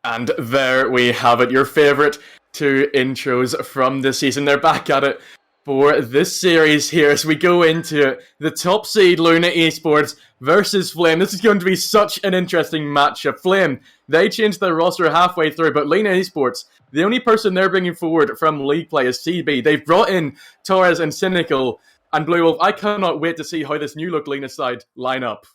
And there we have it, your favourite two intros from the season. They're back at it for this series here as we go into the top seed Luna Esports versus Flame. This is going to be such an interesting matchup. Flame, they changed their roster halfway through, but Luna Esports, the only person they're bringing forward from League play is CB. They've brought in Torres and Cynical and Blue Wolf. I cannot wait to see how this new look Luna side line up.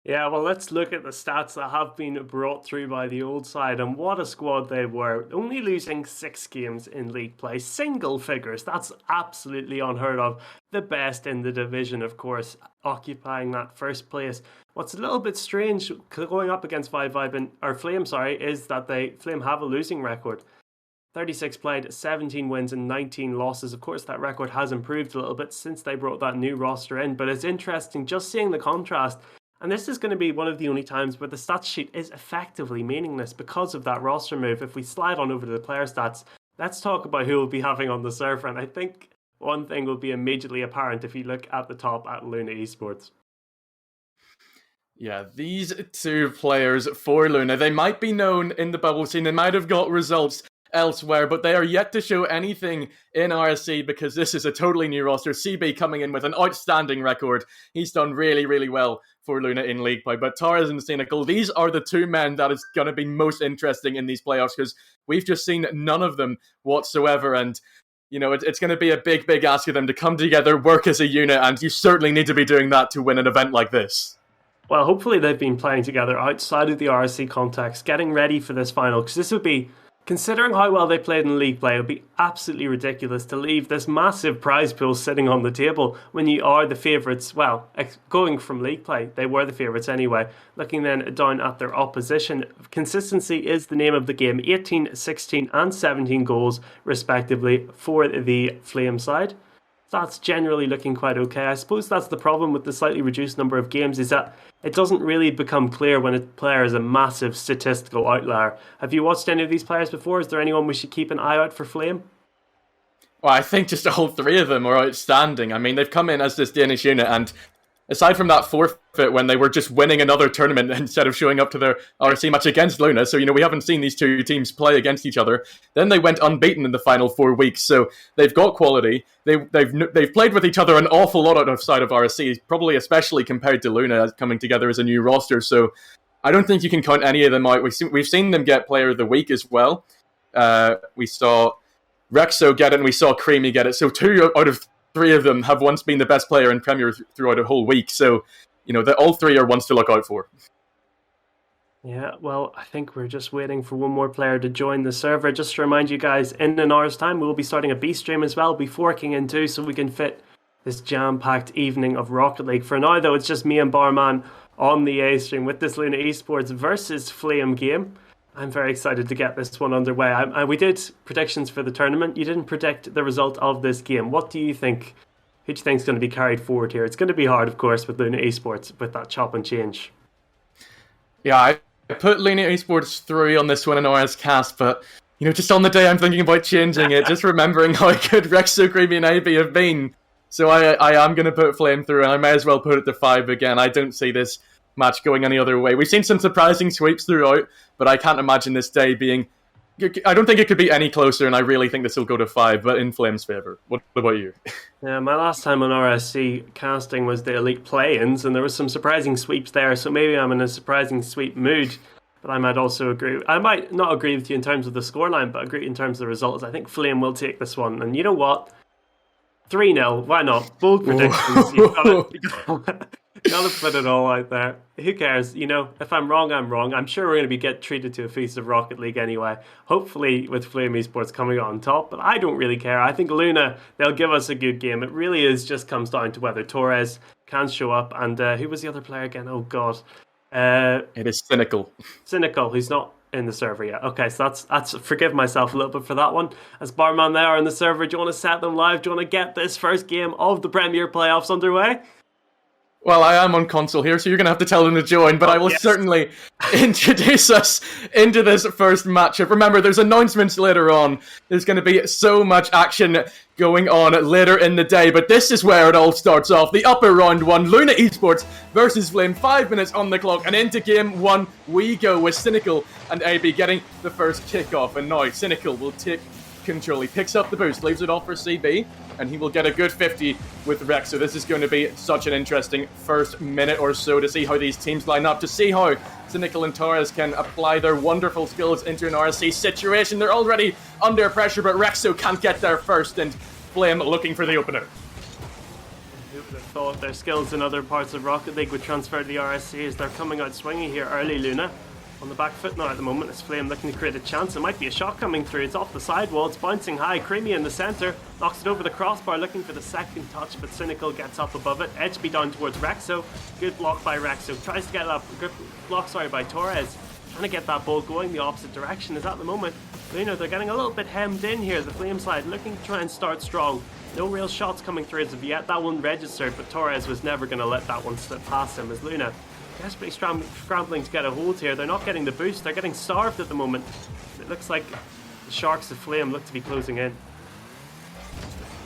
Yeah, well, let's look at the stats that have been brought through by the old side, and what a squad they were. Only losing 6 games in league play, single figures. That's absolutely unheard of. The best in the division, of course, occupying that first place. What's a little bit strange going up against Flame, is that Flame have a losing record. 36 played, 17 wins and 19 losses. Of course, that record has improved a little bit since they brought that new roster in, but it's interesting just seeing the contrast. And this is going to be one of the only times where the stats sheet is effectively meaningless because of that roster move. If we slide on over to the player stats, let's talk about who we'll be having on the server. And I think one thing will be immediately apparent if you look at the top at Luna Esports. Yeah, these two players for Luna, they might be known in the bubble scene, they might have got results elsewhere, but they are yet to show anything in RSC because this is a totally new roster. CB coming in with an outstanding record. He's done really, really well for Luna in league play. But Torres and Cynical, these are the two men that is going to be most interesting in these playoffs because we've just seen none of them whatsoever. And, you know, it's going to be a big, big ask of them to come together, work as a unit, and you certainly need to be doing that to win an event like this. Well, hopefully they've been playing together outside of the RSC context, getting ready for this final, because this would be, considering how well they played in league play, it would be absolutely ridiculous to leave this massive prize pool sitting on the table when you are the favourites. Well, going from league play, they were the favourites anyway. Looking then down at their opposition, consistency is the name of the game. 18, 16 and 17 goals respectively for the Flame side. That's generally looking quite okay. I suppose that's the problem with the slightly reduced number of games, is that it doesn't really become clear when a player is a massive statistical outlier. Have you watched any of these players before? Is there anyone we should keep an eye out for Flame? Well, I think just all three of them are outstanding. I mean, they've come in as this Danish unit, and aside from that forfeit when they were just winning another tournament instead of showing up to their RSC match against Luna, so, you know, we haven't seen these two teams play against each other. Then they went unbeaten in the final 4 weeks, so they've got quality. They've played with each other an awful lot outside of RSC, probably especially compared to Luna coming together as a new roster, so I don't think you can count any of them out. We've seen them get Player of the Week as well. We saw Rexo get it, and we saw Creamy get it, so 2 out of 3 of them have once been the best player in Premier throughout a whole week. So, you know, all 3 are ones to look out for. Yeah, well, I think we're just waiting for one more player to join the server. Just to remind you guys, in an hour's time, we'll be starting a B stream as well, be forking in 2 so we can fit this jam-packed evening of Rocket League. For now, though, it's just me and Barman on the A stream with this Luna Esports versus Flame game. I'm very excited to get this one underway. We did predictions for the tournament. You didn't predict the result of this game. What do you think? Who do you think is going to be carried forward here? It's going to be hard, of course, with Luna Esports, with that chop and change. Yeah, I put Luna Esports through on this one in RS Cast, but, you know, just on the day I'm thinking about changing it, just remembering how good Rexo, Creamy and AB have been. So I am going to put Flame through, and I may as well put it to 5 again. I don't see this match going any other way. We've seen some surprising sweeps throughout, but I can't imagine this day being... I don't think it could be any closer, and I really think this will go to 5, but in Flame's favour. What about you? Yeah, my last time on RSC casting was the Elite Play-ins, and there was some surprising sweeps there, so maybe I'm in a surprising sweep mood, but I might also agree. I might not agree with you in terms of the scoreline, but agree in terms of the results. I think Flame will take this one, and you know what? 3-0, why not? Bold predictions. You gotta put it all out there. Who cares? You know, if I'm wrong, I'm wrong. I'm sure we're going to get treated to a feast of Rocket League anyway. Hopefully with Flame Esports coming on top, but I don't really care. I think Luna, they'll give us a good game. It really just comes down to whether Torres can show up. And who was the other player again? Oh, God. It is Cynical. Cynical, who's not in the server yet. Okay, so that's forgive myself a little bit for that one. As Barman they are in the server, do you want to set them live? Do you want to get this first game of the Premier playoffs underway? Well, I am on console here, so you're going to have to tell them to join, but I will yes. certainly introduce us into this first matchup. Remember, there's announcements later on. There's going to be so much action going on later in the day, but this is where it all starts off. The upper round one, Luna Esports versus Flame, 5 minutes on the clock, and into game one we go with Cynical and AB getting the first kickoff, and now Cynical will take control. He picks up the boost, leaves it off for CB, and he will get a good 50 with Rex. So this is going to be such an interesting first minute or so to see how these teams line up, to see how Cynical and Torres can apply their wonderful skills into an RSC situation. They're already under pressure, but Rexo can't get there first, and Flame looking for the opener. Who would have thought their skills in other parts of Rocket League would transfer to the RSC as they're coming out swinging here early. Luna on the back foot now at the moment as Flame looking to create a chance. It might be a shot coming through. It's off the sidewall. It's bouncing high. Creamy in the centre. Knocks it over the crossbar looking for the second touch, but Cynical gets up above it. Edgeby down towards Rexo. Good block by Rexo. Tries to get that good block, by Torres. Trying to get that ball going the opposite direction as at the moment Luna, they're getting a little bit hemmed in here. The Flame side looking to try and start strong. No real shots coming through as of yet. That one registered, but Torres was never going to let that one slip past him as Luna desperately scrambling to get a hold here. They're not getting the boost. They're getting starved at the moment. It looks like the Sharks of Flame look to be closing in.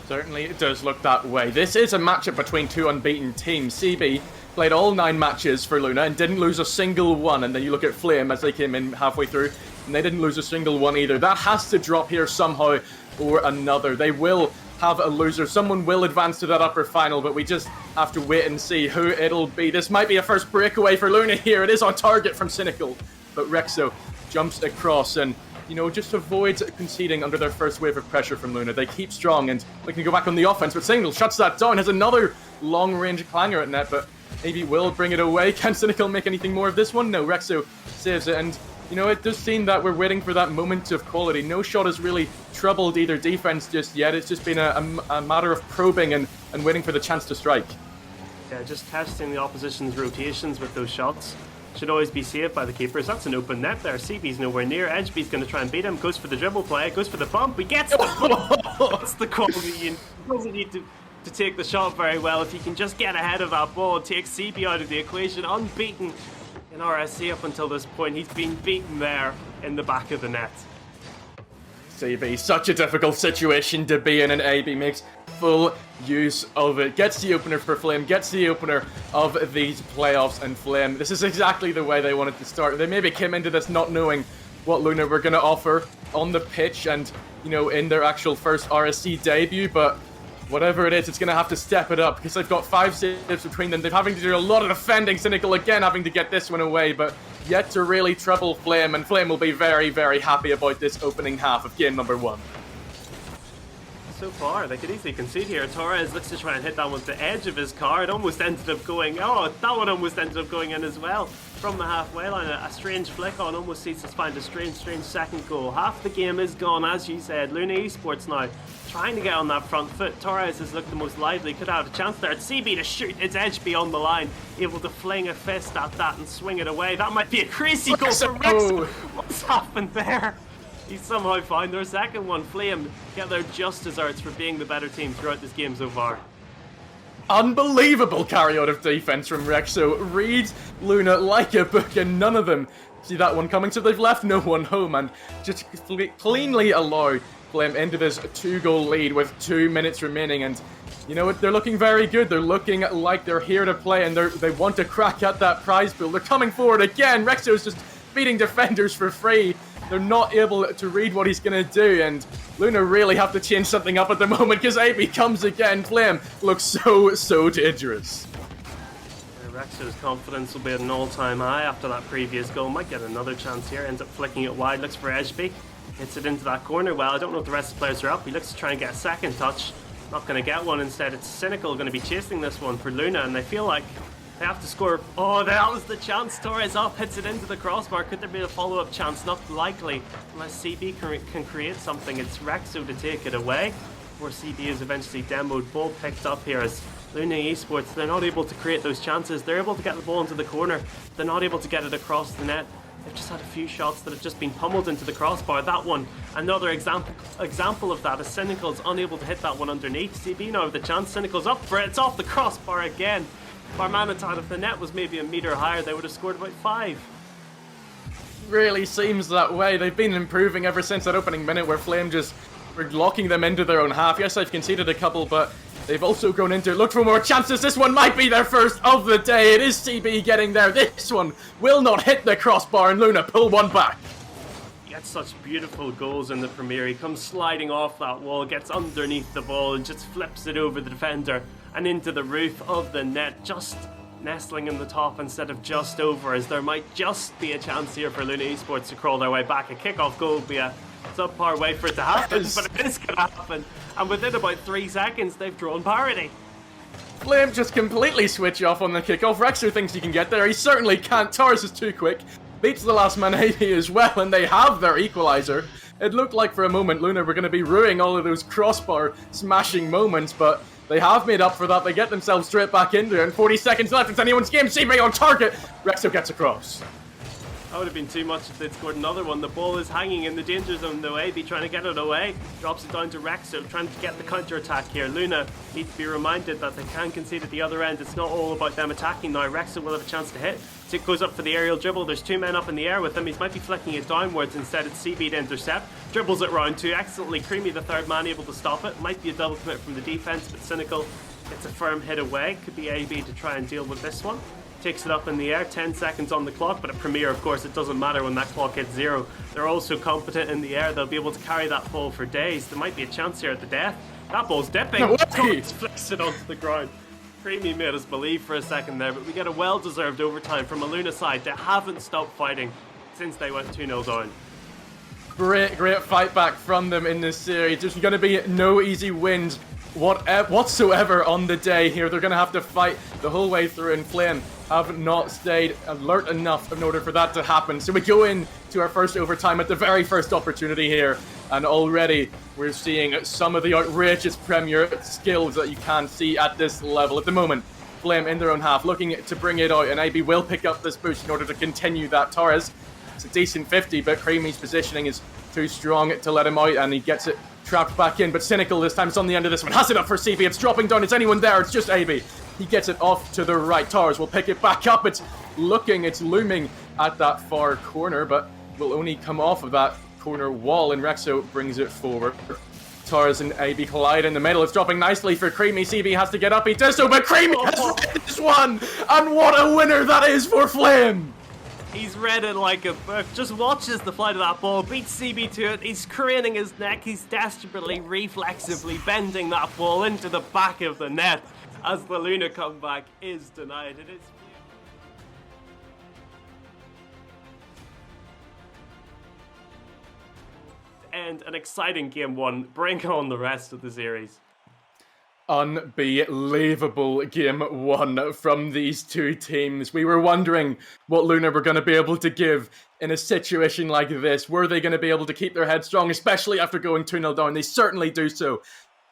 Certainly it does look that way. This is a matchup between two unbeaten teams. CB played all 9 matches for Luna and didn't lose a single one. And then you look at Flame as they came in halfway through and they didn't lose a single one either. That has to drop here somehow or another. They will have a loser. Someone will advance to that upper final, but we just have to wait and see who it'll be. This might be a first breakaway for Luna here. It is on target from Cynical, but Rexo jumps across and, you know, just avoids conceding under their first wave of pressure from Luna. They keep strong and we can go back on the offense, but Cynical shuts that down. Has another long-range clanger at net, but maybe will bring it away. Can Cynical make anything more of this one? No, Rexo saves it, and you know, it does seem that we're waiting for that moment of quality. No shot has really troubled either defense just yet. It's just been a matter of probing and waiting for the chance to strike. Yeah, just testing the opposition's rotations with those shots. Should always be saved by the keepers. That's an open net there. CB's nowhere near. Edgeby's going to try and beat him. Goes for the dribble play. Goes for the bump. He gets the bump. That's the quality. He doesn't need to take the shot very well. If he can just get ahead of that ball, take CB out of the equation. Unbeaten in RSC up until this point. He's been beaten there in the back of the net. CB, such a difficult situation to be in, and AB makes full use of it. Gets the opener for Flame, gets the opener of these playoffs, and Flame, this is exactly the way they wanted to start. They maybe came into this not knowing what Luna were going to offer on the pitch and, you know, in their actual first RSC debut, but whatever it is, it's going to have to step it up because they've got 5 saves between them. They're having to do a lot of defending. Cynical again having to get this one away, but yet to really trouble Flame, and Flame will be very, very happy about this opening half of game number 1. So far, they could easily concede here. Torres looks to try and hit that one to the edge of his car. It almost ended up going, that one almost ended up going in as well. From the halfway line, a strange flick on, almost sees us find a strange second goal. Half the game is gone, as you said. Luna Esports now trying to get on that front foot. Torres has looked the most lively, could have a chance there. It's CB to shoot, it's Edgeby on the line, able to fling a fist at that and swing it away. That might be a crazy goal for Rex. What's happened there? He's somehow found their second one. Flame get their just desserts for being the better team throughout this game so far. Unbelievable carry out of defense from Rexo. Reads Luna like a book and none of them see that one coming, so they've left no one home and just cleanly allow Flame into this 2-goal lead with 2 minutes remaining. And you know what, they're looking very good. They're looking like they're here to play and they want to crack at that prize pool. They're coming forward again. Rexo's just beating defenders for free. They're not able to read what he's going to do, and Luna really have to change something up at the moment because AB comes again. Flame looks so dangerous. Rexo's confidence will be at an all-time high after that previous goal. Might get another chance here. Ends up flicking it wide. Looks for Edgeby. Hits it into that corner. Well, I don't know if the rest of the players are up. He looks to try and get a second touch. Not going to get one. Instead, it's Cynical going to be chasing this one for Luna, and they feel like they have to score. Oh, that was the chance. Torres up, hits it into the crossbar. Could there be a follow-up chance? Not likely, unless CB can create something. It's Rexo to take it away, where CB is eventually demoed. Ball picked up here as Luna Esports. They're not able to create those chances. They're able to get the ball into the corner. They're not able to get it across the net. They've just had a few shots that have just been pummeled into the crossbar. That one, another example of that, as Cynical's unable to hit that one underneath. CB now with the chance. Cynical's up for it. It's off the crossbar again. Barmanitan, if the net was maybe a metre higher, they would have scored about 5. Really seems that way. They've been improving ever since that opening minute where Flame just were locking them into their own half. Yes, I've conceded a couple, but they've also gone into look for more chances. This one might be their first of the day. It is CB getting there. This one will not hit the crossbar, and Luna pull one back. He gets such beautiful goals in the Premier. He comes sliding off that wall, gets underneath the ball, and just flips it over the defender and into the roof of the net, just nestling in the top instead of just over, as there might just be a chance here for Luna Esports to crawl their way back. A kickoff goal would be a subpar way for it to happen, but it is going to happen. And within about 3 seconds, they've drawn parity. Flame just completely switch off on the kickoff. Rexer thinks he can get there. He certainly can't. Torres is too quick. Beats the last man AB as well, and they have their equalizer. It looked like for a moment Luna were going to be ruining all of those crossbar smashing moments, but they have made up for that. They get themselves straight back into it, and 40 seconds left. It's anyone's game. CB on target. Rexo gets across. That would have been too much if they'd scored another one. The ball is hanging in the danger zone though. AB trying to get it away. Drops it down to Rexo, trying to get the counter-attack here. Luna needs to be reminded that they can concede at the other end. It's not all about them attacking now. Rexo will have a chance to hit. It goes up for the aerial dribble. There's 2 men up in the air with him. He might be flicking it downwards. Instead, it's CB to intercept. Dribbles it round 2. Excellently. Creamy, the third man, able to stop it. Might be a double commit from the defense, but Cynical gets a firm hit away. Could be AB to try and deal with this one. Takes it up in the air, 10 seconds on the clock, but at Premier, of course, it doesn't matter when that clock hits 0. They're also competent in the air. They'll be able to carry that ball for days. There might be a chance here at the death. That ball's dipping. No, Flicks it onto the ground. Creamy made us believe for a second there, but we get a well-deserved overtime from a Luna side that haven't stopped fighting since they went 2-0 down. Great fight back from them in this series. There's going to be no easy wins whatsoever on the day here. They're going to have to fight the whole way through, and Flame have not stayed alert enough in order for that to happen. So we go into our first overtime at the very first opportunity here, and already we're seeing some of the outrageous Premier skills that you can see at this level. At the moment, Flame in their own half, looking to bring it out, and AB will pick up this boost in order to continue that. Torres, it's a decent 50, but Creamy's positioning is too strong to let him out, and he gets it trapped back in. But Cynical this time is on the end of this one, has it up for CB. It's dropping down. Is anyone there? It's just AB. He gets it off to the right. Torres will pick it back up. It's looming at that far corner, but will only come off of that corner wall, and Rexo brings it forward. Torres and AB collide in the middle. It's dropping nicely for Creamy. CB has to get up. He does so, but Creamy has read this one, and what a winner that is for Flame. He's read it like a book. Just watches the flight of that ball, beats CB to it. He's craning his neck. He's desperately, reflexively bending that ball into the back of the net as the Luna comeback is denied. It is. And an exciting game 1. Bring on the rest of the series. Unbelievable game 1 from these two teams. We were wondering what Luna were going to be able to give in a situation like this. Were they going to be able to keep their head strong, especially after going 2-0 down? They certainly do so,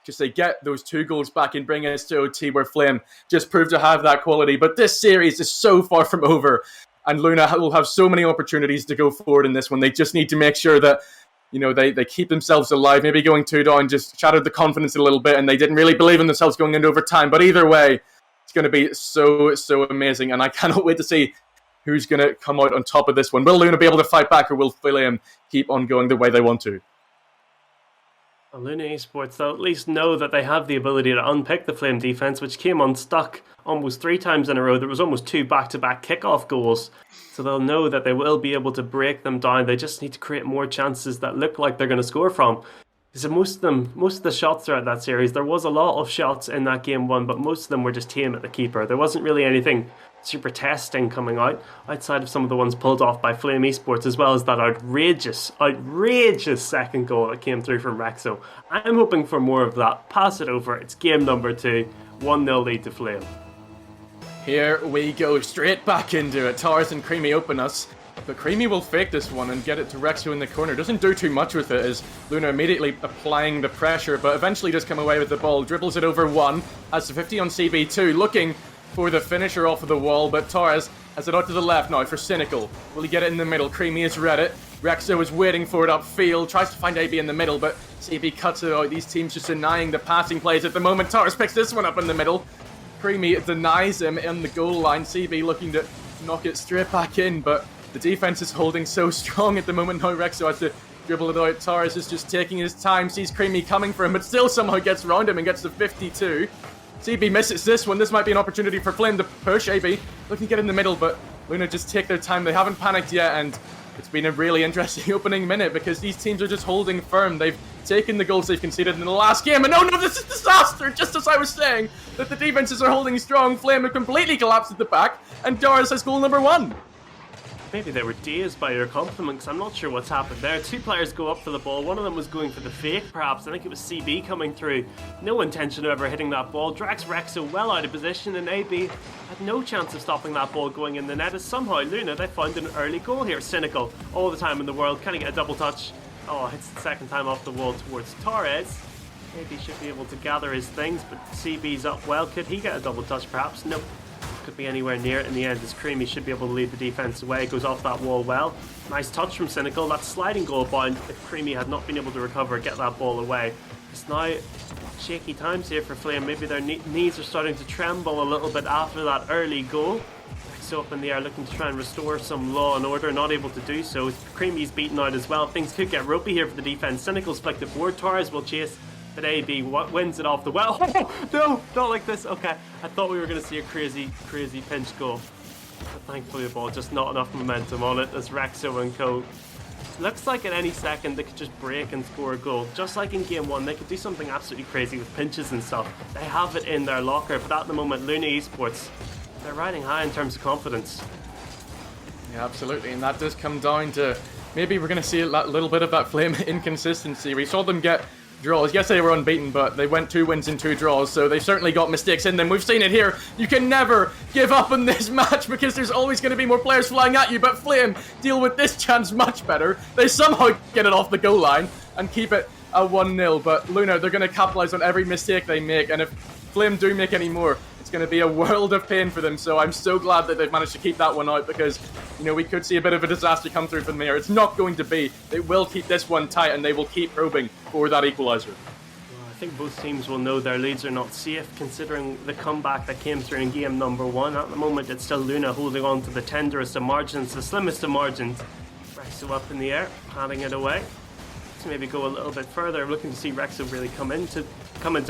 because they get those 2 goals back and bring us to OT, where Flame just proved to have that quality. But this series is so far from over, and Luna will have so many opportunities to go forward in this one. They just need to make sure that, you know, they keep themselves alive. Maybe going 2 down just shattered the confidence a little bit, and they didn't really believe in themselves going into overtime. But either way, it's going to be so amazing, and I cannot wait to see who's going to come out on top of this one. Will Luna be able to fight back, or will Flame keep on going the way they want to? Well, Luna Esports, they'll at least know that they have the ability to unpick the Flame defense, which came unstuck almost 3 times in a row. There was almost 2 back-to-back kickoff goals. So they'll know that they will be able to break them down. They just need to create more chances that look like they're going to score from. Because most of the shots throughout that series, there was a lot of shots in that game 1, but most of them were just tame at the keeper. There wasn't really anything super testing coming out, outside of some of the ones pulled off by Flame Esports, as well as that outrageous second goal that came through from Rexo. I'm hoping for more of that. Pass it over. It's game number 2. 1-0 lead to Flame. Here we go, straight back into it. Torres and Creamy open us, but Creamy will fake this one and get it to Rexo in the corner. Doesn't do too much with it, as Luna immediately applying the pressure, but eventually does come away with the ball. Dribbles it over 1, has the 50 on CB2, looking for the finisher off of the wall, but Torres has it out to the left now for Cynical. Will he get it in the middle? Creamy has read it. Rexo is waiting for it upfield, tries to find AB in the middle, but CB cuts it out. These teams just denying the passing plays at the moment. Torres picks this one up in the middle. Creamy denies him in the goal line. CB looking to knock it straight back in, but the defense is holding so strong at the moment now. Rexo has to dribble it out. Torres is just taking his time, sees Creamy coming for him, but still somehow gets around him and gets to 52. CB misses this one. This might be an opportunity for Flynn to push. AB looking to get in the middle, but Luna just take their time. They haven't panicked yet, and it's been a really interesting opening minute because these teams are just holding firm. They've taken the goals they've conceded in the last game, and no, this is disaster! Just as I was saying, that the defenses are holding strong. Flame have completely collapsed at the back, and Doris has goal number 1. Maybe they were dazed by your compliment, because I'm not sure what's happened there. 2 players go up for the ball. One of them was going for the fake, perhaps. I think it was CB coming through. No intention of ever hitting that ball. Drags Rexo well out of position, and AB had no chance of stopping that ball going in the net. As somehow Luna, they found an early goal here. Cynical, all the time in the world. Can he get a double touch? Oh, hits the second time off the wall towards Torres. AB should be able to gather his things, but CB's up well. Could he get a double touch, perhaps? Nope. Could be anywhere near it in the end, as Creamy should be able to lead the defense away. Goes off that wall well. Nice touch from Cynical. That sliding goal bound if Creamy had not been able to recover, get that ball away. It's now shaky times here for Flame. Maybe their knees are starting to tremble a little bit after that early goal. So up in the air looking to try and restore some law and order, not able to do so. Creamy's beaten out as well. Things could get ropey here for the defense. Cynical's flicked it forward. Torres will chase, but AB wins it off the well. Oh, no, not like this. Okay, I thought we were going to see a crazy pinch goal. But thankfully the ball, just not enough momentum on it as Rexo and co. Looks like at any second they could just break and score a goal. Just like in game 1, they could do something absolutely crazy with pinches and stuff. They have it in their locker, but at the moment, Luna Esports, they're riding high in terms of confidence. Yeah, absolutely, and that does come down to maybe we're going to see a little bit of that Flame inconsistency. We saw them get draws. Yes, they were unbeaten, but they went 2 wins and 2 draws, so they've certainly got mistakes in them. We've seen it here. You can never give up on this match because there's always going to be more players flying at you, but Flame deal with this chance much better. They somehow get it off the goal line and keep it a 1-0, but Luna, they're going to capitalize on every mistake they make, and if Flame do make any more, it's going to be a world of pain for them. So I'm so glad that they've managed to keep that one out because, you know, we could see a bit of a disaster come through from there. It's not going to be. They will keep this one tight and they will keep probing for that equaliser. I think both teams will know their leads are not safe considering the comeback that came through in game number 1. At the moment, it's still Luna holding on to the tenderest of margins, the slimmest of margins. Rexo up in the air, handing it away. To maybe go a little bit further, looking to see Rexo really come into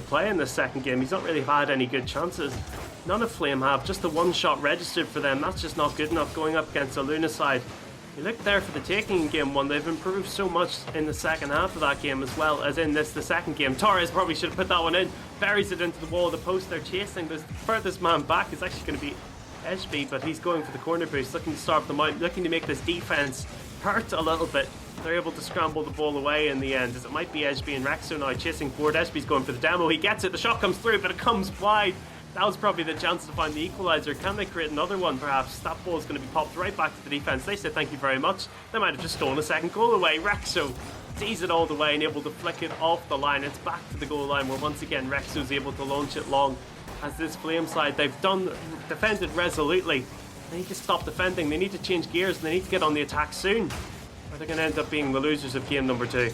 play in this second game. He's not really had any good chances. None of Flame have, just the 1 shot registered for them. That's just not good enough going up against the Luna side. You look there for the taking in game 1. They've improved so much in the second half of that game as well as in the second game. Torres probably should have put that one in. Buries it into the wall of the post. They're chasing. The furthest man back is actually going to be Edgeby, but he's going for the corner boost, looking to starve them out, looking to make this defense hurt a little bit. They're able to scramble the ball away in the end, as it might be Edgeby and Rexo now chasing forward. Edgeby's going for the demo. He gets it. The shot comes through, but it comes wide. That was probably the chance to find the equaliser. Can they create another one, perhaps? That ball is going to be popped right back to the defence. They say thank you very much. They might have just stolen a second goal away. Rexo sees it all the way and able to flick it off the line. It's back to the goal line where once again Rexo's able to launch it long. As this Flame side, they've defended resolutely. They need to stop defending. They need to change gears and they need to get on the attack soon. Or they're going to end up being the losers of game number 2.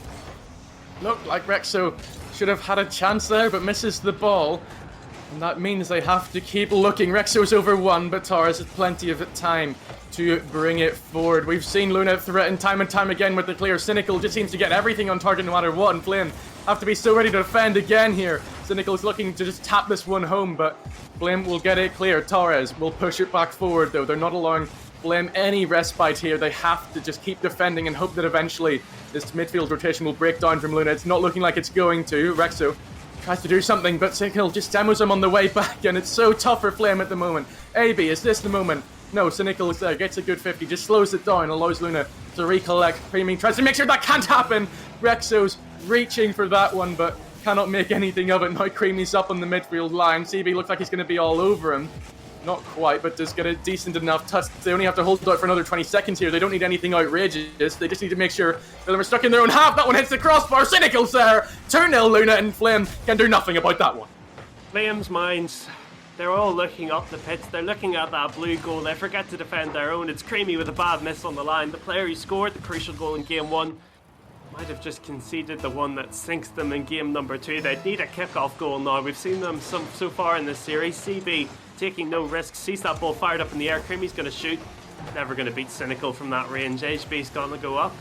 Look like Rexo should have had a chance there, but misses the ball. And that means they have to keep looking. Rexo's over 1, but Torres has plenty of time to bring it forward. We've seen Luna threaten time and time again with the clear. Cynical just seems to get everything on target no matter what, and Flame have to be so ready to defend again here. Cynical's looking to just tap this one home, but Flame will get it clear. Torres will push it back forward, though. They're not allowing Flame any respite here. They have to just keep defending and hope that eventually this midfield rotation will break down from Luna. It's not looking like it's going to. Rexo tries to do something, but Cynical just demos him on the way back, and it's so tough for Flame at the moment. AB, is this the moment? No, Cynical is there, gets a good 50, just slows it down, allows Luna to recollect. Creamy tries to make sure that can't happen. Rexo's reaching for that one, but cannot make anything of it. Now Creamy's up on the midfield line. CB looks like he's going to be all over him. Not quite, but does get a decent enough touch. They only have to hold out for another 20 seconds here. They don't need anything outrageous. They just need to make sure that they're stuck in their own half. That one hits the crossbar. Cynical's there. 2-0 Luna, and Flame can do nothing about that one. Flame's minds, they're all looking up the pitch. They're looking at that blue goal. They forget to defend their own. It's Creamy with a bad miss on the line. The player who scored the crucial goal in game 1. Might have just conceded the one that sinks them in game number 2. They'd need a kickoff goal now. We've seen them so far in this series. CB taking no risks, sees that ball fired up in the air. Creamy's going to shoot. Never going to beat Cynical from that range. HB's going to go up.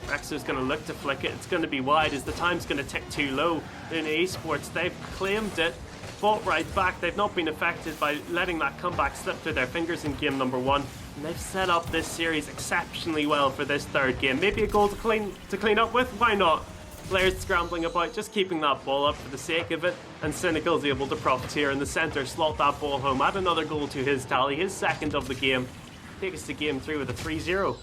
Rexo's going to look to flick it. It's going to be wide as the time's going to tick too low. Luna Esports, they've claimed it, fought right back. They've not been affected by letting that comeback slip through their fingers in game number 1. And they've set up this series exceptionally well for this third game. Maybe a goal to clean up with? Why not? Players scrambling about, just keeping that ball up for the sake of it. And Cynical's able to profiteer in the centre, slot that ball home, add another goal to his tally, his second of the game. Take us to game 3 with a 3-0.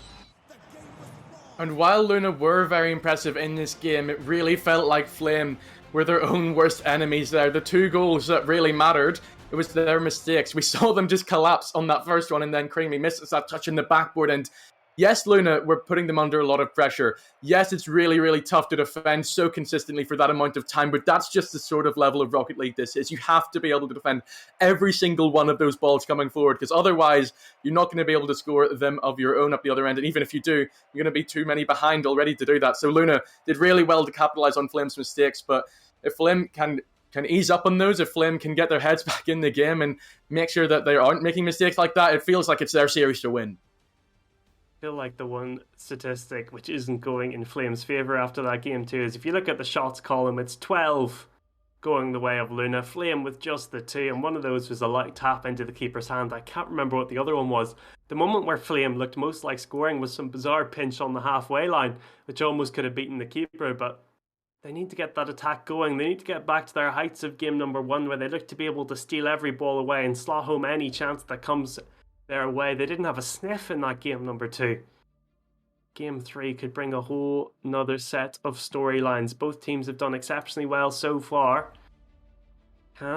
And while Luna were very impressive in this game, it really felt like Flame were their own worst enemies there. The 2 goals that really mattered, it was their mistakes. We saw them just collapse on that first one, and then Creamy misses that touch in the backboard. And yes, Luna, we're putting them under a lot of pressure. Yes, it's really, really tough to defend so consistently for that amount of time, but that's just the sort of level of Rocket League this is. You have to be able to defend every single one of those balls coming forward, because otherwise you're not going to be able to score them of your own up the other end. And even if you do, you're going to be too many behind already to do that. So Luna did really well to capitalize on Flame's mistakes, but if Flame can ease up on those, if Flame can get their heads back in the game and make sure that they aren't making mistakes like that, it feels like it's their series to win. I feel like the one statistic which isn't going in Flame's favour after that game too is if you look at the shots column, it's 12 going the way of Luna. Flame with just the 2, and one of those was a light tap into the keeper's hand. I can't remember what the other one was. The moment where Flame looked most like scoring was some bizarre pinch on the halfway line, which almost could have beaten the keeper, but they need to get that attack going. They need to get back to their heights of game number 1 where they look to be able to steal every ball away and slot home any chance that comes their way. They didn't have a sniff in that game number 2. Game 3 could bring a whole another set of storylines. Both teams have done exceptionally well so far.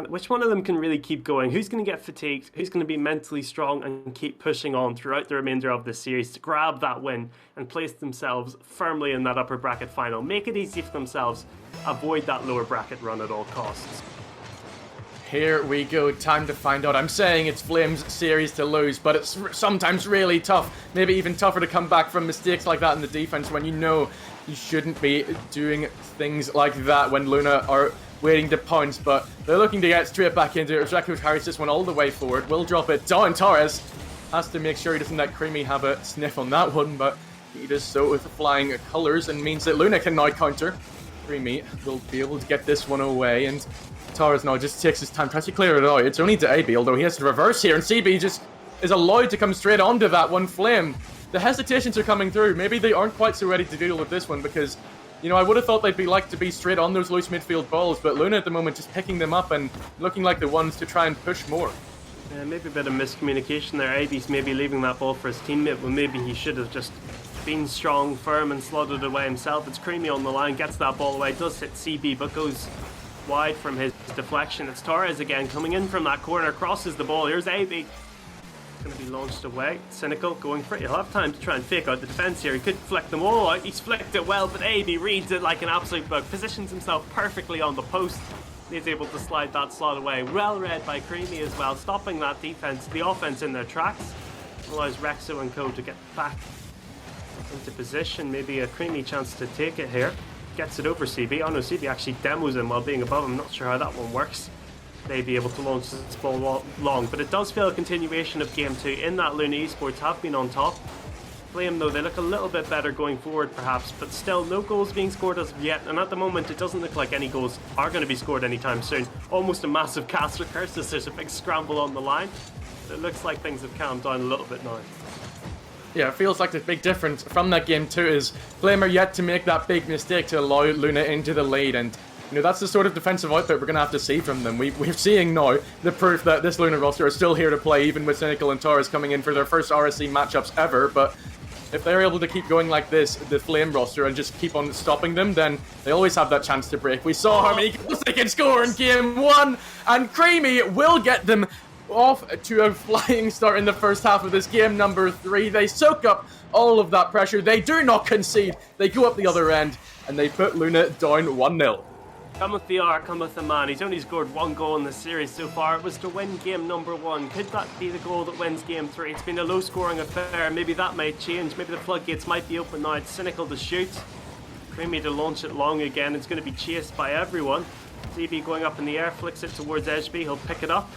Which one of them can really keep going? Who's going to get fatigued? Who's going to be mentally strong and keep pushing on throughout the remainder of this series to grab that win and place themselves firmly in that upper bracket final? Make it easy for themselves. Avoid that lower bracket run at all costs. Here we go, time to find out. I'm saying it's Flame's series to lose, but it's sometimes really tough. Maybe even tougher to come back from mistakes like that in the defense when you know you shouldn't be doing things like that when Luna are waiting to pounce, but they're looking to get straight back into it. Reku carries this one all the way forward, will drop it down. Torres has to make sure he doesn't let Creamy have a sniff on that one, but he does so with flying colours and means that Luna can now counter. Creamy will be able to get this one away, and Torres now just takes his time, tries to clear it out. It's only to AB, although he has to reverse here, and CB just is allowed to come straight onto that one. Flame, the hesitations are coming through. Maybe they aren't quite so ready to deal with this one because, you know, I would have thought they'd be straight on those loose midfield balls, but Luna at the moment just picking them up and looking like the ones to try and push more. Maybe a bit of miscommunication there. AB's maybe leaving that ball for his teammate when maybe he should have just been strong, firm and slotted it away himself. It's Creamy on the line, gets that ball away, does hit CB but goes wide from his deflection. It's Torres again coming in from that corner, crosses the ball. Here's AB. Going to be launched away. Cynical going for it. He'll have time to try and fake out the defence here. He could flick them all out. He's flicked it well, but AB reads it like an absolute bug. Positions himself perfectly on the post. He's able to slide that slot away. Well read by Creamy as well, stopping that defence, the offence in their tracks. Allows Rexo and co to get back into position. Maybe a Creamy chance to take it here. Gets it over CB. Oh no, CB actually demos him while being above him. Not sure how that one works. They be able to launch this ball long, but it does feel a continuation of game 2 in that Luna Esports have been on top. Flame though, they look a little bit better going forward perhaps, but still no goals being scored as of yet, and at the moment it doesn't look like any goals are going to be scored anytime soon. Almost a massive caster curse as there's a big scramble on the line, but it looks like things have calmed down a little bit now. Yeah, it feels like the big difference from that game 2 is Flame are yet to make that big mistake to allow Luna into the lead, and you know, that's the sort of defensive output we're going to have to see from them. We're seeing now the proof that this Luna roster is still here to play, even with Cynical and Torres coming in for their first RSC matchups ever. But if they're able to keep going like this, the Flame roster, and just keep on stopping them, then they always have that chance to break. We saw how many goals they can score in game 1, and Creamy will get them off to a flying start in the first half of this game number 3. They soak up all of that pressure. They do not concede. They go up the other end, and they put Luna down 1-0. Cometh the hour, cometh the man. He's only scored 1 goal in this series so far. It was to win game number 1. Could that be the goal that wins game 3? It's been a low-scoring affair. Maybe that might change. Maybe the floodgates might be open now. It's Cynical to shoot. Creamy to launch it long again. It's going to be chased by everyone. CB going up in the air, flicks it towards Edgeby. He'll pick it up.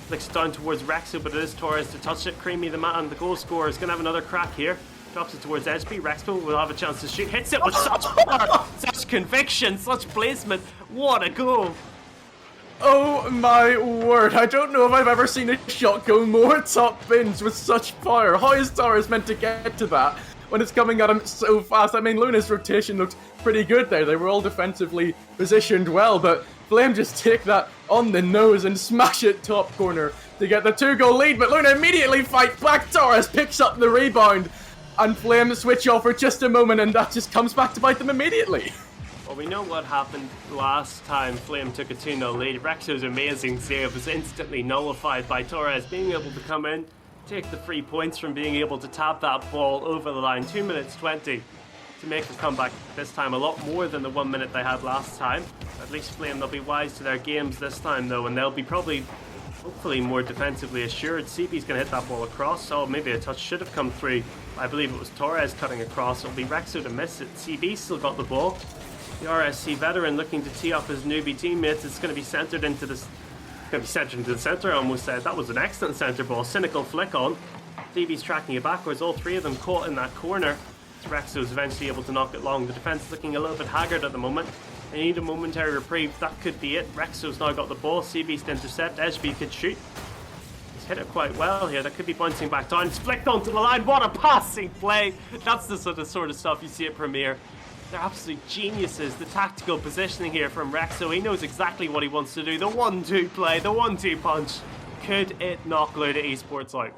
Flicks it down towards Rexo, but it is Torres to touch it. Creamy, the man, the goal scorer, is going to have another crack here. Drops it towards Edgeby. Rexo will have a chance to shoot. Hits it with such power, such conviction, such placement. What a goal! Oh my word, I don't know if I've ever seen a shot go more top bins with such fire. How is Torres meant to get to that when it's coming at him so fast? I mean, Luna's rotation looked pretty good there. They were all defensively positioned well, but Flame just take that on the nose and smash it top corner to get the 2-goal lead, but Luna immediately fight back. Torres picks up the rebound, and Flame switch off for just a moment, and that just comes back to bite them immediately. Well, we know what happened last time Flame took a 2-0 lead. Rexo's amazing save was instantly nullified by Torres being able to come in, take the 3 points from being able to tap that ball over the line. 2 minutes 20 to make a comeback this time. A lot more than the 1 minute they had last time. At least Flame, they'll be wise to their games this time though, and they'll be hopefully more defensively assured. CB's going to hit that ball across. Oh, maybe a touch should have come through. I believe it was Torres cutting across. It'll be Rexo to miss it. CB still got the ball. The RSC veteran looking to tee up his newbie teammates. It's going to be centered into the center. I almost said that was an excellent center ball. Cynical flick on. CB's tracking it backwards. All 3 of them caught in that corner. Rexo's eventually able to knock it long. The defense looking a little bit haggard at the moment. They need a momentary reprieve. That could be it. Rexo's now got the ball. CB's to intercept. Edgeby could shoot. He's hit it quite well here. That could be bouncing back down. It's flicked onto the line. What a passing play. That's the sort of stuff you see at Premier. They're absolute geniuses. The tactical positioning here from Rexo. He knows exactly what he wants to do. The 1-2 play, the 1-2 punch. Could it knock Luna Esports out?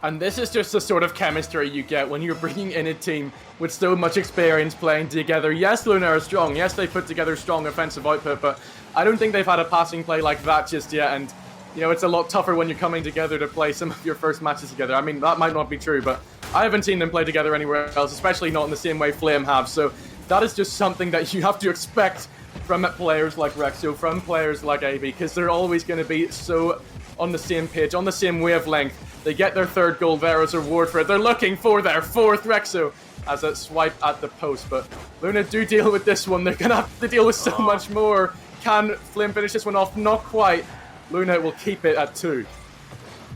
And this is just the sort of chemistry you get when you're bringing in a team with so much experience playing together. Yes, Luna are strong. Yes, they put together strong offensive output, but I don't think they've had a passing play like that just yet. And, you know, it's a lot tougher when you're coming together to play some of your first matches together. I mean, that might not be true, but I haven't seen them play together anywhere else, especially not in the same way Flame have. So that is just something that you have to expect from players like Rexo, from players like AB, because they're always going to be so on the same page, on the same wavelength. They get their 3rd goal there as a reward for it. They're looking for their 4th. Rexo as a swipe at the post, but Luna do deal with this one. They're going to have to deal with so much more. Can Flame finish this one off? Not quite. Luna will keep it at 2.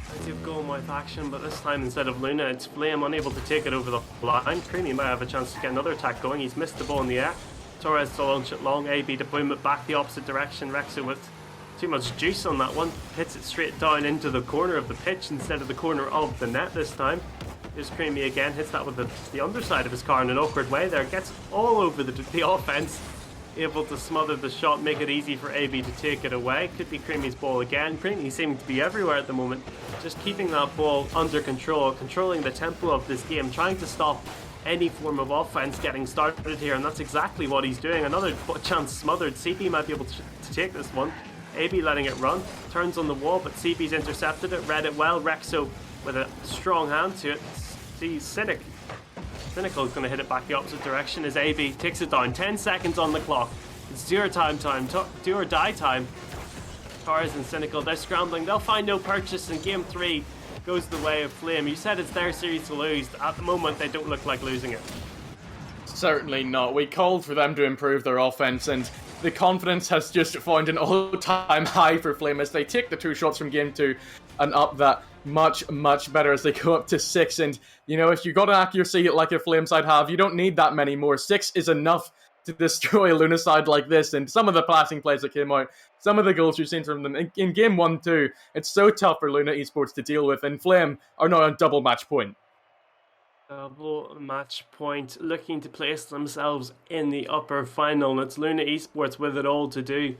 Plenty of goal mouth action, but this time instead of Luna, it's Flame unable to take it over the line. Creamy might have a chance to get another attack going. He's missed the ball in the air. Torres to launch it long. AB to boom it back the opposite direction. Rexo with too much juice on that one. Hits it straight down into the corner of the pitch instead of the corner of the net this time. Here's Creamy again. Hits that with the underside of his car in an awkward way there. Gets all over the offense. Able to smother the shot, make it easy for AB to take it away. Could be Creamy's ball again. Creamy seeming to be everywhere at the moment. Just keeping that ball under control, controlling the tempo of this game, trying to stop any form of offense getting started here, and that's exactly what he's doing. Another chance smothered. CB might be able to take this one. AB letting it run, turns on the wall, but CB's intercepted it, read it well. Rexo with a strong hand to it. Sees Cynical is going to hit it back the opposite direction as AB takes it down. 10 seconds on the clock. It's do or die time. Torres and Cynical, they're scrambling. They'll find no purchase, and game 3 goes the way of Flame. You said it's their series to lose. At the moment, they don't look like losing it. Certainly not. We called for them to improve their offense, and the confidence has just found an all-time high for Flame as they take the 2 shots from game 2 and up that much better as they go up to 6. And, you know, if you got an accuracy like a Flame side have, you don't need that many more. 6 is enough to destroy a Luna side like this. And some of the passing plays that came out, some of the goals you've seen from them in game 1-2, it's so tough for Luna Esports to deal with, and Flame are now on double match point. Double match point, looking to place themselves in the upper final, and it's Luna Esports with it all to do.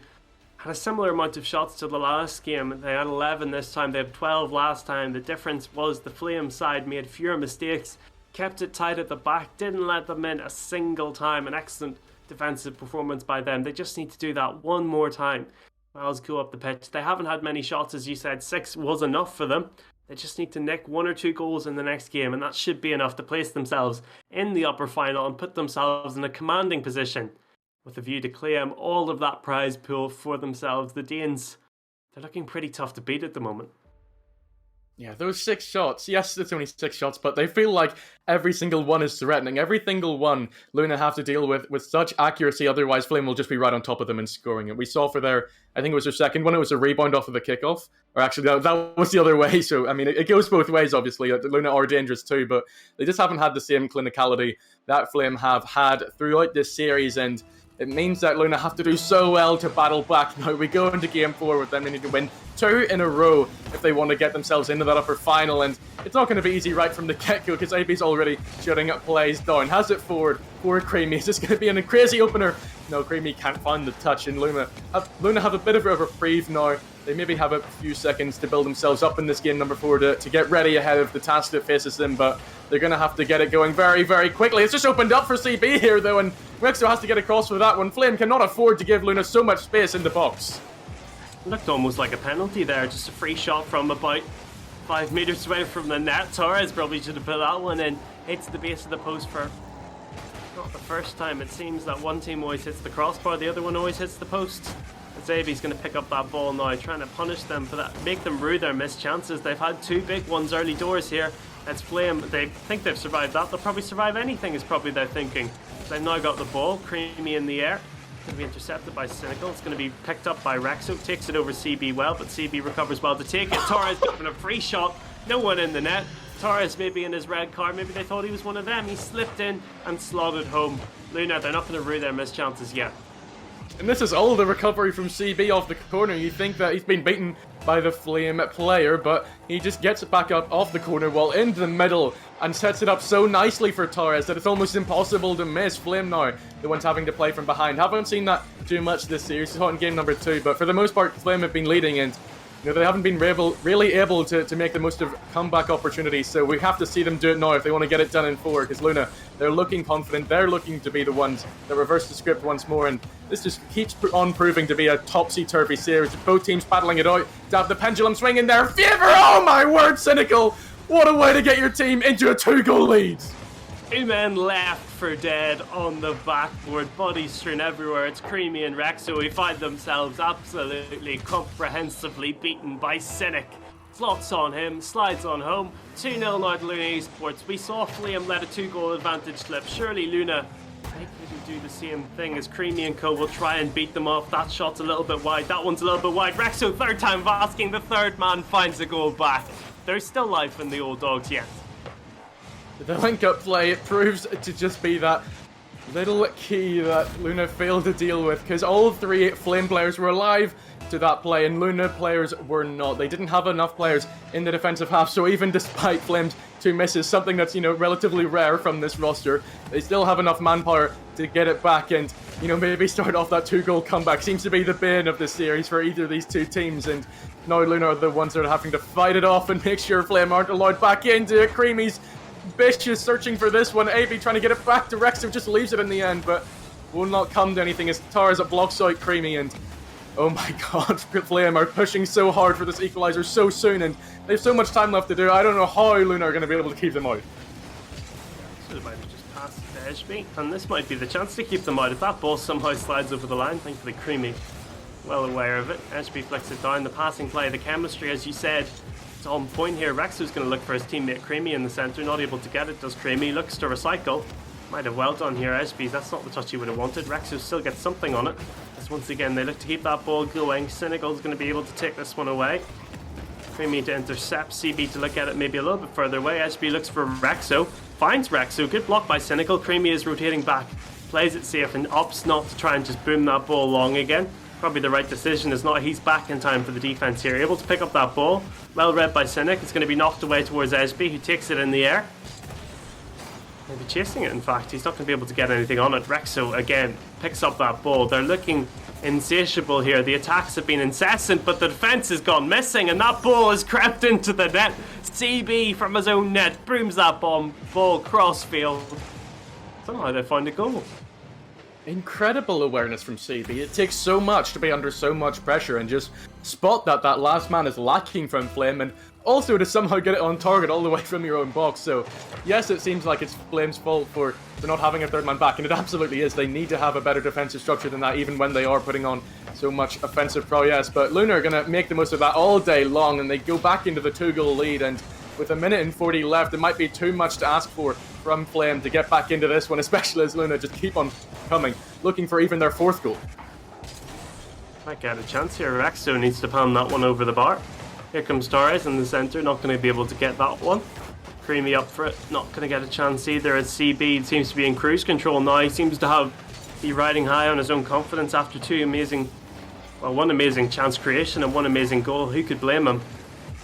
Had a similar amount of shots to the last game. They had 11 this time, they had 12 last time. The difference was the Flame side made fewer mistakes, kept it tight at the back, didn't let them in a single time. An excellent defensive performance by them. They just need to do that one more time. Miles go up the pitch. They haven't had many shots, as you said. 6 was enough for them. They just need to nick 1 or 2 goals in the next game, and that should be enough to place themselves in the upper final and put themselves in a commanding position with a view to claim all of that prize pool for themselves. The Danes, they're looking pretty tough to beat at the moment. Yeah, those 6 shots, yes, it's only 6 shots, but they feel like every single one is threatening. Every single one Luna have to deal with such accuracy, otherwise Flame will just be right on top of them and scoring it. We saw for their, I think it was their second one, it was a rebound off of the kickoff. Or actually, that was the other way, so I mean, it goes both ways, obviously. Luna are dangerous too, but they just haven't had the same clinicality that Flame have had throughout this series, and it means that Luna have to do so well to battle back. Now we go into Game 4 with them. They need to win 2 in a row if they want to get themselves into that upper final. And it's not going to be easy right from the get-go because AB's already shutting up plays down. Has it forward for Creamy. Is this going to be a crazy opener? No, Creamy can't find the touch, and Luna have a bit of a reprieve now. They maybe have a few seconds to build themselves up in this game number 4 to get ready ahead of the task that faces them, but they're going to have to get it going very, very quickly. It's just opened up for CB here, though, and Rexo has to get across for that one. Flame cannot afford to give Luna so much space in the box. Looked almost like a penalty there, just a free shot from about 5 meters away from the net. Torres probably should have put that one in. Hits the base of the post for not the first time. It seems that one team always hits the crossbar, the other one always hits the post. Zabi's going to pick up that ball now, trying to punish them for that, make them rue their missed chances. They've had 2 big ones early doors here. It's Flame. They think they've survived that. They'll probably survive anything, is probably their thinking. They've now got the ball, Creamy in the air. Going to be intercepted by Cynical. It's going to be picked up by Rexo. Takes it over CB well, but CB recovers well to take it. Torres given a free shot. No one in the net. Torres maybe in his red card. Maybe they thought he was one of them. He slipped in and slotted home. Luna, they're not going to rue their missed chances yet. And this is all the recovery from CB off the corner. You think that he's been beaten by the Flame player, but he just gets it back up off the corner wall into the middle and sets it up so nicely for Torres that it's almost impossible to miss. Flame now, the ones having to play from behind. Haven't seen that too much this series. It's hot in game number 2, but for the most part, Flame have been leading, and they haven't been really able to make the most of comeback opportunities, so we have to see them do it now if they want to get it done in 4, because Luna, they're looking confident, they're looking to be the ones that reverse the script once more, and this just keeps on proving to be a topsy-turvy series. Both teams battling it out to have the pendulum swing in their favour. Oh my word, Cynical! What a way to get your team into a 2-goal lead! 2 men left for dead on the backboard, bodies strewn everywhere. It's Creamy and Rexo who find themselves absolutely comprehensively beaten by Cynic. Slots on him, slides on home. 2-0 now to Luna Esports. We saw Flame let a 2-goal advantage slip. Surely Luna, they couldn't do the same thing as Creamy and co will try and beat them off. That shot's a little bit wide, that one's a little bit wide. Rexo, third time asking, the third man finds a goal back. There's still life in the old dogs yet. The link-up play, it proves to just be that little key that Luna failed to deal with, because all 3 Flame players were alive to that play, and Luna players were not. They didn't have enough players in the defensive half, so even despite Flame's 2 misses, something that's, relatively rare from this roster, they still have enough manpower to get it back and, maybe start off that 2-goal comeback. Seems to be the bane of this series for either of these 2 teams, and now Luna are the ones that are having to fight it off and make sure Flame aren't allowed back into it. Creamy's Bish is searching for this one. AB trying to get it back to Rexo, just leaves it in the end, but will not come to anything as Tars blocks out Creamy, and oh my god, Flame are pushing so hard for this equalizer so soon, and they have so much time left to do. I don't know how Luna are going to be able to keep them out. Should have maybe just passed to Ashby, and this might be the chance to keep them out. If that ball somehow slides over the line, thankfully Creamy well aware of it. Ashby flicks it down. The passing play, the chemistry, as you said, it's on point here. Rexo's going to look for his teammate Creamy in the centre, not able to get it. Does Creamy, looks to recycle. Might have well done here, Ashby. That's not the touch he would have wanted. Rexo still gets something on it. As once again they look to keep that ball going. Senegal's going to be able to take this one away. Creamy to intercept, CB to look at it maybe a little bit further away. Ashby looks for Rexo, finds Rexo. Good block by Senegal. Creamy is rotating back, plays it safe and opts not to try and just boom that ball long again. Probably the right decision, is not. He's back in time for the defense here, able to pick up that ball. Well read by Cynic. It's going to be knocked away towards Ashby, who takes it in the air. Maybe chasing it, in fact. He's not going to be able to get anything on it. Rexo, again, picks up that ball. They're looking insatiable here. The attacks have been incessant, but the defense has gone missing, and that ball has crept into the net. CB from his own net brooms that ball crossfield. Somehow they find a goal. Incredible awareness from CB. It takes so much to be under so much pressure and just spot that last man is lacking from Flame, and also to somehow get it on target all the way from your own box. So yes, it seems like it's Flame's fault for not having a third man back, and it absolutely is. They need to have a better defensive structure than that, even when they are putting on so much offensive prowess. But Luna are going to make the most of that all day long, and they go back into the 2-goal lead. And with 1:40 left, it might be too much to ask for from Flame to get back into this one, especially as Luna just keep on coming, looking for even their 4th goal. Might get a chance here. Rexo needs to palm that one over the bar. Here comes Torres in the centre, not going to be able to get that one. Creamy up for it, not going to get a chance either, as CB seems to be in cruise control now. He seems to be riding high on his own confidence after one amazing chance creation and one amazing goal. Who could blame him?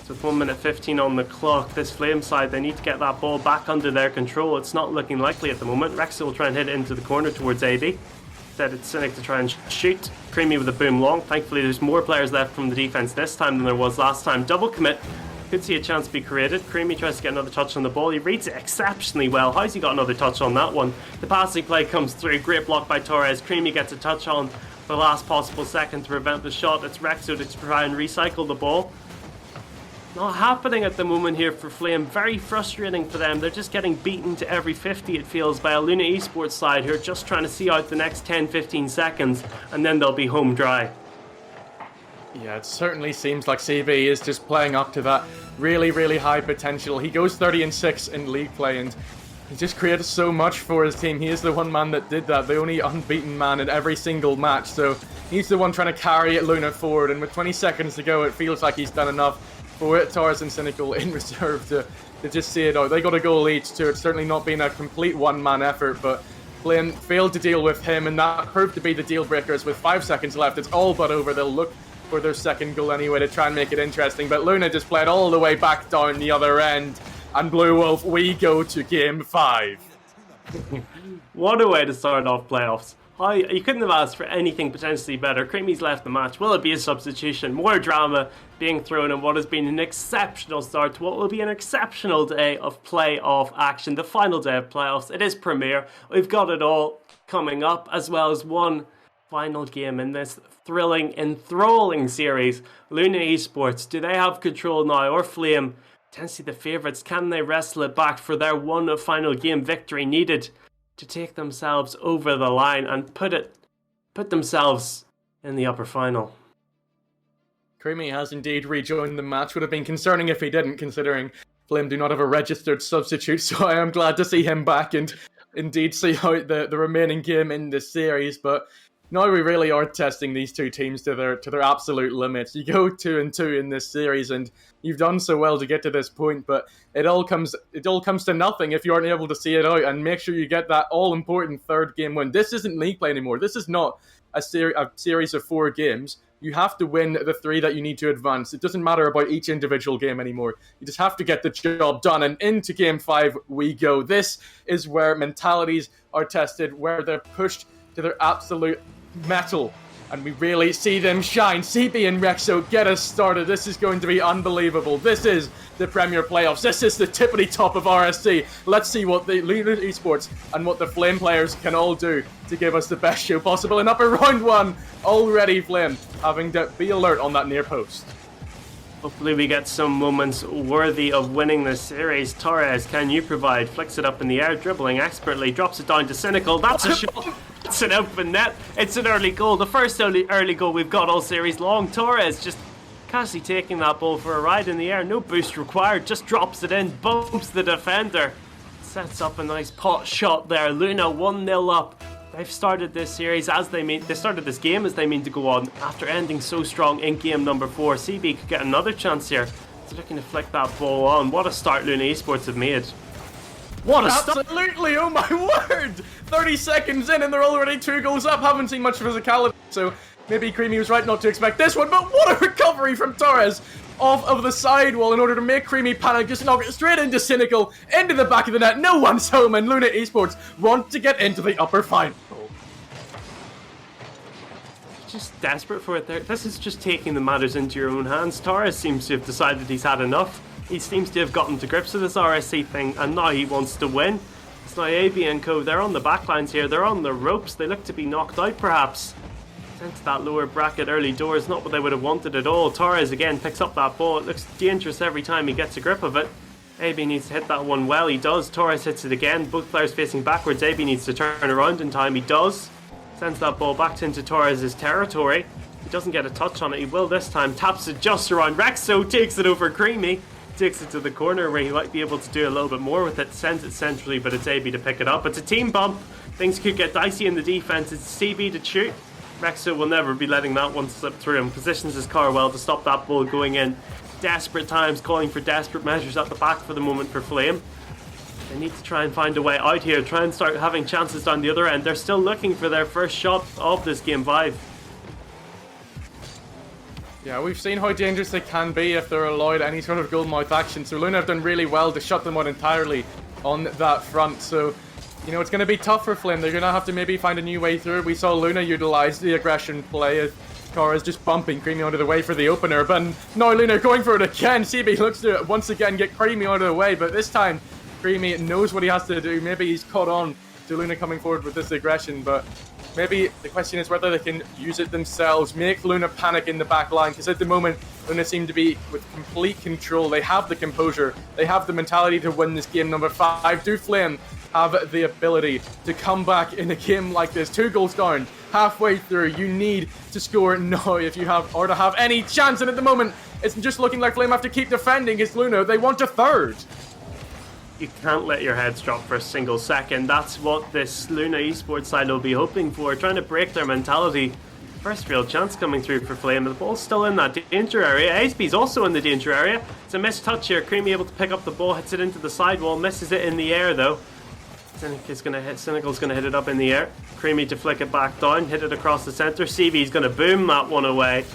So with 1:15 on the clock, this Flame side, they need to get that ball back under their control. It's not looking likely at the moment. Rexo will try and hit it into the corner towards AB. Instead, it's Cynic to try and shoot. Creamy with a boom long. Thankfully, there's more players left from the defense this time than there was last time. Double commit. Could see a chance be created. Creamy tries to get another touch on the ball. He reads it exceptionally well. How's he got another touch on that one? The passing play comes through. Great block by Torres. Creamy gets a touch on the last possible second to prevent the shot. It's Rexo to try and recycle the ball. Not happening at the moment here for Flame. Very frustrating for them. They're just getting beaten to every 50, it feels, by a Luna Esports side who are just trying to see out the next 10-15 seconds, and then they'll be home dry. Yeah, it certainly seems like CB is just playing up to that really, really high potential. He goes 30-6 in league play, and he just created so much for his team. He is the one man that did that, the only unbeaten man in every single match. So he's the one trying to carry Luna forward, and with 20 seconds to go, it feels like he's done enough for it. Torres and Cynical in reserve to just see it out. They got a goal each too. It's certainly not been a complete one-man effort, but Flynn failed to deal with him, and that proved to be the deal breakers. With 5 seconds left, it's all but over. They'll look for their 2nd goal anyway to try and make it interesting, but Luna just played all the way back down the other end, and Blue Wolf, we go to game 5. What a way to start off playoffs. You couldn't have asked for anything potentially better. Creamy's left the match. Will it be a substitution? More drama being thrown in what has been an exceptional start to what will be an exceptional day of playoff action. The final day of playoffs. It is Premier. We've got it all coming up, as well as one final game in this thrilling, enthralling series. Luna Esports, do they have control now, or Flame, potentially the favourites? Can they wrestle it back for their one final game victory needed to take themselves over the line and put themselves in the upper final? Creamy has indeed rejoined the match. Would have been concerning if he didn't, considering Flame do not have a registered substitute, so I am glad to see him back and indeed see out the remaining game in this series. But now we really are testing these two teams to their absolute limits. You go 2-2 in this series, and you've done so well to get to this point, but it all comes to nothing if you aren't able to see it out and make sure you get that all-important 3rd game win. This isn't league play anymore. This is not a series of 4 games. You have to win the 3 that you need to advance. It doesn't matter about each individual game anymore. You just have to get the job done, and into game 5 we go. This is where mentalities are tested, where they're pushed to their absolute metal, and we really see them shine. CB and Rexo get us started. This is going to be unbelievable. This is the Premier Playoffs. This is the tippity top of RSC. Let's see what the Luna Esports and what the Flame players can all do to give us the best show possible. And up in round 1, already Flame having to be alert on that near post. Hopefully we get some moments worthy of winning this series. Torres, can you provide? Flicks it up in the air, dribbling expertly, drops it down to Cynical. That's a shot. It's an open net. It's an early goal. The first early goal we've got all series long. Torres just casually taking that ball for a ride in the air. No boost required. Just drops it in, bumps the defender. Sets up a nice pot shot there. Luna 1-0 up. They've started this series they started this game as they mean to go on after ending so strong in game number 4. CB could get another chance here. He's looking to flick that ball on. What a start Luna Esports have made. What a start! Absolutely, oh my word! 30 seconds in and they're already 2 goals up. Haven't seen much physicality, so maybe Creamy was right not to expect this one, but what a recovery from Torres off of the sidewall in order to make Creamy panic, just knock it straight into Cynical, into the back of the net. No one's home, and Luna Esports want to get into the upper final. Just desperate for it there. This is just taking the matters into your own hands. Torres seems to have decided he's had enough. He seems to have gotten to grips with this RSC thing, and now he wants to win. It's now AB and co. They're on the backlines here. They're on the ropes. They look to be knocked out, perhaps. Sent to that lower bracket early doors. Not what they would have wanted at all. Torres again picks up that ball. It looks dangerous every time he gets a grip of it. AB needs to hit that one well. He does. Torres hits it again. Both players facing backwards. AB needs to turn around in time. He does. Sends that ball back into Torres' territory. He doesn't get a touch on it. He will this time. Taps it just around. Rexo takes it over Creamy. Takes it to the corner where he might be able to do a little bit more with it. Sends it centrally, but it's AB to pick it up. It's a team bump. Things could get dicey in the defense. It's CB to shoot. Rexo will never be letting that one slip through him. Positions his car well to stop that ball going in. Desperate times, calling for desperate measures at the back for the moment for Flame. They need to try and find a way out here. Try and start having chances down the other end. They're still looking for their first shot of this game 5. Yeah, we've seen how dangerous they can be if they're allowed any sort of goal-mouth action. So Luna have done really well to shut them out entirely on that front. So, you know, it's going to be tough for Flynn. They're going to have to maybe find a new way through. We saw Luna utilize the aggression play as Kara's just bumping Creamy out of the way for the opener. But now Luna going for it again. CB looks to once again get Creamy out of the way. But this time, Creamy knows what he has to do. Maybe he's caught on to Luna coming forward with this aggression. But maybe the question is whether they can use it themselves, make Luna panic in the back line, because at the moment, Luna seem to be with complete control. They have the composure, they have the mentality to win this game number 5. Do Flame have the ability to come back in a game like this? 2 goals down, halfway through. You need to score now if you have, or to have any chance, and at the moment, it's just looking like Flame have to keep defending. It's Luna, they want a third. You can't let your heads drop for a single second. That's what this Luna esports side will be hoping for, trying to break their mentality. First real chance coming through for Flame. The ball's still in that danger area. ASB's also in the danger area. It's a missed touch here. Creamy able to pick up the ball, hits it into the sidewall, misses it in the air though. Cynical's going to hit it up in the air. Creamy to flick it back down, hit it across the centre. CB's going to boom that one away.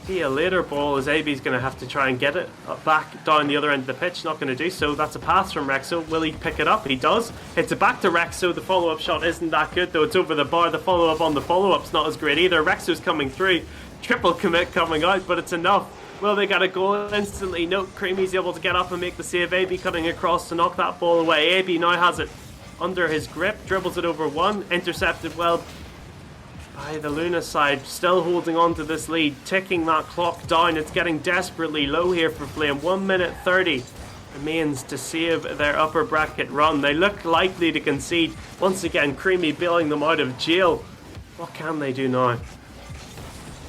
See a later ball as AB's going to have to try and get it back down the other end of the pitch. Not going to do so. That's a pass from Rexo. Will he pick it up? He does. Hits it back to Rexo. The follow-up shot isn't that good though. It's over the bar. The follow-up on the follow-up's not as great either. Rexo's coming through. Triple commit coming out, but it's enough. Will they get a goal instantly? No. Creamy's able to get up and make the save. AB cutting across to knock that ball away. AB now has it under his grip. Dribbles it over one. Intercepted well by the Luna side, still holding on to this lead, ticking that clock down. It's getting desperately low here for Flame. 1 minute 30 remains to save their upper bracket run. They look likely to concede. Once again, Creamy bailing them out of jail. What can they do now?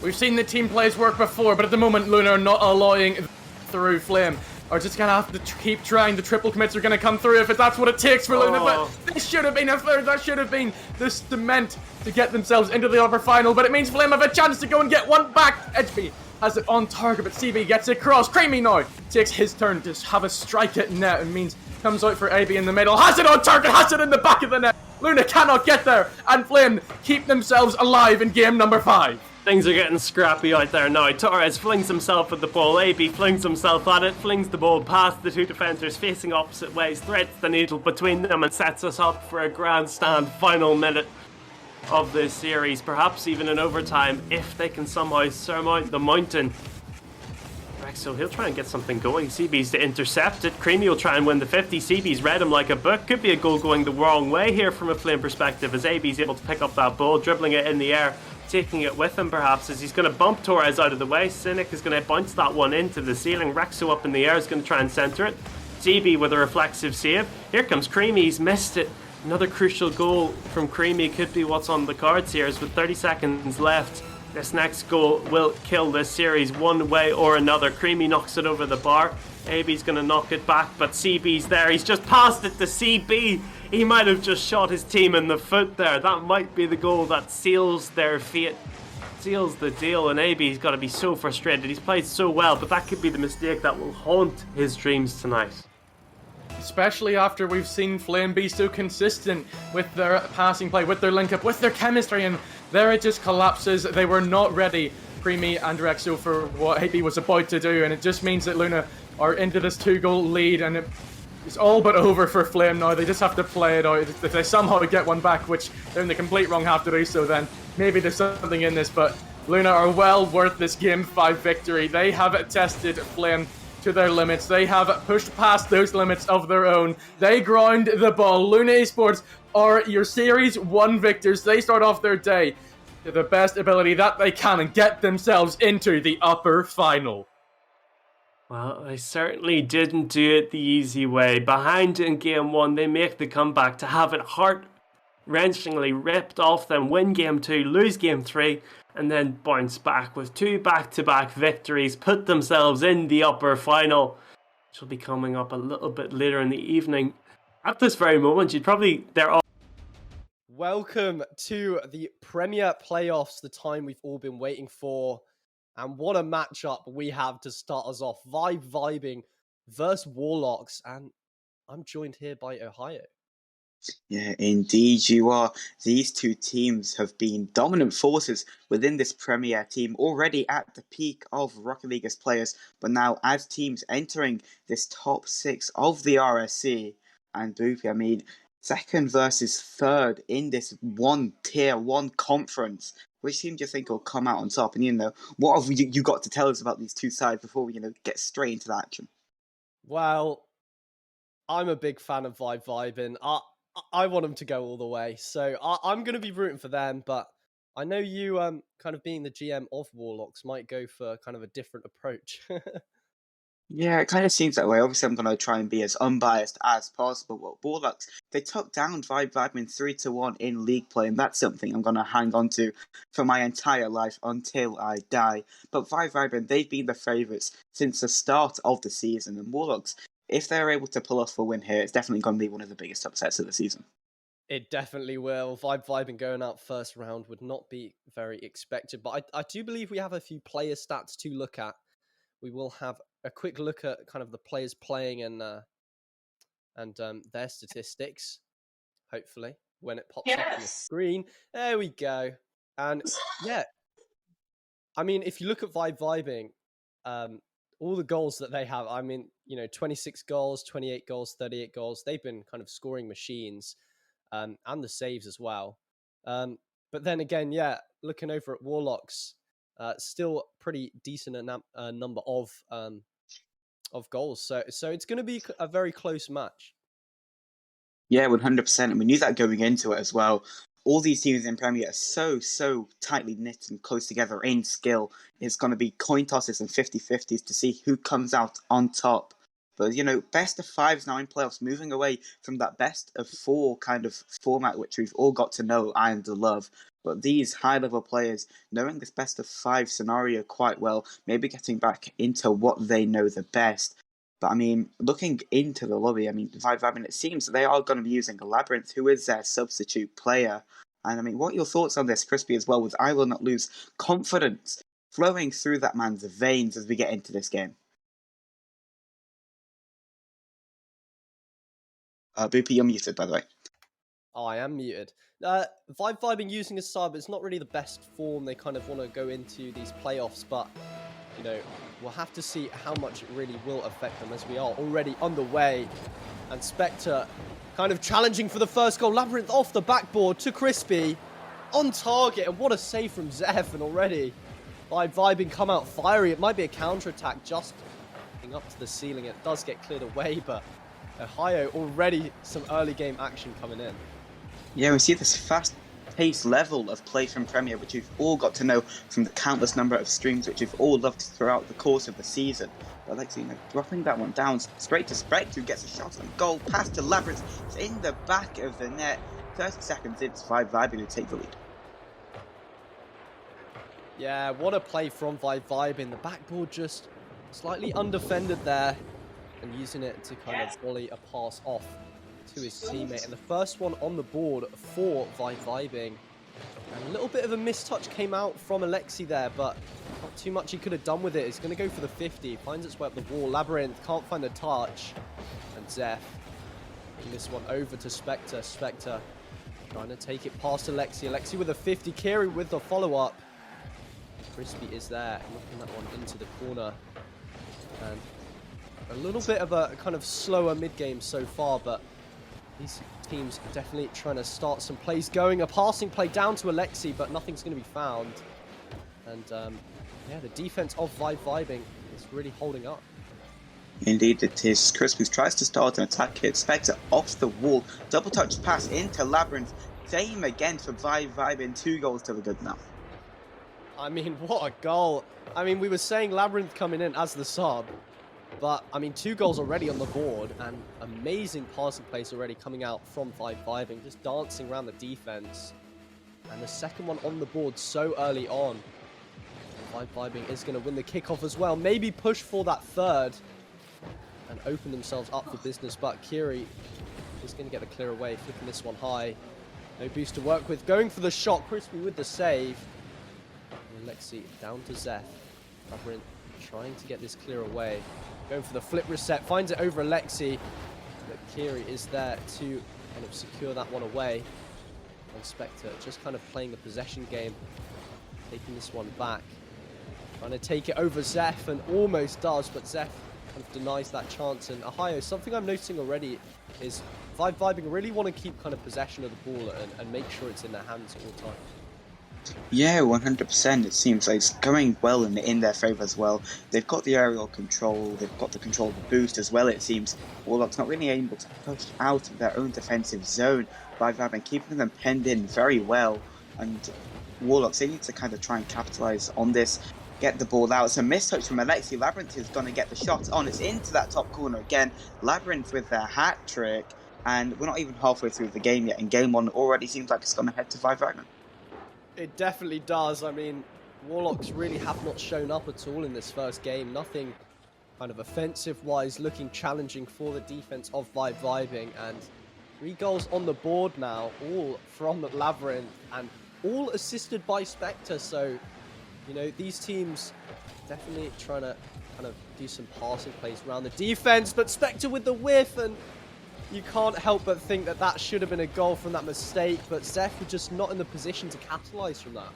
We've seen the team plays work before, but at the moment Luna are not allowing through. Flame are just going to have to keep trying. The triple commits are going to come through if that's what it takes for Luna, but this should have been a third. That should have been the cement to get themselves into the upper final, but it means Flame have a chance to go and get one back. Edgeby has it on target, but CB gets it across. Creamy now takes his turn to have a strike at net. It means comes out for AB in the middle, has it on target, has it in the back of the net. Luna cannot get there, and Flame keep themselves alive in game number 5. Things are getting scrappy out there now. Torres flings himself at the ball. AB flings himself at it, flings the ball past the 2 defenders facing opposite ways, threads the needle between them and sets us up for a grandstand final minute of this series, perhaps even in overtime if they can somehow surmount the mountain. So he'll try and get something going. CB's to intercept it. Creamy will try and win the 50. CB's read him like a book. Could be a goal going the wrong way here from a Flame perspective as AB's able to pick up that ball, dribbling it in the air, taking it with him perhaps as he's going to bump Torres out of the way. Cynic is going to bounce that one into the ceiling. Rexo up in the air is going to try and centre it. CB with a reflexive save. Here comes Creamy. He's missed it. Another crucial goal from Creamy could be what's on the cards here as with 30 seconds left. This next goal will kill this series one way or another. Creamy knocks it over the bar. AB's going to knock it back, but CB's there. He's just passed it to CB. He might have just shot his team in the foot there. That might be the goal that seals their fate, seals the deal, and AB's got to be so frustrated. He's played so well, but that could be the mistake that will haunt his dreams tonight. Especially after we've seen Flame be so consistent with their passing play, with their link-up, with their chemistry, and there it just collapses. They were not ready, Creamy and Rexo, for what AB was about to do, and it just means that Luna are into this 2-goal lead, and it's all but over for Flame now. They just have to play it out. If they somehow get one back, which they're in the complete wrong half to do so, then maybe there's something in this, but Luna are well worth this Game 5 victory. They have tested Flame to their limits. They have pushed past those limits of their own. They ground the ball. Luna Esports are your Series 1 victors. They start off their day to the best ability that they can and get themselves into the upper final. Well, they certainly didn't do it the easy way. Behind in Game 1, they make the comeback to have it wrenchingly ripped off them, win game 2, lose game 3, and then bounce back with 2 back-to-back victories, put themselves in the upper final, which will be coming up a little bit later in the evening. At this very moment, they're all... Welcome to the Premier Playoffs, the time we've all been waiting for. And what a matchup we have to start us off. Vibing versus Warlocks. And I'm joined here by Ohio. Yeah, indeed you are. These two teams have been dominant forces within this Premier team, already at the peak of Rocket League as players, but now as teams entering this top 6 of the RSC. And Boopy, I mean, second versus third in this one tier, one conference. Which team do you think will come out on top? And, what have you got to tell us about these two sides before we, get straight into the action? Well, I'm a big fan of Vibing. I want them to go all the way. So I'm going to be rooting for them. But I know you, kind of being the GM of Warlocks, might go for kind of a different approach. Yeah, it kind of seems that way. Obviously, I'm going to try and be as unbiased as possible. But Warlocks, they took down Vibing 3-1 in league play, and that's something I'm going to hang on to for my entire life until I die. But Vibing, they've been the favourites since the start of the season, and Warlocks, if they're able to pull off a win here, it's definitely going to be one of the biggest upsets of the season. It definitely will. Vibing going out first round would not be very expected, but I do believe we have a few player stats to look at. We will have a quick look at kind of the players playing and their statistics, hopefully, when it pops up on the screen. There we go. And yeah, I mean, if you look at Vibing, all the goals that they have, 26 goals, 28 goals, 38 goals, they've been kind of scoring machines, and the saves as well. But then again, yeah, looking over at Warlocks, still pretty decent number of goals. So it's going to be a very close match. Yeah, 100%. And we knew that going into it as well. All these teams in Premier are so tightly knit and close together in skill. It's going to be coin tosses and 50-50s to see who comes out on top. But, best of fives now in playoffs, moving away from that best of 4 kind of format, which we've all got to know and love. But these high-level players, knowing this best of 5 scenario quite well, maybe getting back into what they know the best. But, looking into the lobby, Vibing, it seems they are going to be using Labyrinth, who is their substitute player. And, what are your thoughts on this, Crispy, as well, with I Will Not Lose confidence flowing through that man's veins as we get into this game? Boopy, you're muted, by the way. Oh, I am muted. Vibing using a sub, it's not really the best form they kind of want to go into these playoffs, but, we'll have to see how much it really will affect them as we are already underway. And Spectre kind of challenging for the first goal. Labyrinth off the backboard to Crispy. On target, and what a save from Zeph, and already Vibing come out fiery. It might be a counter-attack just up to the ceiling. It does get cleared away, but Ohio already some early game action coming in. Yeah, we see this fast-paced level of play from Premier, which we've all got to know from the countless number of streams which we've all loved throughout the course of the season. But dropping that one down straight to Spectre, who gets a shot on goal, pass to Labyrinth, it's in the back of the net. 30 seconds in, it's Vibing to take the lead. Yeah, what a play from Vibing. The backboard just slightly undefended there, and using it to kind of volley a pass off to his teammate. And the first one on the board for Vibing. And a little bit of a mistouch came out from Alexi there, but not too much he could have done with it. He's going to go for the 50. Finds its way up the wall. Labyrinth can't find the touch. And Zeph bring this one over to Spectre. Spectre trying to take it past Alexi. Alexi with a 50. Kiri with the follow-up. Crispy is there, knocking that one into the corner. And a little bit of a kind of slower mid-game so far, but these teams are definitely trying to start some plays going. A passing play down to Alexi, but nothing's going to be found. And yeah, the defense of Vibing is really holding up. Indeed it is. Crispy tries to start an attack here. Spectre off the wall. Double touch pass into Labyrinth. Same again for Vibing. 2 goals to the good now. What a goal. We were saying Labyrinth coming in as the sub. But, I mean, 2 goals already on the board, and amazing passing plays already coming out from 5-5ing, just dancing around the defense. And the second one on the board so early on. 5-5ing is going to win the kickoff as well. Maybe push for that third and open themselves up for business. But Kiri is going to get the clear away, flicking this one high. No boost to work with. Going for the shot. Crispy with the save. And Lexi down to Zeph. Labyrinth trying to get this clear away. Going for the flip reset. Finds it over Alexi. But Kiri is there to kind of secure that one away. And Spectre just kind of playing the possession game. Taking this one back. Trying to take it over Zeph, and almost does, but Zeph kind of denies that chance. And Ohio, something I'm noticing already is 5-5ing really want to keep kind of possession of the ball and make sure it's in their hands at all times. Yeah, 100%. It seems like it's going well in their favour as well. They've got the aerial control, they've got the control of the boost as well, it seems. Warlock's not really able to push out of their own defensive zone by keeping them penned in very well. And Warlocks, they need to kind of try and capitalise on this. Get the ball out. It's a mistouch from Alexi. Labyrinth is going to get the shot on. It's into that top corner again. Labyrinth with their hat trick. And we're not even halfway through the game yet. And game 1 already seems like it's going to head to 5-5. It definitely does. I mean, Warlocks really have not shown up at all in this first game. Nothing kind of offensive-wise looking challenging for the defense of 5-5ing. And 3 goals on the board now, all from Labyrinth and all assisted by Spectre. So, you know, these teams definitely trying to kind of do some passing plays around the defense, but Spectre with the whiff, and you can't help but think that that should have been a goal from that mistake, but Zeph was just not in the position to capitalize from that.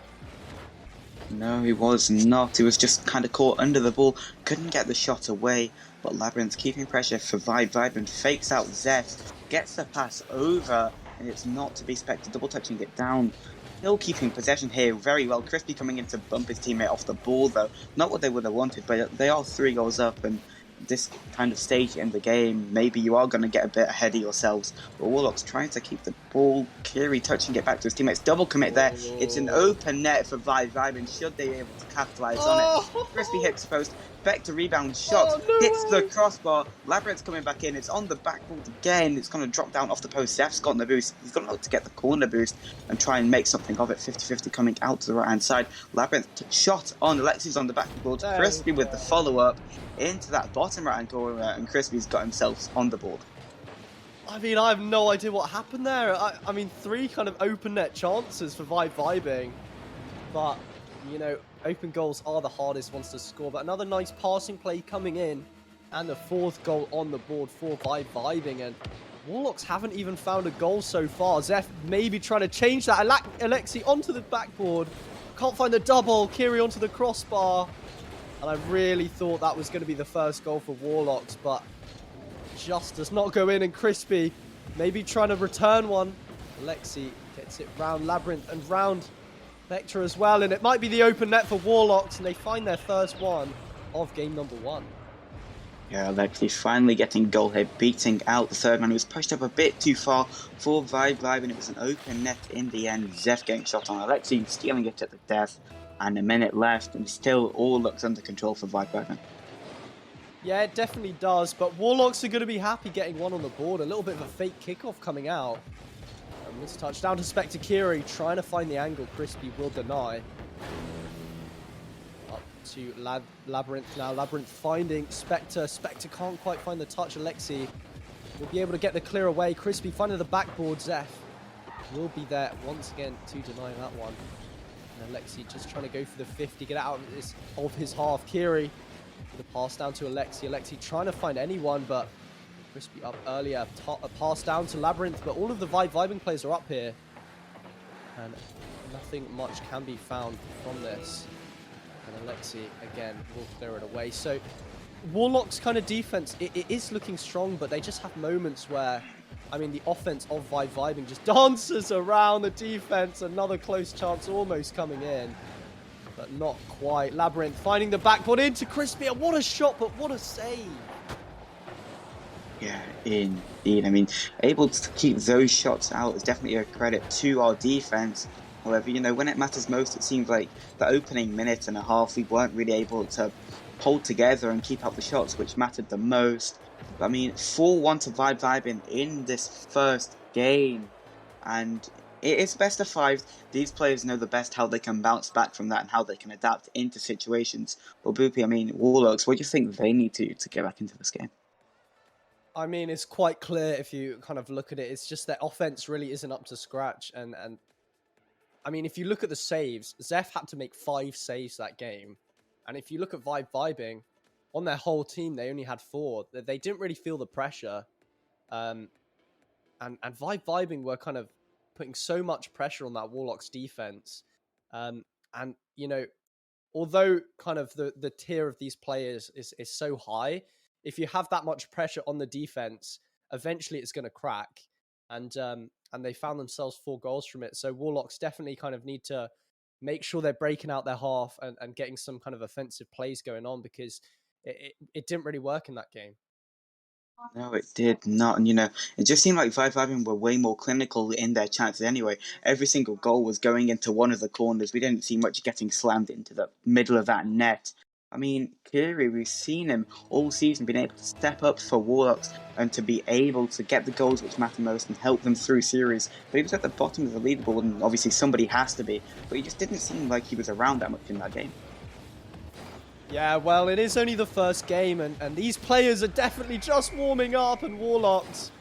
No, he was not. He was just kind of caught under the ball, couldn't get the shot away, but Labyrinth keeping pressure for 5-5 fakes out Zeph, gets the pass over, and it's not to be Spectre double touching it down. Still keeping possession here very well. Crispy coming in to bump his teammate off the ball though. Not what they would have wanted, but they are 3 goals up, and this kind of stage in the game, maybe you are going to get a bit ahead of yourselves. But Warlock's trying to keep the ball. Kiri touching it back to his teammates. Double commit there. It's an open net for 5-5, and should they be able to capitalise on it? Crispy hits post. Spectre rebound shot, hits the crossbar. Labyrinth's coming back in. It's on the backboard again. It's going to drop down off the post. Zeph's got the boost. He's going to look to get the corner boost and try and make something of it. 50-50 coming out to the right hand side. Labyrinth shot on. Alexi's on the backboard. Crispy with the follow up into that bottom right hand corner, and Crispy's got himself on the board. I mean, I have no idea what happened there. I mean, 3 kind of open net chances for 5-5ing, but you know, open goals are the hardest ones to score. But another nice passing play coming in, and the 4th goal on the board for 5-5ing. And Warlocks haven't even found a goal so far. Zeph maybe trying to change that. Alexi onto the backboard. Can't find the double. Kiri onto the crossbar. And I really thought that was going to be the first goal for Warlocks, but just does not go in. And Crispy maybe trying to return one. Alexi gets it round Labyrinth and round Spectre as well, and it might be the open net for Warlocks, and they find their first one of game number 1. Yeah, Alexi finally getting goal here, beating out the third man who was pushed up a bit too far for 5-5, and it was an open net in the end. Zeph getting shot on. Alexi stealing it at the death, and a minute left, and still all looks under control for 5-5. Yeah, it definitely does, but Warlocks are going to be happy getting one on the board. A little bit of a fake kickoff coming out. And this touch down to Spectre. Kiri trying to find the angle. Crispy will deny. Up to Labyrinth now. Labyrinth finding Spectre. Spectre can't quite find the touch. Alexi will be able to get the clear away. Crispy finding the backboard. Zeph will be there once again to deny that one. And Alexi just trying to go for the 50, get out of his half. Kiri with a pass down to Alexi. Alexi trying to find anyone, but Crispy up earlier. A pass down to Labyrinth, but all of the vibing players are up here. And nothing much can be found from this. And Alexi, again, will clear it away. So Warlock's kind of defense, it is looking strong, but they just have moments where, I mean, the offense of vibing just dances around the defense. Another close chance almost coming in, but not quite. Labyrinth finding the backboard into Crispy. What a shot, but what a save. Yeah, indeed. I mean, able to keep those shots out is definitely a credit to our defense. However, you know, when it matters most, it seems like the opening minute and a half, we weren't really able to hold together and keep out the shots, which mattered the most. But I mean, 4-1 to Vibing in this first game, and it is best of 5. These players know the best how they can bounce back from that and how they can adapt into situations. But Boopy, I mean, Warlocks, what do you think they need to get back into this game? I mean, it's quite clear if you kind of look at it. It's just their offense really isn't up to scratch. And I mean, if you look at the saves, Zeph had to make 5 saves that game. And if you look at Vibing, on their whole team, they only had 4. They didn't really feel the pressure. And Vibing were kind of putting so much pressure on that Warlock's defense. And, you know, although kind of the tier of these players is so high, if you have that much pressure on the defense, eventually it's going to crack. And they found themselves 4 goals from it. So Warlocks definitely kind of need to make sure they're breaking out their half and getting some kind of offensive plays going on, because it didn't really work in that game. No, it did not. And, you know, it just seemed like Vibing were way more clinical in their chances anyway. Every single goal was going into one of the corners. We didn't see much getting slammed into the middle of that net. I mean, Kiri, we've seen him all season being able to step up for Warlocks and to be able to get the goals which matter most and help them through series. But he was at the bottom of the leaderboard, and obviously somebody has to be. But he just didn't seem like he was around that much in that game. Yeah, well, it is only the first game, and these players are definitely just warming up, and Warlocks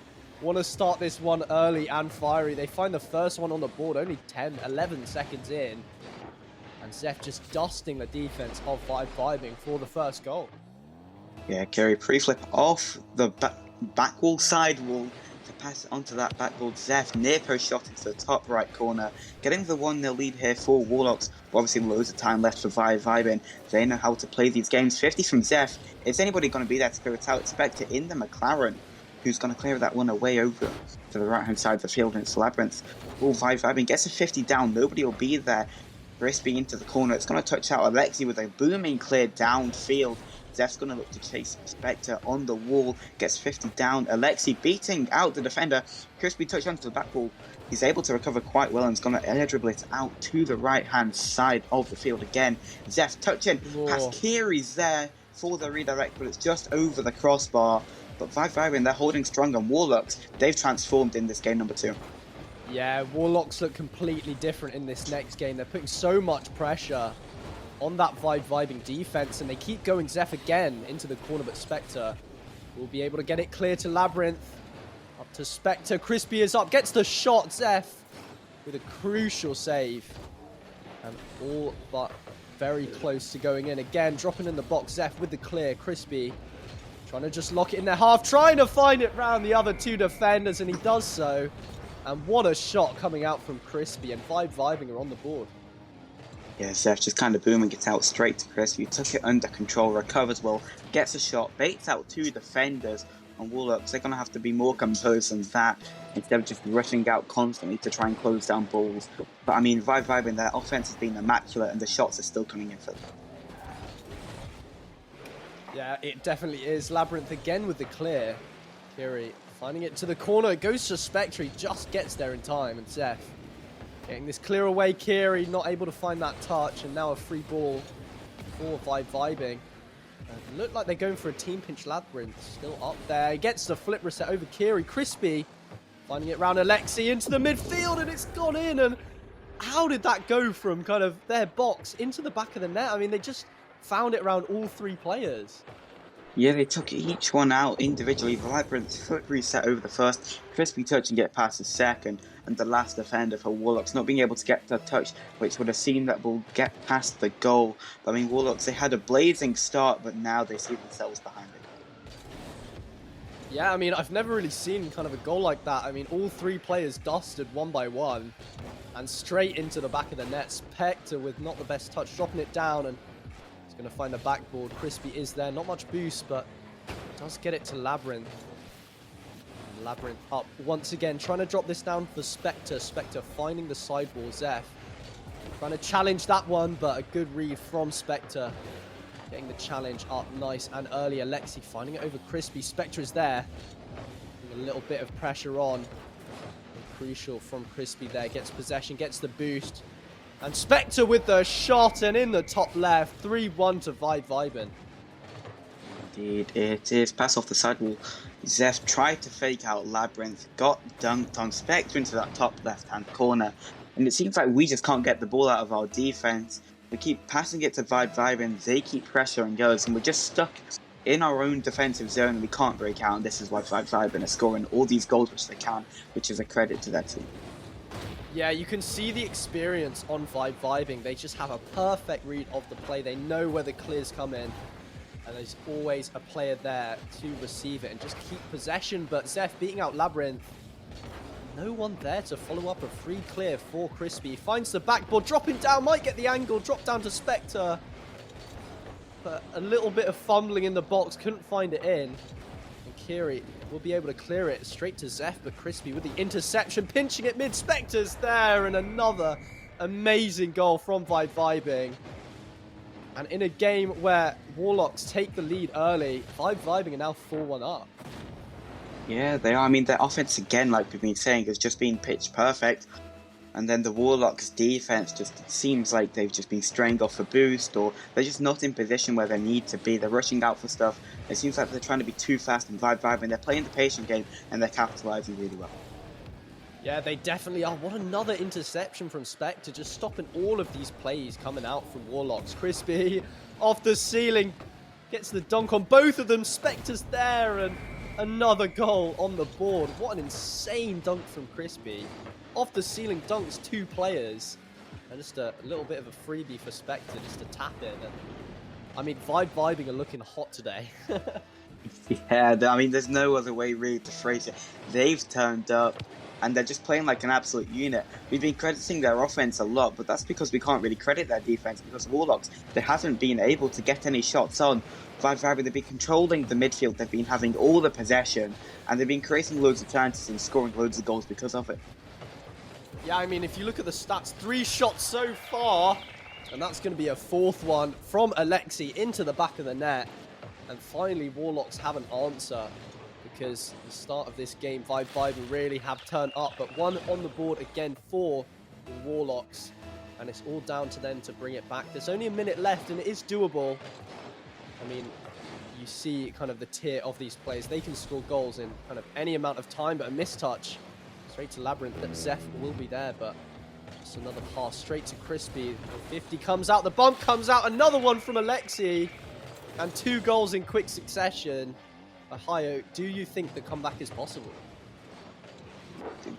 want to start this one early and fiery. They find the first one on the board only 10, 11 seconds in, and Zeph just dusting the defense of Vibing for the first goal. Yeah, Kerry pre-flip off the back wall, side wall, to pass it onto that backboard. Zeph near post shot into the top right corner, getting the 1-0 lead here for Warlocks. But obviously loads of time left for Vibing. They know how to play these games. 50 from Zeph. Is anybody going to be there to clear it out? Spectre in the McLaren, who's going to clear that one away over to the right-hand side of the field, and it's Labyrinth. Oh, Vibing gets a 50 down. Nobody will be there. Crispy into the corner. It's going to touch out Alexi with a booming clear downfield. Zeph's going to look to chase Spectre on the wall. Gets 50 down. Alexi beating out the defender. Crispy touch onto the back wall. He's able to recover quite well and is going to air dribble it out to the right-hand side of the field again. Zeph touching past Kiri's there for the redirect, but it's just over the crossbar. But Vibing, they're holding strong on Warlocks. They've transformed in this game number 2. Yeah, Warlocks look completely different in this next game. They're putting so much pressure on that Vibing defense, and they keep going Zeph again into the corner, but Spectre will be able to get it clear to Labyrinth. Up to Spectre. Crispy is up, gets the shot. Zeph with a crucial save. And all but very close to going in. Again, dropping in the box. Zeph with the clear. Crispy trying to just lock it in their half, trying to find it round the other 2 defenders, and he does so. And what a shot coming out from Crispy, and Vibing are on the board. Yeah, Zeph just kind of booming it out straight to Crispy. Took it under control, recovers well, gets a shot, baits out 2 defenders on Warlocks. They're going to have to be more composed than that instead of just rushing out constantly to try and close down balls. But I mean, Vibing, their offense has been immaculate and the shots are still coming in for them. Yeah, it definitely is. Labyrinth again with the clear. Kiri finding it to the corner. It goes to Spectre. He just gets there in time. And Zeph getting this clear away. Kiri not able to find that touch. And now a free ball for Vibing. Look like they're going for a team pinch. Labyrinth still up there. He gets the flip reset over Kiri. Crispy finding it round Alexi into the midfield. And it's gone in. And how did that go from kind of their box into the back of the net? I mean, they just found it around all 3 players. Yeah, they took each one out individually. The Labyrinth's foot reset over the first, Crispy touch and get past the second, and the last defender for Warlocks not being able to get the touch, which would have seen that will get past the goal. But I mean, Warlocks, they had a blazing start, but now they see themselves behind it. Yeah, I mean, I've never really seen kind of a goal like that. I mean, all 3 players dusted one by one, and straight into the back of the net. Spectre with not the best touch, dropping it down, and going to find the backboard. Crispy is there. Not much boost, but does get it to Labyrinth. And Labyrinth up once again, trying to drop this down for Spectre. Spectre finding the sidewall. Zeph trying to challenge that one, but a good read from Spectre. Getting the challenge up nice and early. Alexi finding it over Crispy. Spectre is there. Putting a little bit of pressure on. Crucial from Crispy there. Gets possession, gets the boost. And Spectre with the shot, and in the top left, 3-1 to Vibing. Indeed, it is. Pass off the sidewall. Zeph tried to fake out Labyrinth, got dunked on Spectre into that top left-hand corner, and it seems like we just can't get the ball out of our defense. We keep passing it to Vibe, and they keep pressuring us, and we're just stuck in our own defensive zone, and we can't break out, and this is why Vibe are scoring all these goals which they can, which is a credit to their team. Yeah, you can see the experience on Vibing. They just have a perfect read of the play. They know where the clears come in. And there's always a player there to receive it and just keep possession. But Zeph beating out Labyrinth. No one there to follow up a free clear for Crispy. Finds the backboard, dropping down, might get the angle, drop down to Spectre. But a little bit of fumbling in the box, couldn't find it in. And Kiri will be able to clear it straight to Zeph, but Crispy with the interception, pinching it mid. Spectre's there, and another amazing goal from Vibing. And in a game where Warlocks take the lead early, Vibing are now 4-1 up. Yeah, they are. I mean, their offense, again, like we've been saying, has just been pitch perfect. And then the Warlocks' defense just seems like they've just been straying off a boost, or they're just not in position where they need to be. They're rushing out for stuff. It seems like they're trying to be too fast and Vibing. They're playing the patient game, and they're capitalizing really well. Yeah, they definitely are. What another interception from Spectre, just stopping all of these plays coming out from Warlocks. Crispy off the ceiling, gets the dunk on both of them. Spectre's there, and another goal on the board. What an insane dunk from Crispy. Off the ceiling dunks 2 players. And just a little bit of a freebie for Spectre just to tap in. And I mean, Vibing are looking hot today. Yeah, I mean, there's no other way really to phrase it. They've turned up, and they're just playing like an absolute unit. We've been crediting their offense a lot, but that's because we can't really credit their defense, because Warlocks, they haven't been able to get any shots on. Vibe, they've been controlling the midfield, they've been having all the possession, and they've been creating loads of chances and scoring loads of goals because of it. Yeah, I mean, if you look at the stats, 3 shots so far, and that's going to be a 4th one from Alexi into the back of the net. And finally, Warlocks have an answer, because the start of this game, Vibe really have turned up, but 1 on the board again for the Warlocks, and it's all down to them to bring it back. There's only a minute left, and it is doable. I mean, you see kind of the tier of these players. They can score goals in kind of any amount of time, but a mistouch straight to Labyrinth. That Zeph will be there, but just another pass straight to Crispy. 50 comes out, the bump comes out, another one from Alexi, and 2 goals in quick succession. Ohio, do you think the comeback is possible?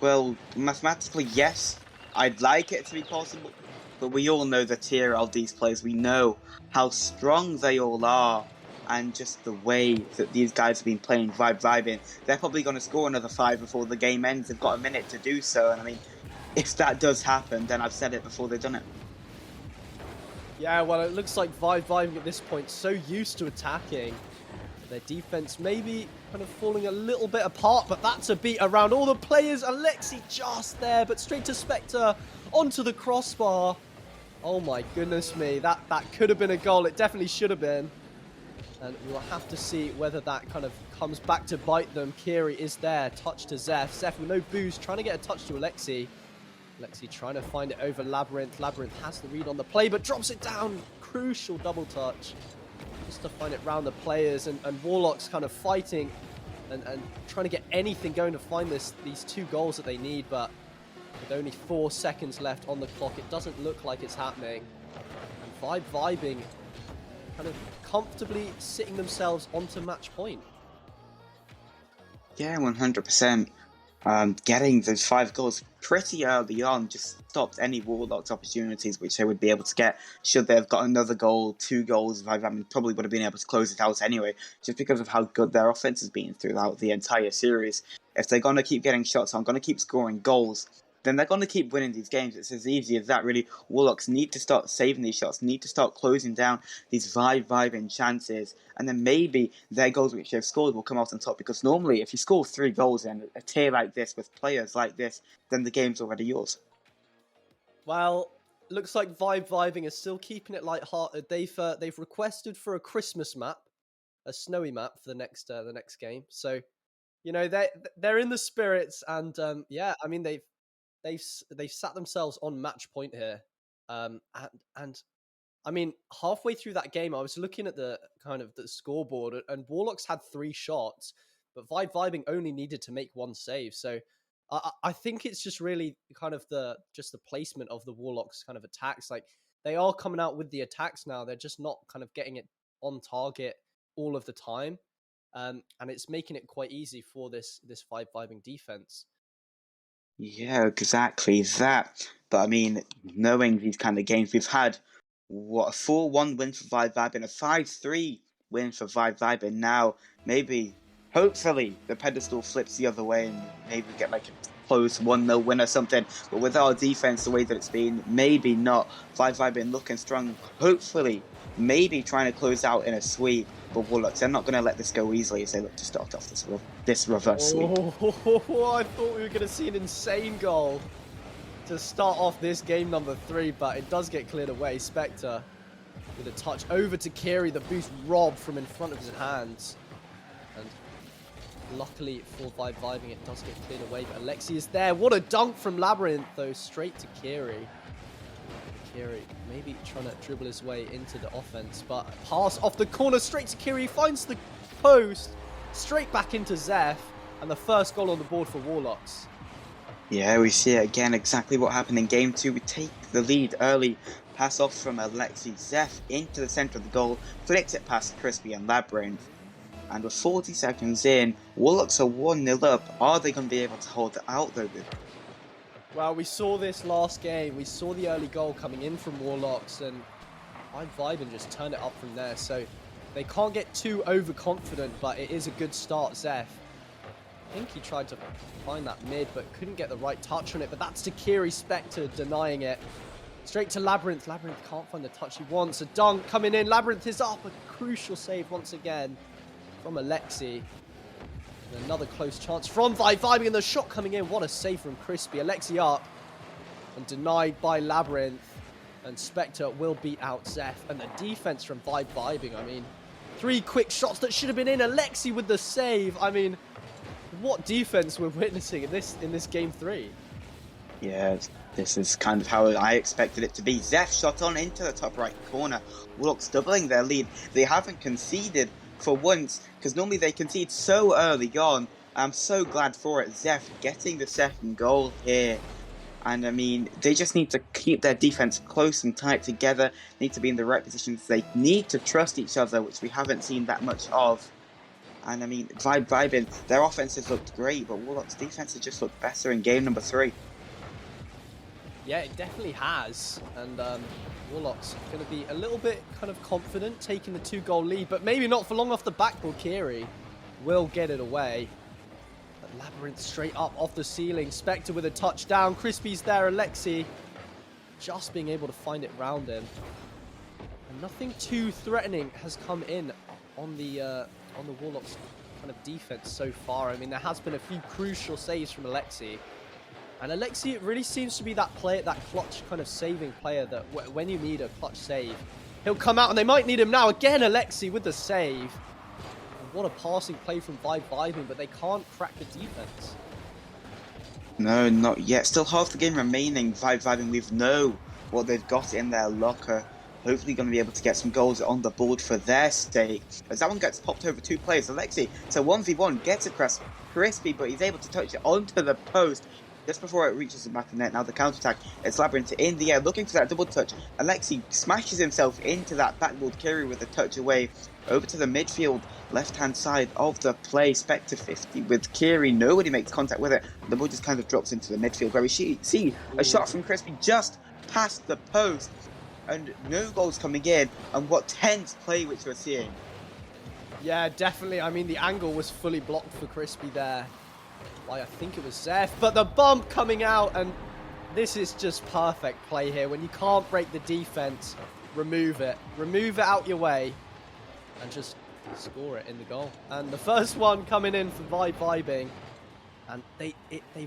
Well, mathematically, yes. I'd like it to be possible, but we all know the tier of these players. We know how strong they all are, and just the way that these guys have been playing Vibing. They're probably going to score another 5 before the game ends. They've got a minute to do so, and I mean, if that does happen, then I've said it before they've done it. Yeah, well, it looks like Vibing at this point so used to attacking. Their defense maybe kind of falling a little bit apart, but that's a beat around all the players. Alexi just there, but straight to Spectre, onto the crossbar. Oh my goodness me, that could have been a goal. It definitely should have been. And we'll have to see whether that kind of comes back to bite them. Kiri is there, touch to Zeph. Zeph with no boost, trying to get a touch to Alexi. Alexi trying to find it over Labyrinth. Labyrinth has the read on the play, but drops it down. Crucial double touch. Just to find it round the players, and Warlocks kind of fighting and trying to get anything going to find these 2 goals that they need, but with only 4 seconds left on the clock, it doesn't look like it's happening. And Vibing kind of comfortably sitting themselves onto match point. Yeah, 100%. Getting those 5 goals pretty early on just stopped any Warlocks opportunities which they would be able to get. Should they have got another goal, 2 goals, Vibing probably would have been able to close it out anyway, just because of how good their offense has been throughout the entire series. If they're going to keep getting shots on, going to keep scoring goals, then they're going to keep winning these games. It's as easy as that, really. Warlocks need to start saving these shots, need to start closing down these Vibing chances, and then maybe their goals which they've scored will come out on top, because normally if you score 3 goals in a tier like this with players like this, then the game's already yours. Well, looks like Vibing is still keeping it lighthearted. They've requested for a Christmas map, a snowy map for the next game. So, you know, they're in the spirits, and yeah, I mean they've sat themselves on match point here, and I mean, halfway through that game, I was looking at the kind of the scoreboard, and Warlocks had 3 shots, but Vibing only needed to make 1 save. So I think it's just really kind of the placement of the Warlocks kind of attacks. Like, they are coming out with the attacks now. They're just not kind of getting it on target all of the time. And it's making it quite easy for this Vibing defense. Yeah, exactly that. But I mean, knowing these kind of games, we've had a 4-1 win for Vibe and a 5-3 win for Vibe, and now maybe, hopefully, the pedestal flips the other way and maybe we get like a close 1-0 win or something. But with our defense the way that it's been, maybe not. Vibe looking strong, hopefully, maybe trying to close out in a sweep. But Warlocks, they're not going to let this go easily as they look to start off this reverse sweep. Oh, I thought we were going to see an insane goal to start off this game number 3, but it does get cleared away. Spectre with a touch over to Kiri, the boost robbed from in front of his hands. And luckily for Vibing, it does get cleared away, but Alexi is there. What a dunk from Labyrinth, though, straight to Kiri. Kiri maybe trying to dribble his way into the offense, but pass off the corner straight to Kiri, finds the post, straight back into Zeph, and the first goal on the board for Warlocks. Yeah, we see it again, exactly what happened in game 2. We take the lead early, pass off from Alexi, Zeph into the centre of the goal, flicks it past Crispy and Labyrinth, and with 40 seconds in, Warlocks are 1-0 up. Are they going to be able to hold it out though? Well, we saw this last game. We saw the early goal coming in from Warlocks, and Vibing just turned it up from there. So they can't get too overconfident, but it is a good start, Zeph. I think he tried to find that mid, but couldn't get the right touch on it. But that's to Kiri, Spectre denying it. Straight to Labyrinth. Labyrinth can't find the touch he wants. A dunk coming in. Labyrinth is up. A crucial save once again from Alexi. And another close chance from Vibing, and the shot coming in. What a save from Crispy. Alexi up and denied by Labyrinth. And Spectre will beat out Zeph. And the defense from Vibing, I mean, 3 quick shots that should have been in. Alexi with the save. I mean, what defense we're witnessing in this game 3. Yeah, this is kind of how I expected it to be. Zeph shot on into the top right corner. Warlocks doubling their lead. They haven't conceded for once, because normally they concede so early on. I'm so glad for it. Zeph getting the second goal here. And I mean, they just need to keep their defense close and tight together, need to be in the right positions. They need to trust each other, which we haven't seen that much of. And I mean, Vibing, their offenses looked great, but Warlock's defense has just looked better in game number 3. Yeah, it definitely has. And Warlock's going to be a little bit kind of confident taking the 2-goal lead, but maybe not for long off the backboard. Kiri will get it away. But Labyrinth straight up off the ceiling. Spectre with a touchdown. Crispy's there. Alexi just being able to find it round him. And nothing too threatening has come in on the Warlocks kind of defense so far. I mean, there has been a few crucial saves from Alexi. And Alexi, it really seems to be that player, that clutch kind of saving player that when you need a clutch save, he'll come out, and they might need him now. Again, Alexi with the save. And what a passing play from Vibing, but they can't crack the defense. No, not yet. Still half the game remaining. Vibing, we know what they've got in their locker. Hopefully going to be able to get some goals on the board for their stake. As that one gets popped over 2 players, Alexi, so 1v1, gets across Crispy, but he's able to touch it onto the post just before it reaches the back of the net. Now the counter-attack, it's Labyrinth in the air, looking for that double touch. Alexi smashes himself into that backboard. Kiri with a touch away, over to the midfield, left-hand side of the play. Spectre 50 with Kiri, nobody makes contact with it. The ball just kind of drops into the midfield, where we see a shot from Crispy just past the post, and no goals coming in, and what tense play which we're seeing. Yeah, definitely. I mean, the angle was fully blocked for Crispy there. I think it was Zeph, but the bump coming out, and this is just perfect play here. When you can't break the defense, remove it out your way, and just score it in the goal. And the first one coming in for Vibing, and they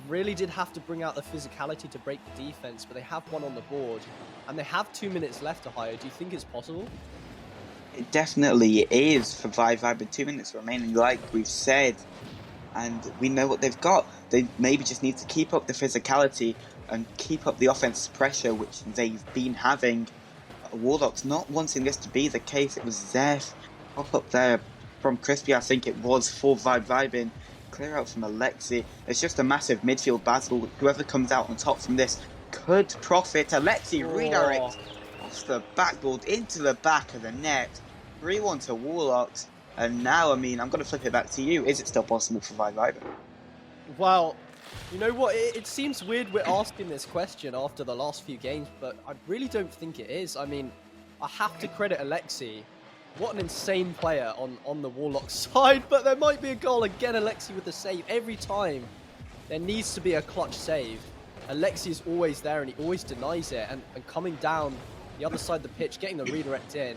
really did have to bring out the physicality to break the defense, but they have one on the board, and they have 2 minutes left to hire. Do you think it's possible? It definitely is for Vibing. 2 minutes remaining, like we've said. And we know what they've got. They maybe just need to keep up the physicality and keep up the offensive pressure which they've been having Warlock's not wanting this to be the case. It was Zeph pop up there from Crispy, I think it was, for Vibing. Clear out from Alexi. It's just a massive midfield battle. Whoever comes out on top from this could profit. Alexi redirects off the backboard into the back of the net. 3-1 to Warlocks. And now, I mean, I'm going to flip it back to you. Is it still possible for Vibing? Well, you know what? It seems weird we're asking this question after the last few games, but I really don't think it is. I mean, I have to credit Alexi. What an insane player on the Warlock side, but there might be a goal. Again, Alexi with the save. Every time there needs to be a clutch save, Alexi is always there and he always denies it. And coming down the other side of the pitch, getting the redirect in,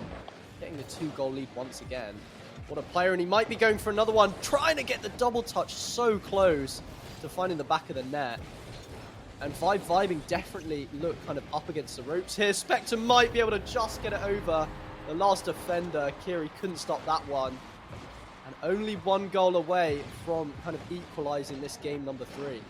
getting the 2-goal lead once again. What a player, and he might be going for another one, trying to get the double touch so close to finding the back of the net. And Vibing definitely look kind of up against the ropes here. Spectre might be able to just get it over the last defender. Kiri couldn't stop that one. And only 1 goal away from kind of equalising this game number 3.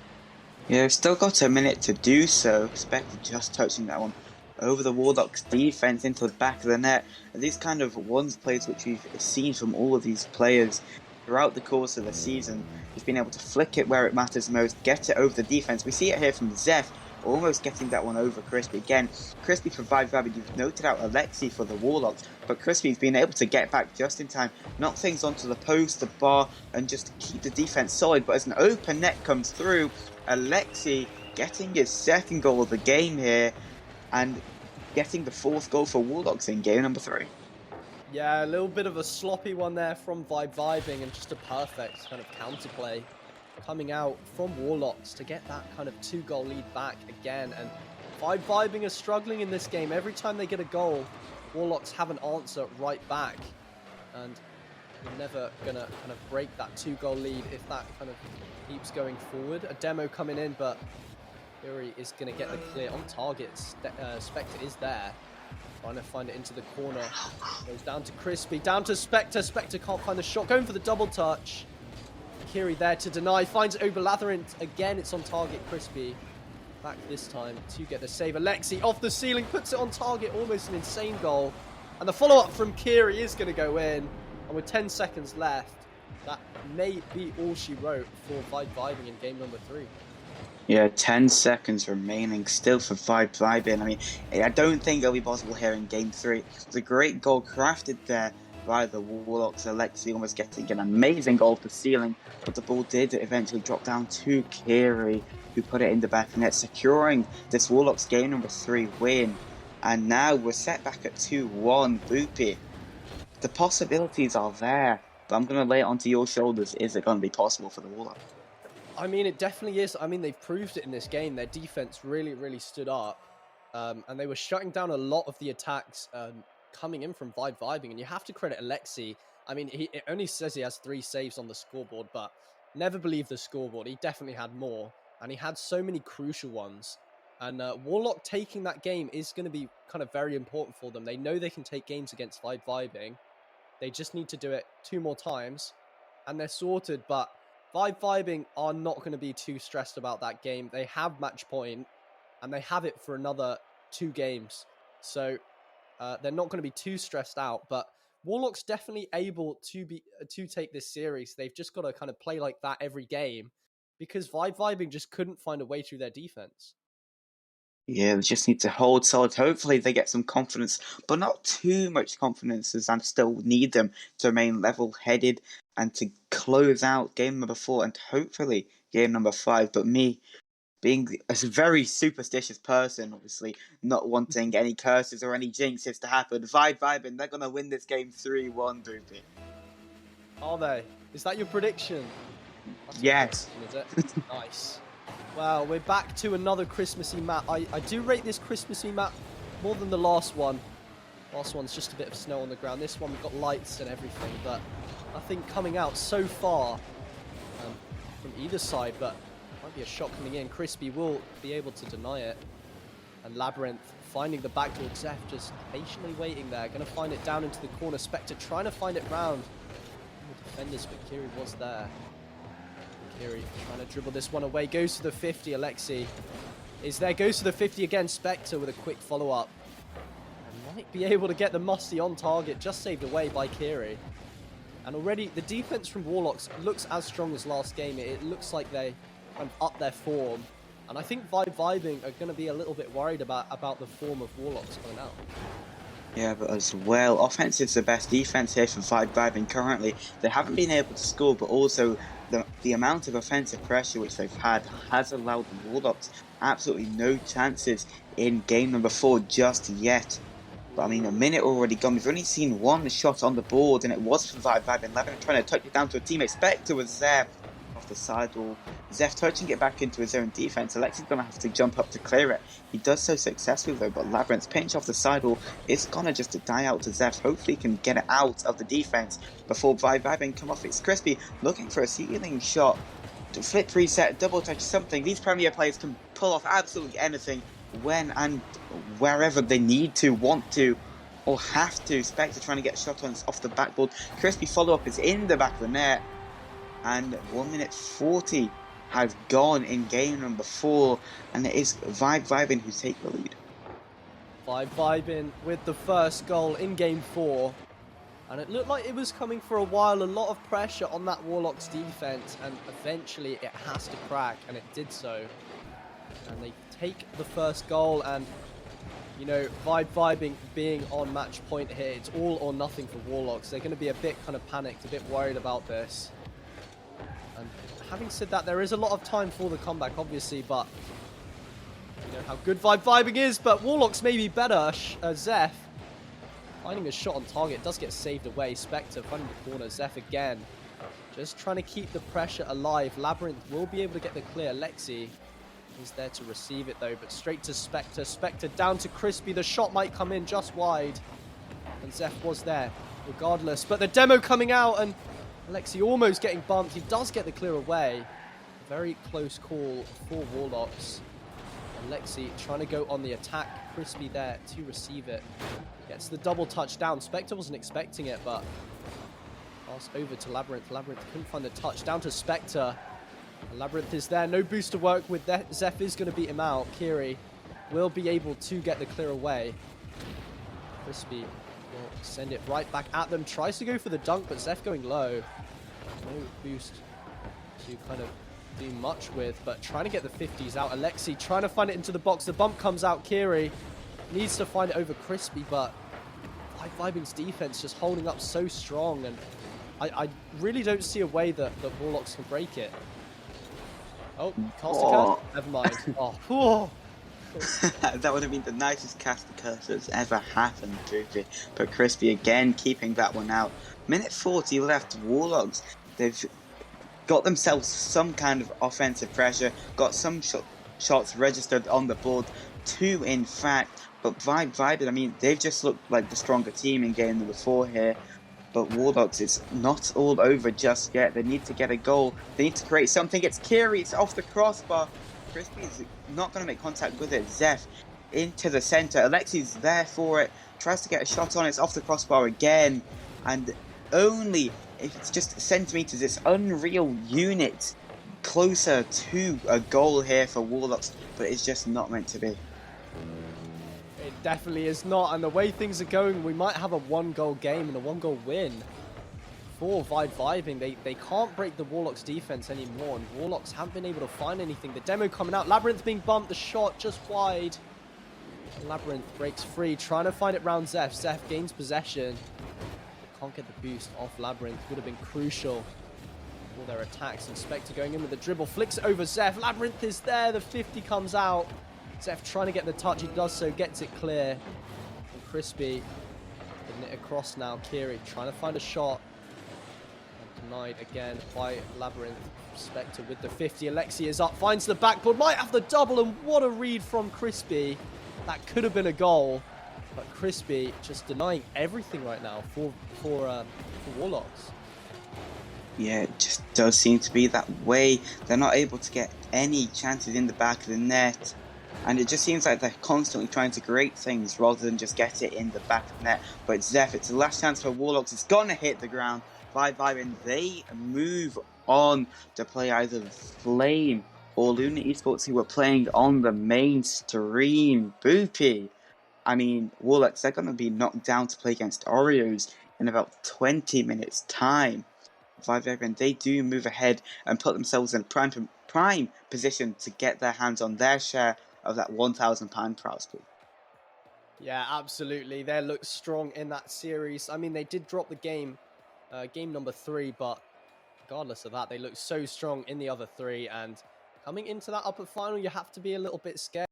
Yeah, still got a minute to do so. Spectre just touching that one over the Warlock's defense into the back of the net. And these kind of ones plays which we've seen from all of these players throughout the course of the season. He's been able to flick it where it matters most, get it over the defense. We see it here from Zeph, almost getting that one over Crispy. Again, Crispy for Vibing. You've noted out Alexi for the Warlocks, but Crispy's been able to get back just in time, knock things onto the post, the bar, and just keep the defense solid. But as an open net comes through, Alexi getting his 2nd goal of the game here, and getting the 4th goal for Warlocks in game number 3. Yeah, a little bit of a sloppy one there from Vibing, and just a perfect kind of counterplay coming out from Warlocks to get that kind of 2-goal lead back again. And Vibing are struggling in this game. Every time they get a goal, Warlocks have an answer right back. And we're never going to kind of break that 2-goal lead if that kind of keeps going forward. A demo coming in, but Fury is going to get the clear on target. Spectre is there, trying to find it into the corner. Goes down to Crispy, down to Spectre. Spectre can't find the shot, going for the double touch. Kiri there to deny, finds it over Labyrinth. Again, it's on target. Crispy back this time to get the save. Alexi off the ceiling, puts it on target. Almost an insane goal. And the follow-up from Kiri is going to go in. And with 10 seconds left, that may be all she wrote for Vibing in game number 3. Yeah, 10 seconds remaining still for Vibing. I mean, I don't think it'll be possible here in game 3. It's a great goal crafted there by the Warlocks. Alexi almost getting an amazing goal to ceiling, but the ball did eventually drop down to Kiri, who put it in the back of the net, securing this Warlocks game number 3 win. And now we're set back at 2-1. Boopy, the possibilities are there, but I'm going to lay it onto your shoulders. Is it going to be possible for the Warlocks? I mean, it definitely is. I mean, they've proved it in this game. Their defense really stood up. And they were shutting down a lot of the attacks coming in from Vibing. And you have to credit Alexi. I mean, it only says he has 3 saves on the scoreboard, but never believe the scoreboard. He definitely had more. And he had so many crucial ones. And Warlock taking that game is going to be kind of very important for them. They know they can take games against Vibing. They just need to do it 2 more times. And they're sorted, but Vibing are not going to be too stressed about that game. They have match point, and they have it for another 2 games. So they're not going to be too stressed out. But Warlock's definitely able to take this series. They've just got to kind of play like that every game, because Vibing just couldn't find a way through their defense. Yeah, they just need to hold solid. Hopefully they get some confidence, but not too much confidence, as I still need them to remain level-headed and to close out game number 4 and hopefully game number 5. But me, being a very superstitious person, obviously not wanting any curses or any jinxes to happen, Vibing, they're going to win this game 3-1, Boopy. Are they? Is that your prediction? That's Yes. Is it? Nice. Well, we're back to another Christmassy map. I do rate this Christmassy map more than the last one. Last one's just a bit of snow on the ground. This one, we've got lights and everything, but nothing coming out so far from either side, but might be a shot coming in. Crispy will be able to deny it. And Labyrinth finding the backdoor. Zeph just patiently waiting there. Going to find it down into the corner. Spectre trying to find it round the defenders, but Kiri was there. Kiri trying to dribble this one away. Goes to the 50. Alexi is there. Goes to the 50 again. Spectre with a quick follow-up. And might be able to get the Musty on target, just saved away by Kiri. And already the defense from Warlocks looks as strong as last game. It looks like they kind of up their form. And I think Vibing are going to be a little bit worried about the form of Warlocks coming out. Yeah, but as well, offense is the best defense here for Vibing currently. They haven't been able to score, but also the amount of offensive pressure which they've had has allowed the Warlocks absolutely no chances in game number 4 just yet. But I mean, a minute already gone. We've only seen one shot on the board, and it was for Vibing. Levin trying to touch it down to a teammate. Spectre was there off the sidewall. Zeph touching it back into his own defense. Alexi's going to have to jump up to clear it. He does so successfully though, but Labyrinth's pinch off the sidewall. It's going to just die out to Zeph. Hopefully he can get it out of the defense before Vibing come off. It's Crispy looking for a ceiling shot. Flip reset, double touch, something. These Premier players can pull off absolutely anything when and wherever they need to, want to, or have to. Spectre trying to get a shot on off the backboard. Crispy follow-up is in the back of the net. And 1 minute 40 has gone in game number 4, and it is Vibing who take the lead. Vibing with the first goal in game 4. And it looked like it was coming for a while, a lot of pressure on that Warlock's defense, and eventually it has to crack, and it did so. And they take the first goal, and you know, Vibing being on match point here, it's all or nothing for Warlocks. They're going to be a bit kind of panicked, a bit worried about this. And having said that, there is a lot of time for the comeback, obviously, but you know how good Vibing is, but Warlocks may be better. Zeph finding a shot on target, does get saved away. Spectre finding the corner, Zeph again. Just trying to keep the pressure alive. Labyrinth will be able to get the clear. Lexi is there to receive it though, but straight to Spectre. Spectre down to Crispy. The shot might come in just wide. And Zeph was there regardless. But the demo coming out, and Alexi almost getting bumped. He does get the clear away. Very close call for Warlocks. Alexi trying to go on the attack. Crispy there to receive it. Gets the double touchdown. Spectre wasn't expecting it, but pass over to Labyrinth. Labyrinth couldn't find the touch. Down to Spectre. Labyrinth is there. No boost to work with. Zeph is going to beat him out. Kiri will be able to get the clear away. Crispy will send it right back at them. Tries to go for the dunk, but Zeph going low. No boost to kind of do much with, but trying to get the 50s out. Alexi trying to find it into the box. The bump comes out. Kiri needs to find it over Crispy, but Vibing's defense just holding up so strong, and I really don't see a way that Warlocks can break it. Oh, cast a curse? Never mind. Oh. That would have been the nicest cast of curse that's ever happened, Droopy. But Crispy again keeping that one out. Minute 40 left. Warlocks, they've got themselves some kind of offensive pressure, got some shots registered on the board, 2 in fact. But Vibing, I mean, they've just looked like the stronger team in game number 4 here. But Warlocks, it's not all over just yet. They need to get a goal. They need to create something. It's Kiri. It's off the crossbar. Crispy's not going to make contact with it. Zeph into the centre. Alexi's there for it. Tries to get a shot on it. It's off the crossbar again. And only, it's just centimetres, this unreal unit closer to a goal here for Warlocks. But it's just not meant to be. It definitely is not, and the way things are going, we might have a 1-goal game and a 1-goal win for Vibing. They can't break the Warlocks defense anymore, and Warlocks haven't been able to find anything. The demo coming out, Labyrinth being bumped, the shot just wide. Labyrinth breaks free, trying to find it round Zeph. Zeph gains possession. Can't get the boost off Labyrinth, would have been crucial for their attacks. And Spectre going in with the dribble, flicks it over Zeph. Labyrinth is there, the 50 comes out. Zeph trying to get the touch, he does so, gets it clear. And Crispy getting it across now. Kiri trying to find a shot. And denied again by Labyrinth. Spectre with the 50. Alexi is up, finds the backboard, might have the double, and what a read from Crispy. That could have been a goal. But Crispy just denying everything right now for Warlocks. Yeah, it just does seem to be that way. They're not able to get any chances in the back of the net. And it just seems like they're constantly trying to create things rather than just get it in the back of the net. But Zeph, it's the last chance for Warlocks. It's going to hit the ground. Vibing, they move on to play either Flame or Luna Esports, who were playing on the main stream. Boopy, I mean, Warlocks, they're going to be knocked down to play against Oreos in about 20 minutes' time. Vibe, they do move ahead and put themselves in prime position to get their hands on their share of that £1,000 prize pool. Yeah, absolutely. They look strong in that series. I mean, they did drop the game number 3, but regardless of that, they look so strong in the other 3. And coming into that upper final, you have to be a little bit scared.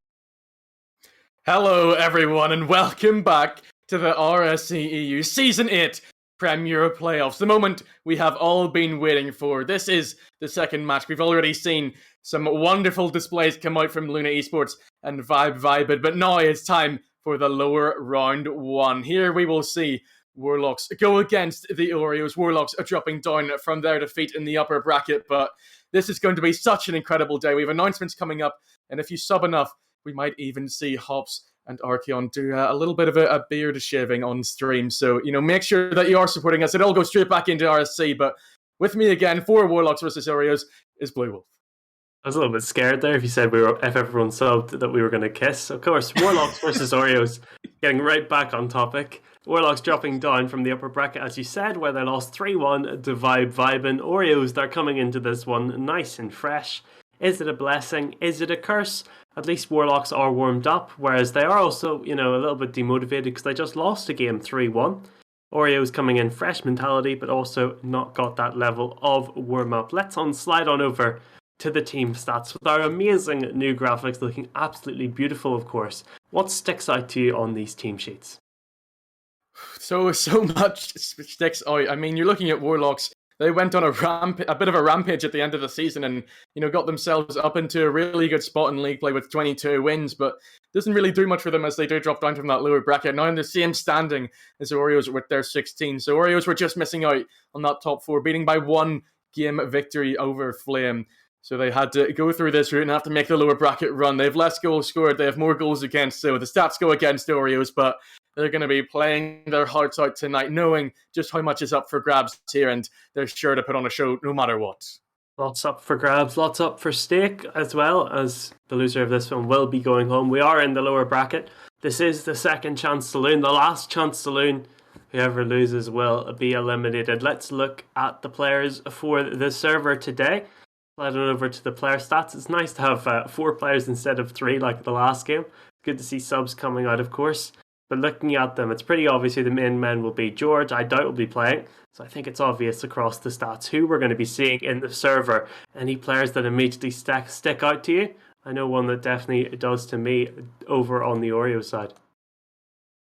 Hello, everyone, and welcome back to the RSC EU Season 8 Premier Playoffs. The moment we have all been waiting for. This is the second match. We've already seen some wonderful displays come out from Luna Esports and Vibed, but now it's time for the lower round 1. Here we will see Warlocks go against the Oreos. Warlocks are dropping down from their defeat in the upper bracket, but this is going to be such an incredible day. We have announcements coming up, and if you sub enough, we might even see Hops and Archeon do a little bit of a beard shaving on stream. So, make sure that you are supporting us. It all goes straight back into RSC, but with me again for Warlocks versus Oreos is Blue Wolf. I was a little bit scared there if you said if everyone subbed that we were going to kiss. Of course, Warlocks versus Oreos, getting right back on topic. Warlocks dropping down from the upper bracket, as you said, where they lost 3-1 to Vibin. Oreos, they're coming into this one nice and fresh. Is it a blessing? Is it a curse? At least Warlocks are warmed up, whereas they are also, a little bit demotivated because they just lost a game 3-1. Oreos coming in fresh mentality, but also not got that level of warm-up. Let's slide on over to the team stats with our amazing new graphics looking absolutely beautiful, of course. What sticks out to you on these team sheets? So much sticks out. I mean, you're looking at Warlocks. They went on a bit of a rampage at the end of the season and, got themselves up into a really good spot in league play with 22 wins, but doesn't really do much for them as they do drop down from that lower bracket. Now in the same standing as Oreos with their 16. So Oreos were just missing out on that top 4, beating by 1 game victory over Flame. So they had to go through this route and have to make the lower bracket run. They have less goals scored, they have more goals against, so the stats go against Oreos, but they're going to be playing their hearts out tonight, knowing just how much is up for grabs here, and they're sure to put on a show no matter what. Lots up for grabs, lots up for stake, as well as the loser of this one will be going home. We are in the lower bracket. This is the second chance saloon, the last chance saloon. Whoever loses will be eliminated. Let's look at the players for the server today. Slide on over to the player stats. It's nice to have 4 players instead of 3 like the last game. Good to see subs coming out, of course. But looking at them, it's pretty obvious who the main men will be. George, I doubt, will be playing. So I think it's obvious across the stats who we're going to be seeing in the server. Any players that immediately stick out to you? I know one that definitely does to me over on the Oreo side.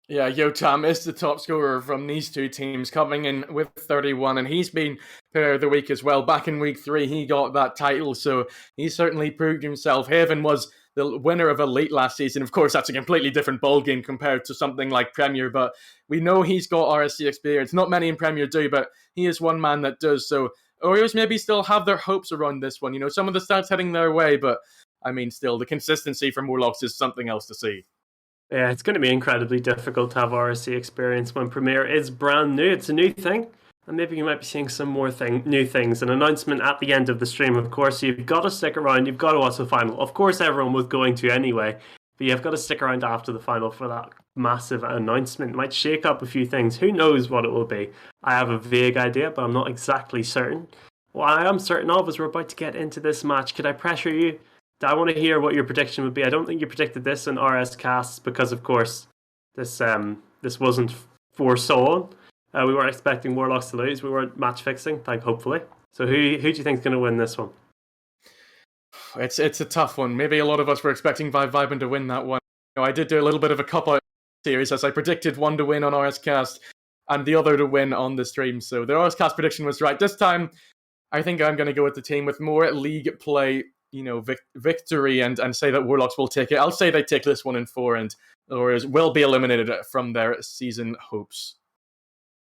Yeah, Yotam is the top scorer from these two teams, coming in with 31, and he's been player of the week as well. Back in week 3, he got that title, so he certainly proved himself. Haven was the winner of Elite last season. Of course, that's a completely different ballgame compared to something like Premier, but we know he's got RSC experience. Not many in Premier do, but he is one man that does. So Oreos maybe still have their hopes around this one. Some of the stats heading their way, but I mean, still, the consistency from Warlocks is something else to see. Yeah, it's going to be incredibly difficult to have RSC experience when Premier is brand new. It's a new thing, and maybe you might be seeing some more new things. An announcement at the end of the stream, of course. You've got to stick around. You've got to watch the final. Of course, everyone was going to anyway, but you've got to stick around after the final for that massive announcement. It might shake up a few things. Who knows what it will be? I have a vague idea, but I'm not exactly certain. What I am certain of is we're about to get into this match. Could I pressure you? I want to hear what your prediction would be. I don't think you predicted this in RS casts because, of course, this wasn't foresawn. We weren't expecting Warlocks to lose. We weren't match fixing, hopefully. So who do you think is going to win this one? It's a tough one. Maybe a lot of us were expecting Vibin to win that one. I did do a little bit of a cop-out series as I predicted one to win on RS cast and the other to win on the stream. So the RS cast prediction was right. This time, I think I'm going to go with the team with more league play, victory and say that Warlocks will take it. I'll say they take this one in 4 and the Warriors will be eliminated from their season hopes.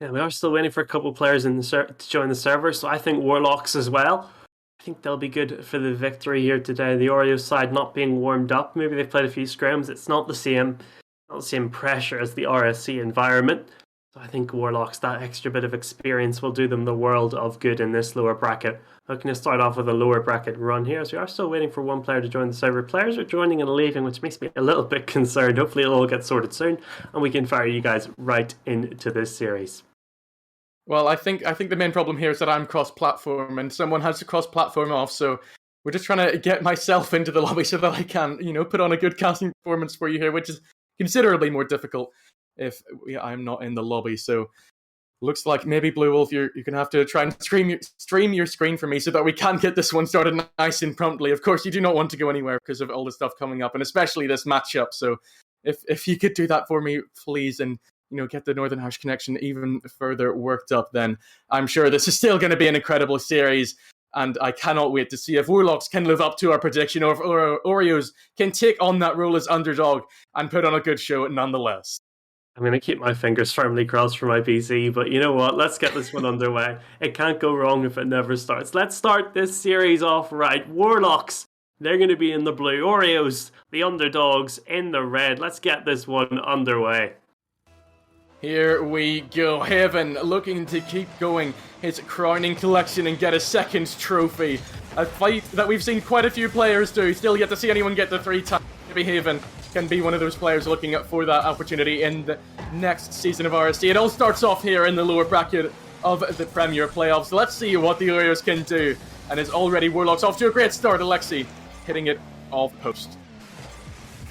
Yeah, we are still waiting for a couple of players to join the server, so I think Warlocks as well. I think they'll be good for the victory here today. The Oreo side not being warmed up. Maybe they've played a few scrims. It's not the same pressure as the RSC environment. I think Warlocks, that extra bit of experience will do them the world of good in this lower bracket. Looking to start off with a lower bracket run here, so we are still waiting for one player to join the server. Players are joining and leaving, which makes me a little bit concerned. Hopefully it'll all get sorted soon, and we can fire you guys right into this series. Well, I think the main problem here is that I'm cross-platform, and someone has to cross-platform off, so we're just trying to get myself into the lobby so that I can, put on a good casting performance for you here, which is considerably more difficult if I'm not in the lobby. So looks like maybe Blue Wolf, you're going to have to try and stream your screen for me so that we can get this one started nice and promptly. Of course, you do not want to go anywhere because of all the stuff coming up, and especially this matchup. So if you could do that for me, please, and get the Northern House connection even further worked up, then I'm sure this is still going to be an incredible series. And I cannot wait to see if Warlocks can live up to our prediction, or if Oreos can take on that role as underdog and put on a good show nonetheless. I'm going to keep my fingers firmly crossed for my PC, but you know what? Let's get this one underway. It can't go wrong if it never starts. Let's start this series off right. Warlocks, they're going to be in the blue. Oreos, the underdogs, in the red. Let's get this one underway. Here we go. Haven looking to keep going his crowning collection and get a second trophy. A fight that we've seen quite a few players do. Still yet to see anyone get the 3 times. Maybe Haven can be one of those players looking for that opportunity in the next season of RSC. It all starts off here in the lower bracket of the Premier Playoffs. Let's see what the Oreos can do. And it's already Warlocks off to a great start. Alexi hitting it off post.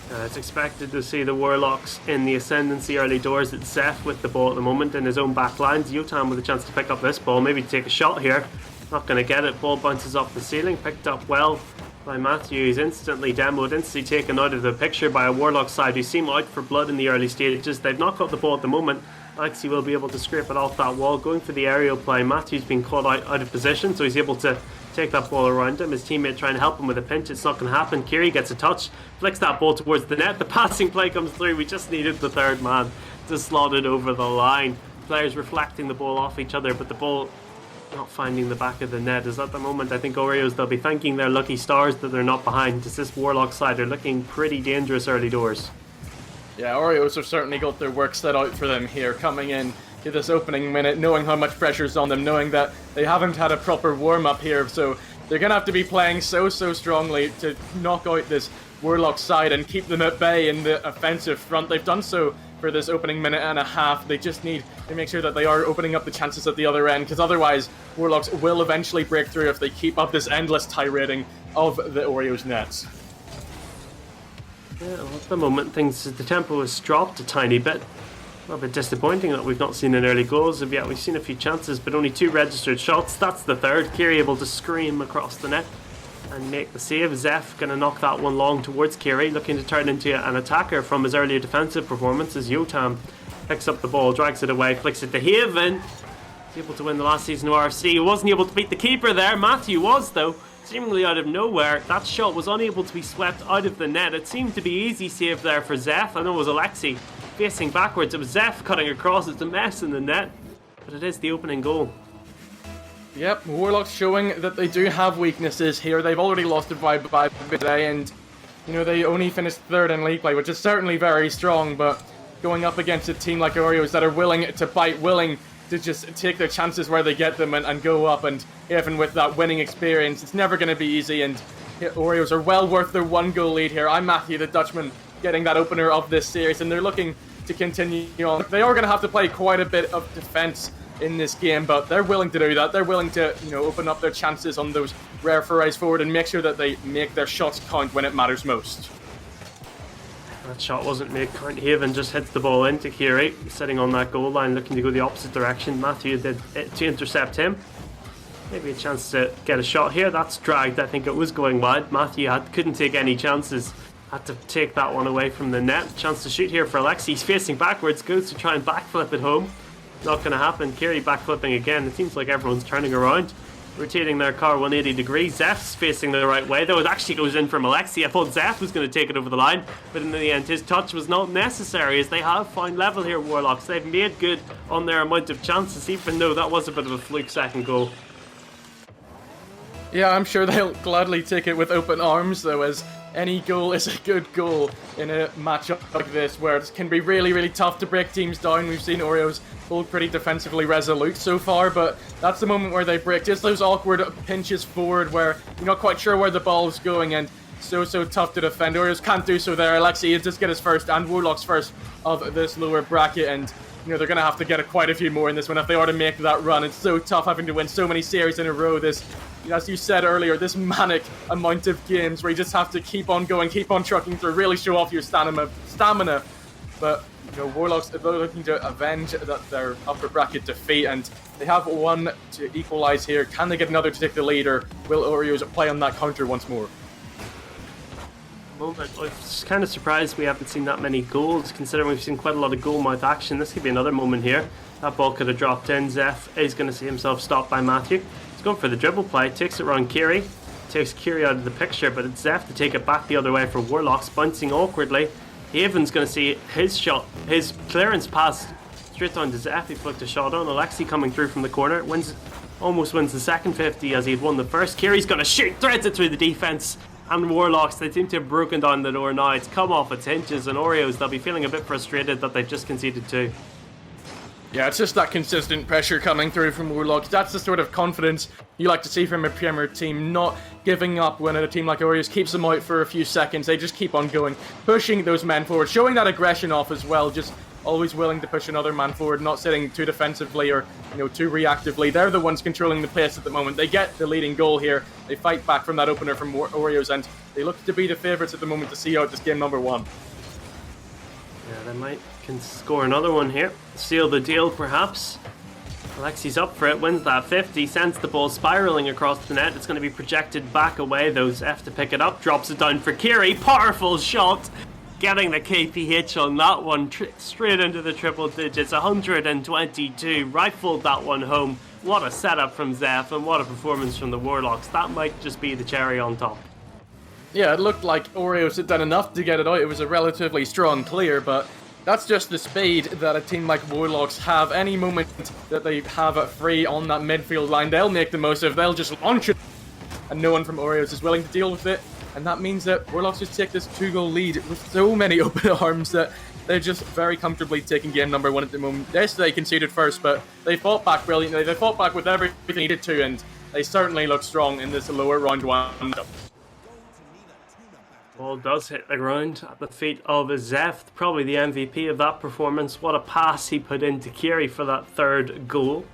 It's expected to see the Warlocks in the ascendancy early doors. It's Zeph with the ball at the moment in his own back lines. Yotam with a chance to pick up this ball, maybe take a shot here. Not going to get it. Ball bounces off the ceiling, picked up well by Matthew. He's instantly demoed, instantly taken out of the picture by a Warlock side who seem out for blood in the early stages. They've not got the ball at the moment. Alexi will be able to scrape it off that wall. Going for the aerial play. Matthew's been caught out of position, so he's able to take that ball around him. His teammate trying to help him with a pinch. It's not going to happen. Kiri gets a touch, flicks that ball towards the net. The passing play comes through. We just needed the third man to slot it over the line. Players reflecting the ball off each other, but the ball not finding the back of the net. Is at the moment, I think Oreos, they'll be thanking their lucky stars that they're not behind, because this Warlock side are looking pretty dangerous early doors. Yeah, Oreos have certainly got their work set out for them here, coming in to this opening minute, knowing how much pressure's on them, knowing that they haven't had a proper warm-up here, so they're going to have to be playing so strongly to knock out this Warlock side and keep them at bay in the offensive front. They've done so for this opening minute and a half. They just need to make sure that they are opening up the chances at the other end, because otherwise Warlocks will eventually break through if they keep up this endless tirading of the Oreos nets. Yeah, well, at the moment, the tempo has dropped a tiny bit. A little bit disappointing that we've not seen an early goals of yet. We've seen a few chances, but only 2 registered shots. That's the third. Kiri able to scream across the net and make the save. Zeph going to knock that one long towards Kiri, looking to turn into an attacker from his earlier defensive performance as Yotam picks up the ball, drags it away, flicks it to Haven. He's able to win the last season of RSC. He wasn't able to beat the keeper there. Matthew was, though. Seemingly out of nowhere, that shot was unable to be swept out of the net. It seemed to be easy save there for Zeph. I know it was Alexi facing backwards. It was Zeph cutting across. It's a mess in the net, but it is the opening goal. Yep, Warlocks showing that they do have weaknesses here. They've already lost to Vibe by today, and they only finished 3rd in league play, which is certainly very strong, but going up against a team like Oreos that are willing to bite, willing to just take their chances where they get them and go up, and even with that winning experience, it's never going to be easy, and Oreos are well worth their 1-goal lead here. I'm Matthew, the Dutchman, getting that opener of this series, and they're looking to continue on. They are going to have to play quite a bit of defense in this game, but they're willing to do that. They're willing to, open up their chances on those rare forays forward and make sure that they make their shots count when it matters most. That shot wasn't made count. Haven just hits the ball into Kiri, sitting on that goal line, looking to go the opposite direction. Matthew did it to intercept him. Maybe a chance to get a shot here. That's dragged. I think it was going wide. Matthew couldn't take any chances. Had to take that one away from the net. Chance to shoot here for Alexi. He's facing backwards. Goes to try and backflip it home. Not going to happen. Kiri backflipping again. It seems like everyone's turning around, rotating their car 180 degrees. Zeph's facing the right way, though. It actually goes in from Alexi. I thought Zeph was going to take it over the line, but in the end his touch was not necessary, as they have found level here, Warlocks. They've made good on their amount of chances, even though that was a bit of a fluke second goal. Yeah, I'm sure they'll gladly take it with open arms, though, as any goal is a good goal in a matchup like this, where it can be really, really tough to break teams down. We've seen Oreos hold pretty defensively resolute so far, but that's the moment where they break. Just those awkward pinches forward where you're not quite sure where the ball's going, and so tough to defend. Oreos can't do so there. Alexi is just get his first, and Warlock's first of this lower bracket, and they're going to have to get quite a few more in this one if they are to make that run. It's so tough having to win so many series in a row. This, as you said earlier, this manic amount of games where you just have to keep on going, keep on trucking through, really show off your stamina. But Warlocks, they're looking to avenge their upper bracket defeat, and they have one to equalize here. Can they get another to take the lead, or will Oreos play on that counter once more? Moment. I'm kind of surprised we haven't seen that many goals, considering we've seen quite a lot of goal mouth action. This could be another moment here. That ball could have dropped in. Zeph is going to see himself stopped by Matthew. He's going for the dribble play, takes it around Kiri, takes Kiri out of the picture, but it's Zeph to take it back the other way for Warlocks, bouncing awkwardly. Haven's going to see his shot, his clearance pass straight down to Zeph. He flicked a shot on. Alexi coming through from the corner, almost wins the second 50 as he had won the first. Kiri's going to shoot, threads it through the defense. And Warlocks, they seem to have broken down the door now. It's come off its hinges, and Oreos, they'll be feeling a bit frustrated that they've just conceded 2. Yeah, it's just that consistent pressure coming through from Warlocks. That's the sort of confidence you like to see from a Premier team, not giving up when a team like Oreos keeps them out for a few seconds. They just keep on going, pushing those men forward, showing that aggression off as well, just always willing to push another man forward, not sitting too defensively or too reactively. They're the ones controlling the pace at the moment. They get the leading goal here. They fight back from that opener from Oreos, and they look to be the favourites at the moment to see out this game number 1. Yeah, they can score another one here. Seal the deal, perhaps. Alexi's up for it, wins that 50, sends the ball spiralling across the net. It's going to be projected back away, though. Zeph to pick it up, drops it down for Kiri. Powerful shot. Getting the KPH on that one, straight into the triple digits, 122, rifled that one home. What a setup from Zeph, and what a performance from the Warlocks. That might just be the cherry on top. Yeah, it looked like Oreos had done enough to get it out. It was a relatively strong clear, but that's just the speed that a team like Warlocks have. Any moment that they have it free on that midfield line, they'll make the most of. They'll just launch it, and no one from Oreos is willing to deal with it. And that means that Warlocks just take this 2-goal lead with so many open arms that they're just very comfortably taking game number 1 at the moment. Yes, they conceded first, but they fought back brilliantly. They fought back with everything they needed to, and they certainly look strong in this lower round 1. Ball does hit the ground at the feet of Zeph, probably the MVP of that performance. What a pass he put into Kiri for that 3rd goal.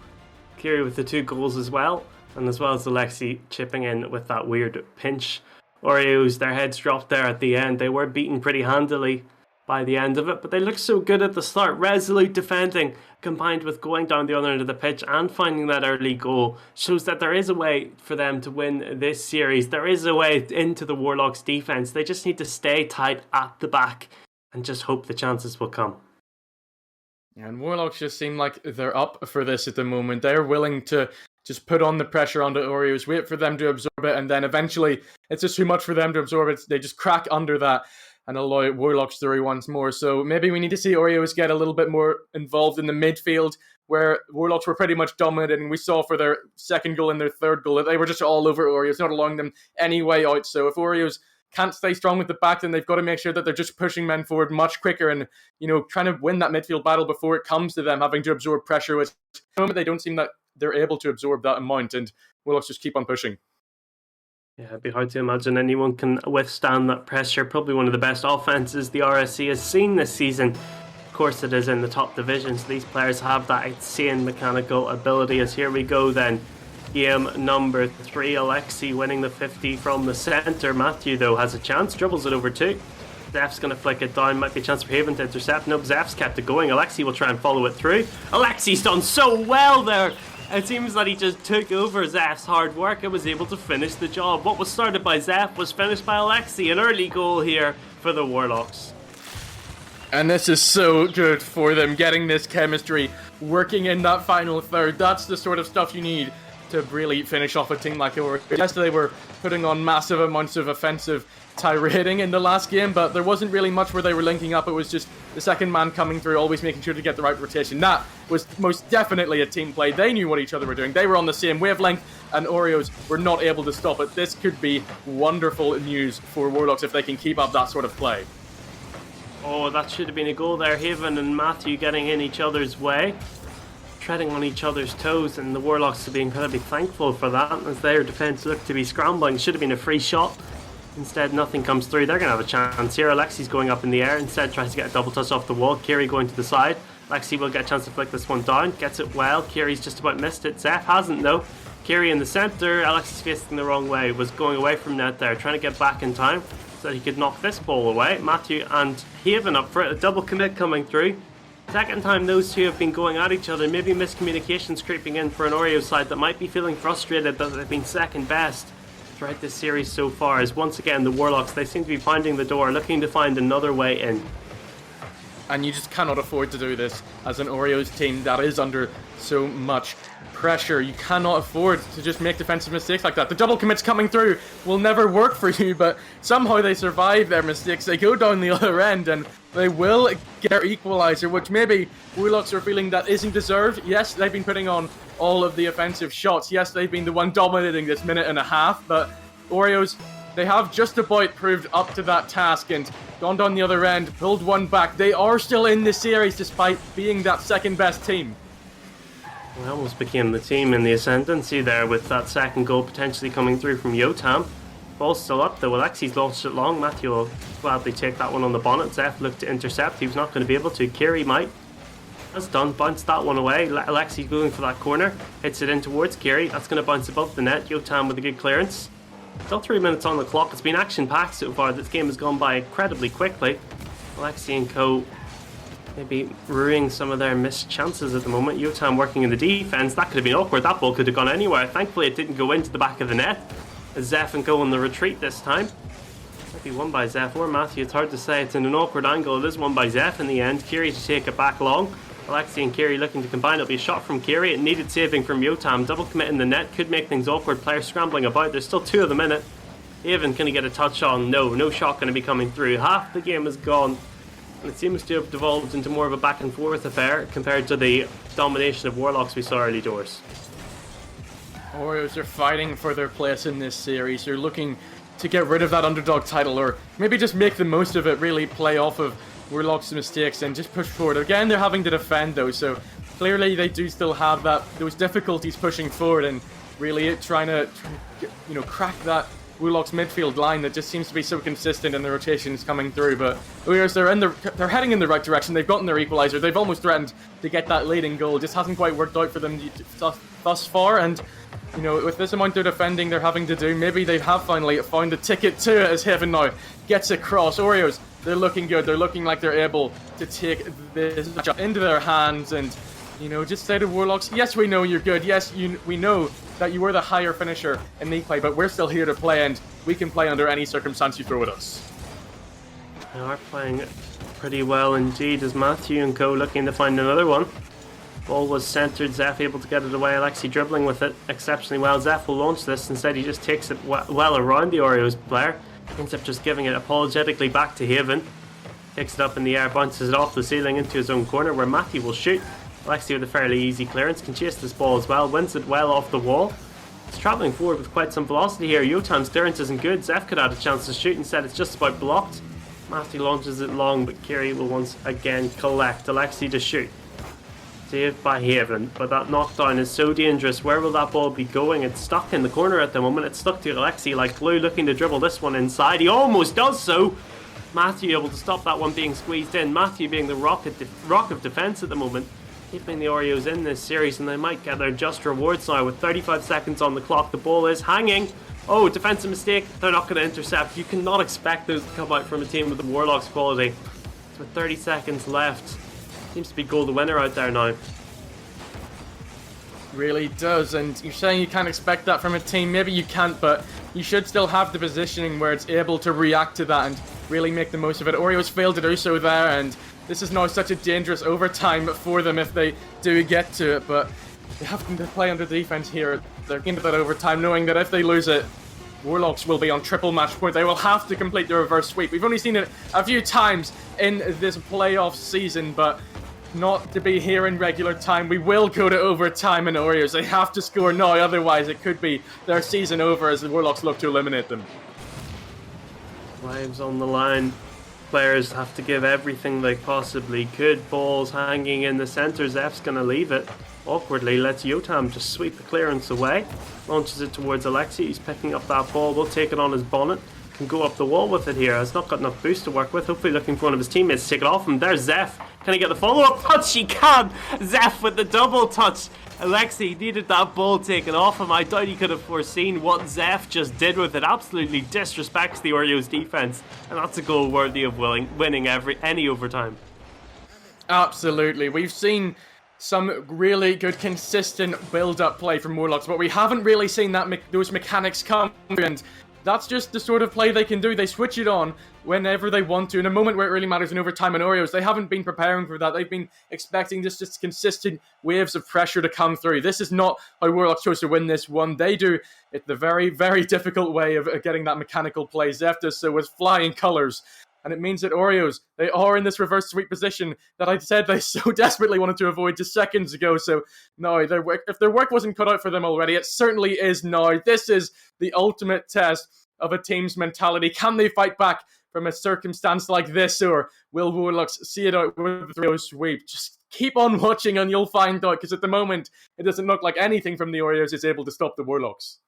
Kiri with the 2 goals as well, and as well as Alexi chipping in with that weird pinch. Oreos, their heads dropped there at the end. They were beaten pretty handily by the end of it, but they looked so good at the start. Resolute defending combined with going down the other end of the pitch and finding that early goal shows that there is a way for them to win this series. There is a way into the Warlocks defense. They just need to stay tight at the back and just hope the chances will come. And Warlocks just seem like they're up for this at the moment. They're willing to just put on the pressure onto Oreos, wait for them to absorb it, and then eventually it's just too much for them to absorb it. They just crack under that and allow Warlocks through once more. So maybe we need to see Oreos get a little bit more involved in the midfield, where Warlocks were pretty much dominant, and we saw for their 2nd goal and their 3rd goal that they were just all over Oreos, not allowing them any way out. So if Oreos can't stay strong with the back, then they've got to make sure that they're just pushing men forward much quicker and, trying to win that midfield battle before it comes to them having to absorb pressure, which at the moment they don't seem that they're able to absorb that amount, and Warlocks just keep on pushing. Yeah, it'd be hard to imagine anyone can withstand that pressure. Probably one of the best offenses the RSC has seen this season. Of course, it is in the top divisions. These players have that insane mechanical ability. As here we go then. Game number 3, Alexi winning the 50 from the centre. Matthew, though, has a chance, dribbles it over 2. Zeph's going to flick it down. Might be a chance for Haven to intercept. Nope, Zeph's kept it going. Alexi will try and follow it through. Alexi's done so well there. It seems that he just took over Zeph's hard work and was able to finish the job. What was started by Zeph was finished by Alexi. An early goal here for the Warlocks. And this is so good for them, getting this chemistry working in that final third. That's the sort of stuff you need to really finish off a team like Oreo. Yes, they were putting on massive amounts of offensive tirading in the last game, but there wasn't really much where they were linking up. It was just the second man coming through, always making sure to get the right rotation. That was most definitely a team play. They knew what each other were doing. They were on the same wavelength, and Oreos were not able to stop it. This could be wonderful news for Warlocks if they can keep up that sort of play. Oh, that should have been a goal there. Haven and Matthew getting in each other's way, treading on each other's toes, and the Warlocks are being incredibly thankful for that as their defence looked to be scrambling. Should have been a free shot. Instead, nothing comes through. They're going to have a chance here. Alexi's going up in the air. Instead, tries to get a double touch off the wall. Kiri going to the side. Alexi will get a chance to flick this one down. Gets it well. Kiri's just about missed it. Zeph hasn't, though. Kiri in the centre. Alexi's facing the wrong way. Was going away from net there. Trying to get back in time so that he could knock this ball away. Matthew and Haven up for it. A double commit coming through. Second time those two have been going at each other. Maybe miscommunications creeping in for an Oreo side that might be feeling frustrated that they've been second best throughout this series so far, as once again the Warlocks, they seem to be finding the door, looking to find another way in. And you just cannot afford to do this as an Oreos team that is under so much pressure. You cannot afford to just make defensive mistakes like that. The double commits coming through will never work for you, but somehow they survive their mistakes. They go down the other end and they will get their equalizer, which maybe Warlocks are feeling that isn't deserved. Yes, they've been putting on all of the offensive shots. Yes, they've been the one dominating this minute and a half, but Oreos, they have just about proved up to that task and gone down the other end, pulled one back. They are still in the series despite being that second best team. They almost became the team in the ascendancy there with that second goal potentially coming through from Yotam. Ball's still up though. Alexi's launched it long. Matthew will gladly take that one on the bonnet. Zeph looked to intercept. He was not going to be able to. Kiri might. That's done. Bounced that one away. Alexi going for that corner. Hits it in towards Kiri. That's going to bounce above the net. Yotam with a good clearance. Still 3 minutes on the clock. It's been action-packed so far. This game has gone by incredibly quickly. Alexi and co maybe ruining some of their missed chances at the moment. Yotam working in the defence. That could have been awkward. That ball could have gone anywhere. Thankfully it didn't go into the back of the net. Zeph and go on the retreat this time. Might be won by Zeph or Matthew. It's hard to say. It's in an awkward angle. It is won by Zeph in the end. Kiri to take it back long. Alexi and Kiri looking to combine. It'll be a shot from Kiri. It needed saving from Yotam. Double commit in the net. Could make things awkward. Players scrambling about. There's still 2 of them in it. Haven, can he get a touch on? No shot going to be coming through. Half the game is gone. And it seems to have devolved into more of a back and forth affair compared to the domination of Warlocks we saw early doors. Oreos are fighting for their place in this series. They're looking to get rid of that underdog title, or maybe just make the most of it, really play off of Warlock's mistakes and just push forward. Again, they're having to defend though, so clearly they do still have those difficulties pushing forward and really trying to crack that Warlock's midfield line that just seems to be so consistent and the rotations coming through. But Oreos, they're heading in the right direction. They've gotten their equalizer. They've almost threatened to get that leading goal. Just hasn't quite worked out for them thus far, and with this amount of defending they're having to do, maybe they have finally found a ticket to it as Haven now gets across. Oreos, they're looking good. They're looking like they're able to take this matchup into their hands and, just say to Warlocks, yes, we know you're good. Yes, we know that you were the higher finisher in league play, but we're still here to play and we can play under any circumstance you throw at us. They are playing pretty well indeed as Matthew and co looking to find another one. Ball was centred. Zeph able to get it away. Alexi dribbling with it exceptionally well. Zeph will launch this. Instead, he just takes it well around the Oreos player. Ends up just giving it apologetically back to Haven. Takes it up in the air, bounces it off the ceiling into his own corner where Matthew will shoot. Alexi with a fairly easy clearance can chase this ball as well. Wins it well off the wall. It's travelling forward with quite some velocity here. Yotam's clearance isn't good. Zeph could have a chance to shoot. Instead, it's just about blocked. Matthew launches it long, but Kiri will once again collect. Alexi to shoot. Saved by Haven, but that knockdown is so dangerous. Where will that ball be going? It's stuck in the corner at the moment. It's stuck to Alexi like glue, looking to dribble this one inside. He almost does so. Matthew able to stop that one being squeezed in. Matthew being the rock of defence at the moment, keeping the Oreos in this series, and they might get their just rewards now with 35 seconds on the clock. The ball is hanging. Oh, defensive mistake. They're not going to intercept. You cannot expect those to come out from a team with the Warlocks quality. With 30 seconds left. Seems to be goal the winner out there now. Really does, and you're saying you can't expect that from a team. Maybe you can't, but you should still have the positioning where it's able to react to that and really make the most of it. Oreos failed to do so there, and this is now such a dangerous overtime for them if they do get to it, but they have to play under defense here. They're into that overtime, knowing that if they lose it, Warlocks will be on triple match point. They will have to complete the reverse sweep. We've only seen it a few times in this playoff season, but not to be here in regular time. We will go to overtime, and Oreos, they have to score now, otherwise it could be their season over as the Warlocks look to eliminate them. Lives on the line. Players have to give everything they possibly could. Balls hanging in the centre. Zeph's going to leave it awkwardly. Lets Yotam just sweep the clearance away. Launches it towards Alexi. He's picking up that ball. Will take it on his bonnet. Can go up the wall with it here. Has not got enough boost to work with. Hopefully looking for one of his teammates to take it off him. There's Zeph. Can he get the follow-up touch? He can! Zeph with the double touch. Alexi needed that ball taken off him. I doubt he could have foreseen what Zeph just did with it. Absolutely disrespects the Oreos defense. And that's a goal worthy of winning any overtime. Absolutely. We've seen some really good, consistent build-up play from Warlocks, but we haven't really seen those mechanics come, and that's just the sort of play they can do. They switch it on whenever they want to, in a moment where it really matters in overtime. And Oreos, they haven't been preparing for that. They've been expecting just consistent waves of pressure to come through. This is not how Warlocks chose to win this one. They do it the very, very difficult way of getting that mechanical play. Zeph does so with flying colours. And it means that Oreos, they are in this reverse sweep position that I said they so desperately wanted to avoid just seconds ago. So, no, if their work wasn't cut out for them already, it certainly is now. This is the ultimate test of a team's mentality. Can they fight back from a circumstance like this, or will Warlocks see it out with the 3-0 sweep? Just keep on watching and you'll find out, because at the moment, it doesn't look like anything from the Oreos is able to stop the Warlocks.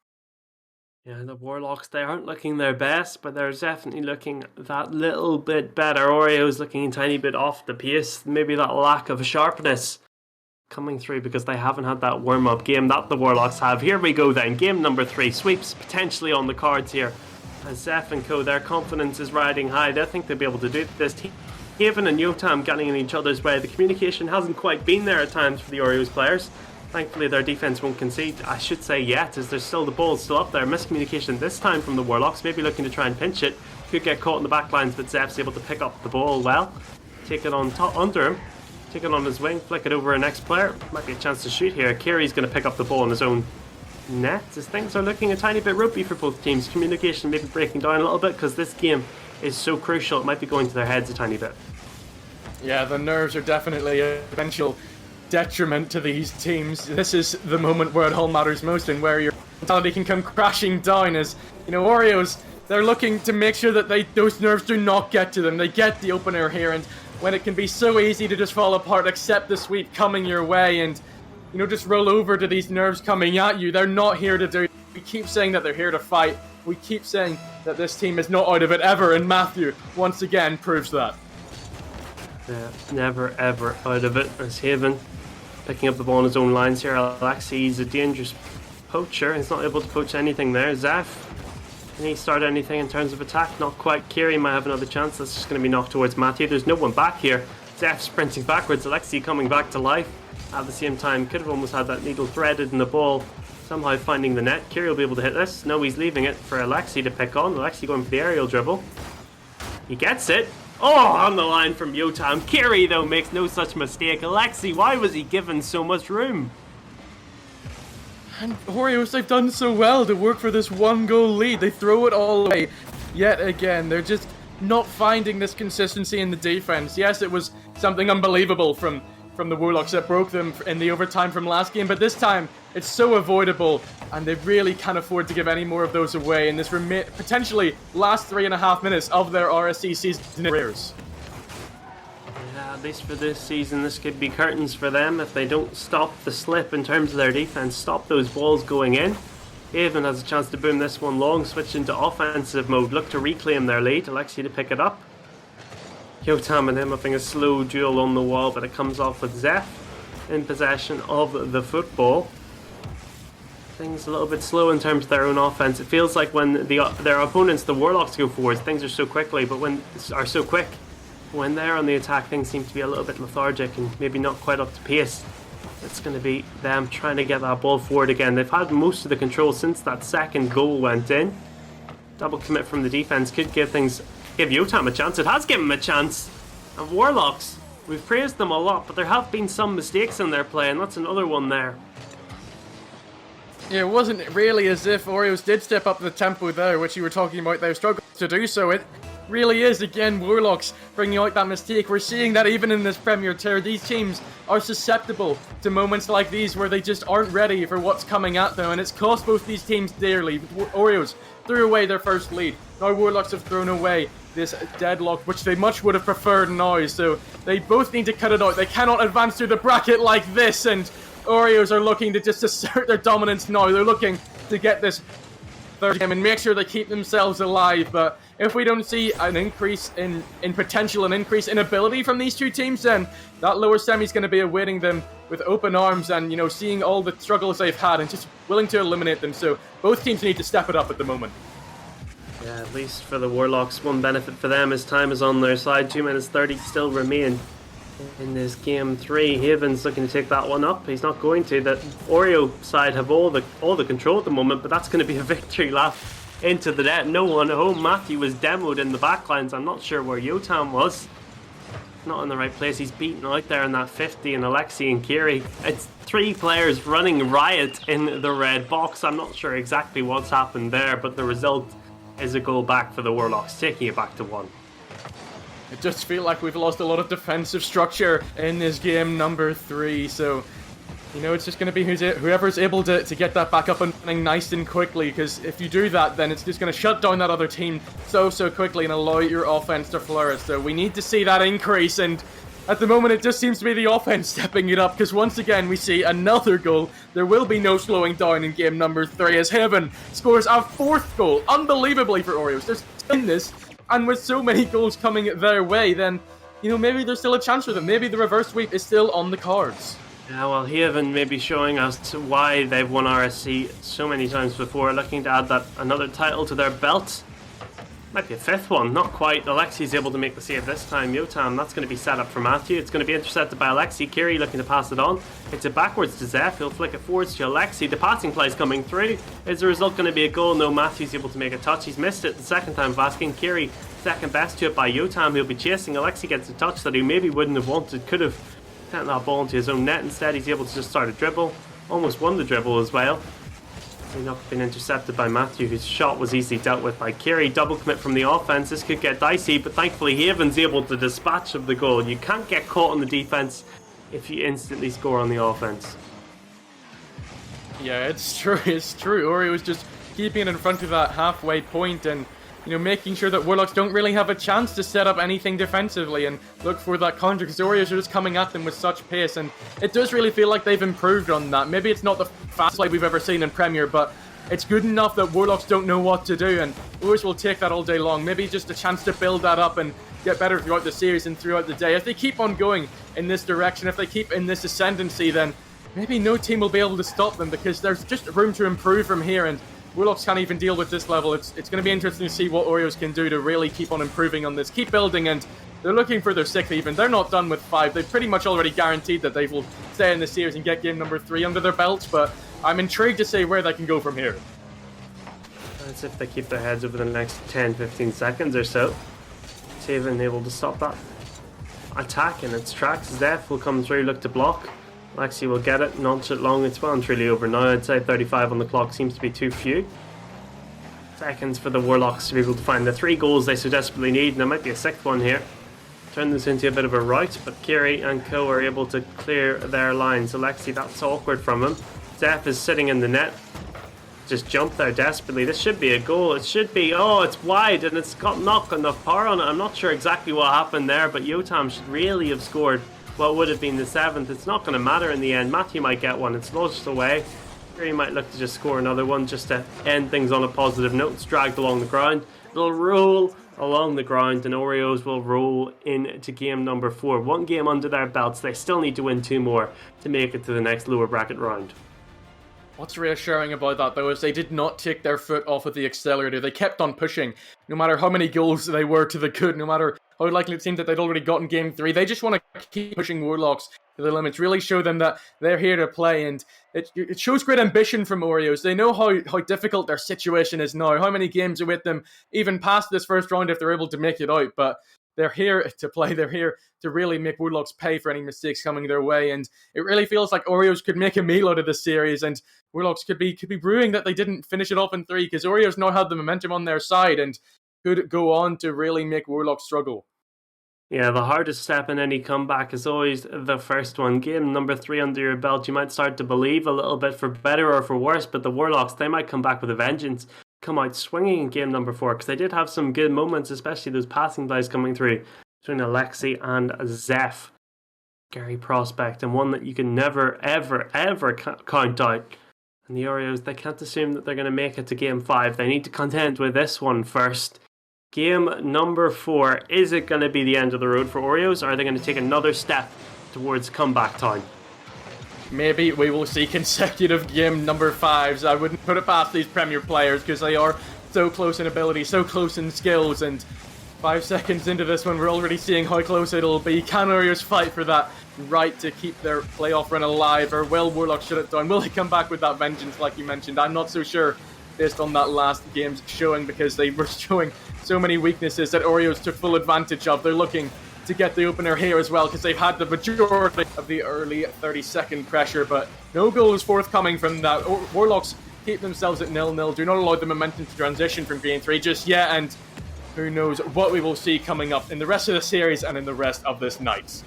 Yeah, the Warlocks, they aren't looking their best, but they're definitely looking that little bit better. Oreo's looking a tiny bit off the pace. Maybe that lack of sharpness coming through because they haven't had that warm-up game that the Warlocks have. Here we go then. Game number 3. Sweeps potentially on the cards here. And Zeph and co, their confidence is riding high. They think they'll be able to do this. Haven and Yotam getting in each other's way. The communication hasn't quite been there at times for the Oreos players. Thankfully, their defense won't concede. I should say yet, as there's still the ball still up there. Miscommunication this time from the Warlocks. Maybe looking to try and pinch it. Could get caught in the back lines, but Zeph's able to pick up the ball well. Take it on top under him. Take it on his wing. Flick it over a next player. Might be a chance to shoot here. Kiri's going to pick up the ball in his own net. As things are looking a tiny bit ropey for both teams. Communication maybe breaking down a little bit because this game is so crucial. It might be going to their heads a tiny bit. Yeah, the nerves are definitely a potential detriment to these teams. This is the moment where it all matters most and where your mentality can come crashing down. As you know, Oreos, they're looking to make sure that those nerves do not get to them. They get the opener here, and when it can be so easy to just fall apart, accept the sweep coming your way and, you know, just roll over to these nerves coming at you. They're not here to do. We keep saying that they're here to fight. We keep saying that this team is not out of it ever, and Matthew once again proves that. Yeah, never ever out of it. As Haven picking up the ball on his own lines here. Alexi is a dangerous poacher. He's not able to poach anything there. Zeph, can he start anything in terms of attack? Not quite. Kiri might have another chance. That's just going to be knocked towards Matthew. There's no one back here. Zeph sprinting backwards. Alexi coming back to life. At the same time, could have almost had that needle threaded in the ball. Somehow finding the net. Kiri will be able to hit this. No, he's leaving it for Alexi to pick on. Alexi going for the aerial dribble. He gets it. Oh, on the line from Yotam. Kiri, though, makes no such mistake. Alexi, why was he given so much room? And Oreos, they've done so well to work for this 1-goal lead. They throw it all away yet again. They're just not finding this consistency in the defense. Yes, it was something unbelievable from the Warlocks that broke them in the overtime from last game, but this time it's so avoidable, and they really can't afford to give any more of those away in this potentially last 3.5 minutes of their RSC season careers. Yeah, at least for this season, this could be curtains for them if they don't stop the slip in terms of their defense, stop those balls going in. Haven has a chance to boom this one long, switch into offensive mode, look to reclaim their lead. Alexi to pick it up. Yotam and him having a slow duel on the wall, but it comes off with Zeph in possession of the football. Things a little bit slow in terms of their own offense. It feels like when their opponents, the Warlocks, go forwards, things are so quick. When they're on the attack, things seem to be a little bit lethargic and maybe not quite up to pace. It's going to be them trying to get that ball forward again. They've had most of the control since that second goal went in. Double commit from the defense could give Yotam a chance. It has given him a chance. And Warlocks, we've praised them a lot, but there have been some mistakes in their play, and that's another one there. Yeah, it wasn't really as if Oreos did step up the tempo there, which you were talking about. They've struggled to do so. It really is, again, Warlocks bringing out that mistake. We're seeing that even in this Premier Tier, these teams are susceptible to moments like these where they just aren't ready for what's coming at them, and it's cost both these teams dearly. Oreos threw away their first lead. Now Warlocks have thrown away this deadlock, which they much would have preferred now, so they both need to cut it out. They cannot advance through the bracket like this, and Oreos are looking to just assert their dominance now. They're looking to get this third game and make sure they keep themselves alive, but if we don't see an increase in potential, an increase in ability from these two teams, then that lower semi is going to be awaiting them with open arms and, you know, seeing all the struggles they've had and just willing to eliminate them. So both teams need to step it up at the moment. Yeah, at least for the Warlocks, one benefit for them is time is on their side. 2 minutes 30 still remain in this game 3. Haven's looking to take that one up. He's not going to. The Oreo side have all the control at the moment, but that's going to be a victory lap into the net. No one at home. Matthew was demoed in the backlines. I'm not sure where Yotam was. Not in the right place. He's beaten out there in that 50, and Alexi and Kiri. It's 3 players running riot in the red box. I'm not sure exactly what's happened there, but the result is a goal back for the Warlocks, taking it back to 1. It just feels like we've lost a lot of defensive structure in this game number 3, so, you know, it's just going to be whoever's able to get that back up and running nice and quickly, because if you do that, then it's just going to shut down that other team so quickly and allow your offense to flourish. So we need to see that increase, and at the moment it just seems to be the offense stepping it up, because once again we see another goal. There will be no slowing down in game number 3 as Haven scores a 4th goal, unbelievably for Oreos. There's in this, and with so many goals coming their way, then, you know, maybe there's still a chance for them. Maybe the reverse sweep is still on the cards. Yeah, well, Haven may be showing us why they've won RSC so many times before, looking to add that another title to their belt. Might be a 5th one, not quite. Alexi's able to make the save this time. Yotam, that's going to be set up for Matthew. It's going to be intercepted by Alexi. Kiri looking to pass it on. It's it backwards to Zeph. He'll flick it forwards to Alexi. The passing play is coming through. Is the result going to be a goal? No, Matthew's able to make a touch. He's missed it the second time of asking. Kiri, second best to it by Yotam. He'll be chasing. Alexi gets a touch that he maybe wouldn't have wanted. Could have sent that ball into his own net. Instead, he's able to just start a dribble. Almost won the dribble as well. Not been intercepted by Matthew, whose shot was easily dealt with by Kiri. Double commit from the offense. This could get dicey, but thankfully Haven's able to dispatch of the goal. You can't get caught on the defense if you instantly score on the offense. Yeah, it's true. Oreo's just keeping it in front of that halfway point and, you know, making sure that Warlocks don't really have a chance to set up anything defensively and look for that counter, because Oreos are just coming at them with such pace, and it does really feel like they've improved on that. Maybe it's not the fastest play we've ever seen in Premier, but it's good enough that Warlocks don't know what to do, and Oreos will take that all day long. Maybe just a chance to build that up and get better throughout the series and throughout the day. If they keep on going in this direction, if they keep in this ascendancy, then maybe no team will be able to stop them, because there's just room to improve from here, and Warlocks can't even deal with this level. It's going to be interesting to see what Oreos can do to really keep on improving on this, keep building, and they're looking for their 6th even. They're not done with 5. They've pretty much already guaranteed that they will stay in the series and get game number 3 under their belts, but I'm intrigued to see where they can go from here. As if they keep their heads over the next 10-15 seconds or so. Haven able to stop that attack in its tracks. Zeph will come through, look to block. Alexi will get it, not it long. It's well and truly over now. I'd say 35 on the clock seems to be too few. Seconds for the Warlocks to be able to find the 3 goals they so desperately need, and there might be a 6th one here. Turn this into a bit of a rout, but Kiri and co are able to clear their lines. Alexi, that's awkward from him. Zeph is sitting in the net. Just jump there desperately. This should be a goal. It should be. Oh, it's wide, and it's got not enough power on it. I'm not sure exactly what happened there, but Yotam should really have scored what would have been the 7th. It's not going to matter in the end. Matthew might get one. It's lodged away. Here he might look to just score another one just to end things on a positive note. It's dragged along the ground. It'll roll along the ground, and Oreos will roll into game number 4. 1 game under their belts. They still need to win 2 more to make it to the next lower bracket round. What's reassuring about that, though, is they did not take their foot off of the accelerator. They kept on pushing, no matter how many goals they were to the good, no matter how likely it seemed that they'd already gotten game 3. They just want to keep pushing Warlocks to the limits, really show them that they're here to play, and it shows great ambition from Oreos. They know how difficult their situation is now, how many games are with them, even past this first round if they're able to make it out, but they're here to play. They're here to really make Warlocks pay for any mistakes coming their way. And it really feels like Oreos could make a meal out of this series, and Warlocks could be brewing that they didn't finish it off in 3, because Oreos now had the momentum on their side and could go on to really make Warlocks struggle. Yeah, the hardest step in any comeback is always the first one. Game number 3 under your belt, you might start to believe a little bit, for better or for worse, but the Warlocks, they might come back with a vengeance, come out swinging in game number 4, because they did have some good moments, especially those passing plays coming through between Alexi and Zeph. Scary prospect, and one that you can never, ever, ever count out. And the Oreos, they can't assume that they're going to make it to game 5. They need to contend with this one first. Game number 4, is it going to be the end of the road for Oreos, or are they going to take another step towards comeback time? Maybe we will see consecutive game number 5s. I wouldn't put it past these Premier players, because they are so close in ability, so close in skills, and 5 seconds into this one, we're already seeing how close it'll be. Can Oreos fight for that right to keep their playoff run alive, or will Warlocks shut it down? Will they come back with that vengeance like you mentioned? I'm not so sure based on that last game's showing, because they were showing so many weaknesses that Oreos took full advantage of. They're looking to get the opener here as well, because they've had the majority of the early 30-second pressure, but no goals forthcoming from that. Warlocks keep themselves at 0-0. Do not allow the momentum to transition from game 3 just yet, and who knows what we will see coming up in the rest of the series and in the rest of this night.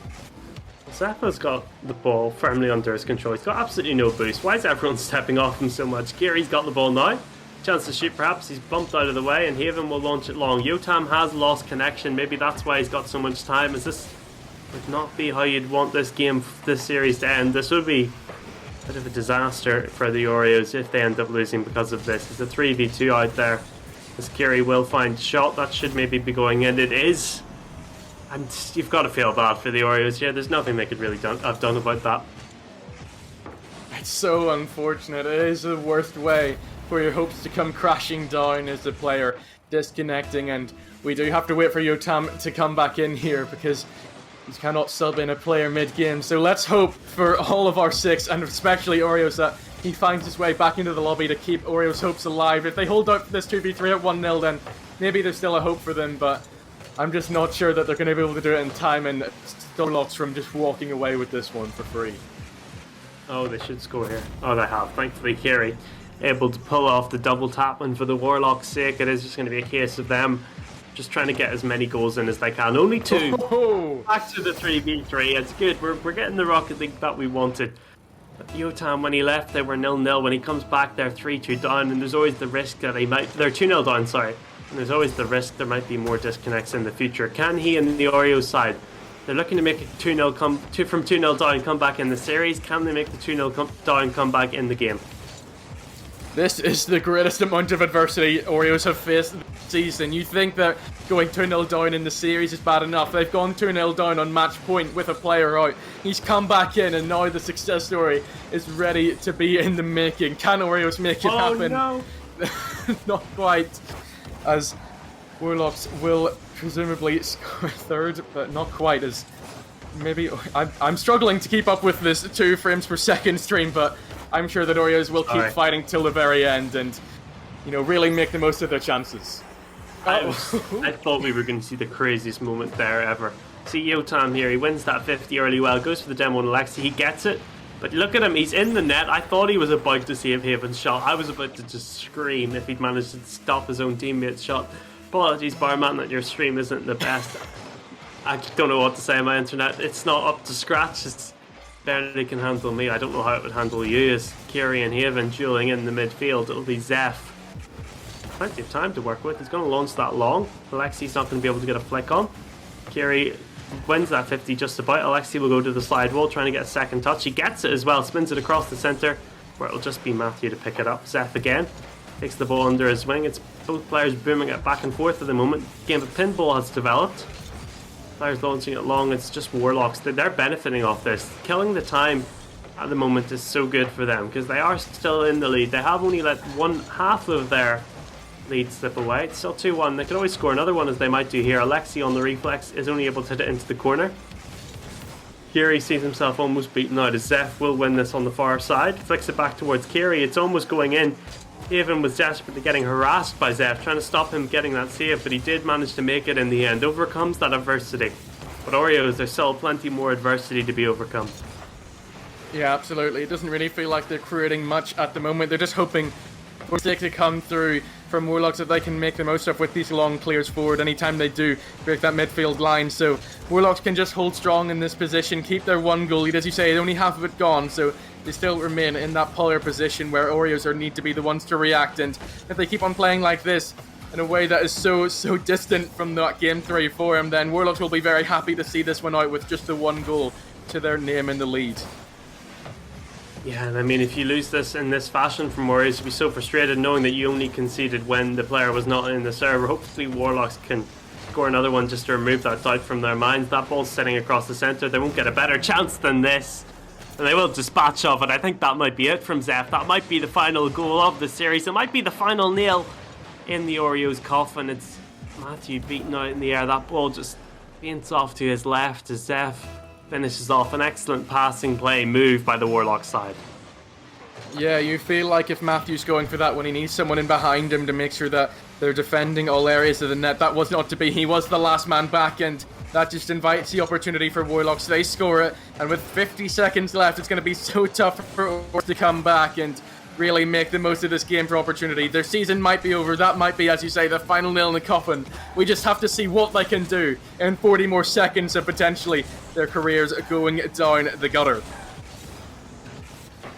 Zappa's got the ball firmly under his control. He's got absolutely no boost. Why is everyone stepping off him so much? Gary's got the ball now. Chance to shoot, perhaps. He's bumped out of the way, and Haven will launch it long. Yotam has lost connection. Maybe that's why he's got so much time. This would not be how you'd want this series to end. This would be a bit of a disaster for the Oreos if they end up losing because of this. It's a 3v2 out there. As Gary will find shot, that should maybe be going in. It is. And you've got to feel bad for the Oreos here. There's nothing they could really have done about that. It's so unfortunate. It is the worst way for your hopes to come crashing down as the player disconnecting, and we do have to wait for Yotam to come back in here, because he cannot sub in a player mid-game. So let's hope for all of our 6, and especially Oreos, that he finds his way back into the lobby to keep Oreos' hopes alive. If they hold out for this 2v3 at 1-0, then maybe there's still a hope for them, but I'm just not sure that they're going to be able to do it in time and stop Warlocks from just walking away with this one for free. Oh, they should score here. Oh, they have. Thankfully, Kerry able to pull off the double tap, and for the Warlock's sake, it is just going to be a case of them just trying to get as many goals in as they can. Only 2. Oh. Back to the 3v3. It's good. We're getting the Rocket League that we wanted. But Yotam, when he left, they were 0-0. When he comes back, they're 3-2 down, and there's always the risk that they're 2-0 down, sorry. And there's always the risk there might be more disconnects in the future. Can he and the Oreos side? They're looking to make a 2-0 from 2-0 down come back in the series. Can they make the 2-0 down come back in the game? This is the greatest amount of adversity Oreos have faced this season. You think that going 2-0 down in the series is bad enough. They've gone 2-0 down on match point with a player out. He's come back in, and now the success story is ready to be in the making. Can Oreos make it happen? No. Not quite, as Warlocks will presumably score 3rd, but not quite, as maybe... I'm struggling to keep up with this 2 frames per second stream, but I'm sure that Oreos will keep fighting till the very end and, really make the most of their chances. I thought we were going to see the craziest moment there ever. See Yotam here, he wins that 50 early well, goes for the demo on Alexi, he gets it, but look at him, he's in the net. I thought he was about to save Haven's shot. I was about to just scream if he'd managed to stop his own teammate's shot. Apologies, Barman, that your stream isn't the best. I just don't know what to say on my internet. It's not up to scratch. It's barely can handle me. I don't know how it would handle you. As Kiri and Haven dueling in the midfield, it'll be Zeph. Plenty of time to work with. He's going to launch that long. Alexi's not going to be able to get a flick on. Kiri wins that 50 just about. Alexi will go to the slide wall, trying to get a second touch. He gets it as well, spins it across the centre, where it'll just be Matthew to pick it up. Zeph again takes the ball under his wing. It's both players booming it back and forth at the moment. Game of pinball has developed. Players launching it long. It's just Warlocks. They're benefiting off this. Killing the time at the moment is so good for them, because they are still in the lead. They have only let one half of their lead slip away. It's still 2-1. They could always score another one, as they might do here. Alexi on the reflex is only able to hit it into the corner. Kiri sees himself almost beaten out, as Zeph will win this on the far side. Flicks it back towards Kiri. It's almost going in. Haven was desperately getting harassed by Zeph, trying to stop him getting that save, but he did manage to make it in the end. Overcomes that adversity. But Oreos, there's still plenty more adversity to be overcome. Yeah, absolutely. It doesn't really feel like they're creating much at the moment. They're just hoping for Stick to come through from Warlocks that they can make the most of with these long clears forward anytime they do break that midfield line. So Warlocks can just hold strong in this position, keep their one goal lead. As you say, only half of it gone, so they still remain in that polar position where Oreos need to be the ones to react. And if they keep on playing like this in a way that is so distant from that game 3 for them, then Warlocks will be very happy to see this one out with just the one goal to their name in the lead. Yeah, and I mean, if you lose this in this fashion from Warriors, you'll be so frustrated knowing that you only conceded when the player was not in the server. Hopefully Warlocks can score another one just to remove that doubt from their minds. That ball's sitting across the centre. They won't get a better chance than this. And they will dispatch of it. I think that might be it from Zeph. That might be the final goal of the series. It might be the final nail in the Oreos' coffin. It's Matthew beaten out in the air. That ball just faints off to his left as Zeph finishes off an excellent passing play move by the Warlock side. Yeah, you feel like if Matthew's going for that when he needs someone in behind him to make sure that they're defending all areas of the net. That was not to be. He was the last man back, and that just invites the opportunity for Warlocks. They score it, and with 50 seconds left, it's going to be so tough for Warlocks to come back and really make the most of this game for opportunity. Their season might be over. That might be, as you say, the final nail in the coffin. We just have to see what they can do in 40 more seconds of potentially their careers going down the gutter.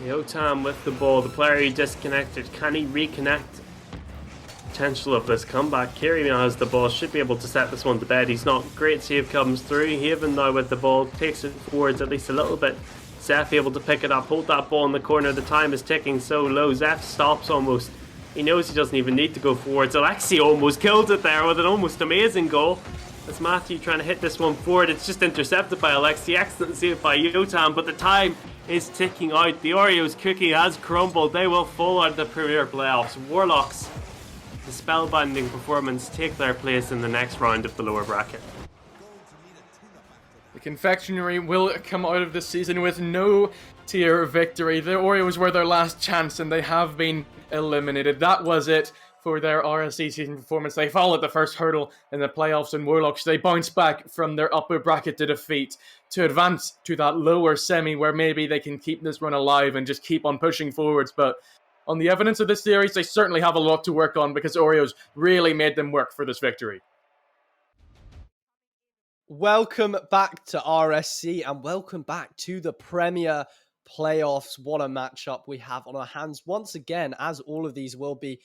Yotam with the ball. The player he disconnected. Can he reconnect? Potential of this comeback. Kiri now has the ball. Should be able to set this one to bed. He's not. Great save comes through. Haven now with the ball. Takes it forwards at least a little bit. Zeph able to pick it up, hold that ball in the corner. The time is ticking so low. Zeph stops almost. He knows he doesn't even need to go forwards. Alexi almost killed it there with an almost amazing goal. As Matthew trying to hit this one forward. It's just intercepted by Alexi. Excellent save by Yotam, but the time is ticking out. The Oreos cookie has crumbled. They will fall out of the Premier Playoffs. Warlocks, the spellbinding performance, take their place in the next round of the lower bracket. The confectionery will come out of this season with no tier victory. The Oreos were their last chance and they have been eliminated. That was it for their RSC season performance. They fall at the first hurdle in the playoffs, and Warlocks, they bounce back from their upper bracket to defeat to advance to that lower semi where maybe they can keep this run alive and just keep on pushing forwards. But on the evidence of this series, they certainly have a lot to work on because Oreos really made them work for this victory. Welcome back to RSC and welcome back to the Premier Playoffs. What a matchup we have on our hands once again, as all of these will be.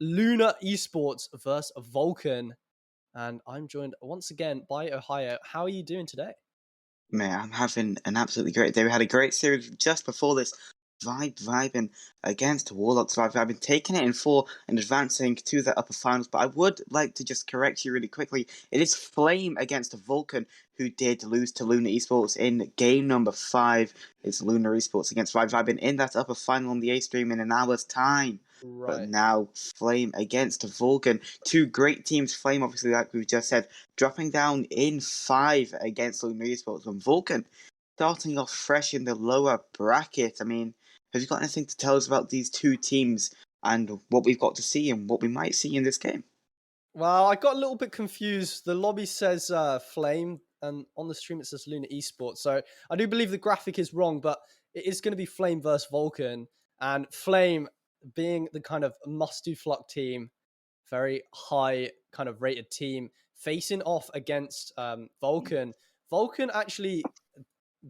Lunar Esports versus Vulcan. And I'm joined once again by Ohio. How are you doing today? Man, I'm having an absolutely great day. We had a great series just before this. Vibing against Warlocks. I've been taking it in 4 and advancing to the upper finals, but I would like to just correct you really quickly. It is Flame against Vulcan, who did lose to Lunar Esports in game number 5. It's Lunar Esports against Vibing in that upper final on the A stream in an hour's time. Right. But now Flame against Vulcan. 2 great teams. Flame, obviously, like we've just said, dropping down in 5 against Lunar Esports, and Vulcan starting off fresh in the lower bracket. I mean, have you got anything to tell us about these 2 teams and what we've got to see and what we might see in this game? Well, I got a little bit confused. The lobby says Flame, and on the stream it says Lunar Esports. So I do believe the graphic is wrong, but it is going to be Flame versus Vulcan. And Flame, being the kind of must-do Fluck team, very high kind of rated team, facing off against Vulcan. Vulcan actually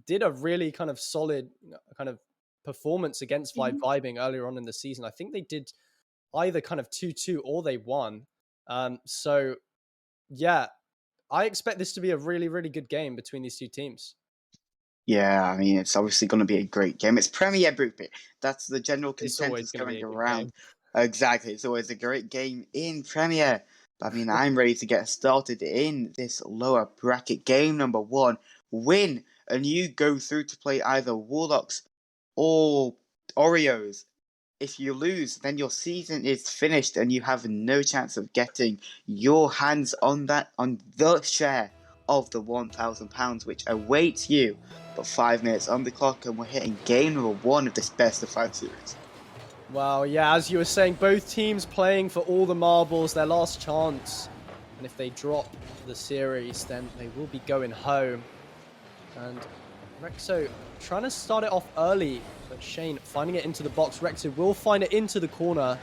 did a really kind of solid kind of performance against Vibing earlier on in the season. I think they did either kind of 2-2 or they won. So yeah, I expect this to be a really, really good game between these 2 teams. Yeah, I mean, it's obviously going to be a great game. It's Premier Groupie. That's the general consensus going around. Exactly. It's always a great game in Premier. But I mean, I'm ready to get started in this lower bracket. Game number 1. Win, and you go through to play either Warlocks or Oreos. If you lose, then your season is finished and you have no chance of getting your hands on the share of the £1,000, which awaits you. But 5 minutes on the clock and we're hitting game number 1 of this best of 5 series. Well, yeah, as you were saying, both teams playing for all the marbles, their last chance. And if they drop the series, then they will be going home. And Rexo trying to start it off early, but Shane finding it into the box. Rexo will find it into the corner.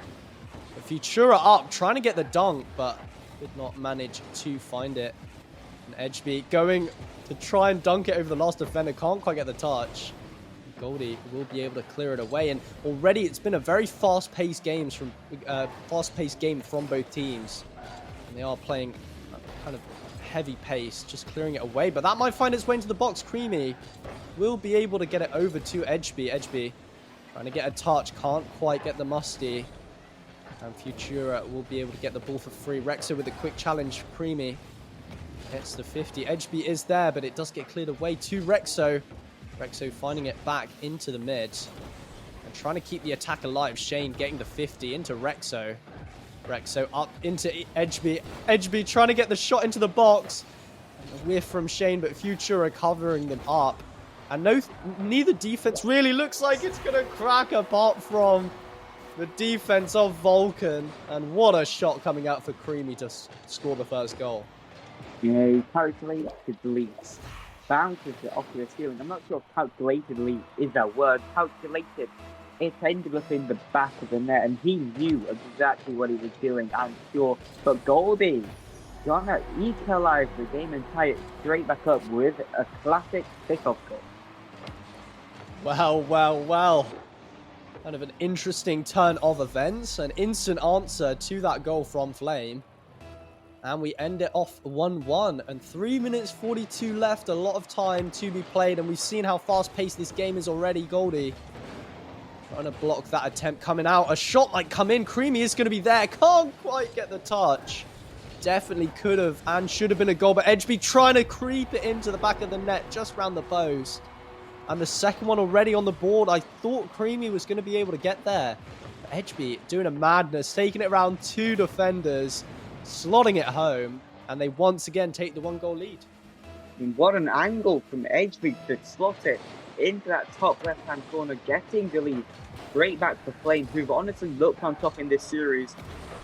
But Futura up, trying to get the dunk, but did not manage to find it. And Edgeby going to try and dunk it over the last defender, can't quite get the touch. Goldie will be able to clear it away, and already it's been a very fast-paced game from both teams. And they are playing kind of heavy pace, just clearing it away. But that might find its way into the box. Creamy will be able to get it over to Edgeby. Edgeby trying to get a touch, can't quite get the musty. And Futura will be able to get the ball for free. Rexo with a quick challenge. Creamy gets the 50. Edgeby is there, but it does get cleared away to Rexo. Rexo finding it back into the mid and trying to keep the attack alive. Shane getting the 50 into Rexo. Rexo up into Edgeby. Edgeby trying to get the shot into the box. A whiff from Shane, but Futura covering them up. And neither defense really looks like it's going to crack apart from the defense of Vulcan. And what a shot coming out for Creamy to score the first goal. Yeah, calculated leads. Bounces it off to the ceiling. I'm not sure if calculatedly is that word. Calculated. It ended up in the back of the net, and he knew exactly what he was doing, I'm sure. But Goldie gonna equalize the game and tie it straight back up with a classic pick-off goal. Well, well, well. Kind of an interesting turn of events. An instant answer to that goal from Flame. And we end it off 1-1. And 3 minutes 42 left. A lot of time to be played. And we've seen how fast-paced this game is already. Goldie trying to block that attempt coming out. A shot might come in. Creamy is going to be there. Can't quite get the touch. Definitely could have and should have been a goal. But Edgeby trying to creep it into the back of the net. Just round the post. And the second one already on the board. I thought Creamy was going to be able to get there. But Edgeby doing a madness. Taking it around two defenders. Slotting it home. And they once again take the 1-goal lead. And what an angle from Edgeby to slot it into that top left-hand corner, getting the lead. Straight back to Flame, who've honestly looked on top in this series.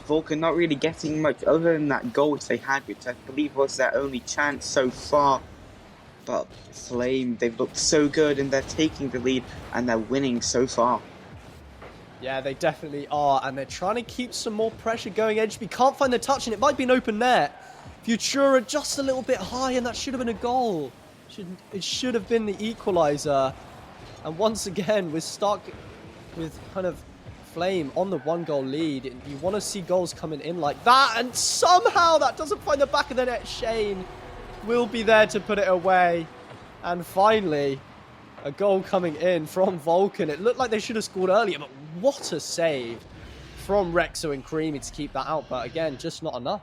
Vulcan not really getting much other than that goal which they had, which I believe was their only chance so far. But Flame, they've looked so good and they're taking the lead and they're winning so far. Yeah, they definitely are, and they're trying to keep some more pressure going. Edgeby can't find the touch, and it might be an open net. Futura just a little bit high, and that should have been a goal. It should have been the equalizer. And once again, we're stuck with kind of Flame on the 1-goal lead. And you want to see goals coming in like that, and somehow that doesn't find the back of the net. Shane will be there to put it away. And finally, a goal coming in from Vulcan. It looked like they should have scored earlier, but what a save from Rexo and Creamy to keep that out. But again, just not enough.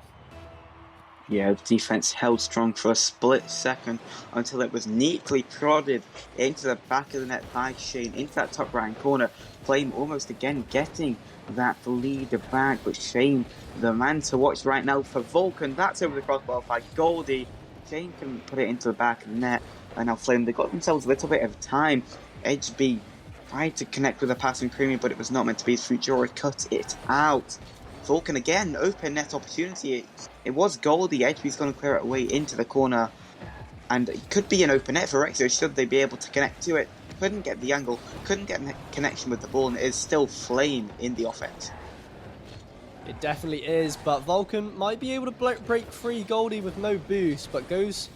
Yeah, the defense held strong for a split second until it was neatly prodded into the back of the net by Shane, into that top right corner. Flame almost again getting that lead back, but Shane, the man to watch right now for Vulcan. That's over the crossbar by Goldie. Shane can put it into the back of the net, and now Flame, they got themselves a little bit of time. Edgeby tried to connect with a pass from Creamy, but it was not meant to be. Futura cut it out. Vulcan again, open net opportunity. It was Goldie. Edgeby's going to clear it away into the corner. And it could be an open net for Rexo should they be able to connect to it. Couldn't get the angle, couldn't get a connection with the ball, and it is still Flame in the offense. It definitely is, but Vulcan might be able to break free. Goldie with no boost, but goes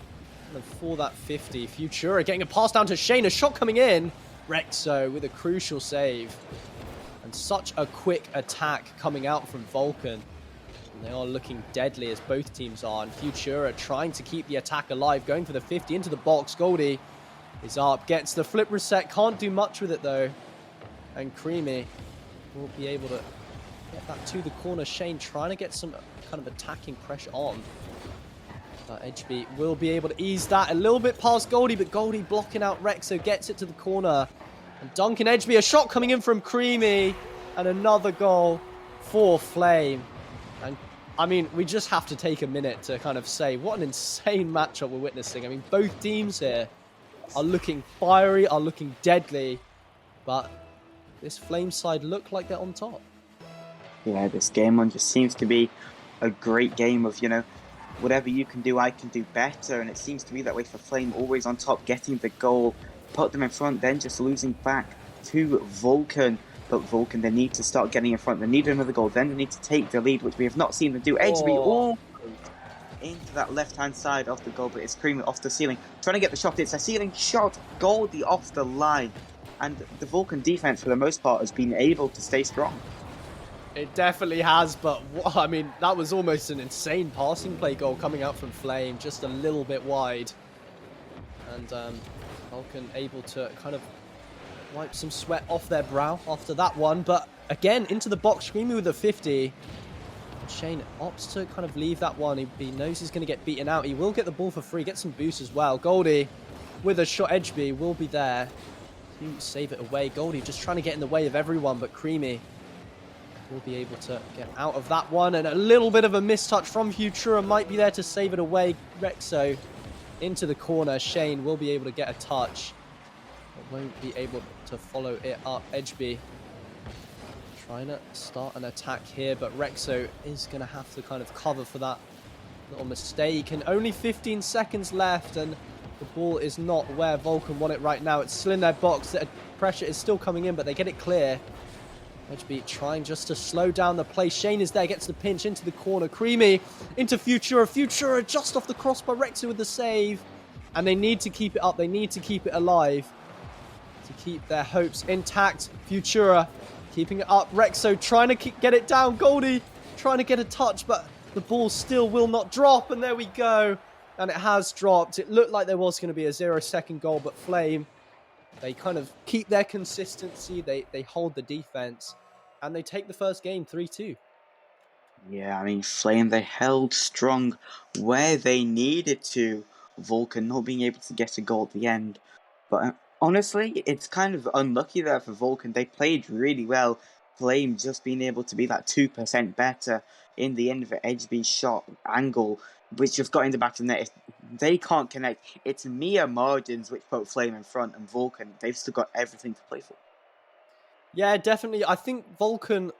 for that 50. Futura getting a pass down to Shane. A shot coming in. Rexo with a crucial save. And such a quick attack coming out from Vulcan. And they are looking deadly as both teams are. And Futura trying to keep the attack alive. Going for the 50 into the box. Goldie is up. Gets the flip reset. Can't do much with it though. And Creamy will be able to get that to the corner. Shane trying to get some kind of attacking pressure on. But Edgeby will be able to ease that a little bit past Goldie. But Goldie blocking out Rexo. Gets it to the corner. And Duncan Edgeby, a shot coming in from Creamy, and another goal for Flame. And I mean, we just have to take a minute to kind of say what an insane matchup we're witnessing. I mean, both teams here are looking fiery, are looking deadly, but this Flame side look like they're on top. Yeah, this game one just seems to be a great game of, whatever you can do, I can do better. And it seems to be that way for Flame, always on top, getting the goal, put them in front, then just losing back to Vulcan. But Vulcan, they need to start getting in front. They need another goal. Then they need to take the lead, which we have not seen them do. HB all into that left-hand side of the goal, but it's creaming off the ceiling. Trying to get the shot. It's a ceiling shot. Goldie off the line. And the Vulcan defense, for the most part, has been able to stay strong. It definitely has, but I mean, that was almost an insane passing play goal coming out from Flame, just a little bit wide. And Vulcan able to kind of wipe some sweat off their brow after that one. But again, into the box, Screamy with a 50. Shane opts to kind of leave that one. He knows he's going to get beaten out. He will get the ball for free, get some boost as well. Goldie with a shot. Edgeby will be there to save it away. Goldie just trying to get in the way of everyone, but Creamy will be able to get out of that one. And a little bit of a mistouch from Futura might be there to save it away. Rexo into the corner. Shane will be able to get a touch, but won't be able to follow it up. Edgeby trying to start an attack here, but Rexo is going to have to kind of cover for that little mistake. And only 15 seconds left, and the ball is not where Vulcan want it right now. It's still in their box. The pressure is still coming in, but they get it clear. Edgeby trying just to slow down the play. Shane is there, gets the pinch into the corner. Creamy into Futura. Futura just off the crossbar. Rexo with the save. And they need to keep it up. They need to keep it alive to keep their hopes intact. Futura keeping it up. Rexo trying to get it down. Goldie trying to get a touch, but the ball still will not drop. And there we go. And it has dropped. It looked like there was going to be a 0-second goal, but Flame, they kind of keep their consistency. They hold the defense, and they take the first game 3-2. Yeah, I mean, Flame, they held strong where they needed to. Vulcan not being able to get a goal at the end. But honestly, it's kind of unlucky there for Vulcan. They played really well. Flame just being able to be that 2% better in the end of an Edgeby shot angle, which just got in the back of the net. They can't connect. It's mere margins which put Flame in front, and Vulcan, they've still got everything to play for. Yeah, definitely. I think Vulcan,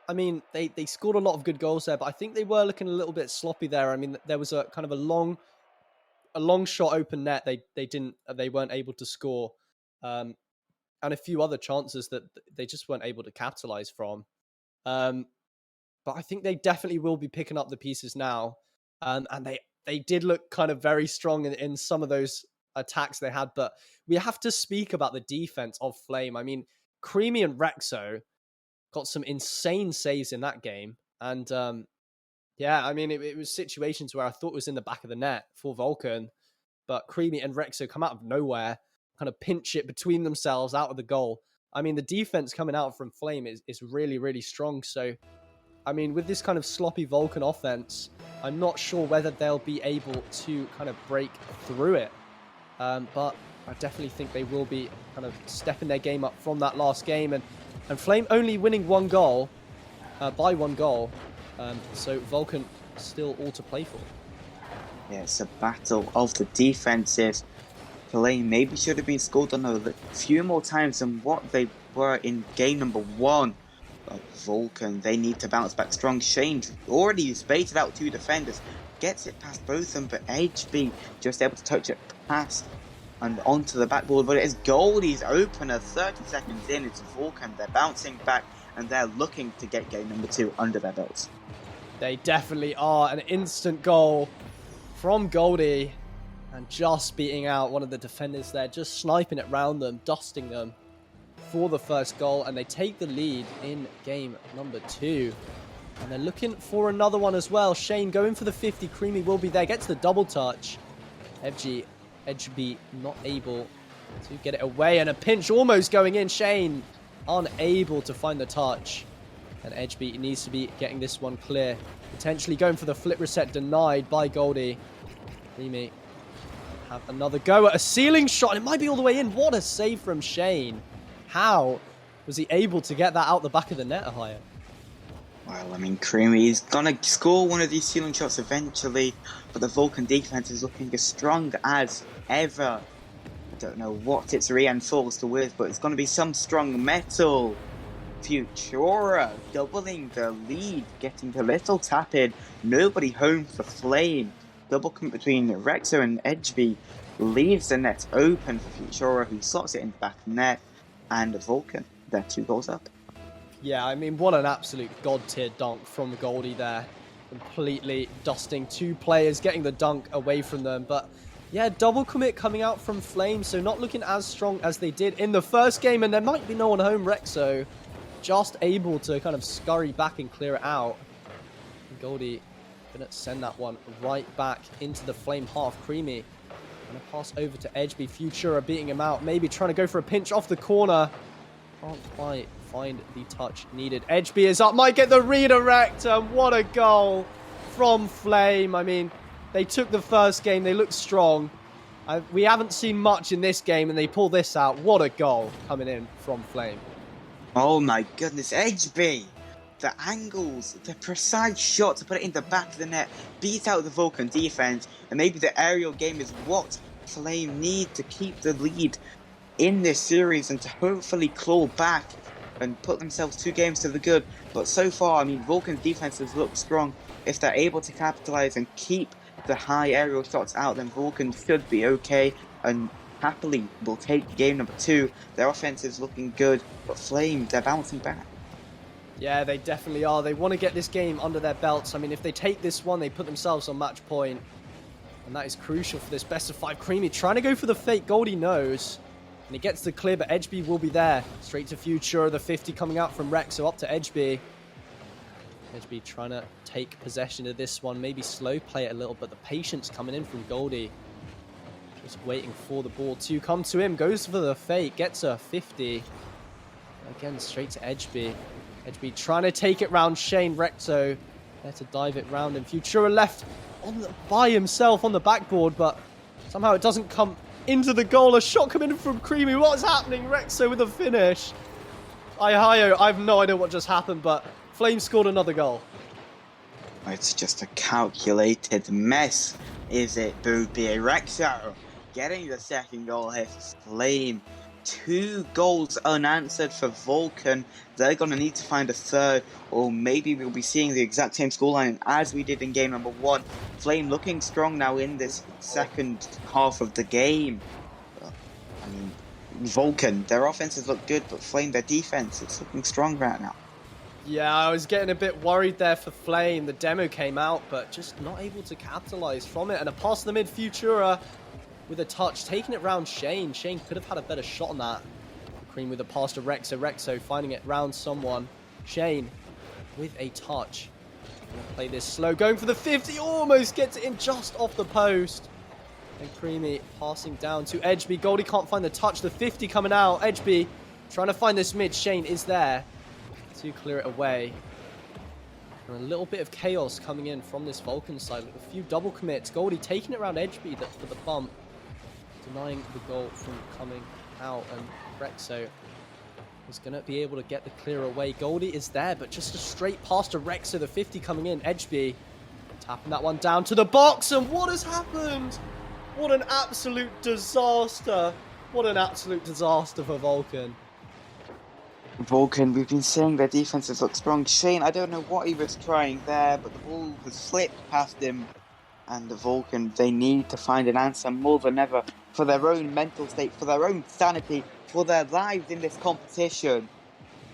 I mean, they scored a lot of good goals there, but I think they were looking a little bit sloppy there. I mean, there was a kind of a long shot open net. They weren't able to score, and a few other chances that they just weren't able to capitalize from. But I think they definitely will be picking up the pieces now. And they did look kind of very strong in some of those attacks they had. But we have to speak about the defense of Flame. I mean, Creamy and Rexo got some insane saves in that game. And yeah, I mean, it was situations where I thought it was in the back of the net for Vulcan. But Creamy and Rexo come out of nowhere, kind of pinch it between themselves out of the goal. I mean, the defense coming out from Flame is really, really strong. So, I mean, with this kind of sloppy Vulcan offense, I'm not sure whether they'll be able to kind of break through it. But I definitely think they will be kind of stepping their game up from that last game. And Flame only winning one goal, by one goal. So Vulcan still all to play for. Yeah, it's a battle of the defenses. Flame maybe should have been scored on a few more times than what they were in game number 1. But Vulcan, they need to bounce back strong. Shane already spaced out 2 defenders, gets it past both of them, but HB just able to touch it past and onto the backboard. But it is Goldie's opener 30 seconds in. It's Vulcan. They're bouncing back and they're looking to get game number 2 under their belts. They definitely are. An instant goal from Goldie and just beating out one of the defenders there, just sniping it round them, dusting them for the first goal, and they take the lead in game number 2. And they're looking for another one as well. Shane going for the 50. Creamy will be there, gets the double touch. Edgeby not able to get it away, and a pinch almost going in. Shane unable to find the touch, and Edgeby needs to be getting this one clear. Potentially going for the flip reset, denied by Goldie. Creamy have another go at a ceiling shot. It might be all the way in. What a save from Shane. How was he able to get that out the back of the net higher? Well, I mean, Creamy is going to score one of these ceiling shots eventually, but the Vulcan defense is looking as strong as ever. I don't know what it's reinforced with, but it's going to be some strong metal. Futura doubling the lead, getting a little tap in. Nobody home for Flame. Double commit between Rexo and Edgeby leaves the net open for Futura, who slots it in the back of the net. And Vulcan, they're 2 goals up. Yeah, I mean, what an absolute god-tier dunk from Goldie there. Completely dusting 2 players, getting the dunk away from them. But yeah, double commit coming out from Flame, so not looking as strong as they did in the first game. And there might be no one home. Rexo just able to kind of scurry back and clear it out. And Goldie gonna send that one right back into the Flame half. Creamy gonna pass over to Edgeby. Futura beating him out, maybe trying to go for a pinch off the corner. Can't quite find the touch needed. Edgeby is up, might get the redirect, and what a goal from Flame. I mean, they took the first game, they looked strong. We haven't seen much in this game, and they pull this out. What a goal coming in from Flame. Oh my goodness, Edgeby! The angles, the precise shot to put it in the back of the net, beat out the Vulcan defense, and maybe the aerial game is what Flame need to keep the lead in this series and to hopefully claw back and put themselves 2 games to the good. But so far, I mean, Vulcan's defenses look strong. If they're able to capitalize and keep the high aerial shots out, then Vulcan should be okay and happily will take game number 2. Their offense is looking good, but Flame, they're bouncing back. Yeah, they definitely are. They want to get this game under their belts. I mean, if they take this one, they put themselves on match point. And that is crucial for this best of 5. Creamy trying to go for the fake. Goldie knows. And he gets the clear, but Edgeby will be there. Straight to Futura. The 50 coming out from Rexo up to Edgeby. Edgeby trying to take possession of this one. Maybe slow play it a little, but the patience coming in from Goldie. Just waiting for the ball to come to him. Goes for the fake. Gets a 50. Again, straight to Edgeby. Edgeby trying to take it round Shane. Rexo there to dive it round. And Futura left by himself on the backboard, but somehow it doesn't come into the goal. A shot coming in from Creamy. What's happening? Rexo with a finish. I have no idea what just happened, but Flame scored another goal. It's just a calculated mess, is it, Booby? Rexo getting the second goal here for Flame. 2 goals unanswered for Vulcan. They're going to need to find a third, or maybe we'll be seeing the exact same scoreline as we did in game number 1. Flame looking strong now in this second half of the game. I mean, Vulcan, their offenses look good, but Flame, their defense, it's looking strong right now. Yeah, I was getting a bit worried there for Flame. The demo came out, but just not able to capitalize from it. And a pass to the mid, Futura with a touch, taking it round Shane. Shane could have had a better shot on that. Cream with a pass to Rexo. Rexo finding it round someone. Shane with a touch. Gonna play this slow, going for the 50. Almost gets it in just off the post. And Creamy passing down to Edgeby. Goldie can't find the touch. The 50 coming out. Edgeby trying to find this mid. Shane is there to clear it away. And a little bit of chaos coming in from this Vulcan side. A few double commits. Goldie taking it around Edgeby for the bump. Denying the goal from coming out, and Rexo is going to be able to get the clear away. Goldie is there, but just a straight pass to Rexo, the 50 coming in. Edgeby tapping that one down to the box, and what has happened? What an absolute disaster. What an absolute disaster for Vulcan. Vulcan, we've been saying their defenses look strong. Shane, I don't know what he was trying there, but the ball was slipped past him. And the Vulcan, they need to find an answer more than ever for their own mental state, for their own sanity, for their lives in this competition.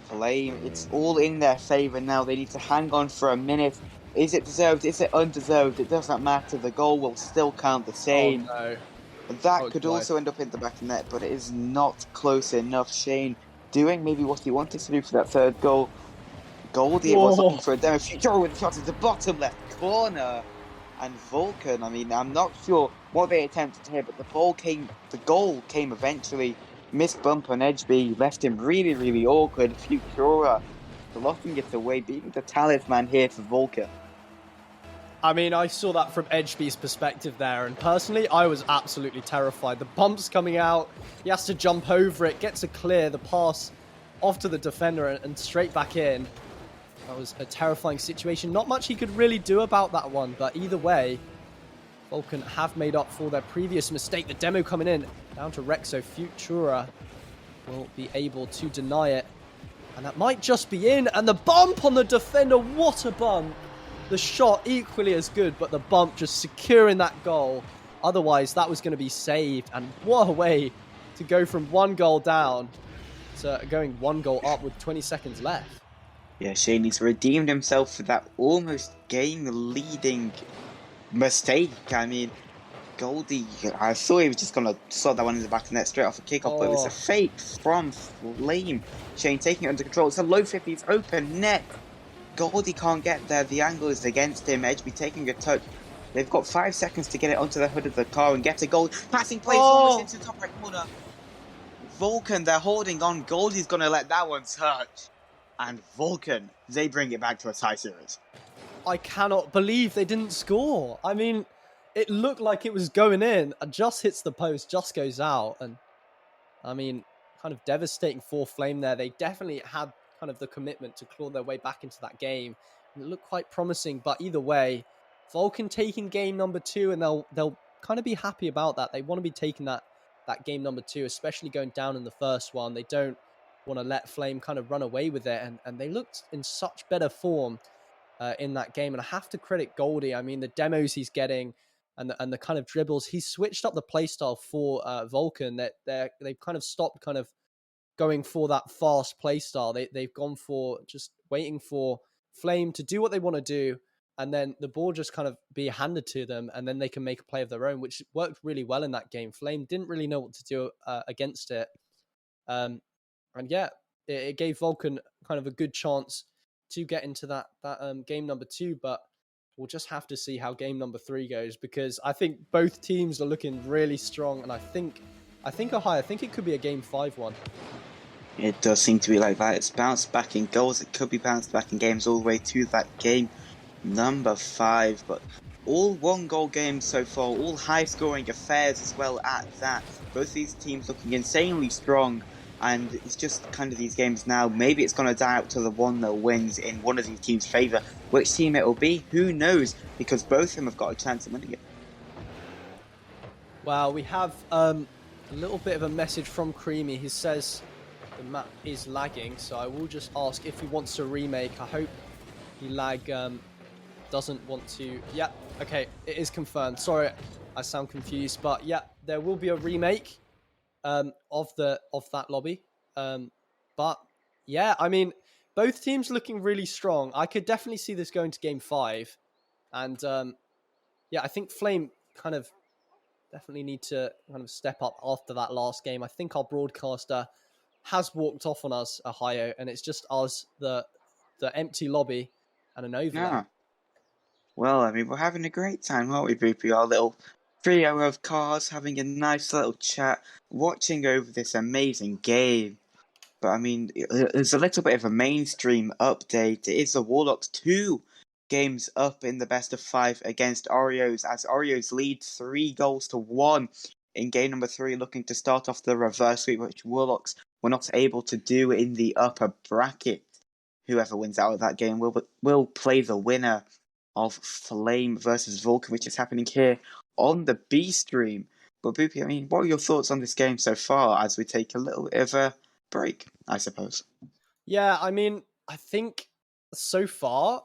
Flame, it's all in their favour now. They need to hang on for a minute. Is it deserved? Is it undeserved? It doesn't matter. The goal will still count the same. Oh, no. That could also end up in the back of the net, but it is not close enough. Shane doing maybe what he wanted to do for that third goal. Goldie was looking for a demo. Futura with the shot at the bottom left corner. And Vulcan, I mean, I'm not sure what they attempted here, but the goal came eventually. Missed bump on Edgeby, left him really, really awkward. Futura blocking it away, being the talisman here for Vulcan. I mean, I saw that from Edgeby's perspective there, and personally, I was absolutely terrified. The bump's coming out, he has to jump over it, gets a clear, the pass off to the defender and straight back in. That was a terrifying situation. Not much he could really do about that one, but either way, Vulcan have made up for their previous mistake. The demo coming in, down to Rexo. Futura will be able to deny it. And that might just be in. And the bump on the defender. What a bump. The shot equally as good, but the bump just securing that goal. Otherwise, that was going to be saved. And what a way to go from 1 goal down to going 1 goal up with 20 seconds left. Yeah, Shaney's redeemed himself for that almost game-leading mistake. I mean, Goldie, I thought he was just going to slot that one in the back of the net straight off a kickoff, but it was a fake from Flame. Shane taking it under control. It's a low 50s open net. Goldie can't get there. The angle is against him. Edgeby taking a touch. They've got 5 seconds to get it onto the hood of the car and get a goal. Passing place almost into the top right corner. Vulcan, they're holding on. Goldie's going to let that one touch. And Vulcan, they bring it back to a tie series. I cannot believe they didn't score. I mean, it looked like it was going in. It just hits the post, just goes out. And I mean, kind of devastating for Flame there. They definitely had kind of the commitment to claw their way back into that game. And it looked quite promising, but either way, Vulcan taking game number 2, and they'll kind of be happy about that. They want to be taking that game number 2, especially going down in the first one. They don't want to let Flame kind of run away with it, and they looked in such better form in that game. And I have to credit Goldie. I mean, the demos he's getting and the kind of dribbles, he's switched up the playstyle for Vulcan. That they've kind of stopped kind of going for that fast play style. They've gone for just waiting for Flame to do what they want to do, and then the ball just kind of be handed to them, and then they can make a play of their own, which worked really well in that game. Flame didn't really know what to do against it. And yeah, it gave Vulcan kind of a good chance to get into that game number 2, but we'll just have to see how game number 3 goes, because I think both teams are looking really strong, and I think it could be a game 5 one. It does seem to be like that. It's bounced back in goals. It could be bounced back in games all the way to that game number 5. But all 1-goal games so far, all high-scoring affairs as well at that. Both these teams looking insanely strong. And it's just kind of these games now. Maybe it's going to die out to the one that wins in one of these teams' favour. Which team it will be, who knows? Because both of them have got a chance of winning it. Well, we have a little bit of a message from Creamy. He says the map is lagging, so I will just ask if he wants to remake. I hope he doesn't want to. Yeah, okay, it is confirmed. Sorry, I sound confused, but yeah, there will be a remake of that lobby. But yeah, I mean, both teams looking really strong. I could definitely see this going to game 5, and yeah, I think Flame kind of definitely need to kind of step up after that last game. I think our broadcaster has walked off on us, Ohio, and it's just us, the empty lobby, and an overlap. Yeah. Well, I mean, we're having a great time, aren't we, Boopy? Our little trio of cars having a nice little chat, watching over this amazing game. But I mean, there's a little bit of a mainstream update. It is the Warlocks 2 games up in the best of 5 against Oreos, as Oreos lead 3-1 in game number 3, looking to start off the reverse sweep, which Warlocks were not able to do in the upper bracket. Whoever wins out of that game will play the winner of Flame versus Vulcan, which is happening here on the B stream. But Boopy, I mean, what are your thoughts on this game so far as we take a little bit of a break, I suppose? Yeah, I mean, I think so far,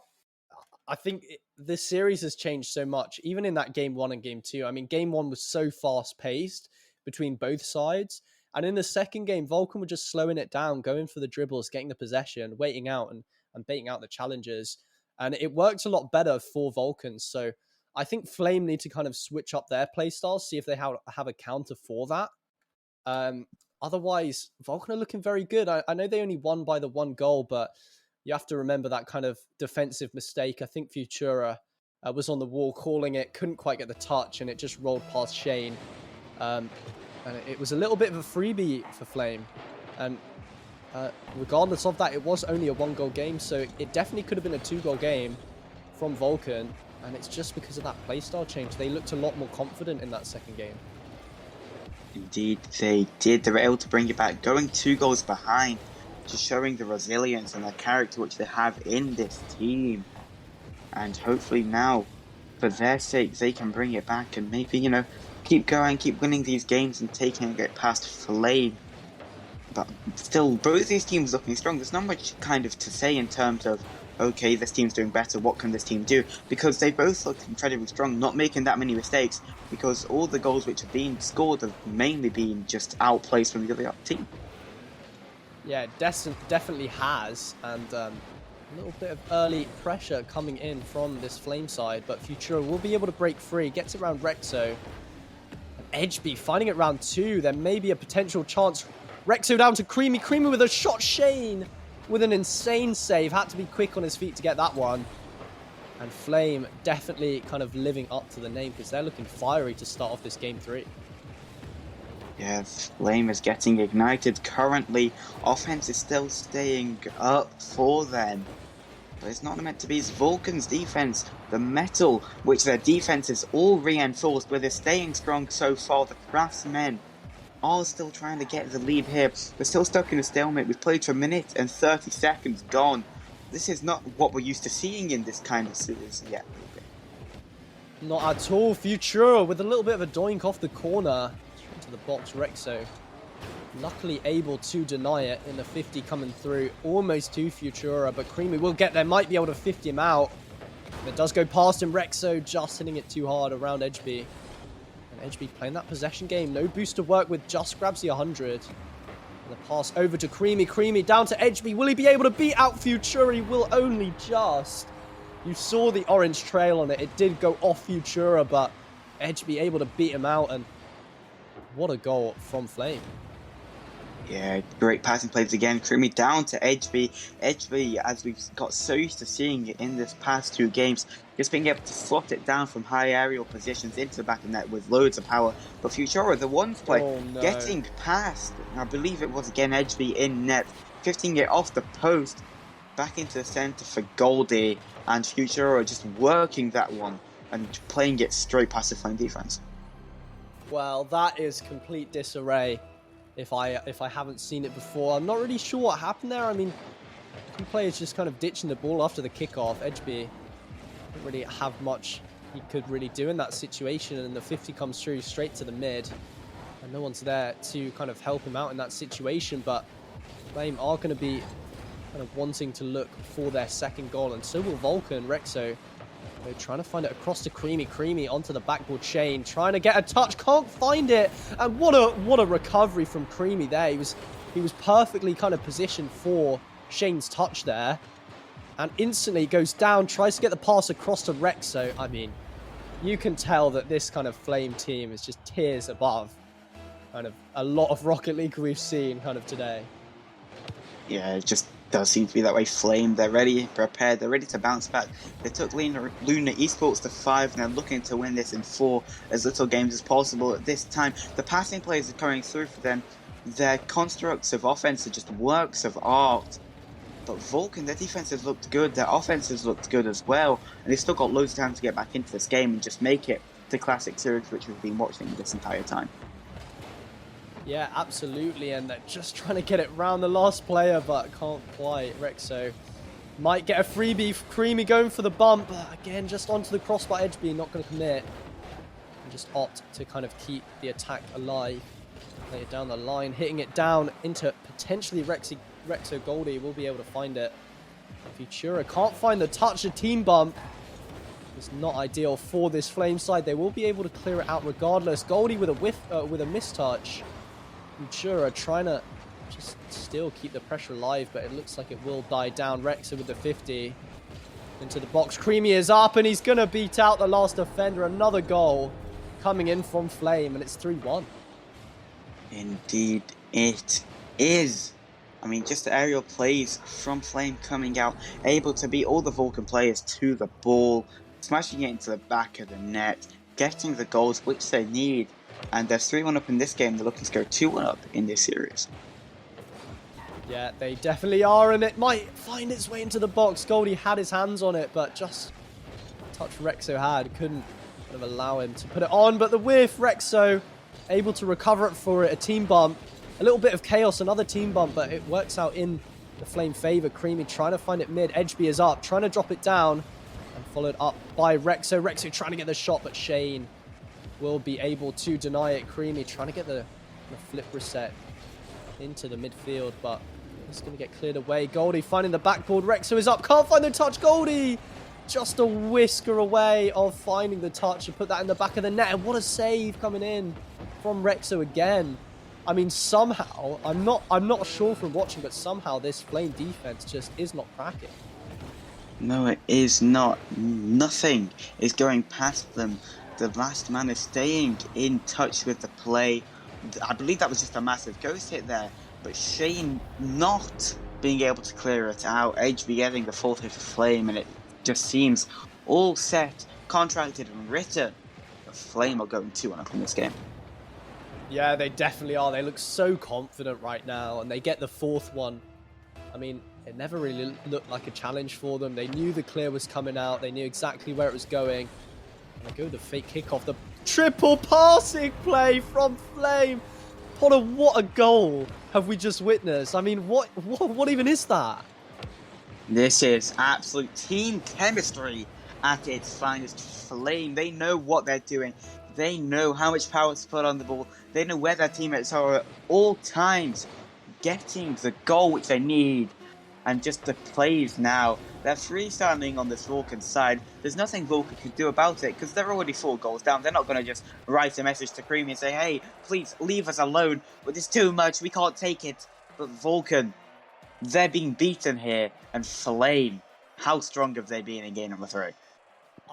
this series has changed so much, even in that game 1 and game 2. I mean, game 1 was so fast-paced between both sides. And in the second game, Vulcan were just slowing it down, going for the dribbles, getting the possession, waiting out and baiting out the challengers. And it worked a lot better for Vulcan. So I think Flame need to kind of switch up their playstyle, see if they have a counter for that. Otherwise, Vulcan are looking very good. I know they only won by the 1 goal, but you have to remember that kind of defensive mistake. I think Futura was on the wall calling it, couldn't quite get the touch, and it just rolled past Shane. And it was a little bit of a freebie for Flame. And regardless of that, it was only a 1-goal game, so it definitely could have been a 2-goal game from Vulcan. And it's just because of that playstyle change. They looked a lot more confident in that second game. Indeed, they did. They were able to bring it back, going 2 goals behind, just showing the resilience and the character which they have in this team. And hopefully now, for their sake, they can bring it back and maybe, keep going, keep winning these games and taking it past Flame. But still, both these teams looking strong. There's not much kind of to say in terms of, okay, this team's doing better, what can this team do? Because they both look incredibly strong, not making that many mistakes, because all the goals which have been scored have mainly been just outplays from the other team. Yeah, definitely has, and a little bit of early pressure coming in from this Flame side, but Futura will be able to break free, gets it around Rexo. And Edgeby finding it round 2, there may be a potential chance. Rexo down to Creamy, Creamy with a shot, Shane with an insane save, had to be quick on his feet to get that one. And Flame definitely kind of living up to the name, because they're looking fiery to start off this game 3. Yeah, Flame is getting ignited currently. Offense is still staying up for them. But it's not meant to be. It's Vulcan's defense, the metal, which their defense is all reinforced with, is staying strong so far. The Craftsmen are still trying to get the lead here. They're still stuck in a stalemate. We've played for a minute and 30 seconds gone. This is not what we're used to seeing in this kind of series yet. Not at all. Futura with a little bit of a doink off the corner. Straight to the box, Rexo. Luckily able to deny it in the 50 coming through. Almost to Futura, but Creamy will get there. Might be able to 50 him out. It does go past him. Rexo just hitting it too hard around Edgeby. And Edgeby playing that possession game. No boost to work with. Just grabs the 100. And the pass over to Creamy. Creamy down to Edgeby. Will he be able to beat out Futura? He will only just. You saw the orange trail on it. It did go off Futura, but Edgeby able to beat him out. And what a goal from Flame. Yeah, great passing plays again. Creamy down to Edgeby. Edgeby, as we've got so used to seeing it in this past 2 games, just being able to slot it down from high aerial positions into the back of the net with loads of power. But Futura, the ones play, getting past, I believe it was again Edgeby in net, 15 it off the post, back into the centre for Goldie, and Futura just working that one and playing it straight past the Flame defense. Well, that is complete disarray. If I haven't seen it before, I'm not really sure what happened there. I mean, 2 players just kind of ditching the ball after the kickoff. Edgeby didn't really have much he could really do in that situation, and the 50 comes through straight to the mid, and no one's there to kind of help him out in that situation. But Flame are going to be kind of wanting to look for their second goal, and so will Vulcan. Rexo, they're trying to find it across to Creamy. Creamy onto the backboard chain, trying to get a touch, can't find it. And what a recovery from Creamy there. He was perfectly kind of positioned for Shane's touch there. And instantly goes down, tries to get the pass across to Rexo. I mean, you can tell that this kind of Flame team is just tiers above kind of a lot of Rocket League we've seen kind of today. Yeah, it just does seem to be that way. Flame, they're ready, prepared, they're ready to bounce back. They took Luna Esports to 5 and they're looking to win this in 4 as little games as possible at this time. The passing plays are coming through for them. Their constructs of offense are just works of art. But Vulcan, their defense has looked good, their offense has looked good as well, and they've still got loads of time to get back into this game and just make it the classic series which we've been watching this entire time. Yeah, absolutely, and they're just trying to get it round the last player, but can't quite. Rexo might get a freebie. Creamy going for the bump, but again, just onto the crossbar. Edgeby not going to commit. And just opt to kind of keep the attack alive. Play it down the line, hitting it down into potentially Rexo. Goldie will be able to find it. Futura can't find the touch. A team bump is not ideal for this Flame side. They will be able to clear it out regardless. Goldie with a with a mistouch. Futura trying to just still keep the pressure alive, but it looks like it will die down. Rexo with the 50 into the box. Creamy is up, and he's going to beat out the last defender. Another goal coming in from Flame, and it's 3-1. Indeed it is. I mean, just the aerial plays from Flame coming out, able to beat all the Vulcan players to the ball, smashing it into the back of the net, getting the goals which they need. And they're 3-1 up in this game. They're looking to go 2-1 up in this series. Yeah, they definitely are, and it might find its way into the box. Goldie had his hands on it, but just the touch Rexo had couldn't kind of allow him to put it on. But the whiff, Rexo able to recover it for it. A team bump, a little bit of chaos, another team bump, but it works out in the Flame favor. Creamy trying to find it mid. Edgeby is up, trying to drop it down, and followed up by Rexo. Rexo trying to get the shot, but Shane will be able to deny it. Creamy trying to get the flip reset into the midfield, but it's going to get cleared away. Goldie finding the backboard. Rexo is up. Can't find the touch. Goldie just a whisker away of finding the touch and put that in the back of the net. And what a save coming in from Rexo again. I mean, somehow, I'm not sure from watching, but somehow this Flame defense just is not cracking. No, it is not. Nothing is going past them. The last man is staying in touch with the play. I believe that was just a massive ghost hit there, but Shane not being able to clear it out. HB getting the fourth hit for Flame, and it just seems all set, contracted and written. The Flame are going 2-1 in this game. Yeah, they definitely are. They look so confident right now, and they get the fourth one. I mean, it never really looked like a challenge for them. They knew the clear was coming out. They knew exactly where it was going. And they go the fake kickoff. The triple passing play from Flame. What a goal have we just witnessed? I mean, what even is that? This is absolute team chemistry at its finest. Flame, they know what they're doing. They know how much power to put on the ball. They know where their teammates are at all times, getting the goal which they need. And just the plays now, they're freestyling on this Vulcan side. There's nothing Vulcan can do about it because they're already 4 goals down. They're not going to just write a message to Creamy and say, hey, please leave us alone. But it's too much. We can't take it. But Vulcan, they're being beaten here. And Flame, how strong have they been in game number 3?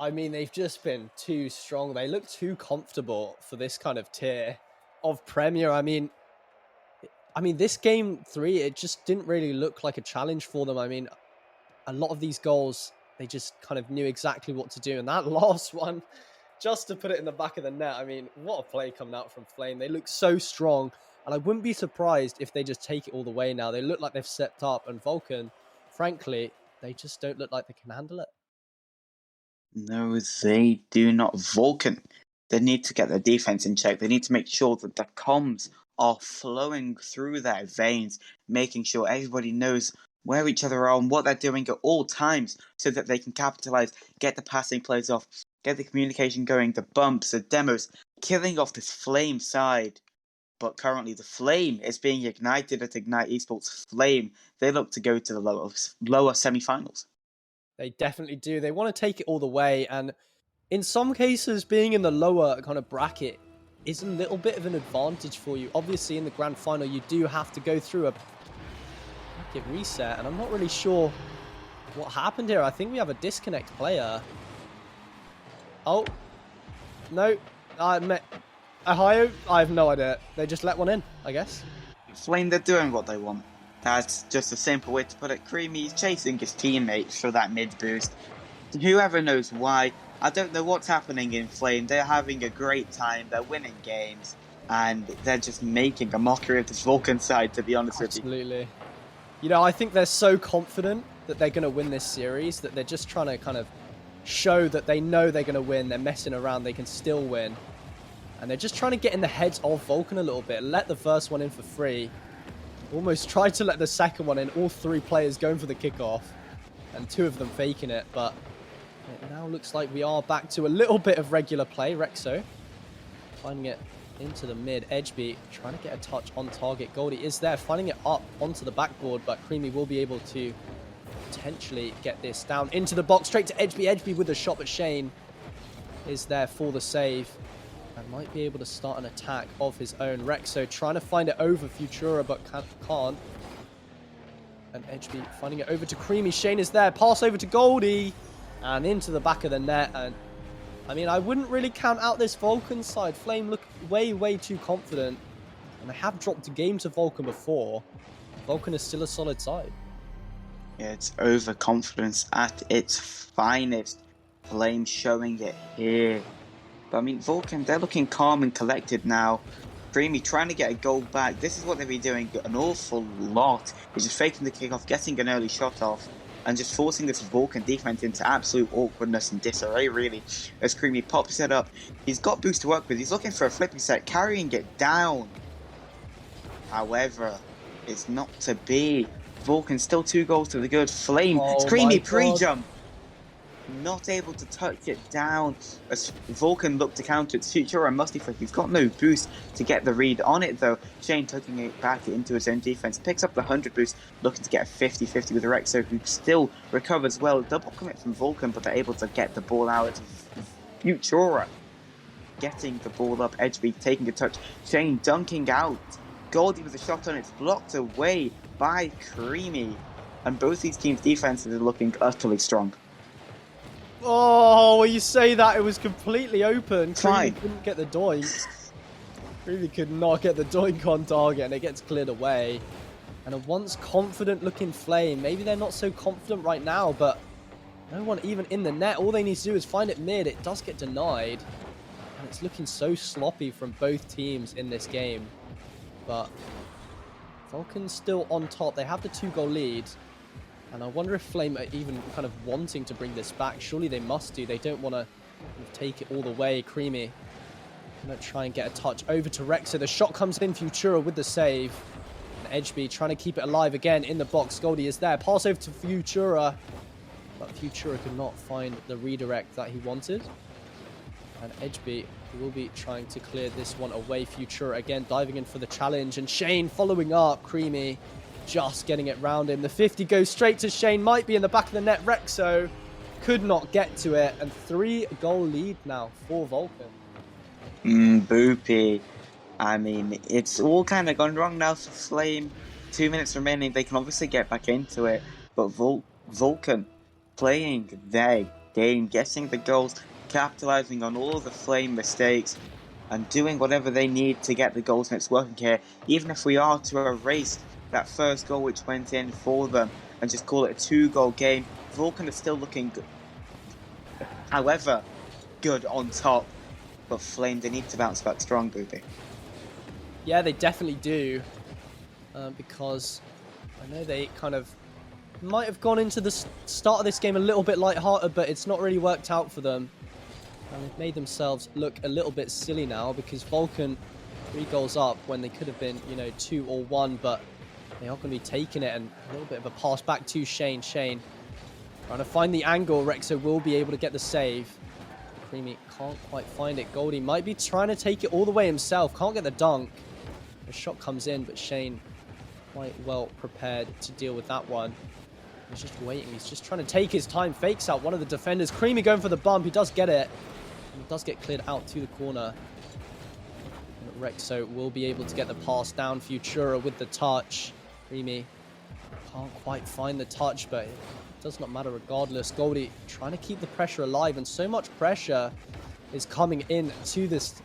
I mean, they've just been too strong. They look too comfortable for this kind of tier of Premier. I mean, this game 3, it just didn't really look like a challenge for them. I mean, a lot of these goals, they just kind of knew exactly what to do. And that last one, just to put it in the back of the net, I mean, what a play coming out from Flame. They look so strong. And I wouldn't be surprised if they just take it all the way now. They look like they've stepped up. And Vulcan, frankly, they just don't look like they can handle it. No, they do not. Vulcan, they need to get their defense in check. They need to make sure that the comms are flowing through their veins, making sure everybody knows where each other are and what they're doing at all times so that they can capitalize, get the passing plays off, get the communication going, the bumps, the demos, killing off this Flame side. But currently the Flame is being ignited at Ignite Esports. Flame, they look to go to the lower semi-finals. They definitely do. They want to take it all the way. And in some cases, being in the lower kind of bracket is a little bit of an advantage for you. Obviously, in the grand final, you do have to go through a bracket reset. And I'm not really sure what happened here. I think we have a disconnect player. Oh, no. Ohio? I have no idea. They just let one in, I guess. Flame, they're doing what they want. That's just a simple way to put it. Creamy's chasing his teammates for that mid boost. Whoever knows why. I don't know what's happening in Flame. They're having a great time. They're winning games. And they're just making a mockery of this Vulcan side, to be honest with you. Absolutely. You know, I think they're so confident that they're going to win this series that they're just trying to kind of show that they know they're going to win. They're messing around. They can still win. And they're just trying to get in the heads of Vulcan a little bit. Let the first one in for free. Almost tried to let the second one in. All 3 players going for the kickoff. And 2 of them faking it. But it now looks like we are back to a little bit of regular play. Rexo finding it into the mid. Edgebeat trying to get a touch on target. Goldie is there. Finding it up onto the backboard. But Creamy will be able to potentially get this down into the box. Straight to Edgebeat. Edgebeat with a shot. But Shane is there for the save. And might be able to start an attack of his own. Rexo trying to find it over Futura, but can't. And Edgebeat finding it over to Creamy. Shane is there. Pass over to Goldie. And into the back of the net. And I mean, I wouldn't really count out this Vulcan side. Flame look way, way too confident. And they have dropped a game to Vulcan before. Vulcan is still a solid side. Yeah, it's overconfidence at its finest. Flame showing it here. But I mean, Vulcan, they're looking calm and collected now. Creamy trying to get a goal back. This is what they've been doing an awful lot. He's just faking the kickoff, getting an early shot off, and just forcing this Vulcan defense into absolute awkwardness and disarray, really. As Creamy pops it up. He's got boost to work with. He's looking for a flipping set, carrying it down. However, it's not to be. Vulcan still 2 goals to the good. Flame, it's Creamy pre-jump. not able to touch it down as Vulcan looked to counter its future and Musty Flick. He's got no boost to get the read on it though. Shane tucking it back into his own defense, picks up the 100 boost, looking to get a 50-50 with Rexo, who still recovers well. Double commit from Vulcan, but they're able to get the ball out to Futura. Getting the ball up, Edgebeat taking a touch, Shane dunking out. Goldie with a shot on, it's blocked away by Creamy. And both these teams' defenses are looking utterly strong. Oh, when you say that, it was completely open. Fine. Creamy couldn't get the doink. Creamy could not get the doink on target, and it gets cleared away. And a once confident looking Flame, maybe they're not so confident right now, but no one even in the net. All they need to do is find it mid. It does get denied. And it's looking so sloppy from both teams in this game. But Vulcan's still on top. They have the 2-goal lead. And I wonder if Flame are even kind of wanting to bring this back. Surely they must do. They don't want to take it all the way. Creamy going to try and get a touch over to Rexo. The shot comes in. Futura with the save. And Edgeby trying to keep it alive again in the box. Goldie is there. Pass over to Futura. But Futura could not find the redirect that he wanted. And Edgeby will be trying to clear this one away. Futura again diving in for the challenge. And Shane following up. Creamy just getting it round him. The 50 goes straight to Shane. Might be in the back of the net. Rexo could not get to it. And 3-goal lead now for Vulcan. Boopy. I mean, it's all kind of gone wrong now for Flame. 2 minutes remaining. They can obviously get back into it. But Vulcan playing their game, getting the goals, capitalizing on all of the Flame mistakes, and doing whatever they need to get the goals, and it's working here. Even if we are to erase that first goal which went in for them and just call it a 2-goal game, Vulcan is still looking good. However, good on top. But Flame, they need to bounce back strong, Boopy. Yeah, they definitely do. Because I know they kind of might have gone into the start of this game a little bit lighthearted, but it's not really worked out for them. And they've made themselves look a little bit silly now because Vulcan 3 goals up when they could have been, 2 or 1, but they are going to be taking it, and a little bit of a pass back to Shane. Shane trying to find the angle. Rexo will be able to get the save. Creamy can't quite find it. Goldie might be trying to take it all the way himself. Can't get the dunk. The shot comes in, but Shane quite well prepared to deal with that one. He's just waiting. He's just trying to take his time. Fakes out one of the defenders. Creamy going for the bump. He does get it. And it does get cleared out to the corner. And Rexo will be able to get the pass down. Futura with the touch. Creamy can't quite find the touch, but it does not matter regardless. Goldie trying to keep the pressure alive, and so much pressure is coming in to this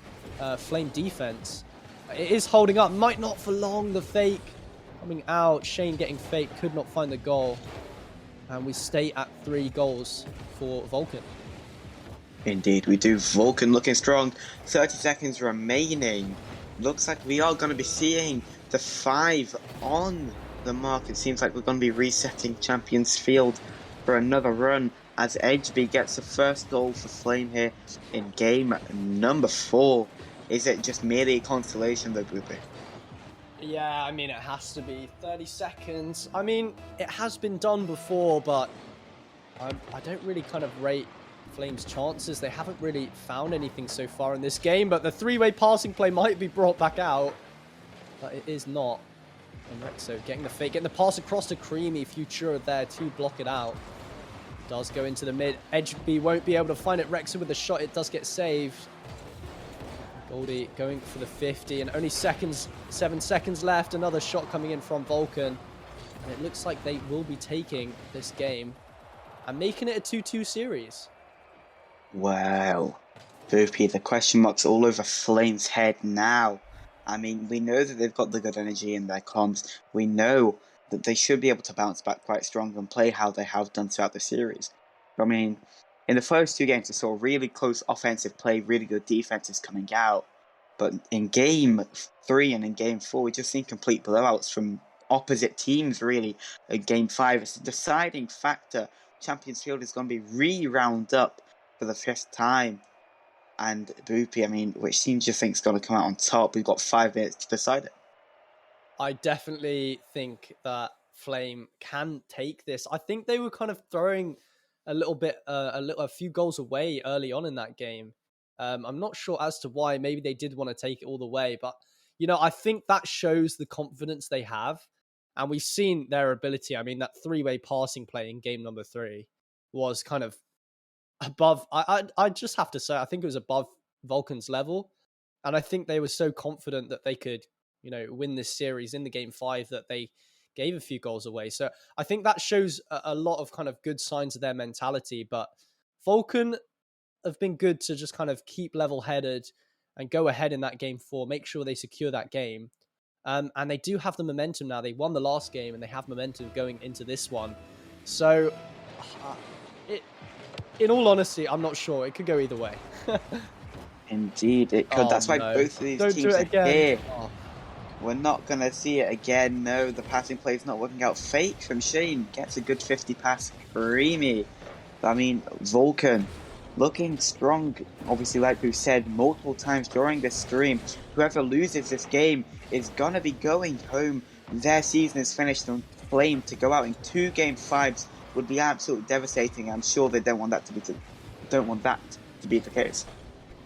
Flame defense. It is holding up. Might not for long. The fake coming out. Shane getting fake. Could not find the goal. And we stay at 3 goals for Vulcan. Indeed, we do. Vulcan looking strong. 30 seconds remaining. Looks like we are going to be seeing the 5 on the mark. It seems like we're going to be resetting Champions Field for another run as Edgeby gets the first goal for Flame here in game number 4. Is it just merely a consolation though, Boopy? Yeah, I mean, it has to be 30 seconds. I mean, it has been done before, but I don't really kind of rate Flame's chances. They haven't really found anything so far in this game, but the 3-way passing play might be brought back out, but it is not. And Rexo getting the fake, getting the pass across to Creamy. Futura there to block it out. Does go into the mid. Edgeby won't be able to find it. Rexo with the shot. It does get saved. Goldie going for the 50, and only 7 seconds left. Another shot coming in from Vulcan. And it looks like they will be taking this game and making it a 2-2 series. Wow. Boopy, the question mark's all over Flame's head now. I mean, we know that they've got the good energy in their comms. We know that they should be able to bounce back quite strong and play how they have done throughout the series. I mean, in the first 2 games, we saw really close offensive play, really good defenses coming out. But in game 3 and in game 4, we just seen complete blowouts from opposite teams, really. In game 5, it's a deciding factor. Champions Field is going to be re-round up for the 5th time. And Boopy, I mean, which team do you think is going to come out on top? We've got 5 minutes to decide it. I definitely think that Flame can take this. I think they were kind of throwing a few goals away early on in that game. I'm not sure as to why. Maybe they did want to take it all the way, but I think that shows the confidence they have, and we've seen their ability. I mean, that three-way passing play in game number 3 was kind of above. I just have to say, I think it was above Vulcan's level, and I think they were so confident that they could, win this series in the game 5 that they gave a few goals away. So I think that shows a lot of kind of good signs of their mentality. But Vulcan have been good to just kind of keep level-headed and go ahead in that game 4, make sure they secure that game. And they do have the momentum now. They won the last game and they have momentum going into this one. So, in all honesty, I'm not sure. It could go either way. Indeed, it could. That's why both of these teams are here. Oh. We're not going to see it again. No, the passing play is not working out. Fake from Shane. Gets a good 50 pass. Creamy. I mean, Vulcan looking strong. Obviously, like we've said multiple times during this stream, whoever loses this game is going to be going home. Their season is finished, and Flame to go out in 2 game 5s would be absolutely devastating. I'm sure they don't want that to be the case.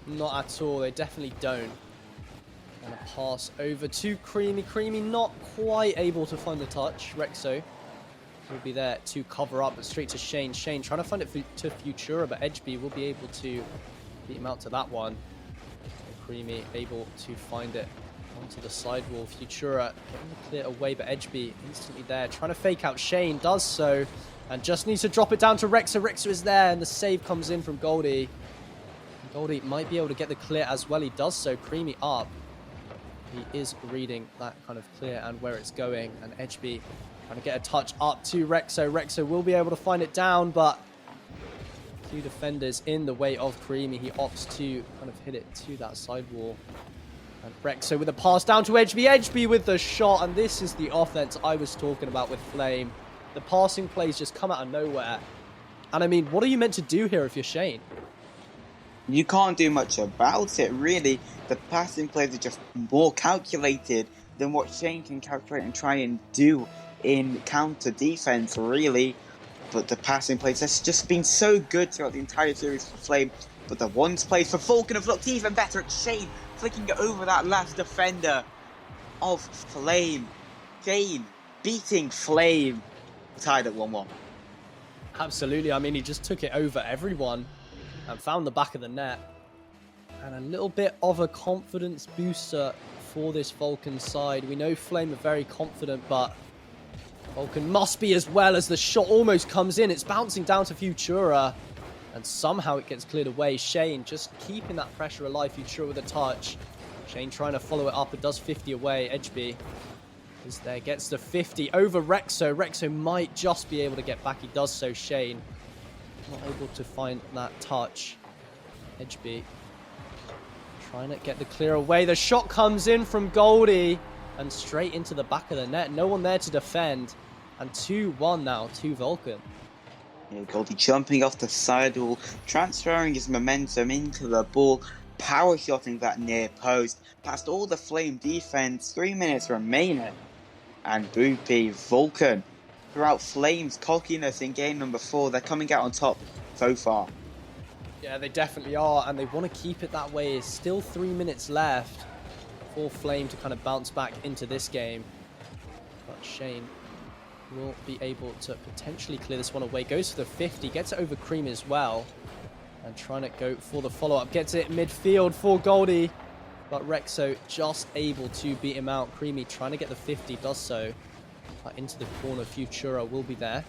Not at all. They definitely don't. And a pass over to Creamy. Creamy not quite able to find the touch. Rexo will be there to cover up, but straight to Shane. Shane trying to find it to Futura, but Edgeby will be able to beat him out to that one. And Creamy able to find it onto the sidewall. Futura getting the clear away, but Edgeby instantly there. Trying to fake out Shane, does so, and just needs to drop it down to Rexo. Rexo is there, and the save comes in from Goldie. Goldie might be able to get the clear as well. He does so. Creamy up. He is reading that kind of clear and where it's going. And Edgeby trying to get a touch up to Rexo. Rexo will be able to find it down, but 2 defenders in the way of Creamy. He opts to kind of hit it to that sidewall. And Rexo with a pass down to Edgeby. Edgeby with the shot. And this is the offense I was talking about with Flame. The passing plays just come out of nowhere. And I mean, what are you meant to do here if you're Shane? You can't do much about it, really. The passing plays are just more calculated than what Shane can calculate and try and do in counter defense, really. But the passing plays has just been so good throughout the entire series for Flame. But the ones played for Vulcan have looked even better. It's Shane flicking it over that last defender of Flame. Shane beating Flame, tied at 1-1. Absolutely. I mean, he just took it over everyone and found the back of the net. And a little bit of a confidence booster for this Vulcan side. We know Flame are very confident, but Vulcan must be as well, as the shot almost comes in. It's bouncing down to Futura, and somehow it gets cleared away. Shane just keeping that pressure alive. Futura with a touch. Shane trying to follow it up. It does 50 away. Edgeby is there, gets the 50 over Rexo. Rexo might just be able to get back. He does so. Shane not able to find that touch. Edgeby trying to get the clear away. The shot comes in from Goldie and straight into the back of the net. No one there to defend. And 2-1 now to Vulcan. Yeah, Goldie jumping off the sidewall, transferring his momentum into the ball, power shotting that near post, past all the Flame defense. 3 minutes remaining. And Boopy, Vulcan, throughout Flame's cockiness in game number 4, they're coming out on top so far. Yeah, they definitely are, and they want to keep it that way. There's still 3 minutes left for Flame to kind of bounce back into this game. But Shane will be able to potentially clear this one away. Goes for the 50, gets it over Cream as well. And trying to go for the follow-up. Gets it midfield for Goldie. But Rexo just able to beat him out. Creamy trying to get the 50, does so. Into the corner, Futura will be there.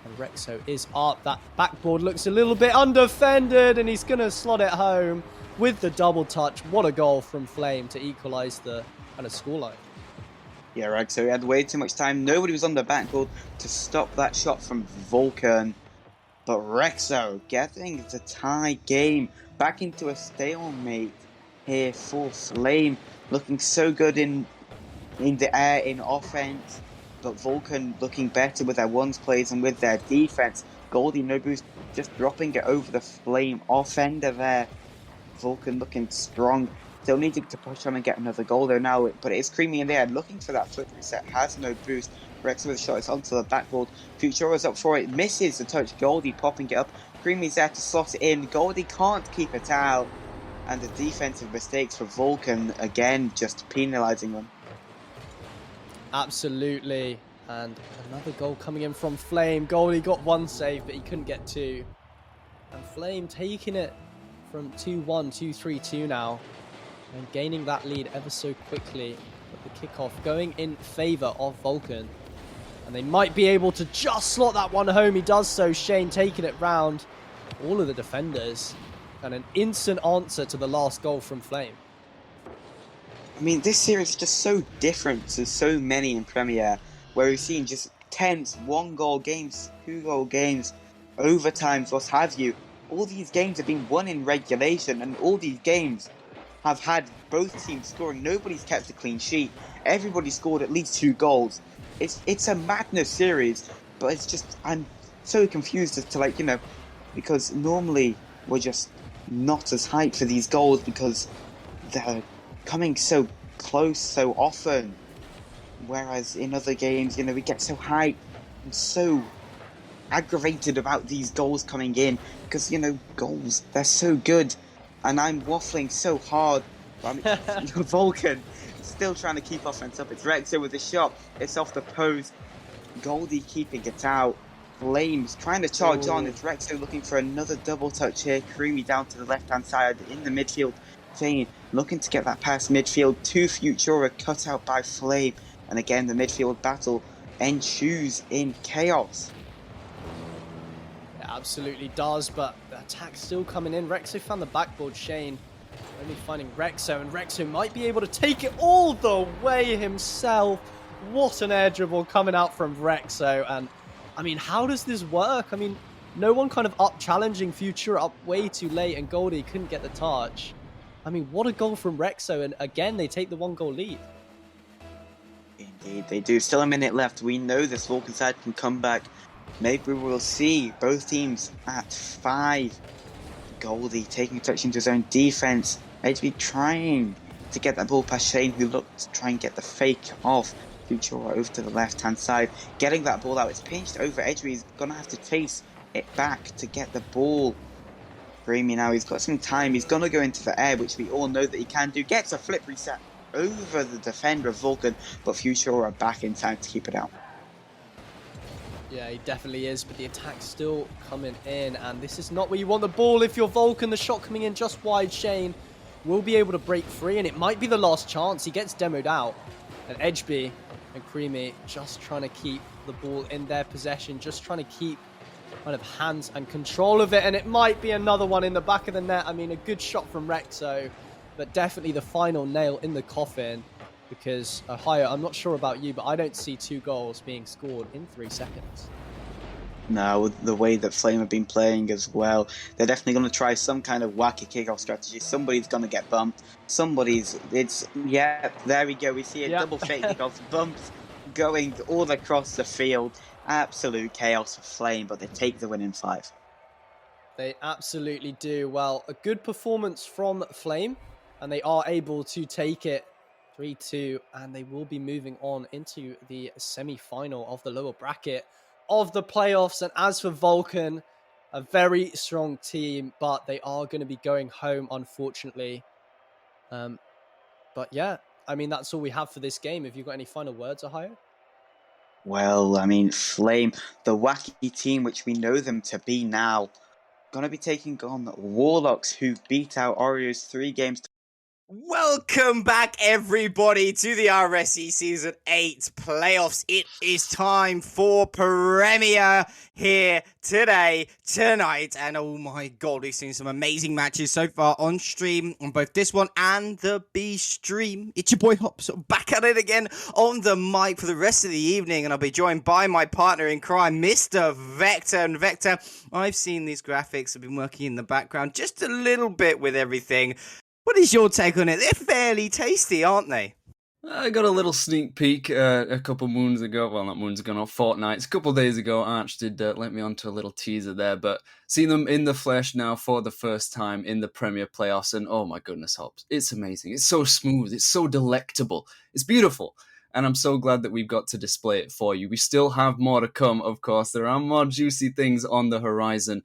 And Rexo is up. That backboard looks a little bit undefended, and he's going to slot it home with the double touch. What a goal from Flame to equalise the kind of scoreline. Yeah, Rexo had way too much time. Nobody was on the backboard to stop that shot from Vulcan. But Rexo getting the tie game back into a stalemate here for Flame. Looking so good in the air, in offense. But Vulcan looking better with their ones plays and with their defense. Goldie Nobu's just dropping it over the Flame offender there. Vulcan looking strong. Still needing to push on and get another goal there now. But it is Creamy in there looking for that flip reset. Has no boost. Rex with a shot, it's onto the backboard. Futura's up for it, misses the touch. Goldie popping it up. Creamy's there to slot it in. Goldie can't keep it out. And the defensive mistakes for Vulcan, again, just penalising them. Absolutely. And another goal coming in from Flame. Goldie got one save, but he couldn't get two. And Flame taking it from 2-1 to 3-2 now. And gaining that lead ever so quickly. But the kickoff going in favour of Vulcan. And they might be able to just slot that one home. He does so. Shane taking it round all of the defenders. And an instant answer to the last goal from Flame. I mean, this series is just so different to so many in Premier, where we've seen just tense, 1-goal games, 2-goal games, overtimes, what have you. All these games have been won in regulation, and all these games have had both teams scoring. Nobody's kept a clean sheet. Everybody scored at least 2 goals. It's a madness series, but it's just, I'm so confused as to, because normally we're just not as hyped for these goals because they're coming so close so often. Whereas in other games, we get so hyped and so aggravated about these goals coming in because, goals, they're so good. And I'm waffling so hard. I mean, Vulcan still trying to keep offense up. It's Rexo with the shot. It's off the post. Goldie keeping it out. Flames trying to charge on. It's Rexo looking for another double touch here. Creamy down to the left-hand side in the midfield. Fane looking to get that past midfield to Futura, cut out by Flame. And again, the midfield battle ensues in chaos. It absolutely does, but the attack's still coming in. Rexo found the backboard. Shane only finding Rexo, and Rexo might be able to take it all the way himself. What an air dribble coming out from Rexo. And I mean, how does this work? I mean, no one kind of up challenging Futura up way too late, and Goldie couldn't get the touch. I mean, what a goal from Rexo, and again, they take the 1-goal lead. Indeed, they do. Still a minute left. We know this Vulcan side can come back. Maybe we'll see both teams at 5. Goldie taking a touch into his own defense. HB trying to get that ball past Shane, who looked to try and get the fake off Futura over to the left-hand side. Getting that ball out. It's pinched over Edgery. He's going to have to chase it back to get the ball. Creamy now. He's got some time. He's going to go into the air, which we all know that he can do. Gets a flip reset over the defender of Vulcan, but Futura back in time to keep it out. Yeah, he definitely is, but the attack's still coming in, and this is not where you want the ball if you're Vulcan. The shot coming in just wide. Shane will be able to break free, and it might be the last chance. He gets demoed out, and Edgeby and Creamy just trying to keep the ball in their possession, just trying to keep kind of hands and control of it, and it might be another one in the back of the net. I mean, a good shot from Rexo, but definitely the final nail in the coffin, because Ohio, I'm not sure about you, but I don't see 2 goals being scored in 3 seconds. No, with the way that Flame have been playing as well, they're definitely going to try some kind of wacky kickoff strategy. Somebody's going to get bumped. Yeah, there we go. We see a double fake kickoff, bumps going all across the field. Absolute chaos for Flame, but they take the win in 5. They absolutely do. Well, a good performance from Flame, and they are able to take it 3-2, and they will be moving on into the semi-final of the lower bracket of the playoffs. And as for Vulcan, a very strong team, but they are going to be going home, unfortunately. But yeah, I mean, that's all we have for this game. Have you got any final words, Ohio? Well, I mean, Flame, the wacky team which we know them to be now, going to be taking on Warlocks, who beat out Oreos 3 games. Welcome back, everybody, to the RSC Season 8 playoffs. It is time for Premier here tonight, and oh my god, we've seen some amazing matches so far on stream, on both this one and the B stream. It's your boy Hops, back at it again on the mic for the rest of the evening, and I'll be joined by my partner in crime, Mr. Vector. And Vector, I've seen these graphics, I've been working in the background just a little bit with everything. What is your take on it? They're fairly tasty, aren't they? I got a little sneak peek a couple moons ago. Well, not moons ago, not fortnights. A couple days ago, Arch did let me onto a little teaser there. But seeing them in the flesh now for the first time in the Premier playoffs, and oh my goodness, Hops, it's amazing. It's so smooth. It's so delectable. It's beautiful. And I'm so glad that we've got to display it for you. We still have more to come, of course. There are more juicy things on the horizon,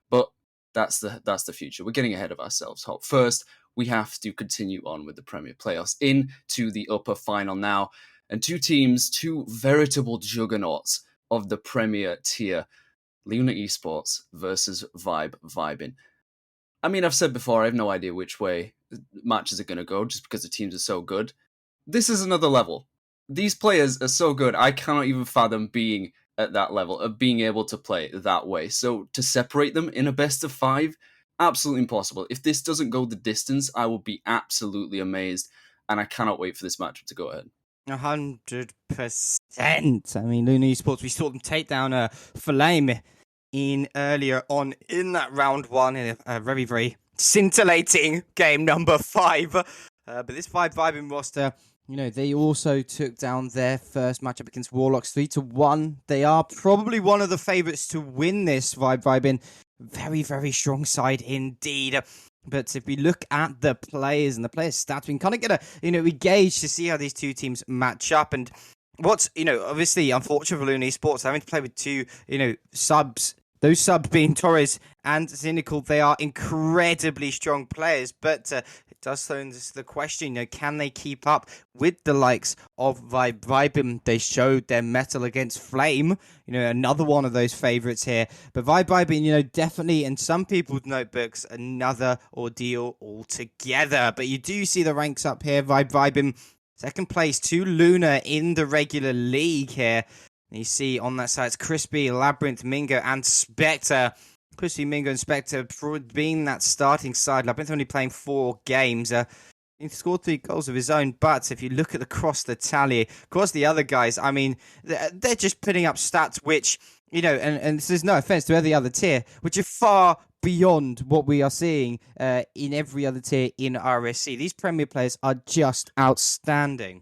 but that's the future. We're getting ahead of ourselves, Hop. First, we have to continue on with the Premier Playoffs into the upper final now. And two teams, two veritable juggernauts of the Premier tier, Luna Esports versus Vibin. I mean, I've said before, I have no idea which way matches are going to go just because the teams are so good. This is another level. These players are so good, I cannot even fathom being at that level, of being able to play that way. So to separate them in a best of 5, absolutely impossible. If this doesn't go the distance, I will be absolutely amazed, and I cannot wait for this matchup to go ahead. 100%. I mean, Luna Esports, we saw them take down Flame in earlier on in that round 1 in a very, very scintillating game number 5. But this Vibin roster, they also took down their first matchup against Warlocks 3-1. They are probably one of the favourites to win this Vibin. Very, very strong side indeed. But if we look at the players and the players' stats, we can kind of get a gauge to see how these two teams match up. And what's, obviously unfortunate for Luna Esports, having to play with two, subs. Those subs being Torres and Cynical, they are incredibly strong players, but it does throw into the question, can they keep up with the likes of Vibin? They showed their mettle against Flame, another one of those favourites here. But Vibin, definitely in some people's notebooks, another ordeal altogether. But you do see the ranks up here. Vibin, second place to Luna in the regular league here. You see on that side, it's Crispy, Labyrinth, Mingo, and Spectre. Crispy, Mingo, and Spectre being that starting side. Labyrinth only playing 4 games. He scored 3 goals of his own, but if you look at across the tally, across the other guys, I mean, they're just putting up stats which, and there's no offense to any other tier, which are far beyond what we are seeing in every other tier in RSC. These Premier players are just outstanding.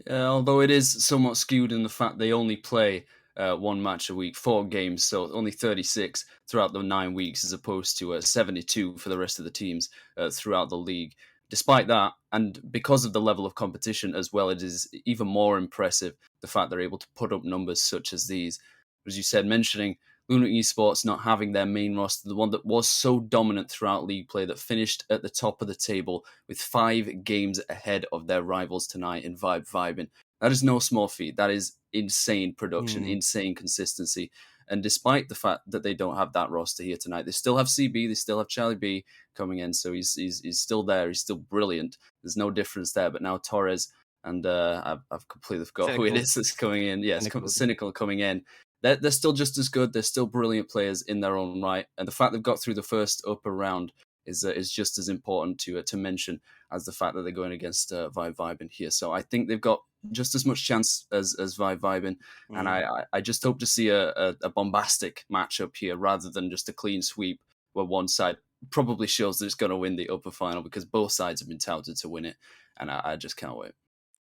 Although it is somewhat skewed in the fact they only play 1 match a week, 4 games, so only 36 throughout the 9 weeks as opposed to 72 for the rest of the teams throughout the league. Despite that, and because of the level of competition as well, it is even more impressive the fact they're able to put up numbers such as these. As you said, mentioning Luna Esports not having their main roster, the one that was so dominant throughout league play, that finished at the top of the table with 5 games ahead of their rivals tonight in Vibin. That is no small feat. That is insane production, insane consistency. And despite the fact that they don't have that roster here tonight, they still have CB, they still have Charlie B coming in, so he's still there, he's still brilliant. There's no difference there. But now Torres and I've completely forgot who it is that's coming in. Yes, Cynical coming in. They're still just as good. They're still brilliant players in their own right, and the fact they've got through the first upper round is just as important to mention as the fact that they're going against Vibin here. So I think they've got just as much chance as Vibin, and I just hope to see a bombastic matchup here rather than just a clean sweep where one side probably shows that it's going to win the upper final, because both sides have been touted to win it, and I just can't wait.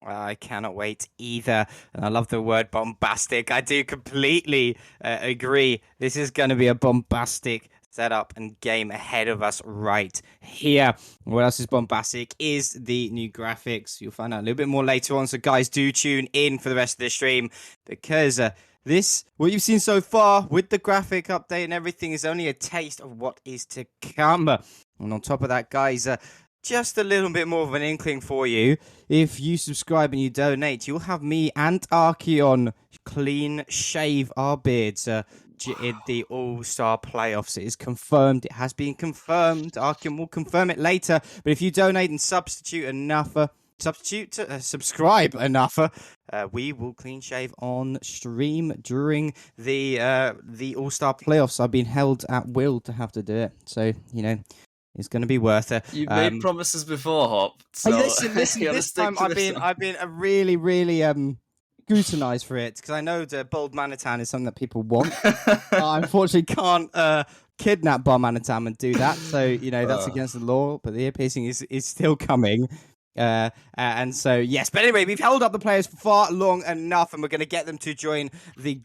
I cannot wait either. And I love the word bombastic. I do completely agree. This is going to be a bombastic setup and game ahead of us right here. What else is bombastic is the new graphics. You'll find out a little bit more later on. So guys, do tune in for the rest of the stream, because what you've seen so far with the graphic update and everything is only a taste of what is to come. And on top of that, guys, just a little bit more of an inkling for you. If you subscribe and you donate, you'll have me and Archeon clean shave our beards in the All-Star Playoffs. It is confirmed. It has been confirmed. Archeon will confirm it later. But if you donate and subscribe enough, we will clean shave on stream during the All-Star Playoffs. I've been held at will to have to do it. So, it's going to be worth it. You've made promises before, Hop. So listen. This time I've been really, really scrutinized for it, because I know the bold Manitan is something that people want. I unfortunately can't kidnap Bar Manitan and do that. So that's against the law. But the ear piercing is still coming. And so, yes. But anyway, we've held up the players for far long enough, and we're going to get them to join the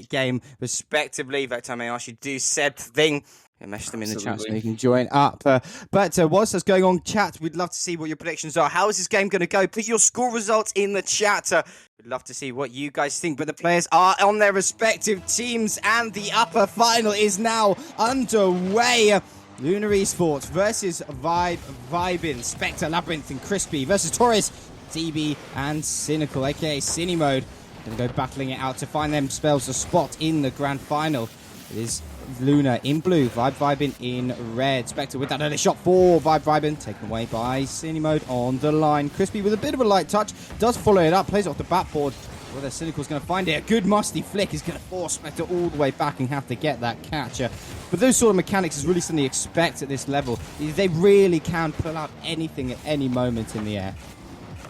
game respectively. In fact, I may ask you to do said thing Yeah, message them in the chat so Absolutely. you can join up. But whilst that's going on, chat, we'd love to see what your predictions are. How is this game going to go? Put your score results in the chat. We'd love to see what you guys think. But the players are on their respective teams, and the upper final is now underway. Lunar Esports versus Vibin, Spectre, Labyrinth, and Crispy versus Torres, TB, and Cynical, aka Cine Mode. Going to go battling it out to find themselves a spot in the grand final. It is Luna in blue, Vibin in red. Spectre with that early shot for Vibin, taken away by Cine Mode on the line. Crispy with a bit of a light touch, does follow it up, plays off the backboard. Whether Cynical's going to find it. A good musty flick is going to force Spectre all the way back and have to get that catch. But those sort of mechanics is really something you expect at this level. They really can pull out anything at any moment in the air.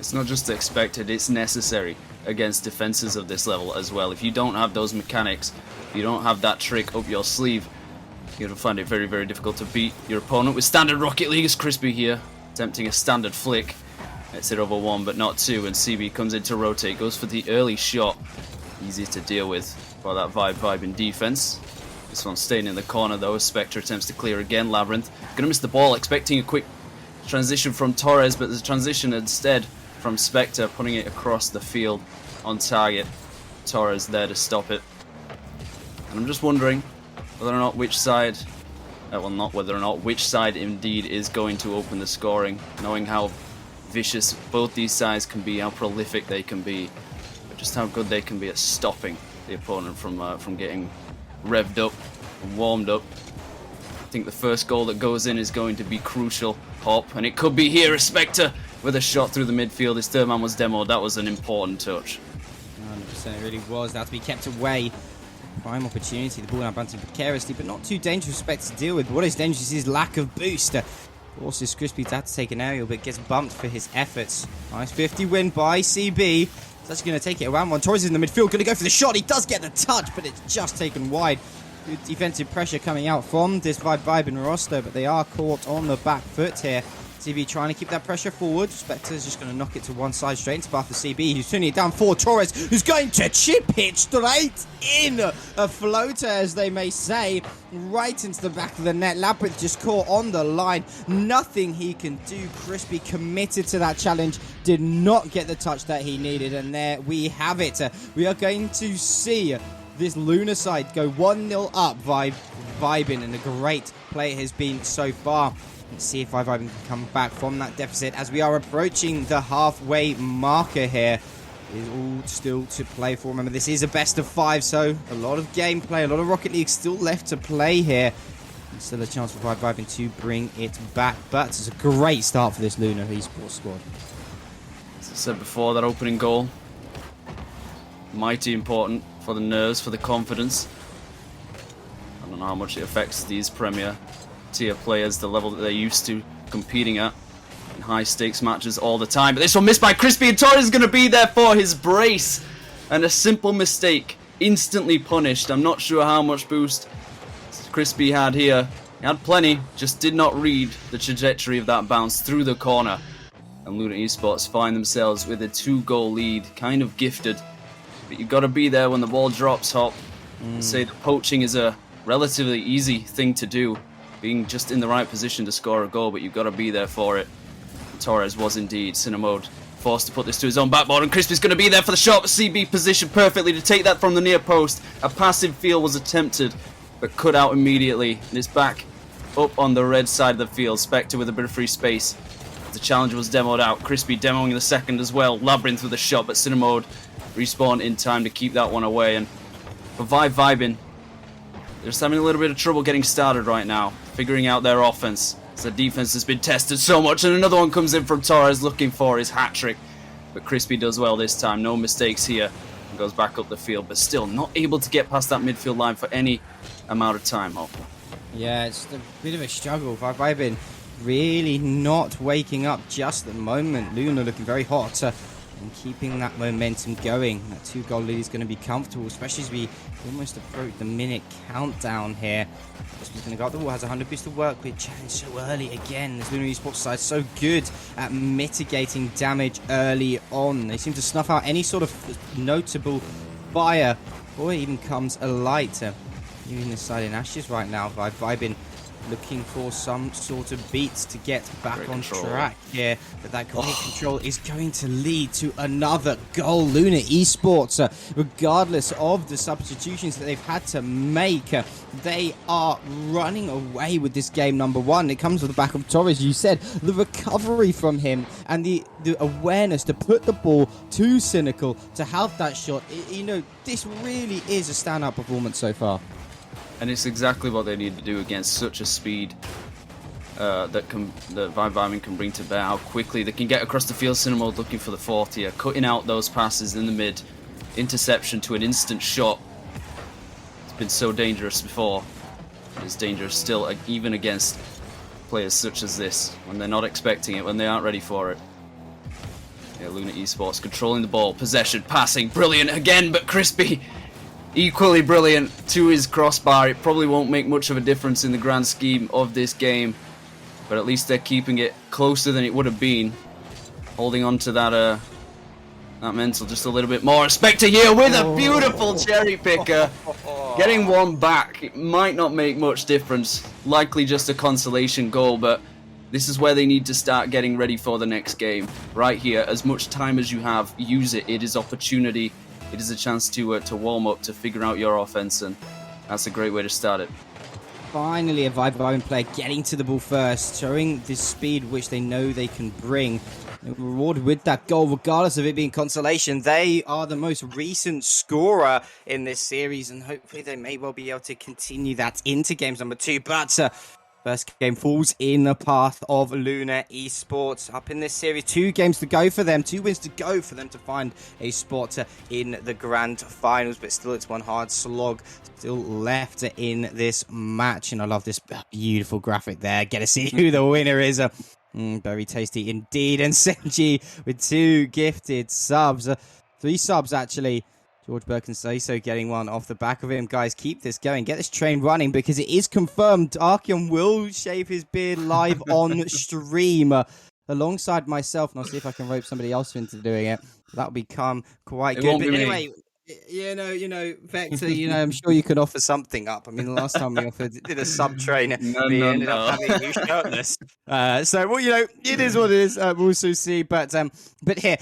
It's not just expected, it's necessary against defenses of this level as well. If you don't have those mechanics, if you don't have that trick up your sleeve, you're going to find it very, very difficult to beat your opponent. With standard Rocket League, is Crispy here, attempting a standard flick. It's it over one, but not two, and CB comes in to rotate, goes for the early shot. Easy to deal with by that Vibe in defense. This one's staying in the corner though, as Spectre attempts to clear again. Labyrinth gonna miss the ball, expecting a quick transition from Torres, but there's a transition instead from Spectre, putting it across the field on target. Torres there to stop it. And I'm just wondering whether or not which side, well, not whether or not, which side indeed is going to open the scoring, knowing how vicious both these sides can be, how prolific they can be, but just how good they can be at stopping the opponent from getting revved up and warmed up. I think the first goal that goes in is going to be crucial. Hop, and it could be here. A Spectre with a shot through the midfield. His third man was demoed. That was an important touch. 100%, it really was. Now to be kept away. Prime opportunity. The ball now bouncing precariously, but not too dangerous Spectre to deal with. What is dangerous is lack of boost. Forces Crispy to have to take an aerial, but gets bumped for his efforts. Nice 50 win by CB. He's actually going to take it around one. Torres is in the midfield, going to go for the shot. He does get the touch, but it's just taken wide. Good defensive pressure coming out from this Vibe and roster, but they are caught on the back foot here. CB trying to keep that pressure forward. Spectre's just going to knock it to one side straight into path of CB, who's turning it down for Torres, who's going to chip it straight in. A floater, as they may say, right into the back of the net. Labyrinth just caught on the line. Nothing he can do. Crispy committed to that challenge, did not get the touch that he needed, and there we have it. We are going to see this Lunar side go 1-0 up. Vibin, and a great play it has been so far. Let's see if Vibin can come back from that deficit as we are approaching the halfway marker here. It is all still to play for. Remember, this is a best of 5, so a lot of gameplay, a lot of Rocket League still left to play here. And still a chance for Vibin to bring it back, but it's a great start for this Lunar Esports squad. As I said before, that opening goal, mighty important for the nerves, for the confidence. I don't know how much it affects these Premier tier players, the level that they're used to competing at in high stakes matches all the time. But this one missed by Crispy, and Torres is going to be there for his brace. And a simple mistake, instantly punished. I'm not sure how much boost Crispy had here. He had plenty, just did not read the trajectory of that bounce through the corner. And Lunar Esports find themselves with a 2-goal lead, kind of gifted. But you've got to be there when the ball drops, Hop. Say that poaching is a relatively easy thing to do, being just in the right position to score a goal, but you've got to be there for it. And Torres was indeed. Cinemode forced to put this to his own backboard, and Crispy's going to be there for the shot. CB positioned perfectly to take that from the near post. A passive field was attempted, but cut out immediately, and it's back up on the red side of the field. Spectre with a bit of free space. The challenger was demoed out. Crispy demoing the second as well. Labyrinth with a shot, but Cinemode respawned in time to keep that one away. And for Vibin, they're just having a little bit of trouble getting started right now, figuring out their offense. So the defense has been tested so much, and another one comes in from Torres looking for his hat-trick. But Crispy does well this time, no mistakes here, and goes back up the field, but still not able to get past that midfield line for any amount of time, Hop. Yeah, it's a bit of a struggle. Vibin really not waking up just at the moment. Luna looking very hot and keeping that momentum going. That 2-goal lead is going to be comfortable, especially as we almost approach the minute countdown here. Crispy's going to go up the wall, has 100 boost to work with. Challenge so early again. This Lunar Esports side so good at mitigating damage early on. They seem to snuff out any sort of notable fire before it even comes alight. Leaving this side in ashes right now. Vibin looking for some sort of beats to get back Great on control. track here. But that great control is going to lead to another goal. Luna Esports, regardless of the substitutions that they've had to make, they are running away with this game. Number one, it comes with the back of Torres. You said the recovery from him and the awareness to put the ball to Cynical, to have that shot. You know, this really is a standout performance so far. And it's exactly what they need to do against such a speed that Vibe can bring to bear. How quickly they can get across the field. Cinema looking for the 40, cutting out those passes in the mid, interception to an instant shot. It's been so dangerous before. It's dangerous still, even against players such as this, when they're not expecting it, when they aren't ready for it. Yeah, Luna Esports controlling the ball, possession, passing, brilliant again, but Crispy equally brilliant to his crossbar. It probably won't make much of a difference in the grand scheme of this game, but at least they're keeping it closer than it would have been, holding on to that mental just a little bit more. Spectre here with a beautiful cherry picker, getting one back. It might not make much difference, likely just a consolation goal, but this is where they need to start getting ready for the next game. Right here, as much time as you have, use it. It is opportunity. It is a chance to warm up, to figure out your offense, and that's a great way to start it. Finally, a Vibe player getting to the ball first, showing the speed which they know they can bring. Rewarded with that goal, regardless of it being consolation. They are the most recent scorer in this series, and hopefully they may well be able to continue that into games number 2. But first game falls in the path of Luna Esports. Up in this series, 2 games to go for them, 2 wins to go for them to find a spot in the grand finals. But still, it's one hard slog still left in this match. And I love this beautiful graphic there. Get to see who the winner is. Very tasty indeed. And Senji with 2 gifted subs. 3 subs, actually. George Birkin-Saso getting one off the back of him. Guys, keep this going. Get this train running, because it is confirmed Archeon will shave his beard live on stream alongside myself. And I'll see if I can rope somebody else into doing it. That'll become quite good. But anyway, you know, Vector, I'm sure you could offer something up. I mean, the last time we did a sub train, we ended up having you shirtless. So, well, it is what it is. We'll also see. But here...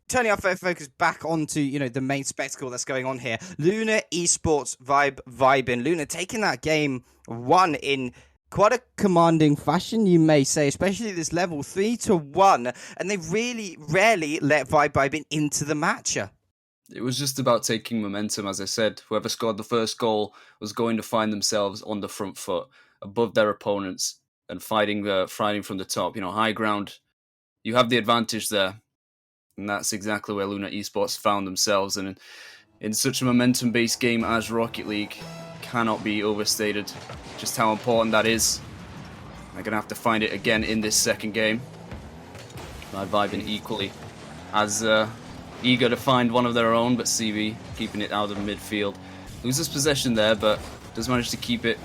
turning our focus back onto, the main spectacle that's going on here. Luna Esports vibing. Luna taking that game 1 in quite a commanding fashion, you may say, especially this level 3-1. And they really rarely let vibing into the match. It was just about taking momentum, as I said. Whoever scored the first goal was going to find themselves on the front foot, above their opponents, and fighting from the top. High ground. You have the advantage there. And that's exactly where Luna Esports found themselves. And in such a momentum-based game as Rocket League, cannot be overstated just how important that is. They're going to have to find it again in this second game. By vibing equally as eager to find one of their own, but CB keeping it out of midfield. Loses possession there, but does manage to keep it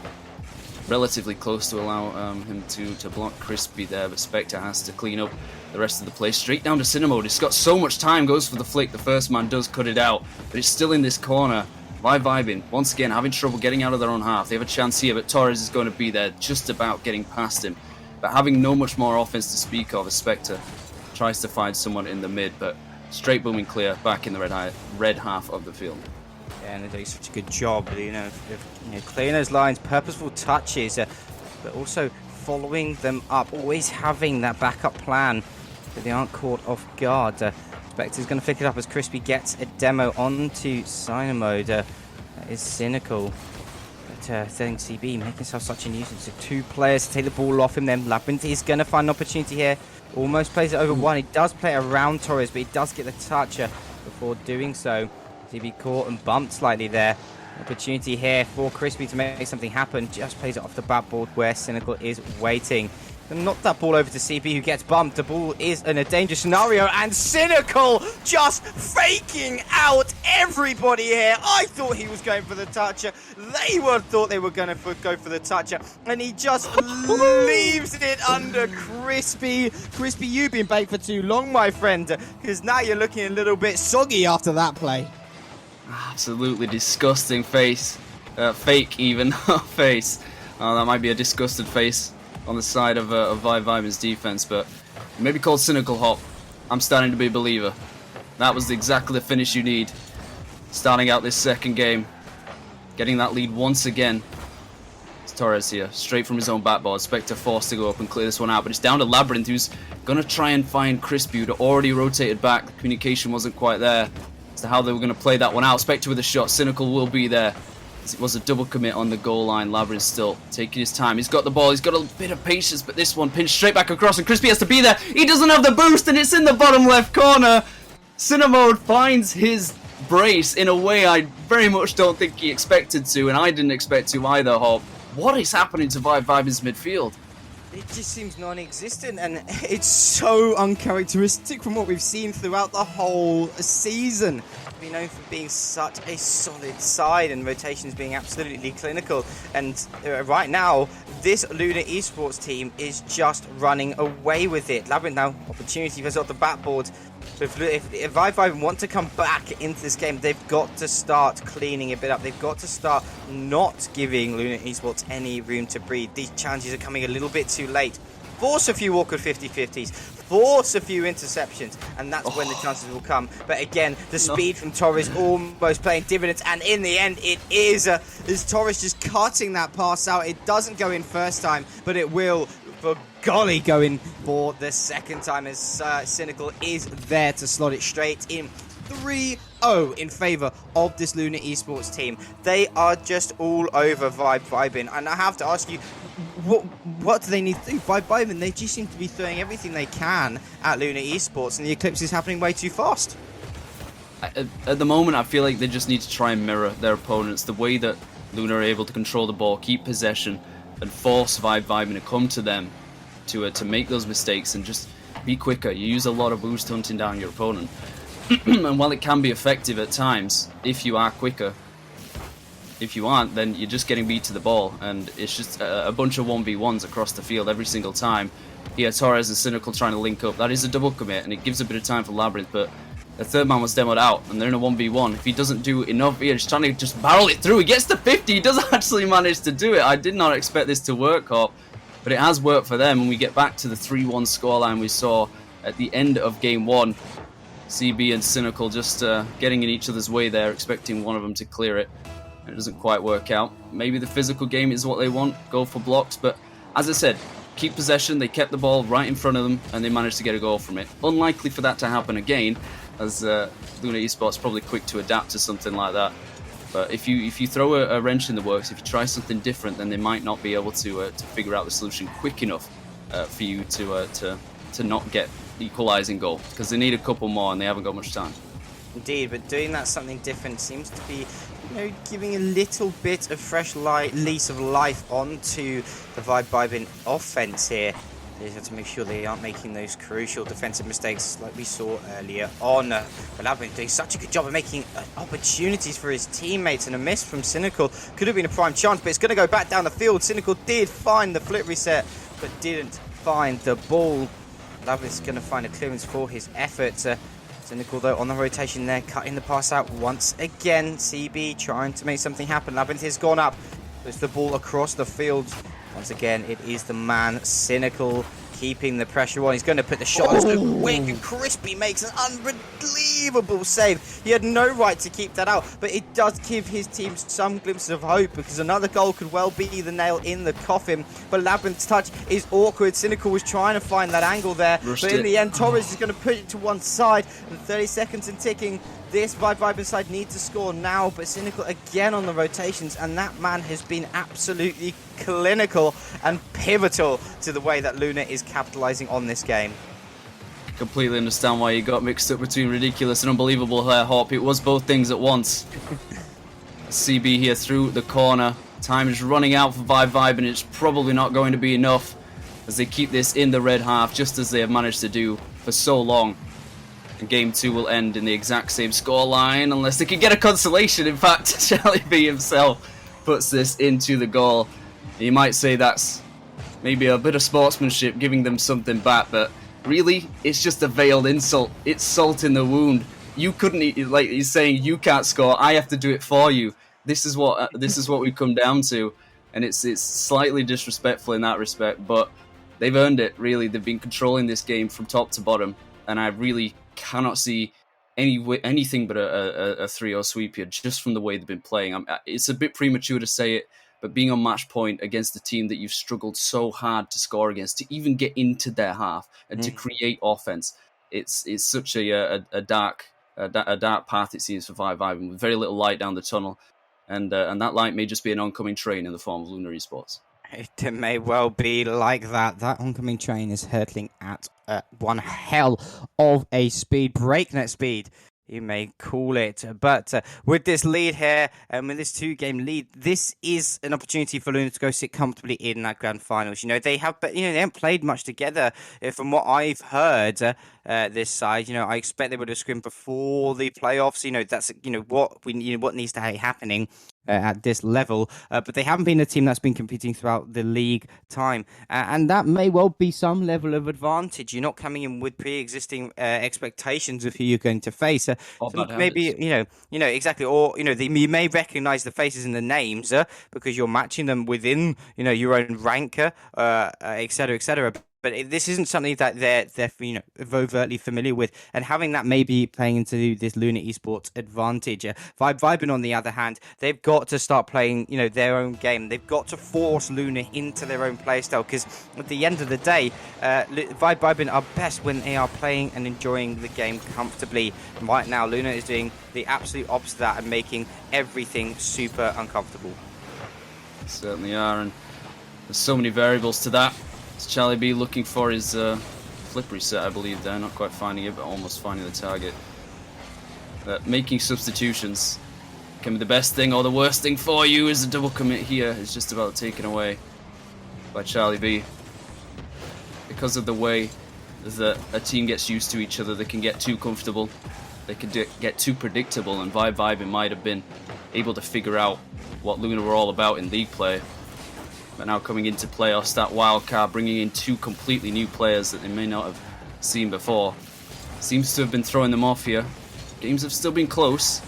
relatively close to allow him to block Crispy there, but Spectre has to clean up the rest of the play. Straight down to Cinemode. He's got so much time, goes for the flick. The first man does cut it out, but it's still in this corner. Vibing, once again, having trouble getting out of their own half. They have a chance here, but Torres is going to be there, just about getting past him. But having no much more offense to speak of, as Spectre tries to find someone in the mid, but straight booming clear, back in the red half of the field. Yeah, and they're doing such a good job, of clearing those lines, purposeful touches, but also following them up, always having that backup plan so they aren't caught off guard. Spectre's going to flick it up as Crispy gets a demo onto Cynomode. That is cynical. But setting CB, making himself such a nuisance. So 2 players to take the ball off him. Then Labyrinth is going to find an opportunity here. Almost plays it over 1. He does play around Torres, but he does get the touch before doing so. CB caught and bumped slightly there. Opportunity here for Crispy to make something happen. Just plays it off the backboard where Cynical is waiting. And knock that ball over to CB, who gets bumped. The ball is in a dangerous scenario, and Cynical just faking out everybody here. I thought he was going for the touch. They thought they were going to go for the touch, and he just leaves it under Crispy. Crispy, you've been baked for too long, my friend, because now you're looking a little bit soggy after that play. Absolutely disgusting face. Fake even, face. That might be a disgusted face on the side of Viben's defense, but maybe called cynical hop. I'm starting to be a believer. That was exactly the finish you need. Starting out this second game, getting that lead once again. It's Torres here, straight from his own backboard. Spectre forced to go up and clear this one out, but it's down to Labyrinth, who's going to try and find Crispy, who'd already rotated back. The communication wasn't quite there as to how they were going to play that one out. Spectre with a shot, Cynical will be there. It was a double commit on the goal line. Labyrinth still taking his time. He's got the ball. He's got a bit of patience, but this one pinched straight back across, and Crispy has to be there. He doesn't have the boost, and it's in the bottom left corner. Cinnamode finds his brace in a way I very much don't think he expected to, and I didn't expect to either, Hop. What is happening to Viben's midfield? It just seems non-existent, and it's so uncharacteristic from what we've seen throughout the whole season. We're known for being such a solid side and rotations being absolutely clinical, and right now this Luna Esports team is just running away with it. Labyrinth now, opportunity for off the backboard. If Vibe want to come back into this game, they've got to start cleaning a bit up. They've got to start not giving Luna Esports any room to breathe. These challenges are coming a little bit too late. Force a few awkward 50-50s, force a few interceptions, and that's when the chances will come. But again, the speed from Torres almost playing dividends, and in the end, it is Torres just cutting that pass out. It doesn't go in first time, but it will, for golly, go in for the second time, as Cynical is there to slot it straight in. 3-0 in favour of this Luna Esports team. They are just all over Vibin, and I have to ask you, what do they need to do? Vibin, they just seem to be throwing everything they can at Luna Esports, and the eclipse is happening way too fast. At the moment, I feel like they just need to try and mirror their opponents. The way that Luna are able to control the ball, keep possession, and force Vibin to come to them to make those mistakes and just be quicker. You use a lot of boost hunting down your opponent. And while it can be effective at times, if you are quicker, if you aren't, then you're just getting beat to the ball, and it's just a bunch of 1v1s across the field every single time. Here, Torres and Cynical trying to link up. That is a double commit, and it gives a bit of time for Labyrinth, but the third man was demoed out, and they're in a 1v1. If he doesn't do enough here, he's trying to just barrel it through. He gets to 50, he does actually manage to do it. I did not expect this to work, Hop, but it has worked for them, and we get back to the 3-1 scoreline we saw at the end of Game 1. CB and Cynical just getting in each other's way there, expecting one of them to clear it. And it doesn't quite work out. Maybe the physical game is what they want, go for blocks, but as I said, keep possession, they kept the ball right in front of them, and they managed to get a goal from it. Unlikely for that to happen again, as Luna Esports probably quick to adapt to something like that. But if you throw a wrench in the works, if you try something different, then they might not be able to figure out the solution quick enough for you to not get equalising goal, because they need a couple more and they haven't got much time. Indeed, but doing that something different seems to be, giving a little bit of fresh lease of life onto the Vibin offense here. They just have to make sure they aren't making those crucial defensive mistakes like we saw earlier on. Labyrinth doing such a good job of making opportunities for his teammates, and a miss from Cynical could have been a prime chance, but it's going to go back down the field. Cynical did find the flip reset, but didn't find the ball. Labyrinth's going to find a clearance for his effort. Cynical, though, on the rotation there, cutting the pass out once again. CB trying to make something happen. Labyrinth has gone up. Puts the ball across the field. Once again, it is the man, Cynical, keeping the pressure on. He's going to put the shot. It's good, quick, and Crispy makes an unbelievable save. He had no right to keep that out, but it does give his team some glimpses of hope, because another goal could well be the nail in the coffin. But Labyrinth's touch is awkward. Cynical was trying to find that angle there, but in the end, Torres is going to put it to one side, and 30 seconds and ticking. This Vibin side need to score now, but Cynical again on the rotations, and that man has been absolutely clinical and pivotal to the way that Luna is capitalizing on this game. Completely understand why you got mixed up between ridiculous and unbelievable here, Hop. It was both things at once. CB here through the corner. Time is running out for Vibe, and it's probably not going to be enough as they keep this in the red half, just as they have managed to do for so long. And Game 2 will end in the exact same scoreline, unless they can get a consolation. In fact, Charlie B himself puts this into the goal. You might say that's maybe a bit of sportsmanship, giving them something back, but really, it's just a veiled insult. It's salt in the wound. You couldn't, like he's saying, you can't score. I have to do it for you. This is what we come down to. and it's slightly disrespectful in that respect, but they've earned it, really. They've been controlling this game from top to bottom, and I really cannot see anything but a 3-0 sweep here, just from the way they've been playing. It's a bit premature to say it, but being on match point against the team that you've struggled so hard to score against, to even get into their half and to create offense, it's such a dark path, it seems, for Vibe, with very little light down the tunnel, and that light may just be an oncoming train in the form of Lunar Esports. It may well be like that. That oncoming train is hurtling at one hell of a speed, breakneck speed, you may call it. But with this lead here, and with this 2-game lead, this is an opportunity for Luna to go sit comfortably in that grand finals. They haven't played much together. From what I've heard, this side, I expect they would have scrimmed before the playoffs. That's what needs to be happening at this level, but they haven't been a team that's been competing throughout the league time, and that may well be some level of advantage. You're not coming in with pre-existing expectations of who you're going to face. Maybe exactly, or you may recognize the faces and the names because you're matching them within your own rank, etc., etc. But this isn't something that they're overtly familiar with, and having that may be playing into this Luna Esports advantage. Vibin, on the other hand, they've got to start playing their own game. They've got to force Luna into their own playstyle, because at the end of the day, Vibin are best when they are playing and enjoying the game comfortably. Right now, Luna is doing the absolute opposite of that and making everything super uncomfortable. Certainly are, and there's so many variables to that. It's Charlie B looking for his flip reset, I believe there. Not quite finding it, but almost finding the target. Making substitutions can be the best thing or the worst thing for you. Is a double commit here is just about taken away by Charlie B. Because of the way that a team gets used to each other, they can get too comfortable. They can get too predictable, and Vibe might have been able to figure out what Luna were all about in league play. But now coming into playoffs, that wild card, bringing in 2 completely new players that they may not have seen before, seems to have been throwing them off here. Games have still been close.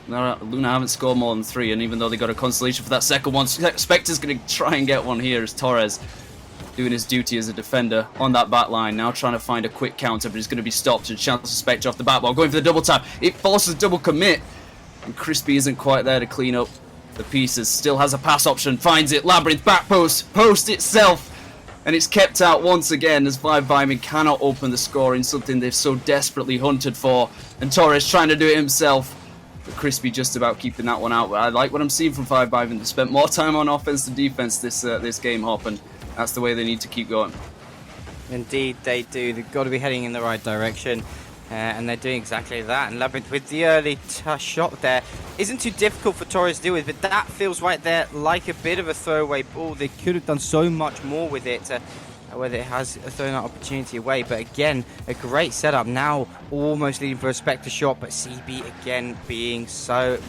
Luna haven't scored more than 3, and even though they got a consolation for that second one, Spectre's going to try and get one here as Torres doing his duty as a defender on that back line, now trying to find a quick counter, but he's going to be stopped, and chance to Spectre off the back ball, going for the double tap. It forces double commit, and Crispy isn't quite there to clean up the pieces. Still has a pass option, finds it, Labyrinth, back post itself, and it's kept out once again as Vibe cannot open the score in something they've so desperately hunted for, and Torres trying to do it himself, but Crispy just about keeping that one out. But I like what I'm seeing from Vibe. They spent more time on offense than defense this game, Hop, and that's the way they need to keep going. Indeed they do. They've got to be heading in the right direction. And they're doing exactly that. And Labyrinth with the early shot there isn't too difficult for Torres to deal with, but that feels right there like a bit of a throwaway ball. They could have done so much more with it, whether it has thrown that opportunity away. But again, a great setup. Now almost leading for a Spectre shot, but CB again being so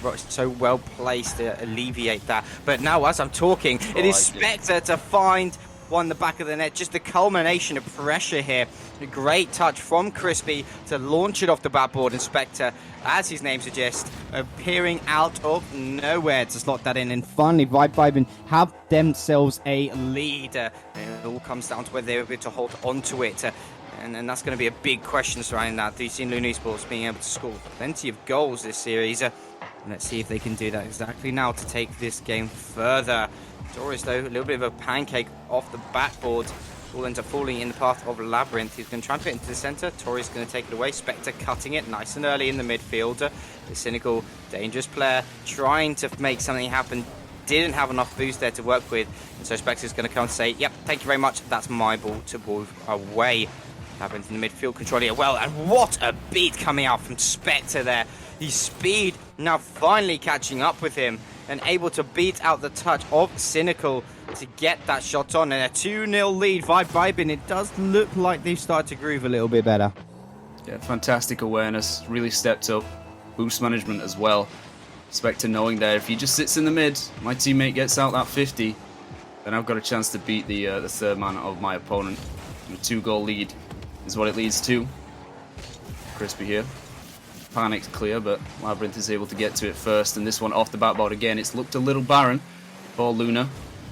well placed to alleviate that. But now as I'm talking, it is Spectre to find one in the back of the net. Just the culmination of pressure here. A great touch from Crispy to launch it off the backboard, and Spectre, as his name suggests, appearing out of nowhere to slot that in. And finally, Vibe have themselves a lead. And it all comes down to whether they're able to hold onto it. And that's going to be a big question surrounding that. Do you see Luna Esports being able to score plenty of goals this series? Let's see if they can do that exactly now to take this game further. Torres, though, a little bit of a pancake off the backboard. All ends up falling in the path of Labyrinth. He's going to try and put it into the centre. Torres going to take it away. Spectre cutting it nice and early in the midfield. The cynical, dangerous player trying to make something happen. Didn't have enough boost there to work with. And so Spectre's going to come and say, yep, thank you very much. That's my ball to move away. Labyrinth in the midfield, controlling it well. And what a beat coming out from Spectre there. His speed now finally catching up with him, and able to beat out the touch of Cynical to get that shot on, and a 2-0 lead. Vibe, and it does look like they've started to groove a little bit better. Yeah, fantastic awareness, really stepped up. Boost management as well. Spectre knowing that if he just sits in the mid, my teammate gets out that 50, then I've got a chance to beat the third man of my opponent. And a 2-goal lead is what it leads to. Crispy here. Panic's clear, but Labyrinth is able to get to it first, and this one off the backboard again. It's looked a little barren for Luna.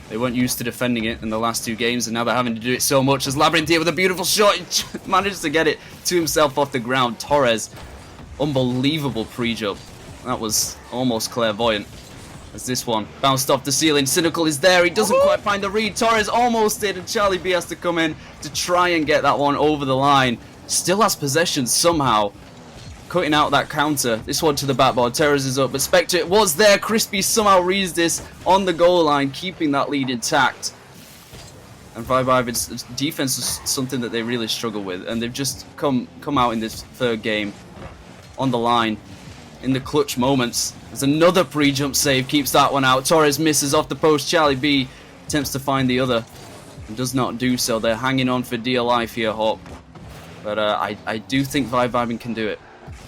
They weren't used to defending it in the last 2 games, and now they're having to do it so much. As Labyrinth here with a beautiful shot, he managed to get it to himself off the ground. Torres, unbelievable pre-jump. That was almost clairvoyant. As this one bounced off the ceiling, Cynical is there, he doesn't quite find the read. Torres almost did, and Charlie B has to come in to try and get that one over the line. Still has possession somehow, cutting out that counter. This one to the backboard, Torres is up, but Spectre was there. Crispy somehow reads this on the goal line, keeping that lead intact. And Vibe's defense is something that they really struggle with, and they've just come out in this 3rd game on the line in the clutch moments. There's another pre-jump save, keeps that one out. Torres misses off the post. Charlie B attempts to find the other and does not do so. They're hanging on for dear life here, Hawk. But I do think Vibing can do it.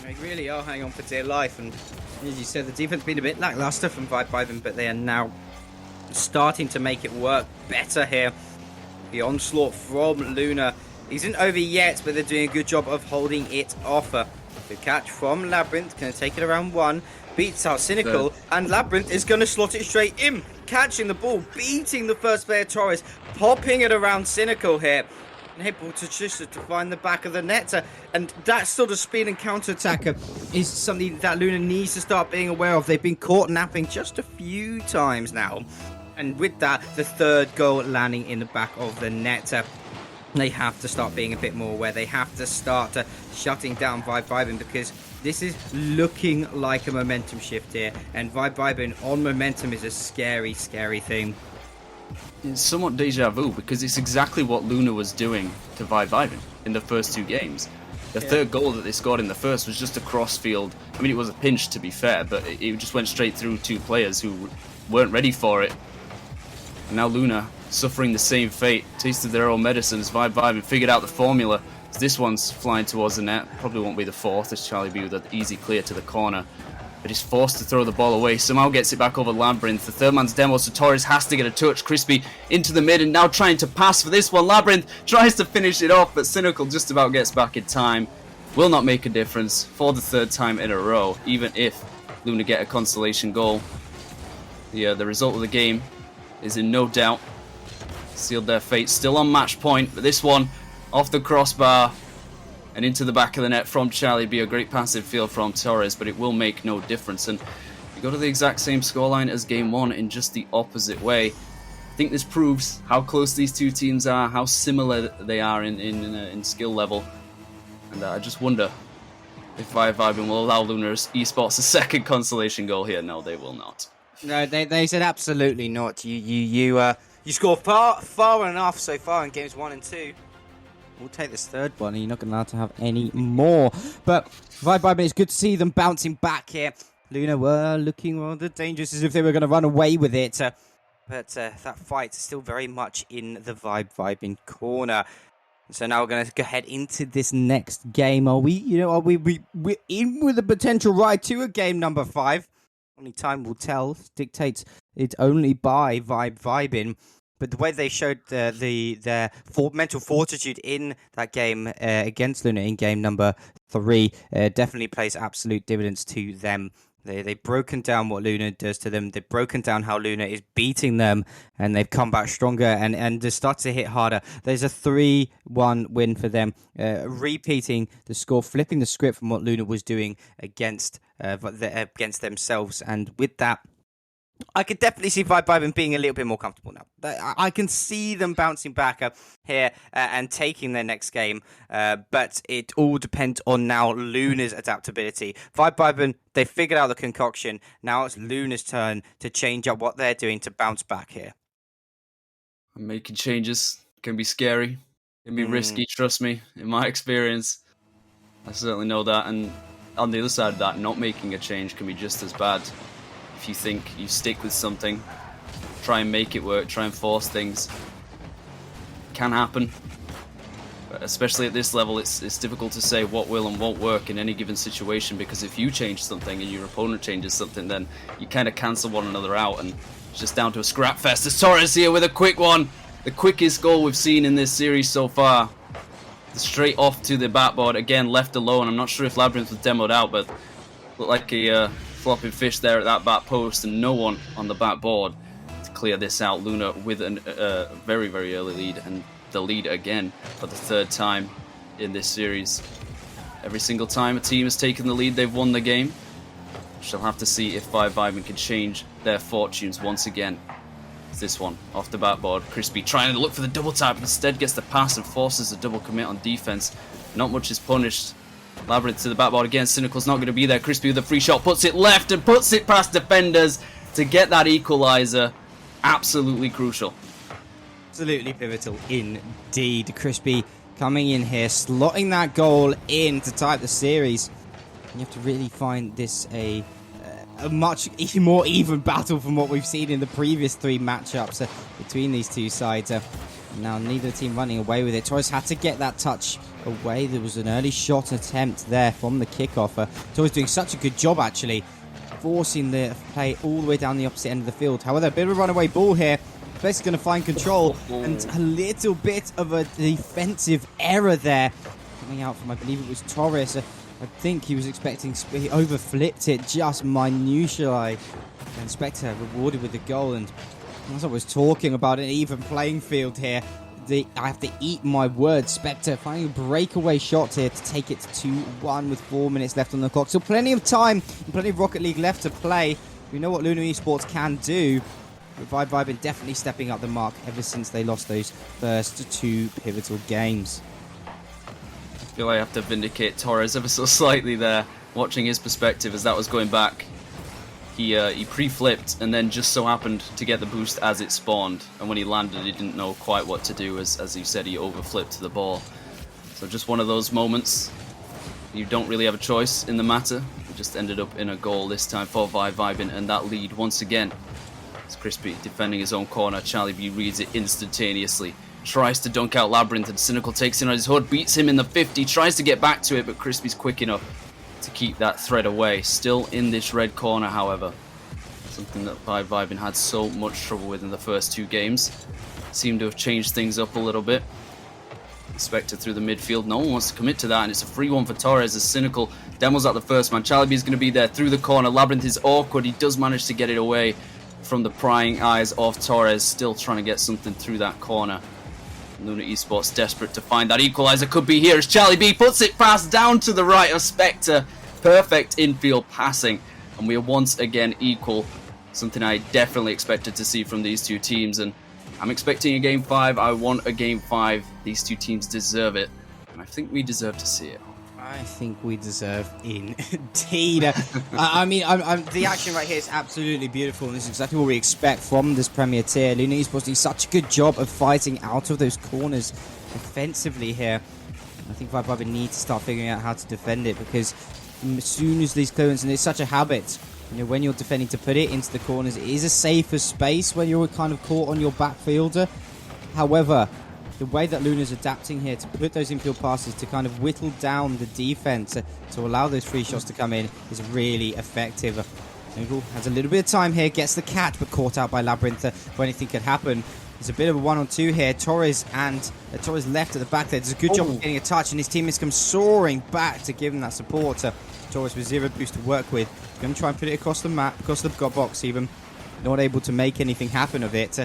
They really are hanging on for dear life, and as you said, the defense has been a bit lackluster from Vibing, but they are now starting to make it work better here. The onslaught from Luna isn't over yet, but they're doing a good job of holding it off. Good catch from Labyrinth, going to take it around 1, beats out Cynical, and Labyrinth is going to slot it straight in, catching the ball, beating the first player Torres, popping it around Cynical here, and able to just to find the back of the net. And that sort of speed and counter-attack is something that Luna needs to start being aware of. They've been caught napping just a few times now, and with that, the 3rd goal landing in the back of the net. They have to start being a bit more aware. They have to start shutting down Vibing, because this is looking like a momentum shift here, and Vibing on momentum is a scary, scary thing. It's somewhat deja vu, because it's exactly what Luna was doing to Vibing in the first 2 games. The 3rd goal that they scored in the first was just a crossfield. I mean, it was a pinch, to be fair, but it just went straight through 2 players who weren't ready for it. And now Luna suffering the same fate, tasted their own medicine as Vibing figured out the formula. As this one's flying towards the net, probably won't be the 4th, as Charlie B with an easy clear to the corner. But he's forced to throw the ball away, somehow gets it back over Labyrinth. The 3rd man's demo, so Torres has to get a touch. Crispy into the mid, and now trying to pass for this one. Labyrinth tries to finish it off, but Cynical just about gets back in time. Will not make a difference for the 3rd time in a row, even if Luna get a consolation goal. The result of the game is in no doubt. Sealed their fate, still on match point, but this one off the crossbar and into the back of the net from Charlie B. A great passive field from Torres, but it will make no difference. And you go to the exact same scoreline as game 1 in just the opposite way. I think this proves how close these 2 teams are, how similar they are in skill level. And I just wonder if Vibing will allow Luna Esports a 2nd consolation goal here. No, they will not. No, they said absolutely not. You score far enough so far in games 1 and 2. We'll take this 3rd one, and you're not going to allow to have any more. But Vibing, it's good to see them bouncing back here. Luna were looking rather dangerous, as if they were going to run away with it. But that fight is still very much in the Vibing corner. So now we're going to go ahead into this we're in with a potential ride to a game number 5. Only time will tell. Dictates it only by Vibing. But the way they showed their mental fortitude in that game against Luna in game number 3 definitely plays absolute dividends to them. They've broken down what Luna does to them. They've broken down how Luna is beating them, and they've come back stronger and they start to hit harder. There's a 3-1 win for them, repeating the score, flipping the script from what Luna was doing against themselves. And with that, I could definitely see Vibing being a little bit more comfortable now. I can see them bouncing back up here and taking their next game, but it all depends on now Luna's adaptability. Vibing, they figured out the concoction. Now it's Luna's turn to change up what they're doing to bounce back here. Making changes can be scary, can be risky, trust me. In my experience, I certainly know that. And on the other side of that, not making a change can be just as bad. If you think you stick with something, try and make it work, try and force things. It can happen. But especially at this level, it's difficult to say what will and won't work in any given situation, because if you change something and your opponent changes something, then you kind of cancel one another out, and it's just down to a scrap fest. As Torres here with a quick one. The quickest goal we've seen in this series so far. Straight off to the backboard, again left alone. I'm not sure if Labyrinth was demoed out, but looked like a flopping fish there at that back post, and no one on the backboard to clear this out. Luna with a very, very early lead, and the lead again for the third time in this series. Every single time a team has taken the lead, they've won the game. She'll have to see if Vibin can change their fortunes once again. It's this one, off the backboard. Crispy trying to look for the double tap, but instead gets the pass and forces a double commit on defense. Not much is punished. Labyrinth to the backboard again. Cynical's not going to be there. Crispy with a free shot, puts it left and puts it past defenders to get that equalizer. Absolutely crucial. Absolutely pivotal indeed. Crispy coming in here, slotting that goal in to tie up the series. You have to really find this a much more even battle from what we've seen in the previous 3 matchups between these two sides. Now neither team running away with it. Torres had to get that touch away. There was an early shot attempt there from the kickoff. Torres doing such a good job actually, forcing the play all the way down the opposite end of the field. However, a bit of a runaway ball here. Best is going to find control, and a little bit of a defensive error there coming out from, I believe it was Torres. I think he was expecting, he overflipped it just minutiae, and Spectre rewarded with the goal. And as I was talking about an even playing field here, I have to eat my words. Spectre finding a breakaway shot here to take it to 2-1 with 4 minutes left on the clock. So plenty of time and plenty of Rocket League left to play. We know what Luna Esports can do. But Vibin definitely stepping up the mark ever since they lost those first 2 pivotal games. I feel I have to vindicate Torres ever so slightly there, watching his perspective as that was going back. He pre-flipped and then just so happened to get the boost as it spawned, and when he landed he didn't know quite what to do. As you said, he overflipped the ball. So just one of those moments. You don't really have a choice in the matter. It just ended up in a goal this time for Vibin, and that lead once again. It's Crispy defending his own corner. Charlie B reads it instantaneously. Tries to dunk out Labyrinth, and Cynical takes in on his hood, beats him in the 50, tries to get back to it, but Crispy's quick enough to keep that thread away. Still in this red corner, however. Something that Vibin had so much trouble with in the first 2 games. Seemed to have changed things up a little bit. Spectre through the midfield. No one wants to commit to that, and it's a free one for Torres as Cynical demos out the first man. Charlie B is going to be there through the corner. Labyrinth is awkward. He does manage to get it away from the prying eyes of Torres, still trying to get something through that corner. Luna Esports desperate to find that equalizer. Could be here as Charlie B puts it past down to the right of Spectre. Perfect infield passing, and we are once again equal. Something I definitely expected to see from these 2 teams, and I'm expecting a Game 5. I want a Game 5. These 2 teams deserve it, and I think we deserve to see it. I think we deserve indeed. I mean, the action right here is absolutely beautiful, and this is exactly what we expect from this Premier Tier. Luna Esports doing such a good job of fighting out of those corners offensively here. I think Vibin needs to start figuring out how to defend it, because as soon as these clearances, and it's such a habit, you know, when you're defending to put it into the corners, it is a safer space when you're kind of caught on your back fielder. However, the way that Luna's adapting here to put those infield passes to kind of whittle down the defense to allow those free shots to come in is really effective. Jungle has a little bit of time here, gets the catch, but caught out by Labyrinth where anything could happen. There's a bit of a 1-on-2 here. Torres left at the back there. Does a good job of getting a touch, and his teammates come soaring back to give him that support. Torres with 0 boost to work with. Going to try and put it across the map, across the box even. Not able to make anything happen of it.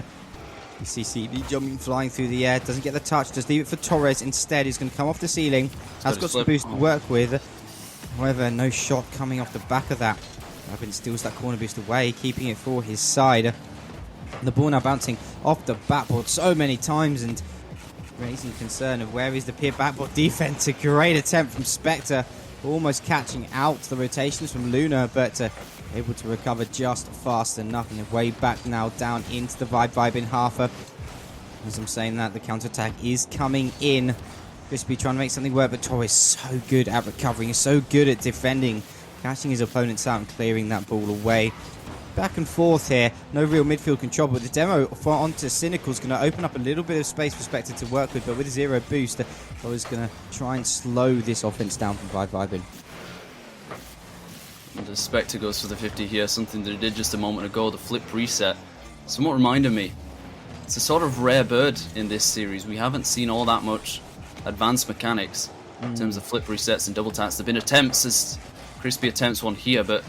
You see CB jumping, flying through the air. Doesn't get the touch. Just leave it for Torres instead. He's going to come off the ceiling. Has got some boost to work with. However, no shot coming off the back of that. Rabin steals that corner boost away, keeping it for his side. The ball now bouncing off the backboard so many times and raising concern of where is the peer backboard defense. A great attempt from Spectre, almost catching out the rotations from Luna, but able to recover just fast enough, and way back now down into the Vibin half. As I'm saying that, the counter-attack is coming in. Crispy trying to make something work, but Torres so good at recovering, so good at defending, catching his opponents out and clearing that ball away. Back and forth here, no real midfield control, but the demo onto Cynical is going to open up a little bit of space for Spectre to work with, but with 0 boost, Torres is going to try and slow this offense down from Vibin. The Spectre goes for the 50 here, something that he did just a moment ago, the flip reset. Somewhat reminded me, it's a sort of rare bird in this series. We haven't seen all that much advanced mechanics in terms of flip resets and double taps. There have been attempts, as Crispy attempts one here, but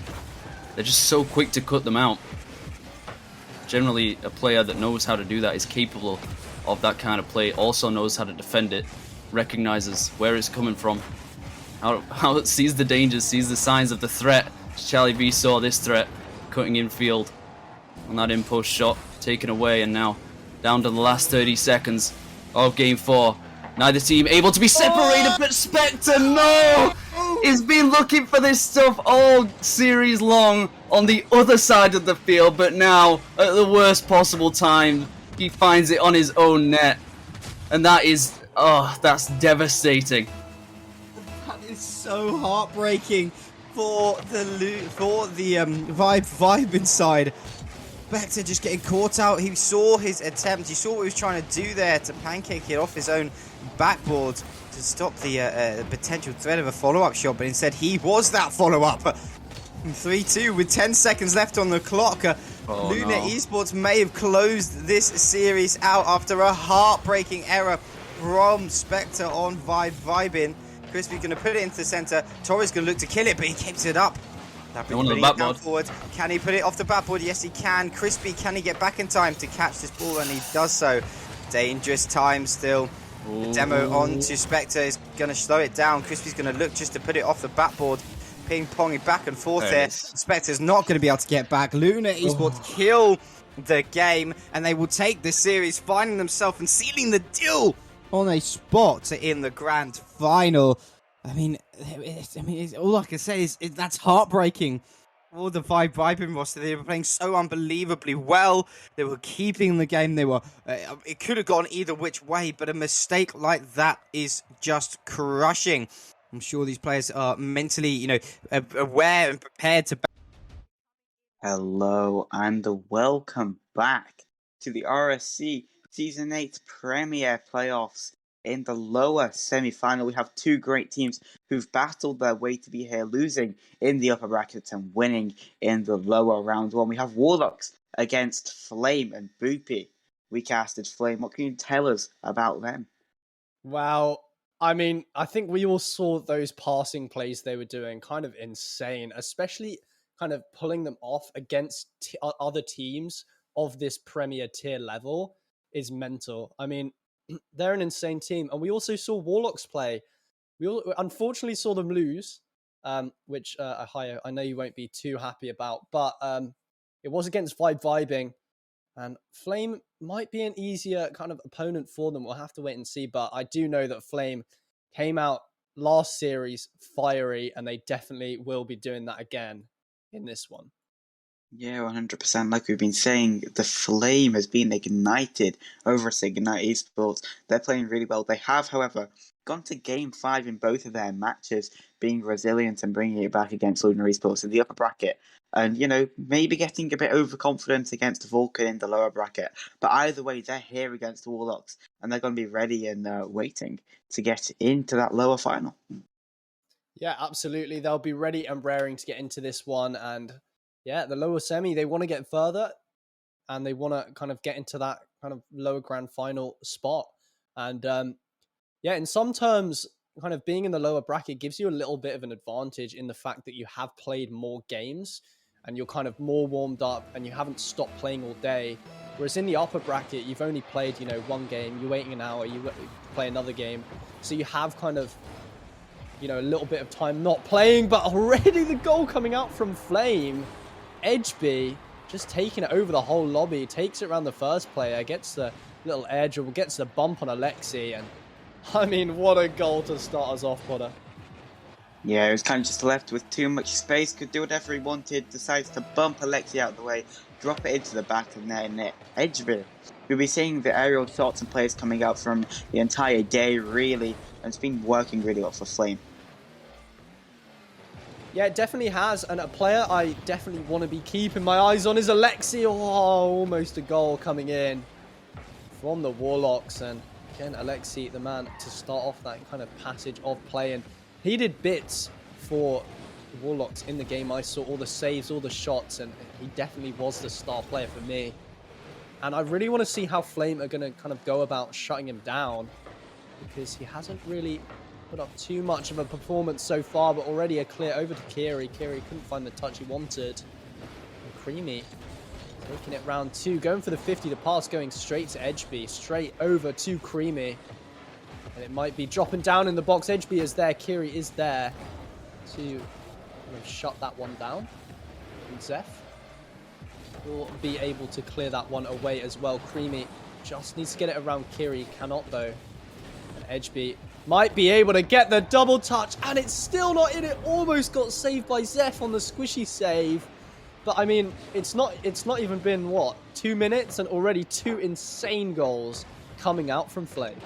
they're just so quick to cut them out. generally a player that knows how to do that, is capable of that kind of play, also knows how to defend it, recognizes where it's coming from, how it sees the dangers, sees the signs of the threat. Charlie B saw this threat, cutting in field on that in-post shot, taken away, and now down to the last 30 seconds of game 4. Neither team able to be separated, but Spectre, no! He's been looking for this stuff all series long on the other side of the field, but now, at the worst possible time, he finds it on his own net. And that is, that's devastating. That is so heartbreaking for the Vibe inside. Spectre just getting caught out. He saw his attempt. He saw what he was trying to do there to pancake it off his own backboard to stop the potential threat of a follow-up shot, but instead he was that follow-up. 3-2 with 10 seconds left on the clock. Luna Esports may have closed this series out after a heartbreaking error from Spectre on Vibin. Crispy going to put it into the center. Torres going to look to kill it, but he keeps it up. Down forward. Can he put it off the backboard? Yes, he can. Crispy, can he get back in time to catch this ball? And he does so. Dangerous time still. The demo on to Spectre is going to slow it down. Crispy's going to look just to put it off the backboard. Ping-ponging back and forth there. Spectre's not going to be able to get back. Luna Esports kill the game, and they will take this series, finding themselves and sealing the deal on a spot in the grand final. I mean, all I can say is that's heartbreaking. All the Vibin roster, they were playing so unbelievably well. They were keeping the game. They were. It could have gone either which way, but a mistake like that is just crushing. I'm sure these players are mentally, aware and prepared to. Hello and welcome back to the RSC Season 8 Premier Playoffs. In the lower semi-final, we have two great teams who've battled their way to be here, losing in the upper brackets and winning in the lower round one. We have Warlocks against Flame and Boopy. We casted Flame. What can you tell us about them? Wow. I mean, I think we all saw those passing plays they were doing, kind of insane, especially kind of pulling them off against other teams of this Premier tier level is mental. I mean, they're an insane team. And we also saw Warlocks play. We unfortunately saw them lose, which I know you won't be too happy about. But it was against Vibing. And Flame might be an easier kind of opponent for them. We'll have to wait and see. But I do know that Flame came out last series fiery, and they definitely will be doing that again in this one. Yeah, 100%. Like we've been saying, the flame has been ignited over at Ignite Esports. They're playing really well. They have, however, gone to Game 5 in both of their matches, being resilient and bringing it back against Luna Esports in the upper bracket. And, maybe getting a bit overconfident against Vulcan in the lower bracket. But either way, they're here against the Warlocks, and they're going to be ready and waiting to get into that lower final. Yeah, absolutely. They'll be ready and raring to get into this one. And yeah, the lower semi, they want to get further, and they want to kind of get into that kind of lower grand final spot. And in some terms, kind of being in the lower bracket gives you a little bit of an advantage in the fact that you have played more games and you're kind of more warmed up and you haven't stopped playing all day. Whereas in the upper bracket, you've only played, one game, you're waiting an hour, you play another game. So you have kind of, a little bit of time not playing, but already the goal coming out from Flame. Edgeby just taking it over the whole lobby, takes it around the first player, gets the little air dribble, gets the bump on Alexi, and I mean, what a goal to start us off, Potter. Yeah, he was kind of just left with too much space, could do whatever he wanted, decides to bump Alexi out of the way, drop it into the back of net. Edgeby. We'll be seeing the aerial shots and plays coming out from the entire day, really, and it's been working really well for Flame. Yeah, it definitely has, and a player I definitely want to be keeping my eyes on is Alexi. Oh, almost a goal coming in from the Warlocks, and again, Alexi, the man to start off that kind of passage of play, and he did bits for the Warlocks in the game. I saw all the saves, all the shots, and he definitely was the star player for me. And I really want to see how Flame are going to kind of go about shutting him down, because he hasn't really put up too much of a performance so far, but already a clear over to Kiri. Kiri couldn't find the touch he wanted. And Creamy Making it round 2, going for the 50, the pass going straight to Edgeby, straight over to Creamy. And it might be dropping down in the box. Edgeby is there, Kiri is there to kind of shut that one down. And Zeph will be able to clear that one away as well. Creamy just needs to get it around Kiri, cannot though. And Edgeby might be able to get the double touch, and it's still not in. It almost got saved by Zeph on the squishy save. But I mean, it's not even been, what, 2 minutes, and already 2 insane goals coming out from Flame.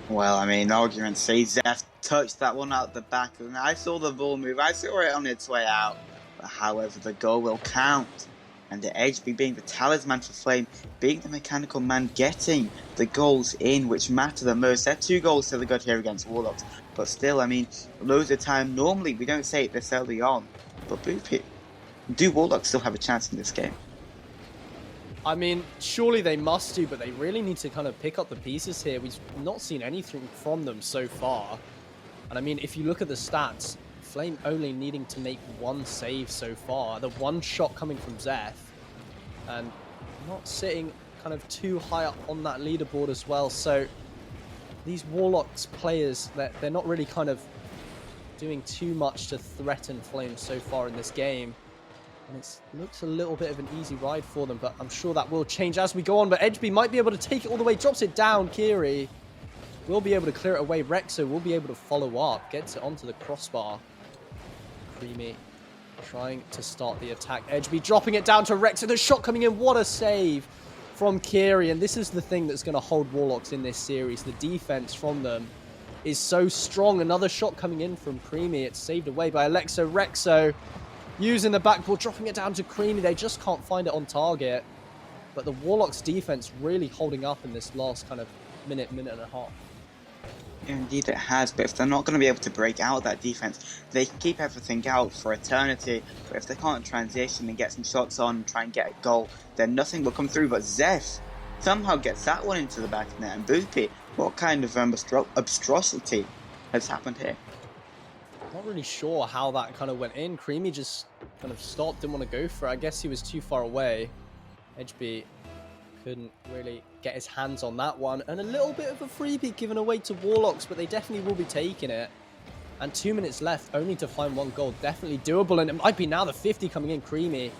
Well, I mean, argument say Zeph touched that one out the back, and I saw the ball move. I saw it on its way out. But however, the goal will count. And the Edgeby being the talisman for Flame, being the mechanical man, getting the goals in, which matter the most. They're 2 goals to the good here against Warlocks. But still, I mean, loads of time, normally we don't say it this early on. But Boopy, do Warlocks still have a chance in this game? I mean, surely they must do, but they really need to kind of pick up the pieces here. We've not seen anything from them so far. And I mean, if you look at the stats, Flame only needing to make 1 save so far. The 1 shot coming from Zeph. And not sitting kind of too high up on that leaderboard as well. So these Warlocks players, they're not really kind of doing too much to threaten Flame so far in this game. And it looks a little bit of an easy ride for them, but I'm sure that will change as we go on. But Edgeby might be able to take it all the way, drops it down. Kiri will be able to clear it away. Rexo will be able to follow up, gets it onto the crossbar. Creamy trying to start the attack. Edgeby dropping it down to Rexo. The shot coming in. What a save from Kiri. And this is the thing that's going to hold Warlocks in this series. The defense from them is so strong. Another shot coming in from Creamy. It's saved away by Alexo. Rexo using the backboard, dropping it down to Creamy. They just can't find it on target. But the Warlocks defense really holding up in this last kind of minute and a half. Indeed it has, but if they're not going to be able to break out of that defense, they can keep everything out for eternity. But if they can't transition and get some shots on and try and get a goal, then nothing will come through. But Zeph somehow gets that one into the back of the net. And Boopy, what kind of obstrosity has happened here? Not really sure how that kind of went in. Creamy just kind of stopped, didn't want to go for it. I guess he was too far away. Edgeby couldn't really get his hands on that one. And a little bit of a freebie given away to Warlocks, but they definitely will be taking it. And 2 minutes left, only to find 1 goal. Definitely doable, and it might be now the 50 coming in. Creamy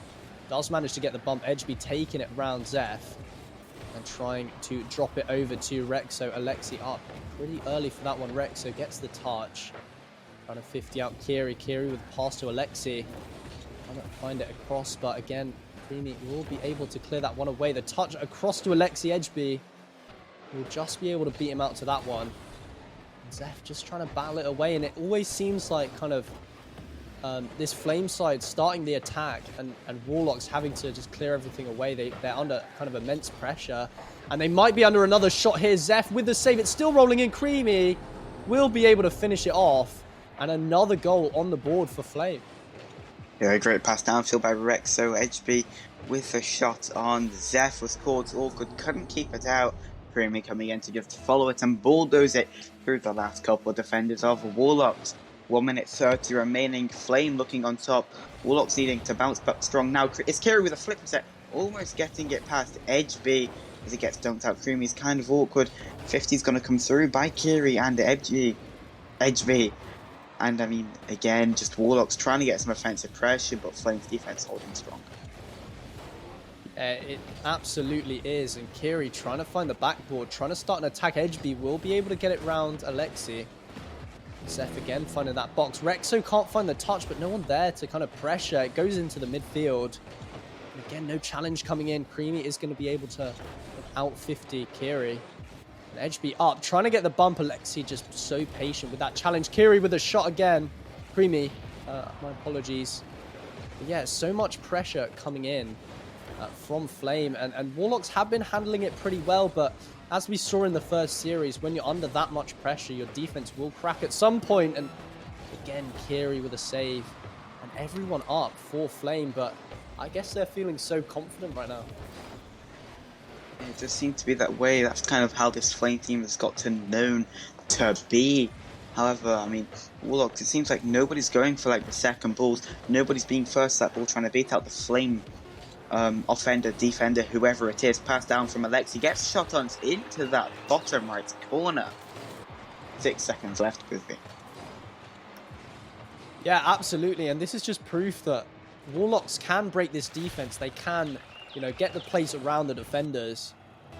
does manage to get the bump. Edgeby taking it round Zeph and trying to drop it over to Rexo. Alexi up pretty early for that one. Rexo gets the touch. Trying to 50 out Kiri. Kiri with the pass to Alexi. Trying to find it across, but again, Creamy will be able to clear that one away. The touch across to Alexi. Edgeby will just be able to beat him out to that one. Zeph just trying to battle it away, and it always seems like kind of this Flame side starting the attack and Warlocks having to just clear everything away. They're under kind of immense pressure, and they might be under another shot here. Zeph with the save. It's still rolling in. Creamy will be able to finish it off, and another goal on the board for Flame. Yeah, a great pass downfield by Rexo. Edgeby with a shot on. Zeph was caught awkward, couldn't keep it out. Creamy coming in to just follow it and bulldoze it through the last couple of defenders of Warlocks. 1 minute 30 remaining. Flame looking on top. Warlocks needing to bounce back strong now. It's Kiri with a flip set, almost getting it past Edgeby as it gets dumped out. Creamy's kind of awkward. 50's going to come through by Kiri and Edgeby. And I mean, again, just Warlocks trying to get some offensive pressure, but Flame's defense holding strong. It absolutely is, and Kiri trying to find the backboard, trying to start an attack. Edgeby will be able to get it round Alexi. Zeph again finding that box. Rexo can't find the touch, but no one there to kind of pressure. It goes into the midfield. And again, no challenge coming in. Creamy is going to be able to out 50 Kiri. And Edgeby up, trying to get the bump. Alexi just so patient with that challenge. Kiri with a shot again. Creamy, my apologies. But yeah, so much pressure coming in from Flame. And Warlocks have been handling it pretty well, but as we saw in the first series, when you're under that much pressure, your defense will crack at some point. And again, Kiri with a save. And everyone up for Flame, but I guess they're feeling so confident right now. It just seems to be that way. That's kind of how this Flame team has got to known to be. However, I mean, Warlocks, it seems like nobody's going for like the second balls. Nobody's being first that ball, trying to beat out the Flame offender, defender, whoever it is, pass down from Alexi, gets shot on into that bottom right corner. 6 seconds left, Boothby. Yeah, absolutely. And this is just proof that Warlocks can break this defense. They can, get the plays around the defenders,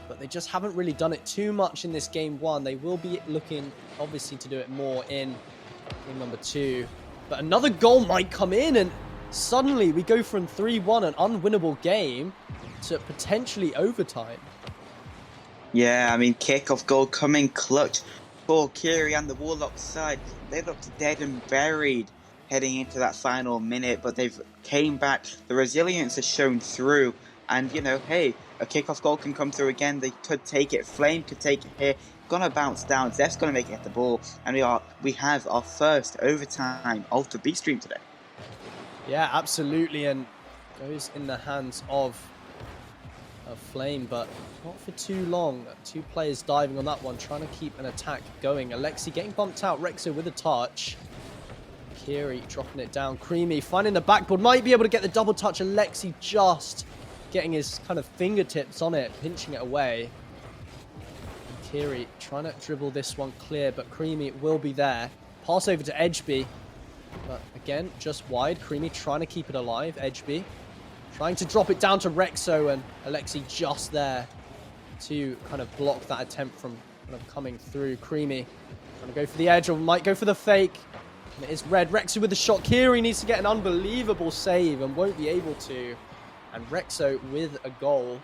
but they just haven't really done it too much in this game 1. They will be looking, obviously, to do it more in game number 2. But another goal might come in, and suddenly we go from 3-1, an unwinnable game, to potentially overtime. Yeah, I mean, kickoff goal coming clutch for Kiri and the Warlocks side. They looked dead and buried heading into that final minute, but they've came back. The resilience has shown through, and hey, a kickoff goal can come through again. They could take it. Flame could take it here. Gonna bounce down. Zeph's gonna make it hit the ball, and we have our first overtime of the B stream today. Yeah, absolutely, and goes in the hands of Flame, but not for too long. 2 players diving on that one, trying to keep an attack going. Alexi getting bumped out. Rexo with a touch. Kiri dropping it down. Creamy finding the backboard. Might be able to get the double touch. Alexi just getting his kind of fingertips on it, pinching it away. Kiri trying to dribble this one clear, but Creamy will be there. Pass over to Edgeby. But again, just wide. Creamy trying to keep it alive. Edgeby trying to drop it down to Rexo, and Alexi just there to kind of block that attempt from kind of coming through. Creamy trying to go for the edge, or might go for the fake. And it is red. Rexo with the shot. Kiri needs to get an unbelievable save and won't be able to. And Rexo with a goal,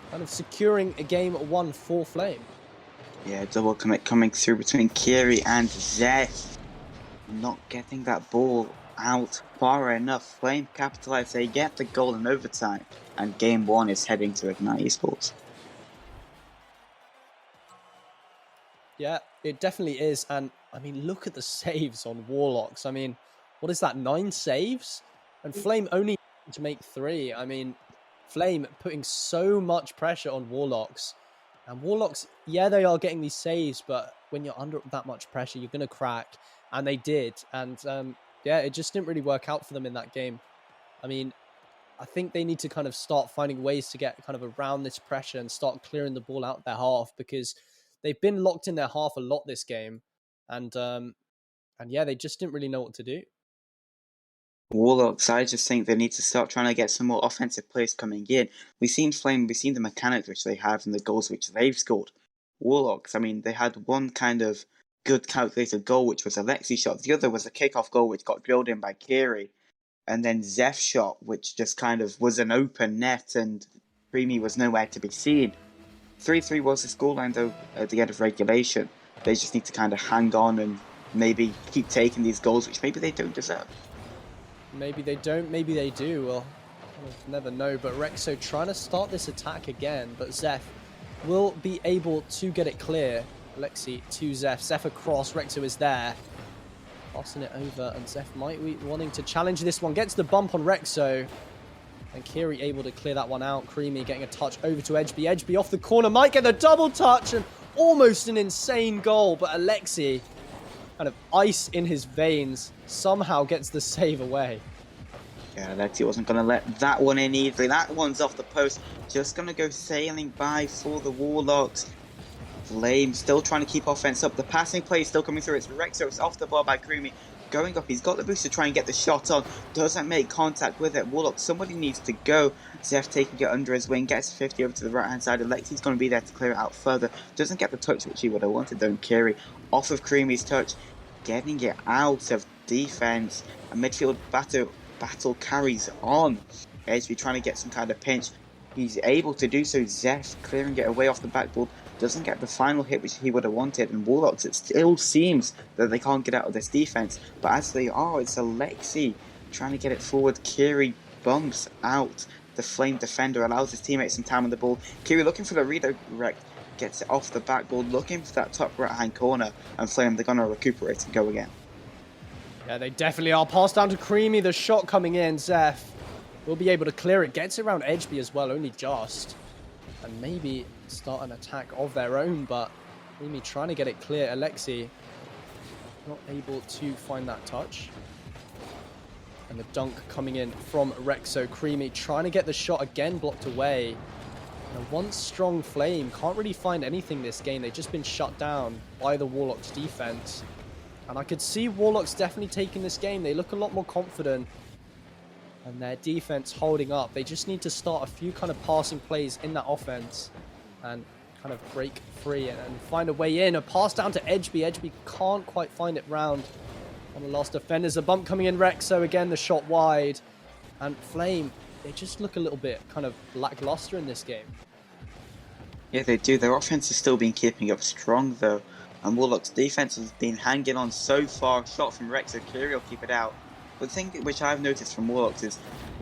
kind of securing a game 1 for Flame. Yeah, double commit coming through between Kiri and Zeph. Not getting that ball out far enough. Flame capitalize, they get the goal in overtime, and game 1 is heading to Ignite Esports. Yeah, it definitely is. And I mean, look at the saves on Warlocks. I mean, what is that, 9 saves? And Flame only to make 3. I mean, Flame putting so much pressure on Warlocks. And Warlocks, yeah, they are getting these saves, but when you're under that much pressure, you're going to crack. And they did. And yeah, it just didn't really work out for them in that game. I mean, I think they need to kind of start finding ways to get kind of around this pressure and start clearing the ball out their half, because they've been locked in their half a lot this game. And yeah, they just didn't really know what to do. Warlocks, I just think they need to start trying to get some more offensive plays coming in. We've seen Flame, we've seen the mechanics which they have and the goals which they've scored. Warlocks, I mean, they had one kind of good calculated goal, which was Alexi's shot. The other was a kickoff goal, which got drilled in by Kiri. And then Zeph's shot, which just kind of was an open net, and Creamy was nowhere to be seen. 3-3 was the scoreline, though, at the end of regulation. They just need to kind of hang on and maybe keep taking these goals, which maybe they don't deserve. Maybe they don't, maybe they do. Well, we'll never know. But Rexo trying to start this attack again, but Zeph will be able to get it clear. Alexi to Zeph. Zeph across. Rexo is there. Passing it over, and Zeph might be wanting to challenge this one. Gets the bump on Rexo. And Kiri able to clear that one out. Creamy getting a touch over to Edgeby. Edgeby off the corner. Might get the double touch, and almost an insane goal. But Alexi, kind of ice in his veins, somehow gets the save away. Yeah, Alexi wasn't going to let that one in easily. That one's off the post. Just going to go sailing by for the Warlocks. Flame still trying to keep offense up. The passing play is still coming through. It's Rexo. It's off the ball by Creamy. Going up. He's got the boost to try and get the shot on. Doesn't make contact with it. Warlock, somebody needs to go. Zeph taking it under his wing. Gets 50 over to the right hand side. Alexi's going to be there to clear it out further. Doesn't get the touch which he would have wanted though. Kiri off of Creamy's touch. Getting it out of defense. A midfield battle carries on. Edgeby trying to get some kind of pinch. He's able to do so. Zeph clearing it away off the backboard. Doesn't get the final hit which he would have wanted. And Warlocks, it still seems that they can't get out of this defense. But as they are, it's Alexi trying to get it forward. Kiri bumps out the Flame defender, allows his teammates some time on the ball. Kiri looking for the redirect, gets it off the backboard, looking for that top right hand corner. And Flame, they're going to recuperate and go again. Yeah, they definitely are. Pass down to Creamy. The shot coming in. Zeph will be able to clear it. Gets around Edgeby as well, only just. And maybe start an attack of their own, but Creamy trying to get it clear. Alexi not able to find that touch. And the dunk coming in from Rexo. Creamy trying to get the shot again, blocked away. And one strong Flame can't really find anything this game. They've just been shut down by the Warlocks defense. And I could see Warlocks definitely taking this game. They look a lot more confident. And their defense holding up. They just need to start a few kind of passing plays in that offense. And kind of break free and find a way in. A pass down to Edgeby. Edgeby can't quite find it round on the last defenders. A bump coming in Rexo. Again, the shot wide. And Flame, they just look a little bit kind of lackluster in this game. Yeah, they do. Their offense has still been keeping up strong, though. And Warlock's defense has been hanging on so far. Shot from Rexo, Kiri will keep it out. But the thing which I've noticed from Warlocks is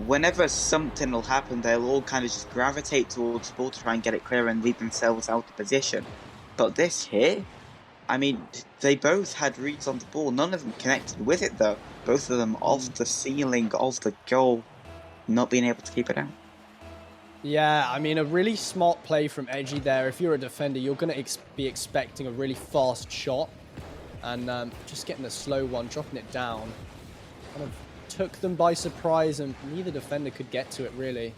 whenever something will happen, they'll all kind of just gravitate towards the ball to try and get it clear and lead themselves out of position. But this here, I mean, they both had reads on the ball. None of them connected with it, though. Both of them off the ceiling of the goal, not being able to keep it out. Yeah, I mean, a really smart play from Edgy there. If you're a defender, you're going to be expecting a really fast shot. And just getting a slow one, dropping it down, kind of took them by surprise, and neither defender could get to it, really.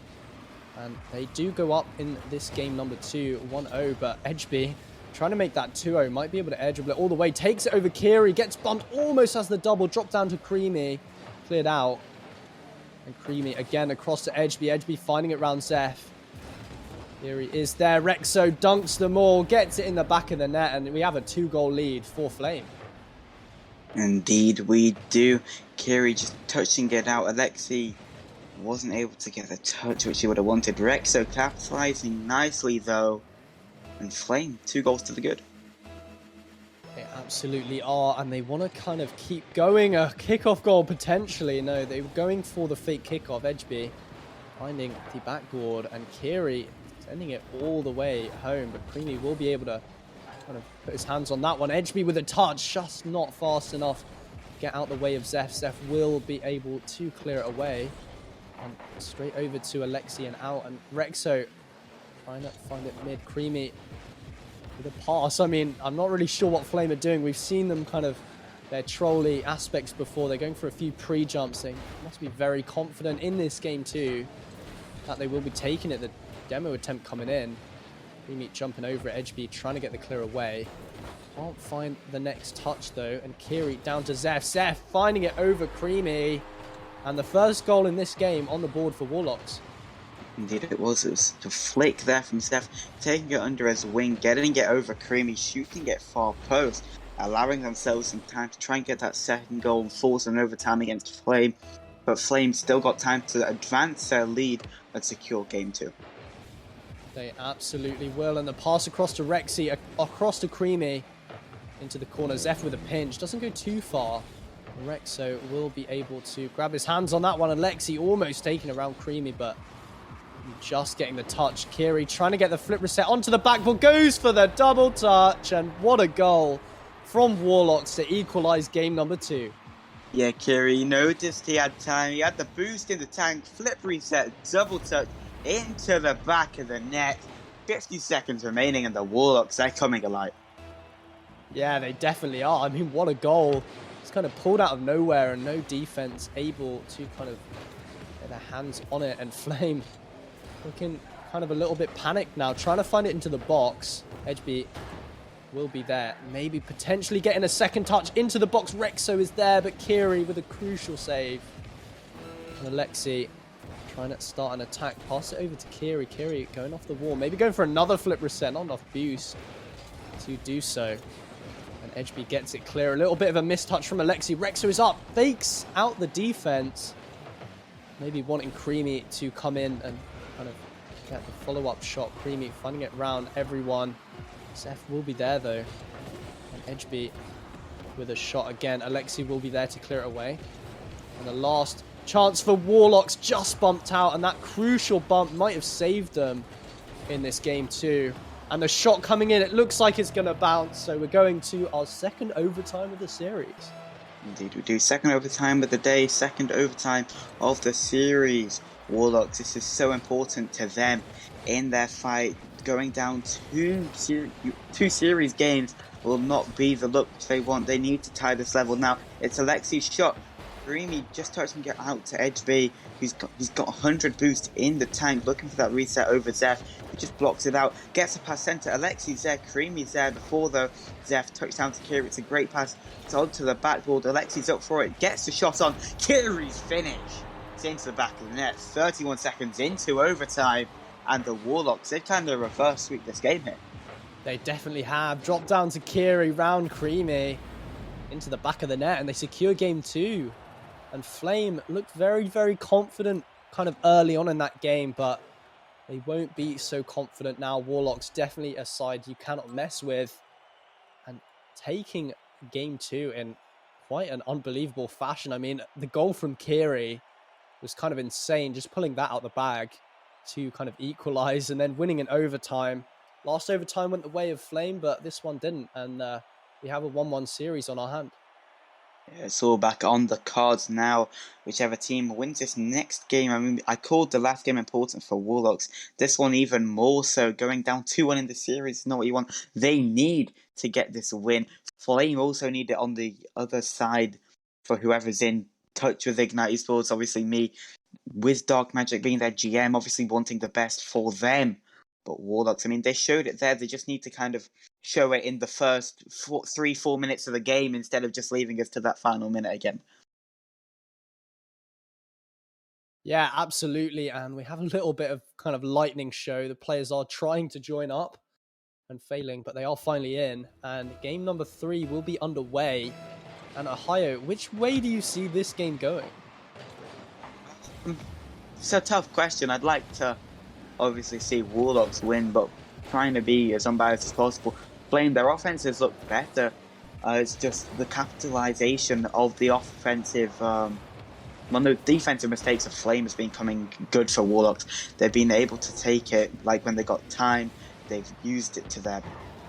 And they do go up in this game number 2, 1-0, but Edgeby trying to make that 2-0, might be able to air dribble it all the way, takes it over Kiri, gets bumped, almost has the double, drop down to Creamy, cleared out. And Creamy again across to Edgeby, Edgeby finding it round Zeph. Here he is there, Rexo dunks them all, gets it in the back of the net, and we have a 2-goal lead for Flame. Indeed we do. Kiri just touching it out. Alexei wasn't able to get the touch which he would have wanted. Rexo capitalizing nicely though. And Flame, 2 goals to the good. They absolutely are, and they want to kind of keep going. A kickoff goal potentially. No, they were going for the fake kickoff. Edgeby finding the backboard, and Kiri sending it all the way home. But Creamy will be able to kind of put his hands on that one. Edgeby with a touch, just not fast enough to get out the way of Zeph. Zeph will be able to clear it away. And straight over to Alexei and out. And Rexo trying to find it mid. Creamy with a pass. I mean, I'm not really sure what Flame are doing. We've seen them kind of their trolley aspects before. They're going for a few pre-jumps. They must be very confident in this game too that they will be taking it. The demo attempt coming in. Creamy jumping over at Edgeby, trying to get the clear away. Can't find the next touch though. And Kiri down to Zeph. Zeph finding it over Creamy. And the first goal in this game on the board for Warlocks. Indeed it was. It was a flick there from Zeph, taking it under his wing, getting it over Creamy, shooting it far post, allowing themselves some time to try and get that second goal and force an overtime against Flame. But Flame still got time to advance their lead and secure game 2. They absolutely will. And the pass across to Rexy, across to Creamy, into the corner. Zeph with a pinch, doesn't go too far. Rexo will be able to grab his hands on that one. Alexei almost taking around Creamy, but just getting the touch. Kiri trying to get the flip reset onto the backboard, goes for the double touch, and what a goal from Warlocks to equalize game number 2. Yeah, Kiri noticed he had time. He had the boost in the tank, flip reset, double touch into the back of the net. 50 seconds remaining, and the Warlocks, they're coming alive. Yeah, they definitely are. I mean, what a goal. It's kind of pulled out of nowhere, and no defense able to kind of get their hands on it. And Flame looking kind of a little bit panicked now, trying to find it into the box. Edgeby will be there, maybe potentially getting a second touch into the box. Rexo is there, but Kiri with a crucial save. And Alexei trying to start an attack, pass it over to Kiri. Kiri going off the wall, maybe going for another flip reset, not enough boost to do so. And Edgeby gets it clear. A little bit of a mistouch from Alexei. Rexo is up, fakes out the defense. Maybe wanting Creamy to come in and kind of get the follow-up shot. Creamy finding it round everyone. Zeph will be there though. And Edgeby with a shot again. Alexei will be there to clear it away. And the last chance for Warlocks just bumped out, and that crucial bump might have saved them in this game too. And the shot coming in, it looks like it's going to bounce. So we're going to our second overtime of the series. Indeed we do. Second overtime of the day, second overtime of the series. Warlocks, this is so important to them in their fight. Going down two series games will not be the look they want. They need to tie this level now. It's Alexei's shot. Creamy just touching it out to Edge B, he's got 100 boost in the tank, looking for that reset over Zeph. He just blocks it out, gets a pass center. Alexi's there, Creamy's there before though. Zeph touchdown to Kiri. It's a great pass. It's onto the backboard. Alexi's up for it, gets the shot on. Kiri's finish. It's into the back of the net. 31 seconds into overtime, and the Warlocks, they've kind of reverse sweep this game here. They definitely have. Drop down to Kiri, round Creamy into the back of the net, and they secure game 2. And Flame looked very, very confident kind of early on in that game, but they won't be so confident now. Warlocks definitely a side you cannot mess with. And taking game 2 in quite an unbelievable fashion. I mean, the goal from Kiri was kind of insane, just pulling that out the bag to kind of equalize and then winning in overtime. Last overtime went the way of Flame, but this one didn't. And we have a 1-1 series on our hand. Yeah, it's all back on the cards now. Whichever team wins this next game. I mean, I called the last game important for Warlocks. This one even more so. Going down 2-1 in the series is not what you want. They need to get this win. Flame also need it on the other side for whoever's in touch with Ignite Esports. Obviously me, with Dark Magic being their GM, obviously wanting the best for them. But Warlocks, I mean, they showed it there. They just need to kind of show it in the first 3-4 minutes of the game instead of just leaving us to that final minute again. Yeah, absolutely. And we have a little bit of kind of lightning show. The players are trying to join up and failing, but they are finally in. And game number 3 will be underway. And Ohio, which way do you see this game going? It's a tough question. I'd like to obviously see Warlocks win, but trying to be as unbiased as possible. Flame, their offenses look better. It's just the capitalization of the offensive, the defensive mistakes of Flame has been coming good for Warlocks. They've been able to take it, like when they got time, they've used it to their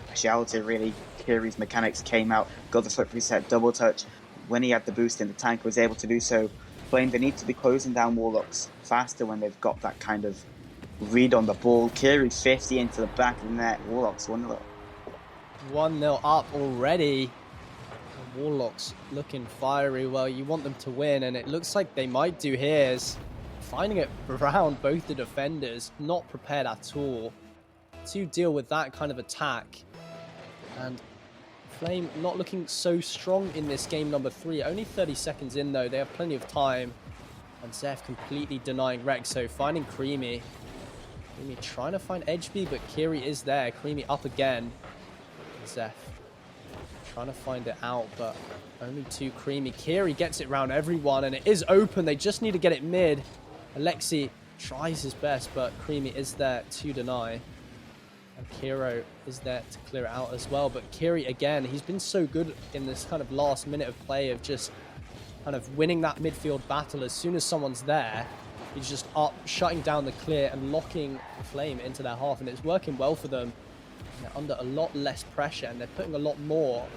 speciality really. Kiri's mechanics came out, got the flip reset, double touch. When he had the boost in the tank, was able to do so. Flame, they need to be closing down Warlocks faster when they've got that kind of read on the ball. Kiri 50 into the back of the net. Warlocks 1-0. 1-0 up already. The Warlocks looking fiery. Well, you want them to win, and it looks like they might do here. Is finding it around both the defenders, not prepared at all to deal with that kind of attack. And Flame not looking so strong in this game number 3. Only 30 seconds in though. They have plenty of time. And Zeph completely denying Rexo, finding Creamy. Creamy trying to find Edgeby, but Kiri is there. Creamy up again. Zeph trying to find it out, but only too Creamy. Kiri gets it round everyone, and it is open. They just need to get it mid. Alexi tries his best, but Creamy is there to deny. And Kiro is there to clear it out as well. But Kiri, again, he's been so good in this kind of last minute of play of just kind of winning that midfield battle. As soon as someone's there, he's just up, shutting down the clear and locking Flame into their half. And it's working well for them. They're under a lot less pressure, and they're putting a lot more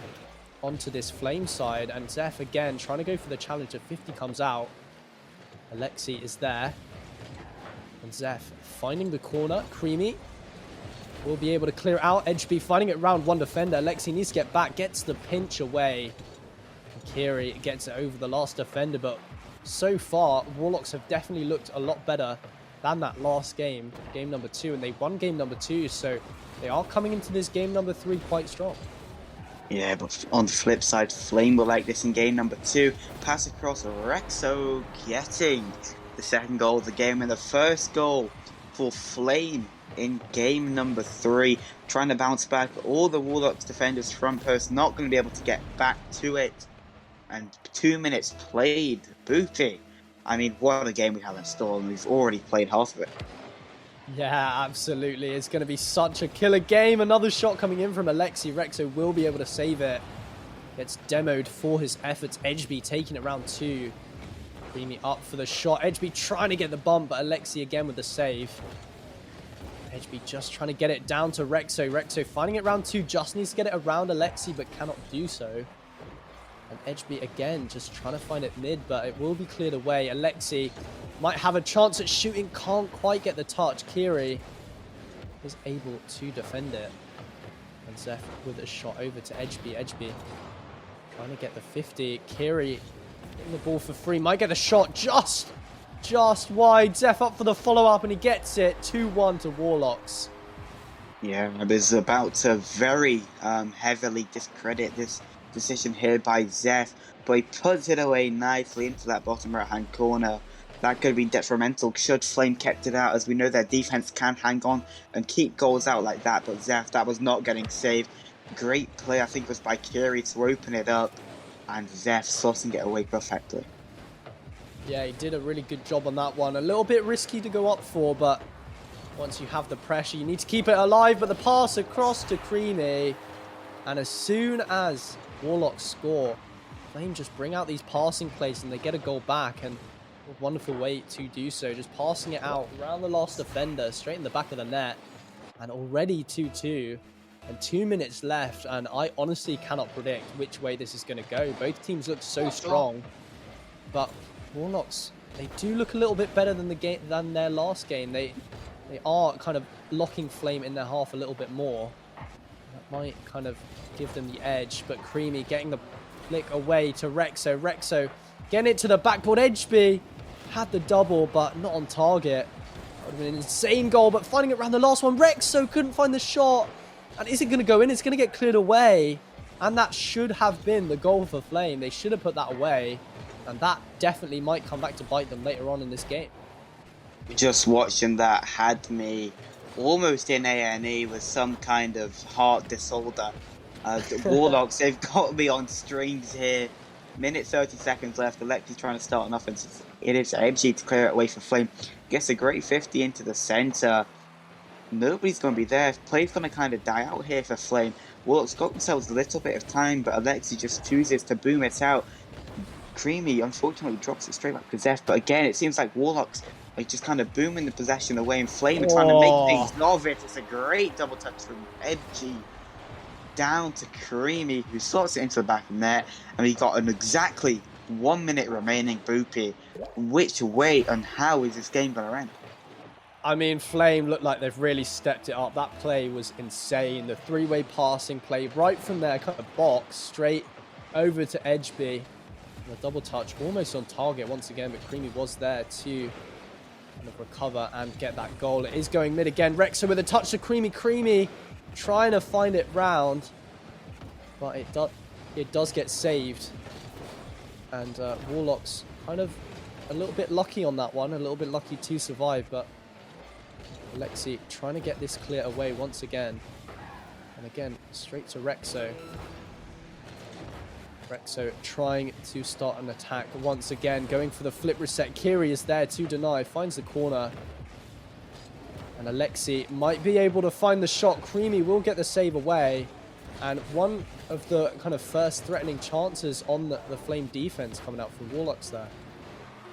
onto this Flame side. And Zeph, again, trying to go for the challenge. At 50 comes out. Alexi is there. And Zeph finding the corner. Creamy will be able to clear out. Edgeby finding it round one defender. Alexi needs to get back, gets the pinch away. And Kiri gets it over the last defender, but so far, Warlocks have definitely looked a lot better than that last game, game number 2, and they won game number 2, so they are coming into this game number 3 quite strong. Yeah, but on the flip side, Flame will like this in game number 2. Pass across Rexo, getting the second goal of the game, and the first goal for Flame in game number 3, trying to bounce back. All the Warlocks defenders front post not going to be able to get back to it. And 2 minutes played. Booty. I mean, what a game we have in store, and we've already played half of it. Yeah, absolutely. It's going to be such a killer game. Another shot coming in from Alexi. Rexo will be able to save it. Gets demoed for his efforts. Edgeby taking it round 2. Creamy up for the shot. Edgeby trying to get the bump, but Alexi again with the save. Edgeby just trying to get it down to Rexo. Rexo finding it round 2. Just needs to get it around Alexi, but cannot do so. And Edgeby again just trying to find it mid, but it will be cleared away. Alexi might have a chance at shooting. Can't quite get the touch. Kiri is able to defend it. And Zeph with a shot over to Edgeby. Edgeby trying to get the 50. Kiri Getting the ball for free. Might get a shot just wide. Zeph up for the follow-up, and he gets it. 2-1 to Warlocks. Yeah, I was about to very heavily discredit this decision here by Zeph, but he puts it away nicely into that bottom right-hand corner. That could have been detrimental should Flame kept it out, as we know their defense can hang on and keep goals out like that, but Zeph, that was not getting saved. Great play, I think, was by Kiri to open it up, and Zeph slotting it away perfectly. Yeah, he did a really good job on that one. A little bit risky to go up for, but once you have the pressure, you need to keep it alive. But the pass across to Creamy, and as soon as Warlocks score, Flame just bring out these passing plays and they get a goal back, and a wonderful way to do so. Just passing it out around the last defender, straight in the back of the net, and already 2-2. And 2 minutes left, and I honestly cannot predict which way this is going to go. Both teams look so strong, but Warlocks, they do look a little bit better than their last game. They are kind of locking Flame in their half a little bit more. That might kind of give them the edge, but Creamy getting the flick away to Rexo. Rexo getting it to the backboard. Edgeby had the double, but not on target. That would have been an insane goal, but finding it around the last one. Rexo couldn't find the shot. And is it going to go in? It's going to get cleared away. And that should have been the goal for Flame. They should have put that away. And that definitely might come back to bite them later on in this game. Just watching that had me almost in A&E with some kind of heart disorder. The Warlocks, they've got me on strings here. Minute 30 seconds left. Alexi trying to start an offense. It is edgy to clear it away for Flame. Gets a great 50 into the center. Nobody's going to be there. Play's going to kind of die out here for Flame. Warlocks got themselves a little bit of time, but Alexi just chooses to boom it out. Creamy, unfortunately, drops it straight back to Zeph, but again, it seems like Warlocks are just kind of booming the possession away, and Flame are trying to make things of it. It's a great double touch from Edgy down to Creamy, who slots it into the back of the net, and we got an exactly 1 minute remaining. Boopy. Which way and how is this game going to end? I mean, Flame look like they've really stepped it up. That play was insane. The three-way passing play right from their kind of box straight over to Edgeby. And a double touch almost on target once again, but Creamy was there to kind of recover and get that goal. It is going mid again. Rexo with a touch to Creamy. Creamy trying to find it round, but it does get saved. And Warlocks kind of a little bit lucky on that one, a little bit lucky to survive, but Alexi trying to get this clear away once again. And again, straight to Rexo. Rexo trying to start an attack once again, going for the flip reset. Kiri is there to deny, finds the corner. And Alexi might be able to find the shot. Creamy will get the save away. And one of the kind of first threatening chances on the Flame defense coming out from Warlocks there.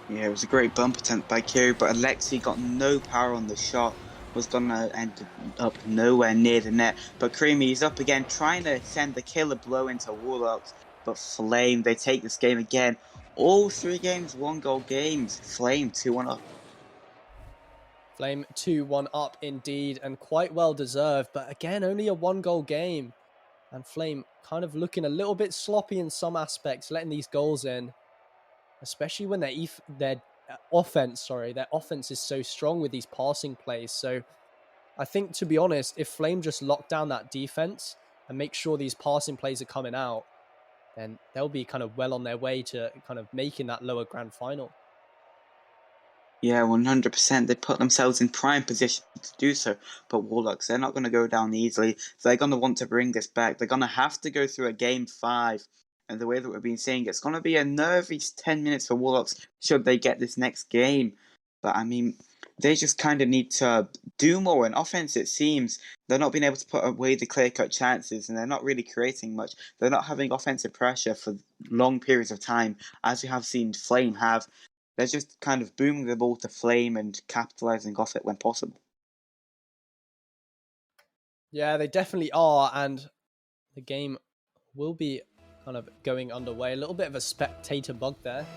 Yeah, it was a great bump attempt by Kiri, but Alexi got no power on the shot. Was going to end up nowhere near the net. But Creamy is up again, trying to send the killer blow into Warlocks. But Flame, they take this game again. All 3 games, 1-goal games. Flame 2-1 up. Flame 2-1 up indeed, and quite well deserved. But again, only a 1-goal game. And Flame kind of looking a little bit sloppy in some aspects, letting these goals in. Especially when their offense is so strong with these passing plays. So I think, to be honest, if Flame just lock down that defense and make sure these passing plays are coming out, then they'll be kind of well on their way to kind of making that lower grand final. Yeah, 100%. They put themselves in prime position to do so. But Warlocks, they're not going to go down easily. So they're going to want to bring this back. They're going to have to go through a game 5. And the way that we've been seeing, it's going to be a nervy 10 minutes for Warlocks should they get this next game. But I mean, they just kind of need to do more in offense, it seems. They're not being able to put away the clear-cut chances, and they're not really creating much. They're not having offensive pressure for long periods of time, as we have seen Flame have. They're just kind of booming the ball to Flame and capitalising off it when possible. Yeah, they definitely are, and the game will be kind of going underway. A little bit of a spectator bug there.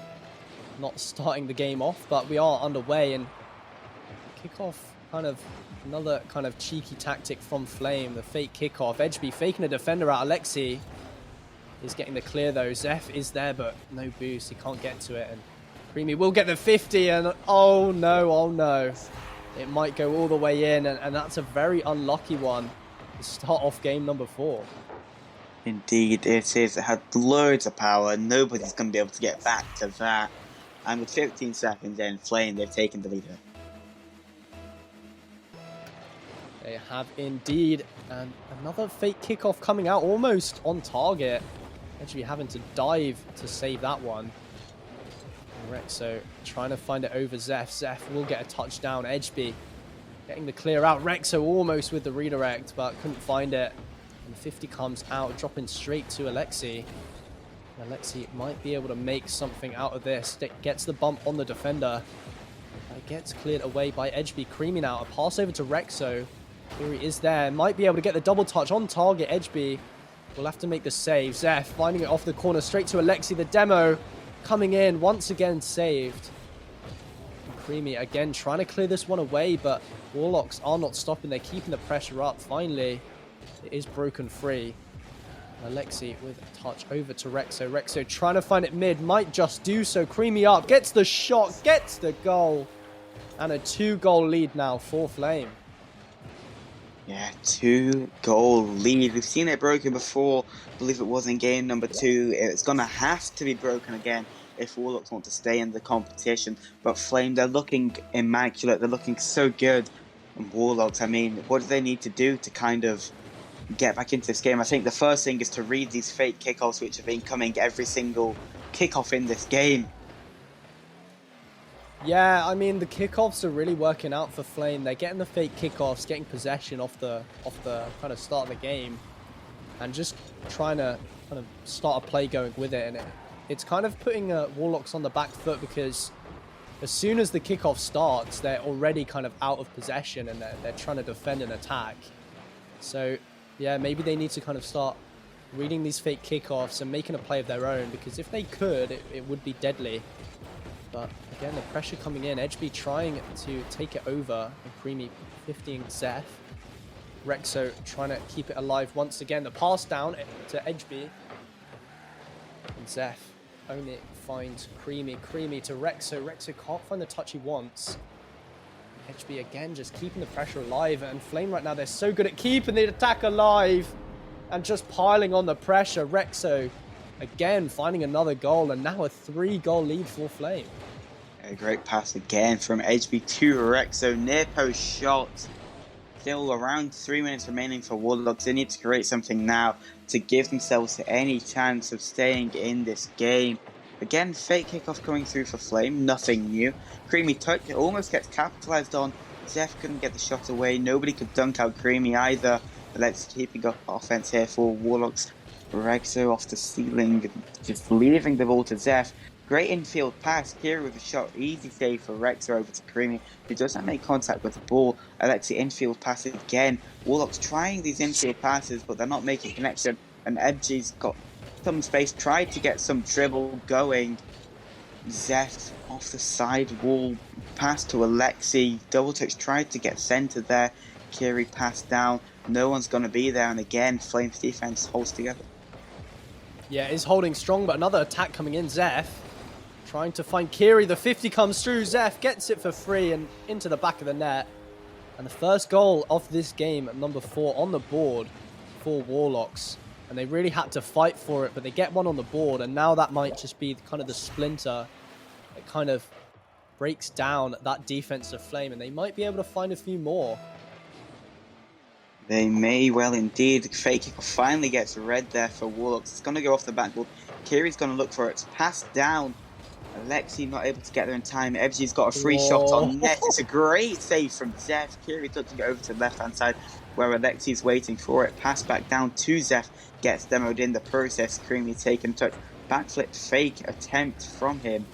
Not starting the game off, but we are underway, and kickoff kind of another kind of cheeky tactic from Flame, the fake kickoff. Edgeby faking a defender out. Alexi is getting the clear though. Zeph is there, but no boost. He can't get to it. And Creamy will get the 50, and oh no. It might go all the way in, and that's a very unlucky one to start off game number 4. Indeed, it is. It had loads of power. Nobody's going to be able to get back to that. And with 15 seconds in, Flame, they've taken the leader. They have indeed. And another fake kickoff coming out almost on target. Actually having to dive to save that one. Rexo trying to find it over Zeph. Zeph will get a touchdown. Edgeby getting the clear out. Rexo almost with the redirect, but couldn't find it. And 50 comes out, dropping straight to Alexi. Alexi might be able to make something out of this. Gets the bump on the defender. Gets cleared away by Edgeby. Creaming out. A pass over to Rexo. Here he is there. Might be able to get the double touch on target. Edgeby will have to make the save. Zeph finding it off the corner straight to Alexi. The demo coming in. Once again saved. And Creamy again trying to clear this one away, but Warlocks are not stopping. They're keeping the pressure up. Finally, it is broken free. Alexi with a touch over to Rexo. Rexo trying to find it mid. Might just do so. Creamy up. Gets the shot. Gets the goal. And a 2-goal lead now for Flame. Yeah, 2-goal lead. We've seen it broken before. I believe it was in game number 2. It's going to have to be broken again if Warlocks want to stay in the competition. But Flame, they're looking immaculate. They're looking so good. And Warlocks, I mean, what do they need to do to kind of get back into this game? I think the first thing is to read these fake kickoffs, which have been coming every single kickoff in this game. Yeah, I mean, the kickoffs are really working out for Flame. They're getting the fake kickoffs, getting possession off the kind of start of the game, and just trying to kind of start a play going with it. And it's kind of putting Warlocks on the back foot, because as soon as the kickoff starts, they're already kind of out of possession, and they're trying to defend and attack. So, yeah, maybe they need to kind of start reading these fake kickoffs and making a play of their own, because if they could, it would be deadly. But again, the pressure coming in. Edgeby trying to take it over. And Creamy 50ing Zeph. Rexo trying to keep it alive once again. The pass down to Edgeby. And Zeph only finds Creamy. Creamy to Rexo. Rexo can't find the touch he wants. Edgeby again just keeping the pressure alive. And Flame right now, they're so good at keeping the attack alive and just piling on the pressure. Rexo again finding another goal, and now a 3-goal lead for Flame. A great pass again from Edgeby to Rexo. Near post shot. Still around 3 minutes remaining for Warlocks. They need to create something now to give themselves any chance of staying in this game. Again, fake kickoff coming through for Flame. Nothing new. Creamy touch. It almost gets capitalized on. Zeph couldn't get the shot away. Nobody could dunk out Creamy either. But let's keeping up offense here for Warlocks. Rexo off the ceiling, just leaving the ball to Zeph. Great infield pass. Kira with a shot. Easy save for Rexo over to Creamy, who doesn't make contact with the ball. Alexi infield pass again. Warlocks trying these infield passes, but they're not making connection. And Edgy's got some space. Tried to get some dribble going. Zeph off the side wall. Pass to Alexi. Double touch. Tried to get centered there. Kiri passed down. No one's going to be there. And again, Flames defense holds together. Yeah, is holding strong, but another attack coming in. Zeph trying to find Kiri. The 50 comes through. Zeph gets it for free and into the back of the net. And the first goal of this game, number 4 on the board for Warlocks. And they really had to fight for it, but they get one on the board. And now that might just be kind of the splinter that kind of breaks down that defensive Flame. And they might be able to find a few more. They may well indeed. Fake kick finally gets red there for Warlocks. It's going to go off the backboard. Kiri's going to look for it. It's passed down. Alexi not able to get there in time. Ebji's got a free shot on net. It's a great save from Zeph. Kiri touching it over to the left-hand side where Alexi's waiting for it. Pass back down to Zeph. Gets demoed in the process. Creamy taking touch. Backflip fake attempt from him.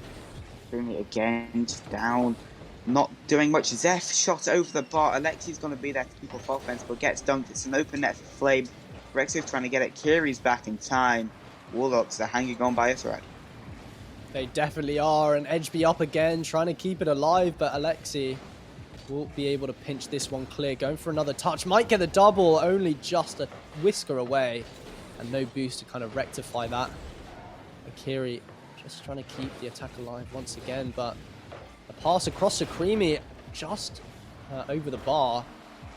Creamy again just down. Not doing much. Zeph shot over the bar. Alexi's going to be there to keep off offense, but gets dunked. It's an open net for Flame. Rexo's trying to get it. Kiri's back in time. Warlocks are hanging on by a thread. They definitely are. And Edgeby up again, trying to keep it alive, but Alexi will be able to pinch this one clear. Going for another touch. Might get the double, only just a whisker away. and no boost to kind of rectify that. Akiri just trying to keep the attack alive once again, but a pass across to Creamy just over the bar.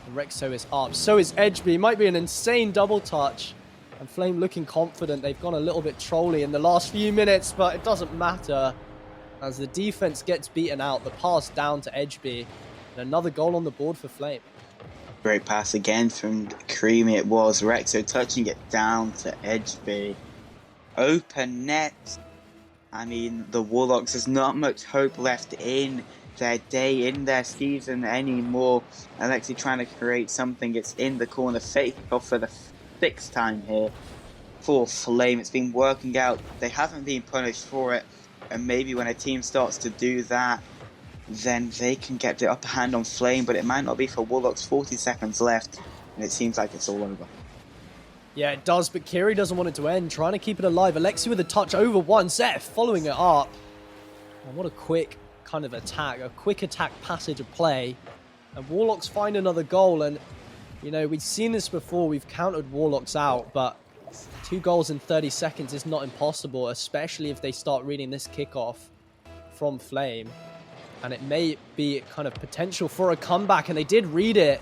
And Rexo is up. So is Edgeby. Might be an insane double touch. And Flame looking confident. They've gone a little bit trolly in the last few minutes, but it doesn't matter. As the defense gets beaten out, the pass down to Edgeby. And another goal on the board for Flame. Great pass again from Creamy. It was Rexo touching it down to Edgeby. Open net. I mean, the Warlocks, there's not much hope left in their day, in their season anymore. Alexi trying to create something. It's in the corner. Fake off for the 6th time here for Flame. It's been working out. They haven't been punished for it. And maybe when a team starts to do that, then they can get the upper hand on Flame. But it might not be for Warlocks. 40 seconds left. And it seems like it's all over. Yeah, it does, but Kiri doesn't want it to end. Trying to keep it alive. Alexi with a touch over one. Zeph following it up. And what a quick kind of attack. A quick attack passage of play. And Warlocks find another goal. And, you know, we've seen this before. We've countered Warlocks out. But 2 goals in 30 seconds is not impossible. Especially if they start reading this kickoff from Flame. And it may be kind of potential for a comeback. And they did read it.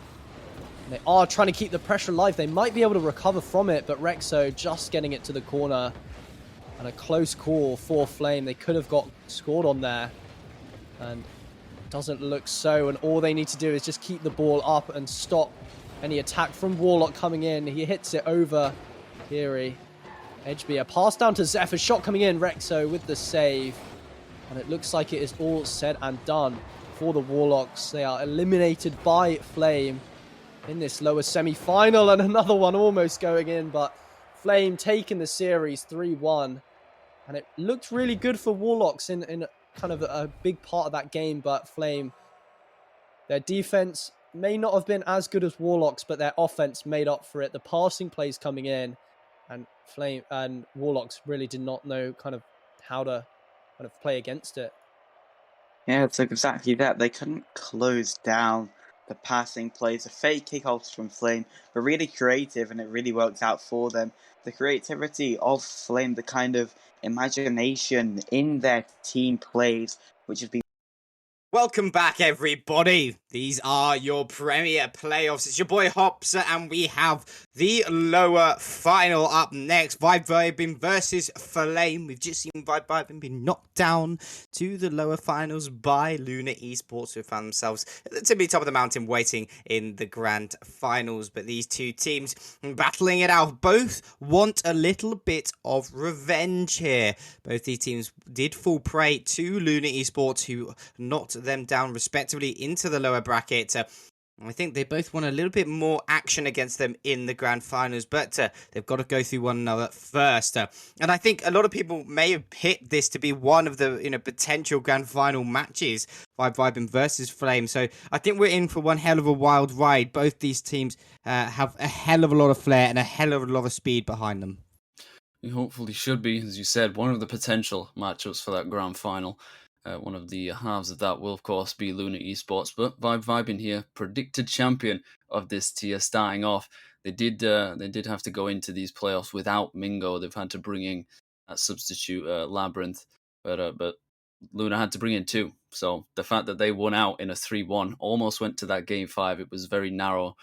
They are trying to keep the pressure alive. They might be able to recover from it, but Rexo just getting it to the corner. And a close call for Flame. They could have got scored on there. And it doesn't look so. And all they need to do is just keep the ball up and stop any attack from Warlock coming in. He hits it over Kiri. Edgeby, a pass down to Zeph. A shot coming in. Rexo with the save. And it looks like it is all said and done for the Warlocks. They are eliminated by Flame in this lower semi-final, and another one almost going in, but Flame taking the series 3-1. And it looked really good for Warlocks in kind of a big part of that game, but Flame, their defense may not have been as good as Warlocks, but their offense made up for it. The passing plays coming in, and Flame and Warlocks really did not know kind of how to kind of play against it. Yeah, it's exactly that. They couldn't close down the passing plays, the fake kickoffs from Flame were really creative, and it really worked out for them. The creativity of Flame, the kind of imagination in their team plays, which has been... Welcome back, everybody. These are your Premier Playoffs. It's your boy Hopser, and we have the lower final up next. Vibe Vibing versus Flame. We've just seen Vibe Vibing be knocked down to the lower finals by Luna Esports, who found themselves at the tippy top of the mountain waiting in the grand finals. But these two teams battling it out. Both want a little bit of revenge here. Both these teams did fall prey to Luna Esports, who knocked them down respectively into the lower bracket. I think they both want a little bit more action against them in the grand finals, but they've got to go through one another first. And I think a lot of people may have hit this to be one of the potential grand final matches, Vibe Vibing versus Flame. So I think we're in for one hell of a wild ride. Both these teams have a hell of a lot of flair and a hell of a lot of speed behind them. It hopefully should be, as you said, one of the potential matchups for that grand final. One of the halves of that will, of course, be Luna Esports, but Vibe Vibing here, predicted champion of this tier starting off. They did have to go into these playoffs without Mingo. They've had to bring in a substitute Labyrinth, but Luna had to bring in 2. So the fact that they won out in a 3-1, almost went to that game 5. It was very narrow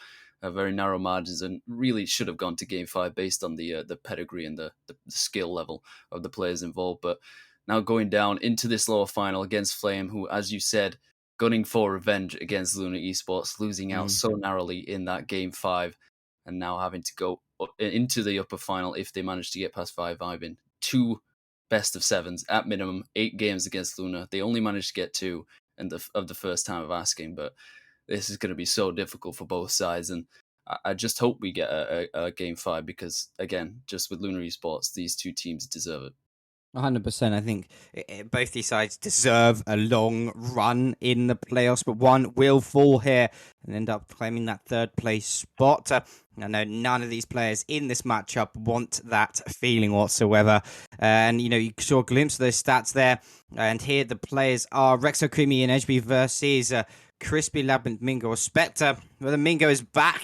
margins, and really should have gone to game 5 based on the pedigree and the skill level of the players involved. But now going down into this lower final against Flame, who, as you said, gunning for revenge against Luna Esports, losing out so narrowly in that game 5, and now having to go into the upper final if they manage to get past Vibe Vibing. 2 best of 7s at minimum, 8 games against Luna. They only managed to get 2 of the first time of asking, but this is going to be so difficult for both sides, and I just hope we get a game 5, because, again, just with Luna Esports, these two teams deserve it. 100%. I think both these sides deserve a long run in the playoffs, but one will fall here and end up claiming that 3rd place spot. I know none of these players in this matchup want that feeling whatsoever. And, you saw a glimpse of those stats there. And here the players are Rexo, Creamy, and Edgeby versus Crispy, Labyrinth, Mingo, or Spectre. Well, the Mingo is back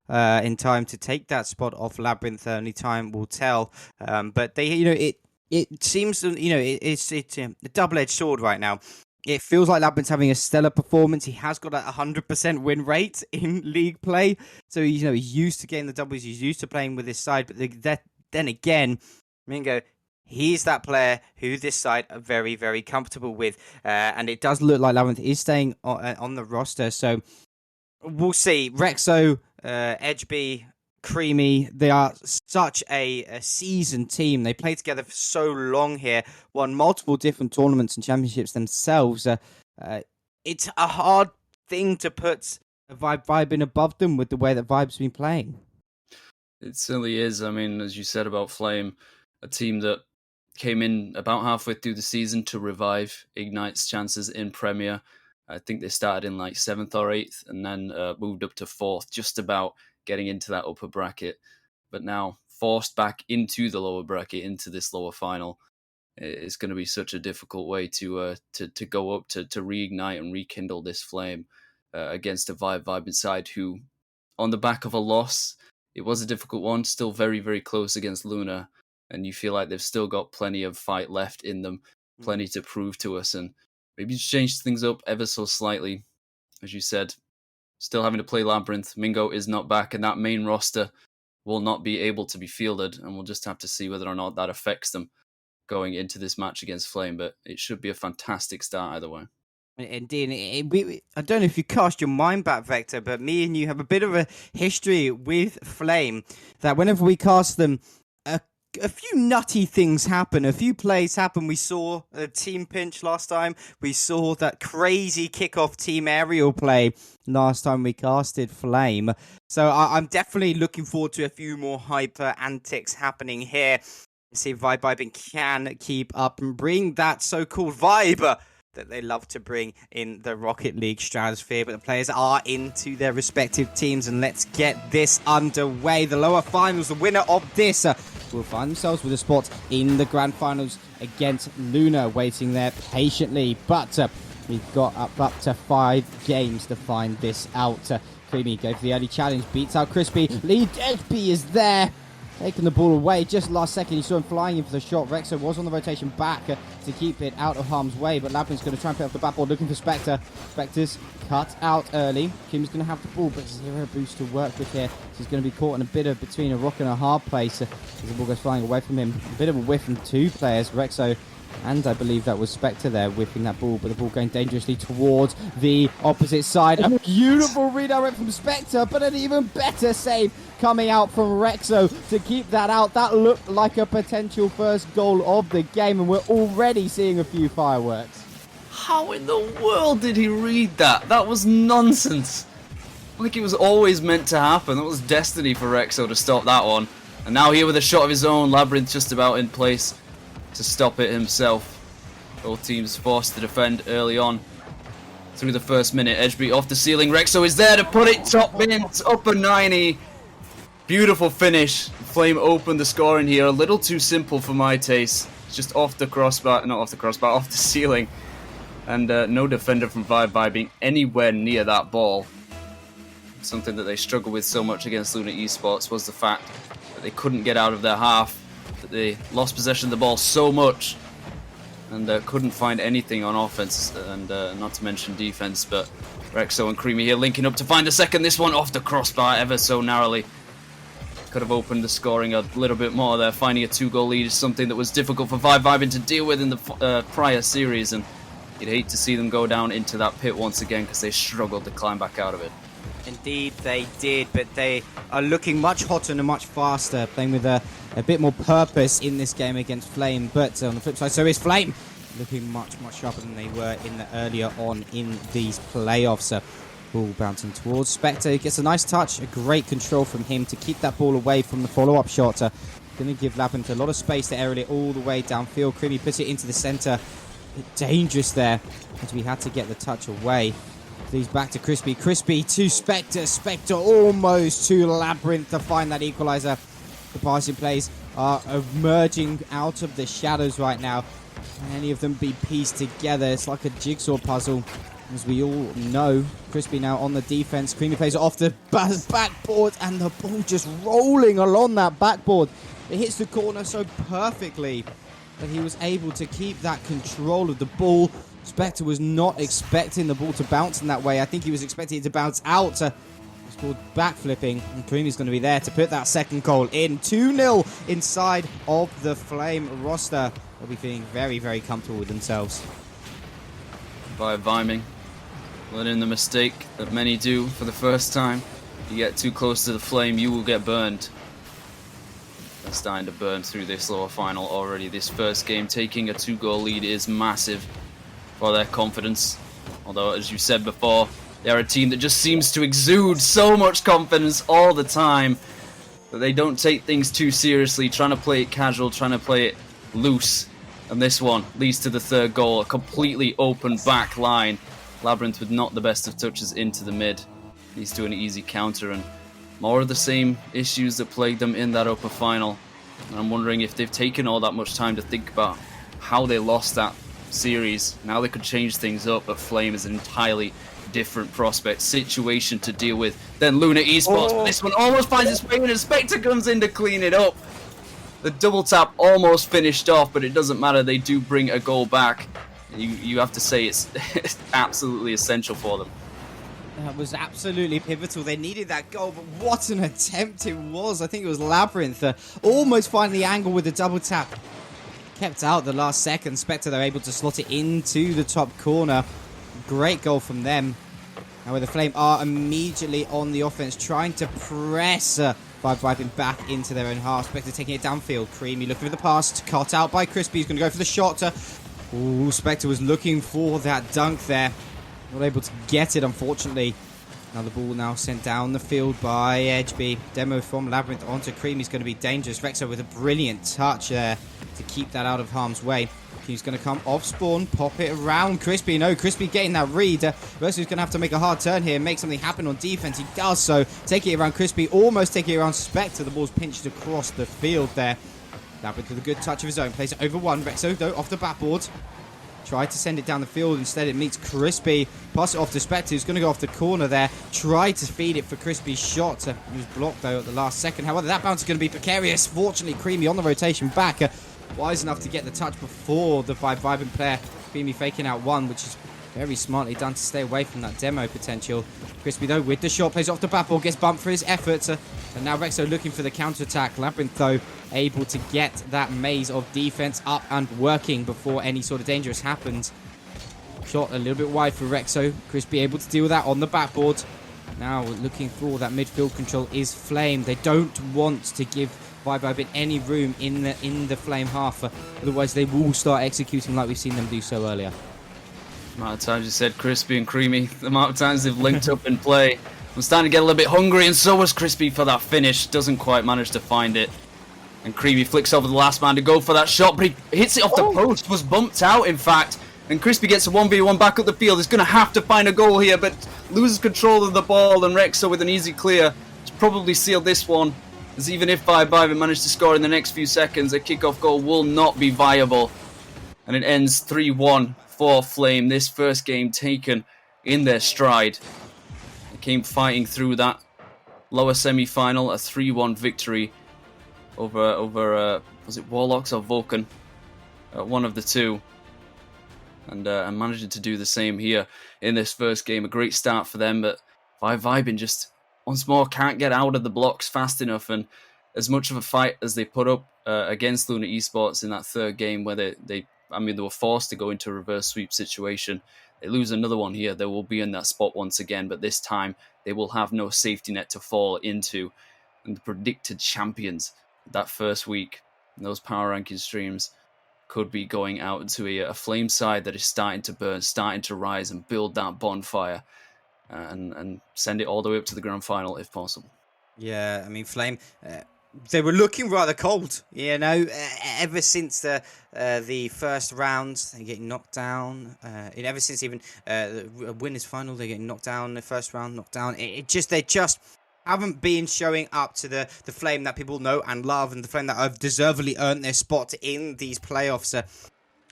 in time to take that spot off Labyrinth. Only time will tell. But they, it seems, it's a double-edged sword right now. It feels like Labyrinth's having a stellar performance. He has got a 100% win rate in league play. So, he's used to getting the doubles. He's used to playing with this side. But then again, Mingo, he's that player who this side are very, very comfortable with. And it does look like Labyrinth is staying on the roster. So we'll see. Rexo, Edgeby, Creamy, they are such a seasoned team. They play together for so long here, won multiple different tournaments and championships themselves. It's a hard thing to put a Vibe in above them with the way that Vibe's been playing. It certainly is. I mean, as you said about Flame, a team that came in about halfway through the season to revive Ignite's chances in Premier. I think they started in like 7th or 8th and then moved up to 4th, just about getting into that upper bracket. But now forced back into the lower bracket, into this lower final. It's going to be such a difficult way to go up, to reignite and rekindle this flame against a Vibe inside who, on the back of a loss, it was a difficult one, still very, very close against Luna. And you feel like they've still got plenty of fight left in them, plenty to prove to us. And maybe change things up ever so slightly. As you said, still having to play Labyrinth. Mingo is not back, and that main roster will not be able to be fielded. And we'll just have to see whether or not that affects them going into this match against Flame. But it should be a fantastic start either way. Indeed, I don't know if you cast your mind back, Vector, but me and you have a bit of a history with Flame that whenever we cast them, a few nutty things happen. A few plays happen. We saw a team pinch last time. We saw that crazy kickoff team aerial play last time we casted Flame. So I'm definitely looking forward to a few more hyper antics happening here. See if Vibe can keep up and bring that so-called vibe that they love to bring in the Rocket League stratosphere. But the players are into their respective teams, and let's get this underway. The lower finals, the winner of this will find themselves with a spot in the grand finals against Luna, waiting there patiently. But we've got up to 5 games to find this out. Creamy goes for the early challenge, beats out Crispy. Lead Edgeby is there, taking the ball away just last second. You saw him flying in for the shot. Rexo was on the rotation back to keep it out of harm's way, but Labyrinth's going to try and pick up the backboard, looking for Spectre. Spectre's cut out early. Kim's going to have the ball, but zero boost to work with here. So he's going to be caught in a bit of between a rock and a hard place as the ball goes flying away from him. A bit of a whiff from 2 players, Rexo, and I believe that was Spectre there whipping that ball, but the ball going dangerously towards the opposite side. A beautiful redirect from Spectre, but an even better save coming out from Rexo to keep that out. That looked like a potential first goal of the game, and we're already seeing a few fireworks. How in the world did he read that? That was nonsense. Like it was always meant to happen. That was destiny for Rexo to stop that one. And now here with a shot of his own, Labyrinth just about in place to stop it himself. Both teams forced to defend early on through the first minute. Edgeby off the ceiling. Rexo is there to put it top bin. It's upper 90. Beautiful finish. Flame opened the scoring here. A little too simple for my taste. It's just off the crossbar. Not off the crossbar, off the ceiling. And no defender from Vibe being anywhere near that ball. Something that they struggled with so much against Luna Esports was the fact that they couldn't get out of their half. That they lost possession of the ball so much and couldn't find anything on offense, and not to mention defense. But Rexo and Creamy here linking up to find a second. This one off the crossbar ever so narrowly. Could have opened the scoring a little bit more there. Finding a 2-goal lead is something that was difficult for Vibe to deal with in the prior series, and you'd hate to see them go down into that pit once again because they struggled to climb back out of it. Indeed they did, but they are looking much hotter and much faster, playing with a bit more purpose in this game against Flame. But on the flip side, so is Flame, looking much sharper than they were in the earlier on in these playoffs. Ball bouncing towards Spectre. He gets a nice touch, a great control from him to keep that ball away from the follow-up shot. Going to give Labyrinth a lot of space to aerial it all the way downfield. Creamy puts it into the centre. Dangerous there, as we had to get the touch away. He's back to Crispy. Crispy to Spectre. Spectre almost to Labyrinth to find that equaliser. The passing plays are emerging out of the shadows right now. Can any of them be pieced together? It's like a jigsaw puzzle. As we all know, Crispy now on the defense. Creamy plays it off the backboard, and the ball just rolling along that backboard. It hits the corner so perfectly that he was able to keep that control of the ball. Spectre was not expecting the ball to bounce in that way. I think he was expecting it to bounce out. It's called backflipping, and Creamy's going to be there to put that second goal in. 2-0 inside of the Flame roster. They'll be feeling very, very comfortable with themselves. By viming, learning the mistake that many do for the first time. You get too close to the flame, you will get burned. They're starting to burn through this lower final already. This first game, taking a 2-goal lead is massive for their confidence. Although, as you said before, they're a team that just seems to exude so much confidence all the time that they don't take things too seriously, trying to play it casual, trying to play it loose. And this one leads to the third goal, a completely open back line. Labyrinth with not the best of touches into the mid. Leads to an easy counter, and more of the same issues that plagued them in that upper final. And I'm wondering if they've taken all that much time to think about how they lost that series. Now they could change things up, but Flame is an entirely different prospect situation to deal with than Luna Esports. But this one almost finds its way in, and Spectre comes in to clean it up. The double tap almost finished off, but it doesn't matter. They do bring a goal back. You have to say it's absolutely essential for them. That was absolutely pivotal. They needed that goal, but what an attempt it was. I think it was Labyrinth. Almost finding the angle with the double tap. Kept out the last second. Spectre, they're able to slot it into the top corner. Great goal from them. Now where the Flame are immediately on the offense, trying to press by vibing back into their own half. Spectre taking it downfield. Creamy looking for the pass. Cut out by Crispy. He's going to go for the shot. Ooh, Spectre was looking for that dunk there. Not able to get it, unfortunately. Now the ball now sent down the field by Edgeby. Demo from Labyrinth onto Creamy is going to be dangerous. Rexo with a brilliant touch there to keep that out of harm's way. He's going to come off spawn, pop it around Crispy. No, Crispy getting that read. Rexo's going to have to make a hard turn here and make something happen on defense. He does so. Take it around Crispy, almost take it around Spectre. The ball's pinched across the field there. Labyrinth with a good touch of his own. Plays it over one. Rexo, though, off the backboard. Tried to send it down the field. Instead, it meets Crispy. Pass it off to Spectre, who's going to go off the corner there. Tried to feed it for Crispy's shot. He was blocked, though, at the last second. However, that bounce is going to be precarious. Fortunately, Creamy on the rotation back. Wise enough to get the touch before the vibing player. Creamy faking out one, which is very smartly done to stay away from that demo potential. Crispy, though, with the shot, plays off the backboard, gets bumped for his efforts. And now Rexo looking for the counter-attack. Labyrinth, though, able to get that maze of defense up and working before any sort of dangerous happens. Shot a little bit wide for Rexo. Crispy able to deal with that on the backboard. Now looking for that midfield control is Flame. They don't want to give Vibe any room in the Flame half. Otherwise, they will start executing like we've seen them do so earlier. The amount of times you said Crispy and Creamy, the amount of times they've linked up in play. I'm starting to get a little bit hungry, and so was Crispy for that finish. Doesn't quite manage to find it. And Creamy flicks over the last man to go for that shot, but he hits it off the post. Was bumped out, in fact. And Crispy gets a 1v1 back up the field. He's going to have to find a goal here, but loses control of the ball. And Rexo with an easy clear has probably sealed this one. As even if Vibe managed to score in the next few seconds, a kickoff goal will not be viable. And it ends 3-1 for Flame. This first game taken in their stride. They came fighting through that lower semi-final, a 3-1 victory over was it Warlocks or Vulcan? One of the two. And managing to do the same here in this first game. A great start for them, but Vibing just once more can't get out of the blocks fast enough. And as much of a fight as they put up against Luna Esports in that third game, where they were forced to go into a reverse sweep situation. They lose another one here. They will be in that spot once again, but this time they will have no safety net to fall into. And the predicted champions that first week in those power ranking streams could be going out to a Flame side that is starting to burn, starting to rise and build that bonfire and send it all the way up to the grand final if possible. Yeah, I mean, Flame, they were looking rather cold, you know, ever since the first round, they get knocked down. Ever since even the winners final, they get knocked down. The first round, knocked down. They just haven't been showing up to the Flame that people know and love, and the Flame that have deservedly earned their spot in these playoffs.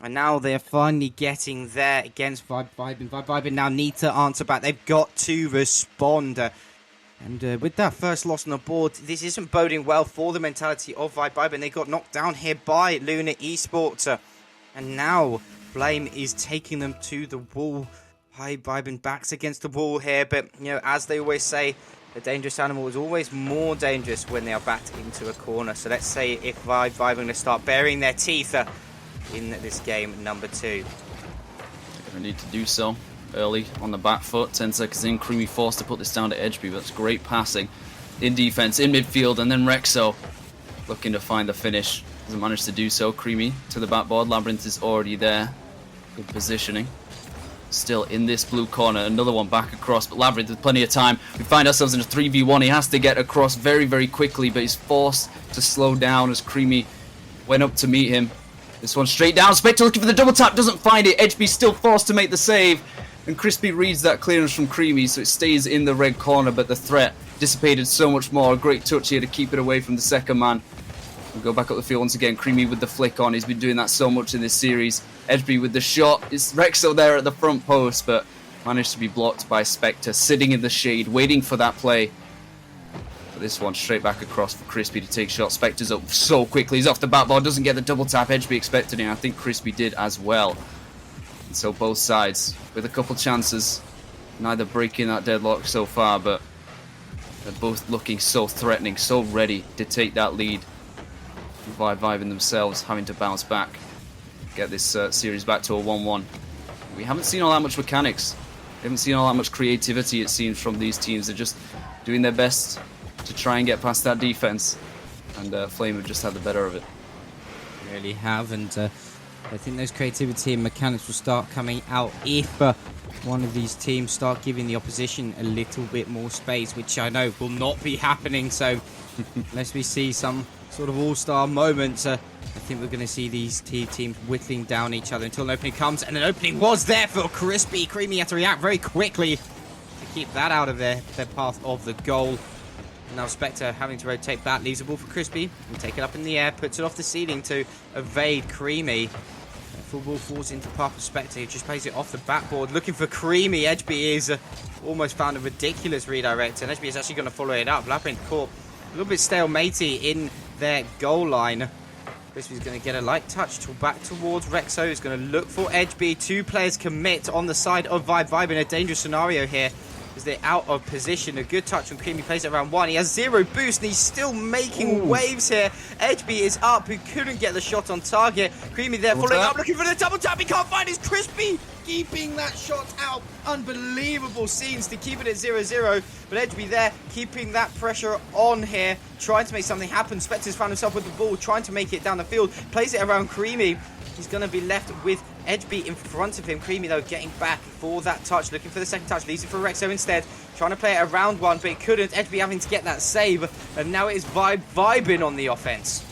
And now they're finally getting there against Vibin. Vibin now need to answer back. They've got to respond. And with that first loss on the board, this isn't boding well for the mentality of Vibin. They got knocked down here by Luna Esports. And now Flame is taking them to the wall. Vibin backs against the wall here. But, you know, as they always say, the dangerous animal is always more dangerous when they are backed into a corner. So let's say if Vibin are going to start burying their teeth in this game number 2. They need to do so early on the back foot. 10 seconds in, Creamy forced to put this down to Edgeby, but that's great passing in defense, in midfield, and then Rexo looking to find the finish. Doesn't manage to do so. Creamy to the backboard. Labyrinth is already there. Good positioning. Still in this blue corner. Another one back across, but Labyrinth with plenty of time. We find ourselves in a 3v1. He has to get across very, very quickly, but he's forced to slow down as Creamy went up to meet him. This one straight down. Spectre looking for the double tap. Doesn't find it. Edgeby still forced to make the save. And Crispy reads that clearance from Creamy, so it stays in the red corner, but the threat dissipated so much more. A great touch here to keep it away from the second man. We'll go back up the field once again. Creamy with the flick on. He's been doing that so much in this series. Edgeby with the shot. It's Rexo there at the front post, but managed to be blocked by Spectre, sitting in the shade, waiting for that play. But this one straight back across for Crispy to take shots. Spectre's up so quickly. He's off the backboard. Doesn't get the double tap Edgeby expected, and I think Crispy did as well. And so both sides with a couple chances, neither breaking that deadlock so far, but they're both looking so threatening, so ready to take that lead. Vibing themselves, having to bounce back, get this series back to a 1-1. We haven't seen all that much mechanics. We haven't seen all that much creativity, it seems, from these teams. They're just doing their best to try and get past that defense, and Flame have just had the better of it. Really have, and I think those creativity and mechanics will start coming out if one of these teams start giving the opposition a little bit more space, which I know will not be happening. So unless we see some sort of all-star moments, I think we're going to see these teams whittling down each other until an opening comes, and an opening was there for Crispy. Creamy had to react very quickly to keep that out of their path of the goal. Now Spectre having to rotate back, leaves the ball for Crispy, and take it up in the air, puts it off the ceiling to evade Creamy. Full ball falls into the path of Spectre, he just plays it off the backboard, looking for Creamy. Edgeby is almost found a ridiculous redirect, and Edgeby is actually going to follow it up. Labyrinth caught a little bit stalematey in their goal line. Crispy's going to get a light touch back towards Rexo, who's going to look for Edgeby. 2 players commit on the side of Vibe in a dangerous scenario here, as they're out of position. A good touch from Creamy, plays it around 1. He has 0 boost, and he's still making waves here. Edgeby is up, who couldn't get the shot on target. Creamy there following up, looking for the double tap. He can't find his Crispy, keeping that shot out. Unbelievable scenes to keep it at 0-0. But Edgeby there, keeping that pressure on here, trying to make something happen. Spectre's found himself with the ball, trying to make it down the field. Plays it around Creamy. He's going to be left with Edgeby in front of him. Creamy, though, getting back for that touch, looking for the second touch, leaves it for Rexo instead, trying to play it around 1, but he couldn't. Edgeby having to get that save, and now it is Vibin on the offense.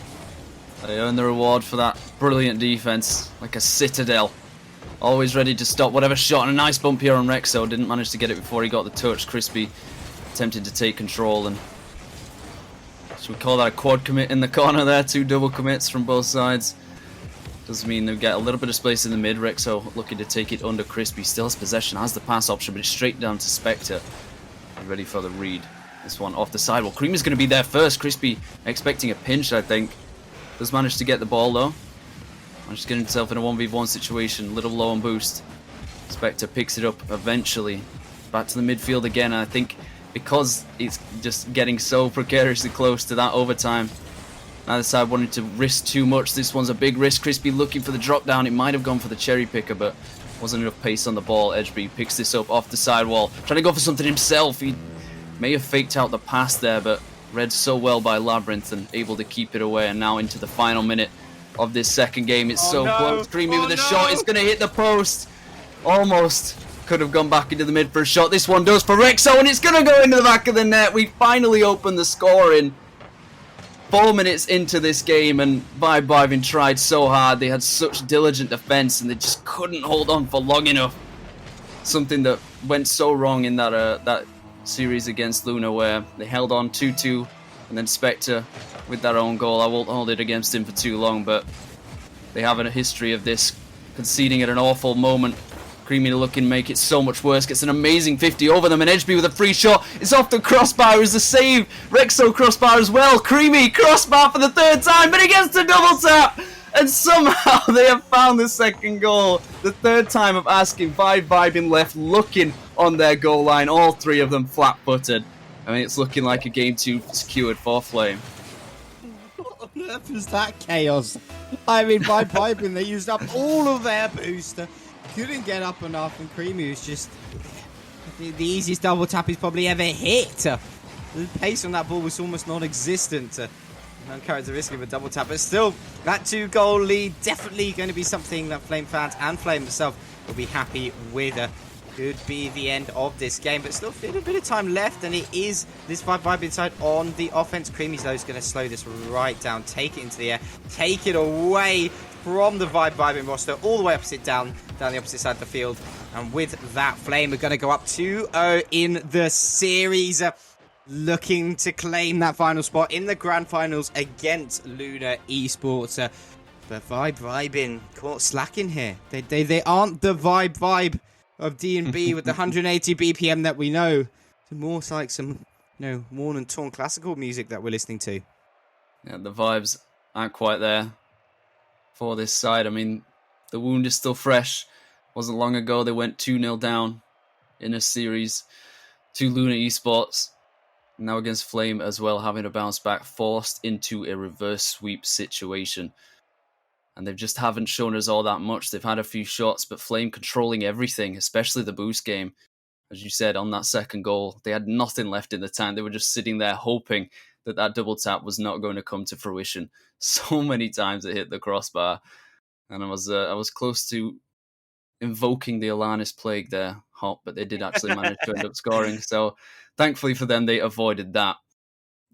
They earn the reward for that brilliant defense, like a citadel. Always ready to stop whatever shot, and a nice bump here on Rexo. Didn't manage to get it before he got the touch. Crispy attempted to take control, and should we call that a quad commit in the corner there? 2 double commits from both sides. Does mean they get a little bit of space in the mid. Rexo looking to take it under Crispy. Still has possession, has the pass option, but it's straight down to Spectre. Ready for the read. This one off the side. Well, Creamy's going to be there first. Crispy expecting a pinch, I think. Does manage to get the ball, though. Managed to get himself in a 1v1 situation. A little low on boost. Spectre picks it up eventually. Back to the midfield again. And I think because it's just getting so precariously close to that overtime, neither side wanted to risk too much. This one's a big risk. Crispy looking for the drop down. It might have gone for the cherry picker, but wasn't enough pace on the ball. Edgeby picks this up off the sidewall, trying to go for something himself. He may have faked out the pass there, but read so well by Labyrinth and able to keep it away. And now into the final minute of this second game. It's close. Creamy with a shot. It's going to hit the post. Almost could have gone back into the mid for a shot. This one does for Rexo, and it's going to go into the back of the net. We finally open the scoring. 4 minutes into this game, and Vibin tried so hard. They had such diligent defense, and they just couldn't hold on for long enough. Something that went so wrong in that series against Luna, where they held on 2-2, and then Spectre with their own goal. I won't hold it against him for too long, but they have a history of this conceding at an awful moment. Creamy looking to make it so much worse. Gets an amazing 50 over them, and Edgeby with a free shot. It's off the crossbar as the save. Rexo crossbar as well. Creamy crossbar for the 3rd time, but he gets the double tap. And somehow they have found the 2nd goal. The 3rd time of asking. Vibing left looking on their goal line. All 3 of them flat-footed. I mean, it's looking like a game 2 secured for Flame. What on earth was that chaos? I mean, by Vibing, they used up all of their booster. Couldn't get up enough, and Creamy was just the easiest double tap he's probably ever hit. The pace on that ball was almost non-existent. Uncharacteristic of a double tap, but still, that 2-goal lead definitely going to be something that Flame fans and Flame himself will be happy with. Could be the end of this game, but still a bit of time left, and it is this Vibe inside on the offense. Creamy's though is going to slow this right down, take it into the air, take it away from the Vibing roster, all the way opposite down the opposite side of the field. And with that, Flame are going to go up 2-0 in the series, looking to claim that final spot in the grand finals against Luna Esports. But Vibing caught slacking here. They aren't the vibe of D&B with the 180 BPM that we know. It's more like some, worn and torn classical music that we're listening to. Yeah, the vibes aren't quite there for this side. I mean, the wound is still fresh. Wasn't long ago they went 2-0 down in a series to Luna Esports. Now against Flame as well, having to bounce back, forced into a reverse sweep situation. And they just haven't shown us all that much. They've had a few shots, but Flame controlling everything, especially the boost game. As you said, on that 2nd goal, they had nothing left in the tank. They were just sitting there hoping that double tap was not going to come to fruition. So many times it hit the crossbar. And I was close to invoking the Alanis plague there, Hop, but they did actually manage to end up scoring. So thankfully for them, they avoided that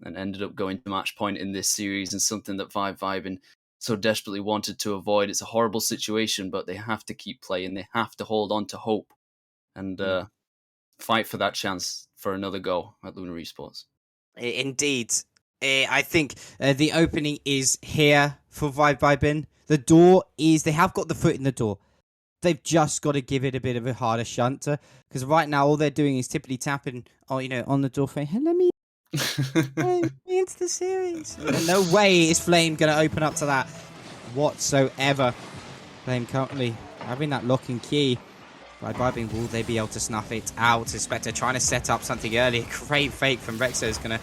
and ended up going to match point in this series, and something that Vibing so desperately wanted to avoid. It's a horrible situation, but they have to keep playing. They have to hold on to hope and fight for that chance for another go at Luna Esports. Indeed. I think the opening is here for Vibing. The door is, they have got the foot in the door. They've just got to give it a bit of a harder shunt, because right now all they're doing is typically tapping, on the door frame. Hey, let me into the series. No way is Flame going to open up to that whatsoever. Flame currently having that lock and key. Vibing, will they be able to snuff it out? Spectre trying to set up something early. Great fake from Rexo is going to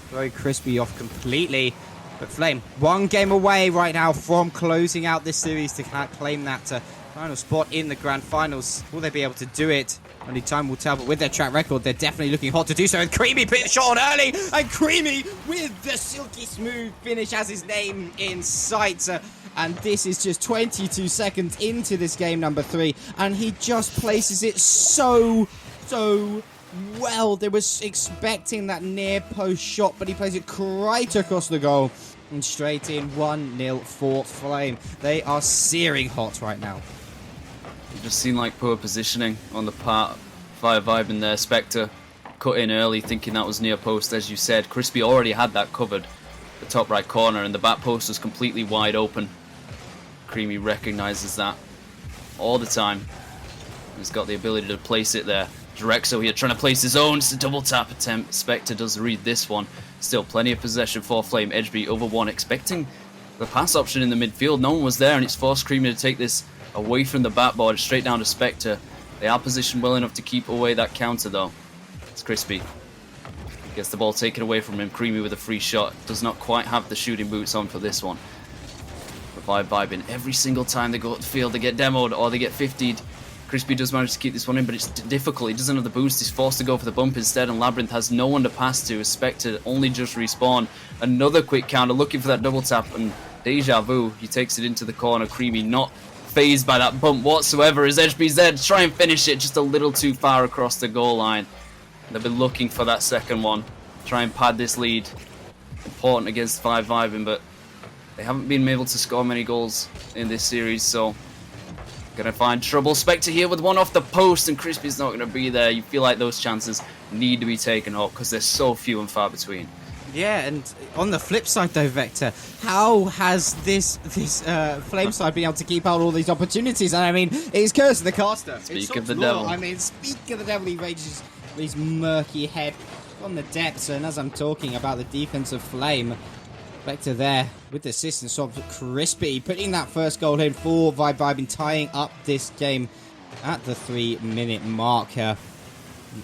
throw Crispy off completely. But Flame, 1 game away right now from closing out this series to claim that final spot in the grand finals. Will they be able to do it? Only time will tell, but with their track record, they're definitely looking hot to do so. And Creamy put the shot on early, and Creamy with the silky smooth finish has his name in sight. And this is just 22 seconds into this game number 3, and he just places it so well. They was expecting that near post shot, but he plays it right across the goal and straight in. 1-0 for Flame. They are searing hot right now. It just seemed like poor positioning on the part of Vibing there. Spectre cut in early, thinking that was near post, as you said. Crispy already had that covered, the top right corner, and the back post was completely wide open. Creamy recognises that all the time. He's got the ability to place it there. Rexo here trying to place his own. It's a double tap attempt. Spectre does read this one. Still plenty of possession for Flame. Edgeby over 1, expecting the pass option in the midfield. No one was there, and it's forced Creamy to take this away from the backboard, straight down to Spectre. They are positioned well enough to keep away that counter, though. It's Crispy. Gets the ball taken away from him. Creamy with a free shot. Does not quite have the shooting boots on for this one. But Vibing, every single time they go up the field, they get demoed or they get 50'd. Crispy does manage to keep this one in, but it's difficult. He doesn't have the boost. He's forced to go for the bump instead, and Labyrinth has no one to pass to. Spectre only just respawn. Another quick counter, looking for that double tap, and deja vu. He takes it into the corner. Creamy not phased by that bump whatsoever, as Edgeby's there to try and finish it just a little too far across the goal line. They've been looking for that second one, try and pad this lead. Important against Vibing, but they haven't been able to score many goals in this series, so gonna find trouble. Spectre here with one off the post, and Crispy's not gonna be there. You feel like those chances need to be taken up because they're so few and far between. Yeah, and on the flip side though, Vector, how has this flame side been able to keep out all these opportunities? And I mean, it's Curse of the Caster. Speak of the devil. I mean, speak of the devil, he rages his murky head on the depths. And as I'm talking about the defense of Flame, Vector there with the assistance of Crispy, putting that first goal in for Vibe and tying up this game at the 3-minute marker.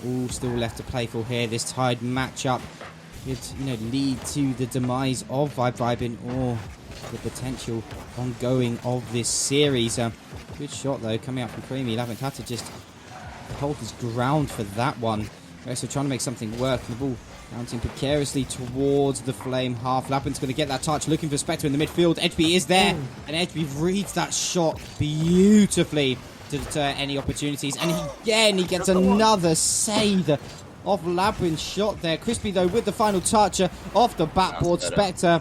All still left to play for here. This tied matchup could, lead to the demise of Vibe or the potential ongoing of this series. Good shot though, coming out from Creamy. Labyrinth had to just hold his ground for that one. So trying to make something work. The ball bouncing precariously towards the Flame half. Labyrinth's going to get that touch, looking for Spectre in the midfield. Edgeby is there, and Edgeby reads that shot beautifully to deter any opportunities. And he gets another save of Labyrinth's shot there. Crispy though with the final touch off the backboard. Spectre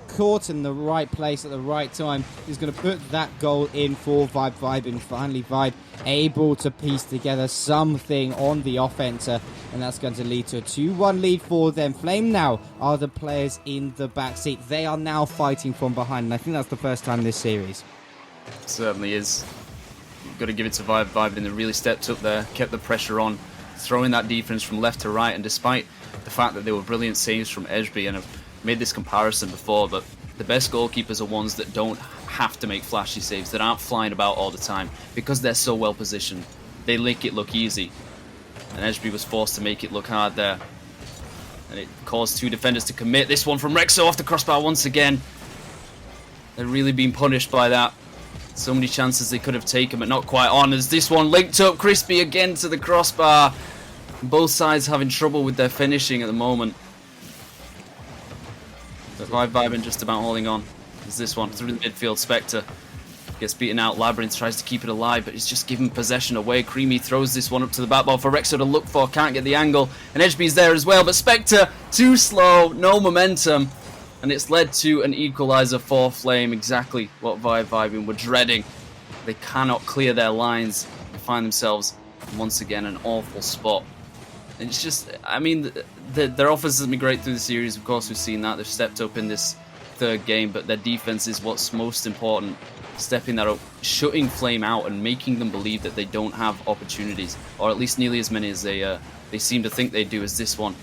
caught in the right place at the right time. He's going to put that goal in for Vibe, and finally Vibe able to piece together something on the offense, and that's going to lead to a 2-1 lead for them. Flame now are the players in the backseat. They are now fighting from behind, and I think that's the first time this series. Certainly is. You've got to give it to Vibe, and they really stepped up there, kept the pressure on, throwing that defense from left to right. And despite the fact that they were brilliant saves from Edgeby, and I've made this comparison before, but the best goalkeepers are ones that don't have to make flashy saves, that aren't flying about all the time, because they're so well positioned. They make it look easy, and Edgeby was forced to make it look hard there, and it caused two defenders to commit. This one from Rexo off the crossbar once again. They're really being punished by that. So many chances they could have taken, but not quite on, as this one linked up. Crispy again to the crossbar. Both sides having trouble with their finishing at the moment. But Vibe just about holding on. There's this one through the midfield. Spectre gets beaten out. Labyrinth tries to keep it alive, but he's just giving possession away. Creamy throws this one up to the back ball for Rexo to look for. Can't get the angle, and Edgeby's there as well, but Spectre too slow, no momentum, and it's led to an equaliser for Flame. Exactly what Vibe were dreading. They cannot clear their lines and find themselves once again an awful spot. And it's just, I mean, their offense has been great through the series. Of course, we've seen that. They've stepped up in this third game, but their defense is what's most important. Stepping that up, shutting Flame out, and making them believe that they don't have opportunities, or at least nearly as many as they seem to think they do, as this one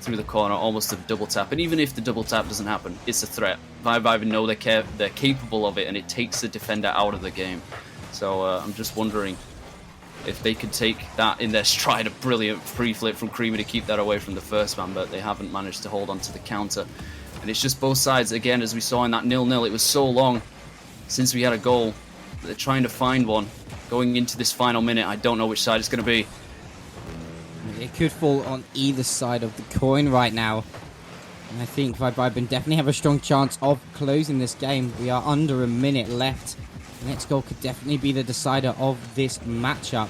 through the corner, almost a double tap. And even if the double tap doesn't happen, it's a threat. Vibe know they're capable of it, and it takes the defender out of the game. So I'm just wondering if they could take that in their stride. A brilliant free flip from Creamy to keep that away from the first man, but they haven't managed to hold on to the counter. And it's just both sides, again, as we saw in that 0-0, it was so long since we had a goal. They're trying to find one. Going into this final minute, I don't know which side it's going to be. It could fall on either side of the coin right now. And I think Vibe definitely have a strong chance of closing this game. We are under a minute left. The next goal could definitely be the decider of this matchup.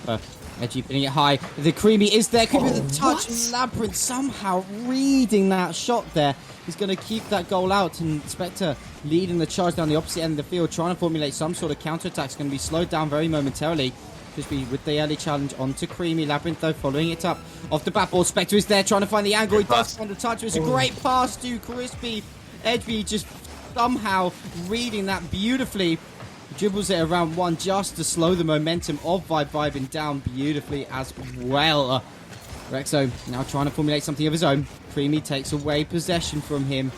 Edgy putting it high. The Creamy is there. Could be the touch. Labyrinth somehow reading that shot there. He's going to keep that goal out. And Spectre leading the charge down the opposite end of the field, trying to formulate some sort of counter-attack. It's going to be slowed down very momentarily. Crispy with the early challenge onto Creamy. Labyrinth, though, following it up off the backboard. Spectre is there trying to find the angle. He does find the touch. It's a great pass to Crispy. Edgy just somehow reading that beautifully. Dribbles it around one just to slow the momentum of Vibe down beautifully as well. Rexo now trying to formulate something of his own. Creamy takes away possession from him.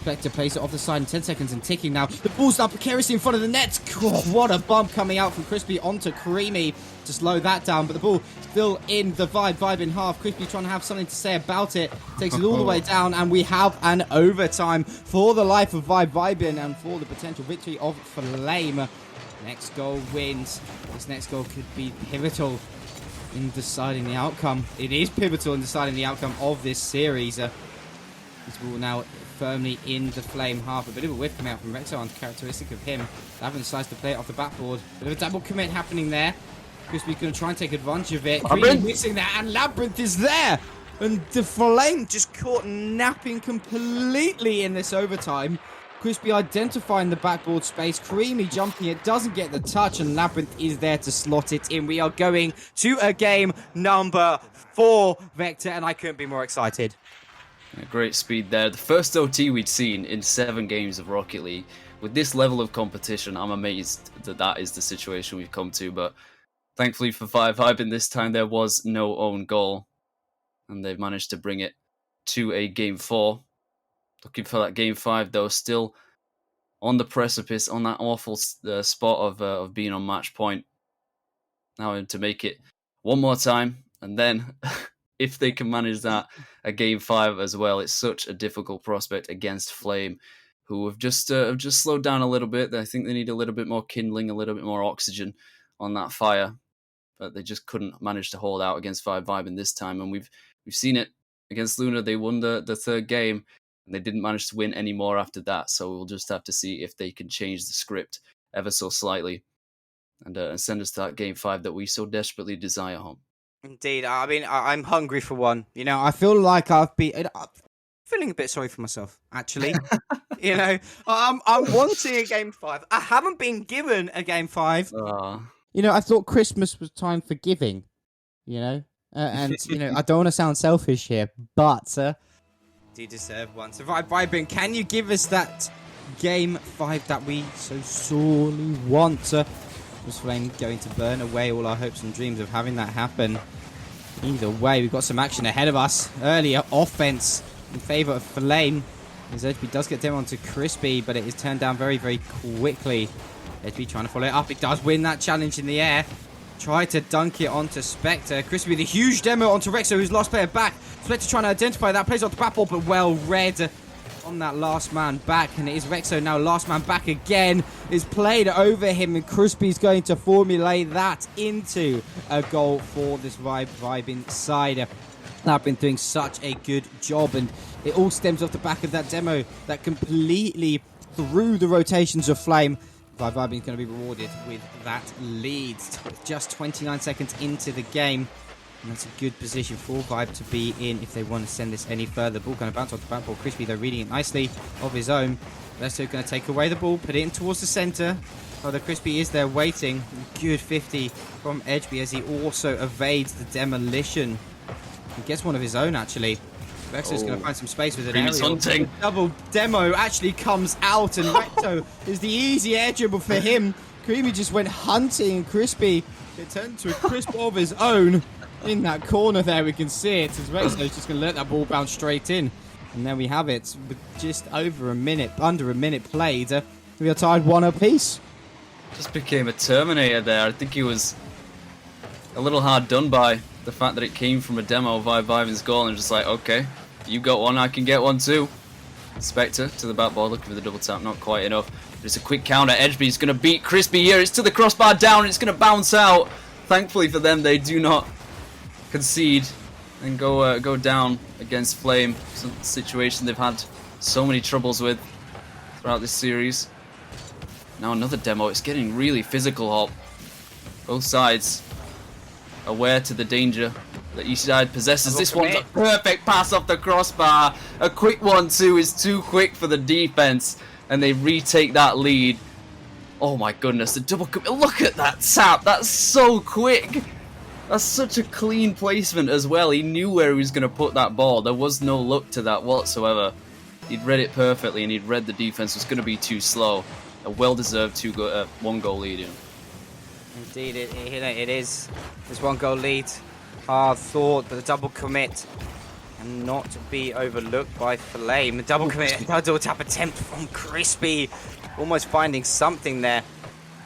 Spectre plays it off the side in 10 seconds and ticking now. The ball's now precariously in front of the net. God, what a bump coming out from Crispy onto Creamy to slow that down. But the ball still in the Vibe in half. Crispy trying to have something to say about it. Takes it all the way down, and we have an overtime for the life of Vibe and for the potential victory of Flame. Next goal wins. This next goal could be pivotal in deciding the outcome. It is pivotal in deciding the outcome of this series. This ball now firmly in the Flame half. A bit of a whiff coming out from Rexo, uncharacteristic of him. Labyrinth decides to play it off the backboard. Bit of a double commit happening there. Crispy's going to try and take advantage of it. Creamy missing that, and Labyrinth is there. And the Flame just caught napping completely in this overtime. Crispy identifying the backboard space. Creamy jumping it, doesn't get the touch, and Labyrinth is there to slot it in. We are going to a game number 4, Vector, and I couldn't be more excited. Great speed there. The first OT we'd seen in 7 games of Rocket League. With this level of competition, I'm amazed that that is the situation we've come to. But thankfully for Vibe in this time, there was no own goal. And they've managed to bring it to a Game 4. Looking for that Game 5, though, still on the precipice, on that awful spot of being on match point. Now to make it one more time, and then if they can manage that, a Game 5 as well. It's such a difficult prospect against Flame, who have just slowed down a little bit. I think they need a little bit more kindling, a little bit more oxygen on that fire, but they just couldn't manage to hold out against Vibe in this time. And we've seen it against Luna. They won the 3rd game, and they didn't manage to win any more after that. So we'll just have to see if they can change the script ever so slightly and send us to that Game 5 that we so desperately desire home. Indeed. I mean, I'm hungry for one. You know, I feel like I'm feeling a bit sorry for myself, actually. You know, I'm wanting a Game 5. I haven't been given a Game 5. You know, I thought Christmas was time for giving, you know? And, you know, I don't want to sound selfish here, but... Do you deserve one? So, Vibrant, can you give us that Game 5 that we so sorely want? Was Flame going to burn away all our hopes and dreams of having that happen? Either way, we've got some action ahead of us. Earlier offense in favour of Flame. As Edgeby does get down onto Crispy, but it is turned down very, very quickly. Edgeby trying to follow it up. It does win that challenge in the air. Try to dunk it onto Spectre. Crispy with a huge demo onto Rexo, who's lost player back. Spectre trying to identify that. Plays off the back ball, but well read on that last man back. And it is Rexo now. Last man back again is played over him. And Crispy's going to formulate that into a goal for this Vibe side. They've been doing such a good job. And it all stems off the back of that demo that completely threw the rotations of Flame. Vibe is going to be rewarded with that lead. Just 29 seconds into the game. And that's a good position for Vibe to be in if they want to send this any further. Ball going to bounce off the back ball. Crispy, though, reading it nicely of his own. Lesto going to take away the ball, put it in towards the centre. Although Crispy is there waiting. Good 50 from Edgeby as he also evades the demolition. He gets one of his own, actually. Rexo's going to find some space with an aerial. Hunting. Double demo actually comes out, and Rexo is the easy air dribble for him. Creamy just went hunting, and Crispy, it turned to a crisp of his own. In that corner there, we can see it, as Rexo's just going to let that ball bounce straight in. And there we have it, with just under a minute played. We are tied 1 apiece. Just became a Terminator there. I think he was a little hard done by the fact that it came from a demo of Vibe's goal, and just like, okay, you got one, I can get one too. Spectre to the back ball, looking for the double tap, not quite enough. But it's a quick counter. Edgeby's going to beat Crispy here. It's to the crossbar down, and it's going to bounce out. Thankfully for them, they do not concede and go down against Flame. It's a situation they've had so many troubles with throughout this series. Now another demo. It's getting really physical, Hop. Both sides aware to the danger that each side possesses. This one's a perfect pass off the crossbar. A quick 1-2 is too quick for the defense, and they retake that lead. Oh my goodness, the double commit. Look at that tap. That's so quick. That's such a clean placement as well. He knew where he was going to put that ball. There was no look to that whatsoever. He'd read it perfectly, and he'd read the defense was going to be too slow. A well-deserved 1-goal lead. You know. Indeed, it is. There's 1-goal lead. Hard thought, but a double commit and not be overlooked by Flame. A double commit, a double tap attempt from Crispy. Almost finding something there.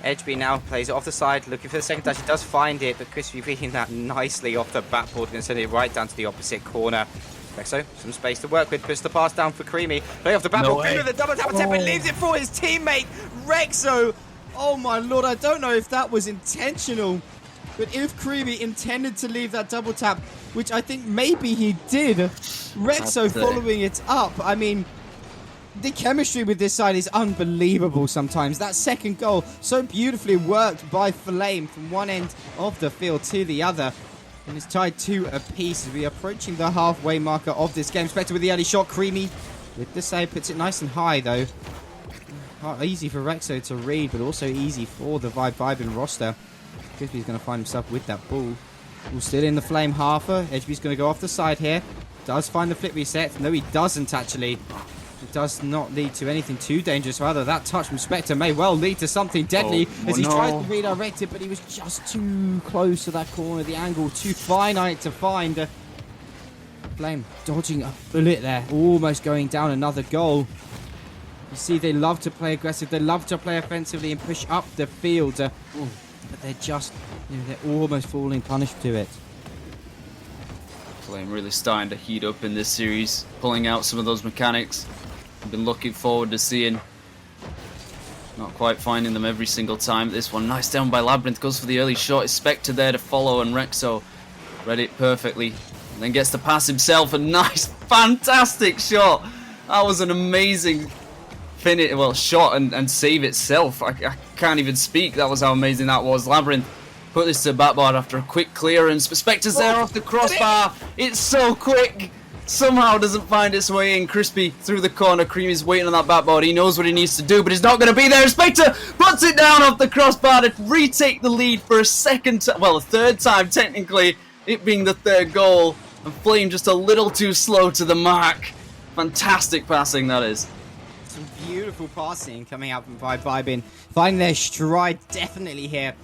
Edgeby now plays it off the side, looking for the second touch. He does find it, but Crispy reading that nicely off the backboard and sending it right down to the opposite corner. Rexo, some space to work with, puts the pass down for Creamy. Play off the backboard, Creamy with the double tap attempt, and leaves it for his teammate, Rexo. Oh my lord, I don't know if that was intentional, but if Creamy intended to leave that double tap, which I think maybe he did, Rexo following it up, I mean, the chemistry with this side is unbelievable sometimes. That second goal, so beautifully worked by Flame from one end of the field to the other. And it's tied 2 apiece as we are approaching the halfway marker of this game. Spectre with the early shot, Creamy with the save, puts it nice and high though. Easy for Rexo to read, but also easy for the Vibe and roster. Crispy's going to find himself with that ball. Ball still in the Flame halfer. Edgeby's going to go off the side here. does find the flip reset. No, he doesn't actually. It does not lead to anything too dangerous. Rather, that touch from Spectre may well lead to something deadly as he tries to redirect it, but he was just too close to that corner. The angle too finite to find. Flame dodging a bullet there, almost going down another goal. You see, they love to play aggressive, they love to play offensively and push up the field, but they're just, they're almost falling punished to it. Flame really starting to heat up in this series, pulling out some of those mechanics. I've been looking forward to seeing. Not quite finding them every single time. This one, nice down by Labyrinth, goes for the early shot. Is Spectre there to follow, and Rexo read it perfectly. And then gets the pass himself, a nice, fantastic shot. That was an amazing finish, well, shot and save itself. I can't even speak. That was how amazing that was. Labyrinth put this to the backboard after a quick clearance. But Spectre's there off the crossbar. It's so quick. Somehow doesn't find its way in. Crispy through the corner. Creamy's waiting on that backboard. He knows what he needs to do, but he's not going to be there. Spectre puts it down off the crossbar to retake the lead for a third time technically. It being the third goal. And Flame just a little too slow to the mark. Fantastic passing, that is. Some beautiful passing coming out from Vibin. Finding their stride definitely here.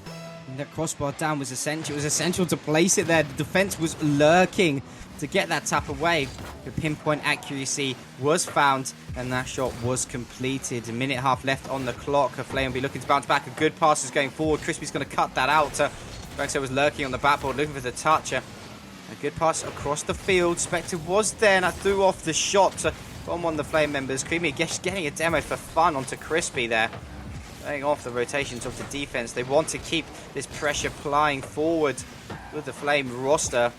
And the crossbar down was essential. It was essential to place it there. The defense was lurking to get that tap away. The pinpoint accuracy was found, and that shot was completed. A minute and a half left on the clock. Flame will be looking to bounce back. A good pass is going forward. Crispy's going to cut that out. Rexo was lurking on the backboard, looking for the touch. A good pass across the field. Spectre was there, and I threw off the shot from one of the Flame members. Creamy just getting a demo for fun onto Crispy there. Laying off the rotations of the defense. They want to keep this pressure flying forward with the Flame roster.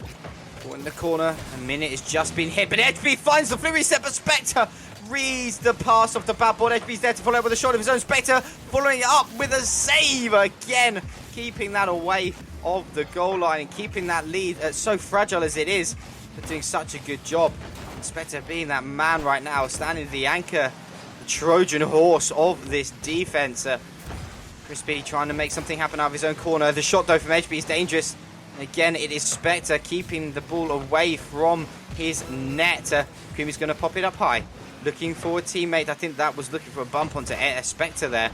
In the corner, a minute has just been hit, but Edgeby finds the flip reset, but Spectre reads the pass off the backboard. Edgeby's there to follow up with a shot of his own. Spectre following it up with a save again, keeping that away of the goal line and keeping that lead so fragile as it is, but doing such a good job. Spectre being that man right now, standing the anchor, the Trojan horse of this defense. Crispy trying to make something happen out of his own corner. The shot though from Edgeby is dangerous. Again, it is Spectre keeping the ball away from his net. Creamy's going to pop it up high. Looking for a teammate. I think that was looking for a bump onto Spectre there.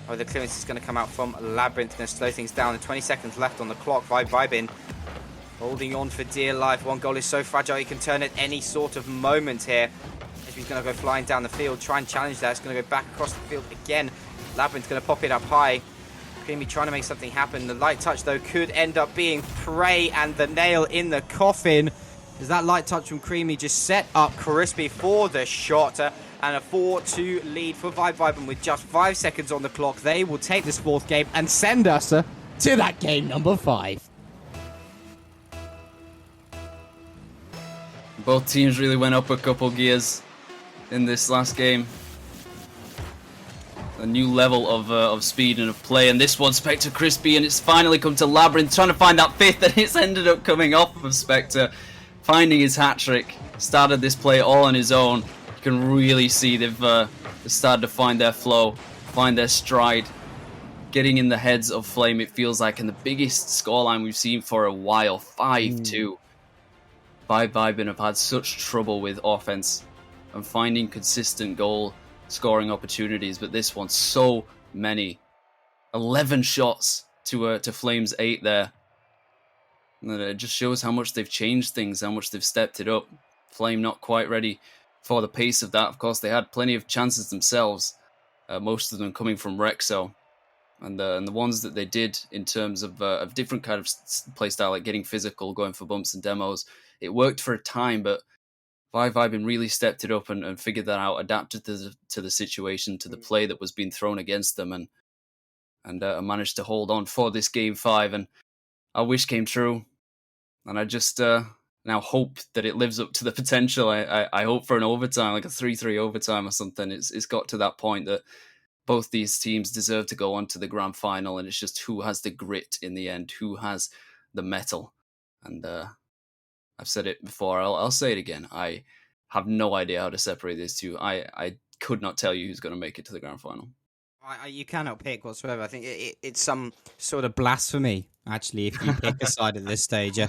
Oh, the clearance is going to come out from Labyrinth. Going to slow things down. 20 seconds left on the clock. Vibin holding on for dear life. One goal is so fragile. He can turn at any sort of moment here. He's going to go flying down the field. Try and challenge that. It's going to go back across the field again. Labyrinth's going to pop it up high. Creamy trying to make something happen. The light touch, though, could end up being prey and the nail in the coffin. As that light touch from Creamy just set up Crispy for the shot. And a 4-2 lead for Vibin with just 5 seconds on the clock. They will take this fourth game and send us to that game number 5. Both teams really went up a couple gears in this last game. A new level of speed and of play, and this one Spectre Crispy, and it's finally come to Labyrinth trying to find that fifth, and it's ended up coming off of Spectre, finding his hat-trick. Started this play all on his own. You can really see they've started to find their flow, find their stride, getting in the heads of Flame, it feels like, in the biggest scoreline we've seen for a while, 5-2. Vibin have had such trouble with offense and finding consistent goal scoring opportunities, but this one, so many. 11 shots to Flame's 8 there. And it just shows how much they've changed things, how much they've stepped it up. Flame not quite ready for the pace of that. Of course, they had plenty of chances themselves, most of them coming from Rexo. And the ones that they did in terms of different kind of play style, like getting physical, going for bumps and demos, it worked for a time, but Vibin really stepped it up and figured that out, adapted to the situation, to the play that was being thrown against them, and managed to hold on for this game 5. And our wish came true, and I just now hope that it lives up to the potential. I hope for an overtime, like a 3-3 overtime or something. It's got to that point that both these teams deserve to go on to the grand final, and it's just who has the grit in the end, who has the mettle. And I've said it before, I'll say it again. I have no idea how to separate these two. I could not tell you who's going to make it to the grand final. You cannot pick whatsoever. I think it's some sort of blasphemy, actually, if you pick a side at this stage.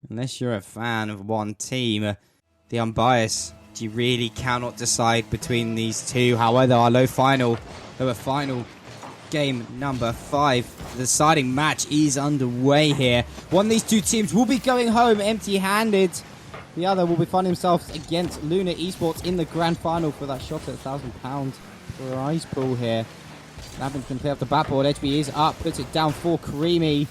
Unless you're a fan of one team, the unbiased, you really cannot decide between these two. However, our lower final game number 5, the deciding match is underway here. One of these two teams will be going home empty-handed. The other will be finding themselves against Luna Esports in the grand final for that shot at £1,000 prize pool here. Labyrinth can play off the backboard. HB is up, puts it down for Creamy.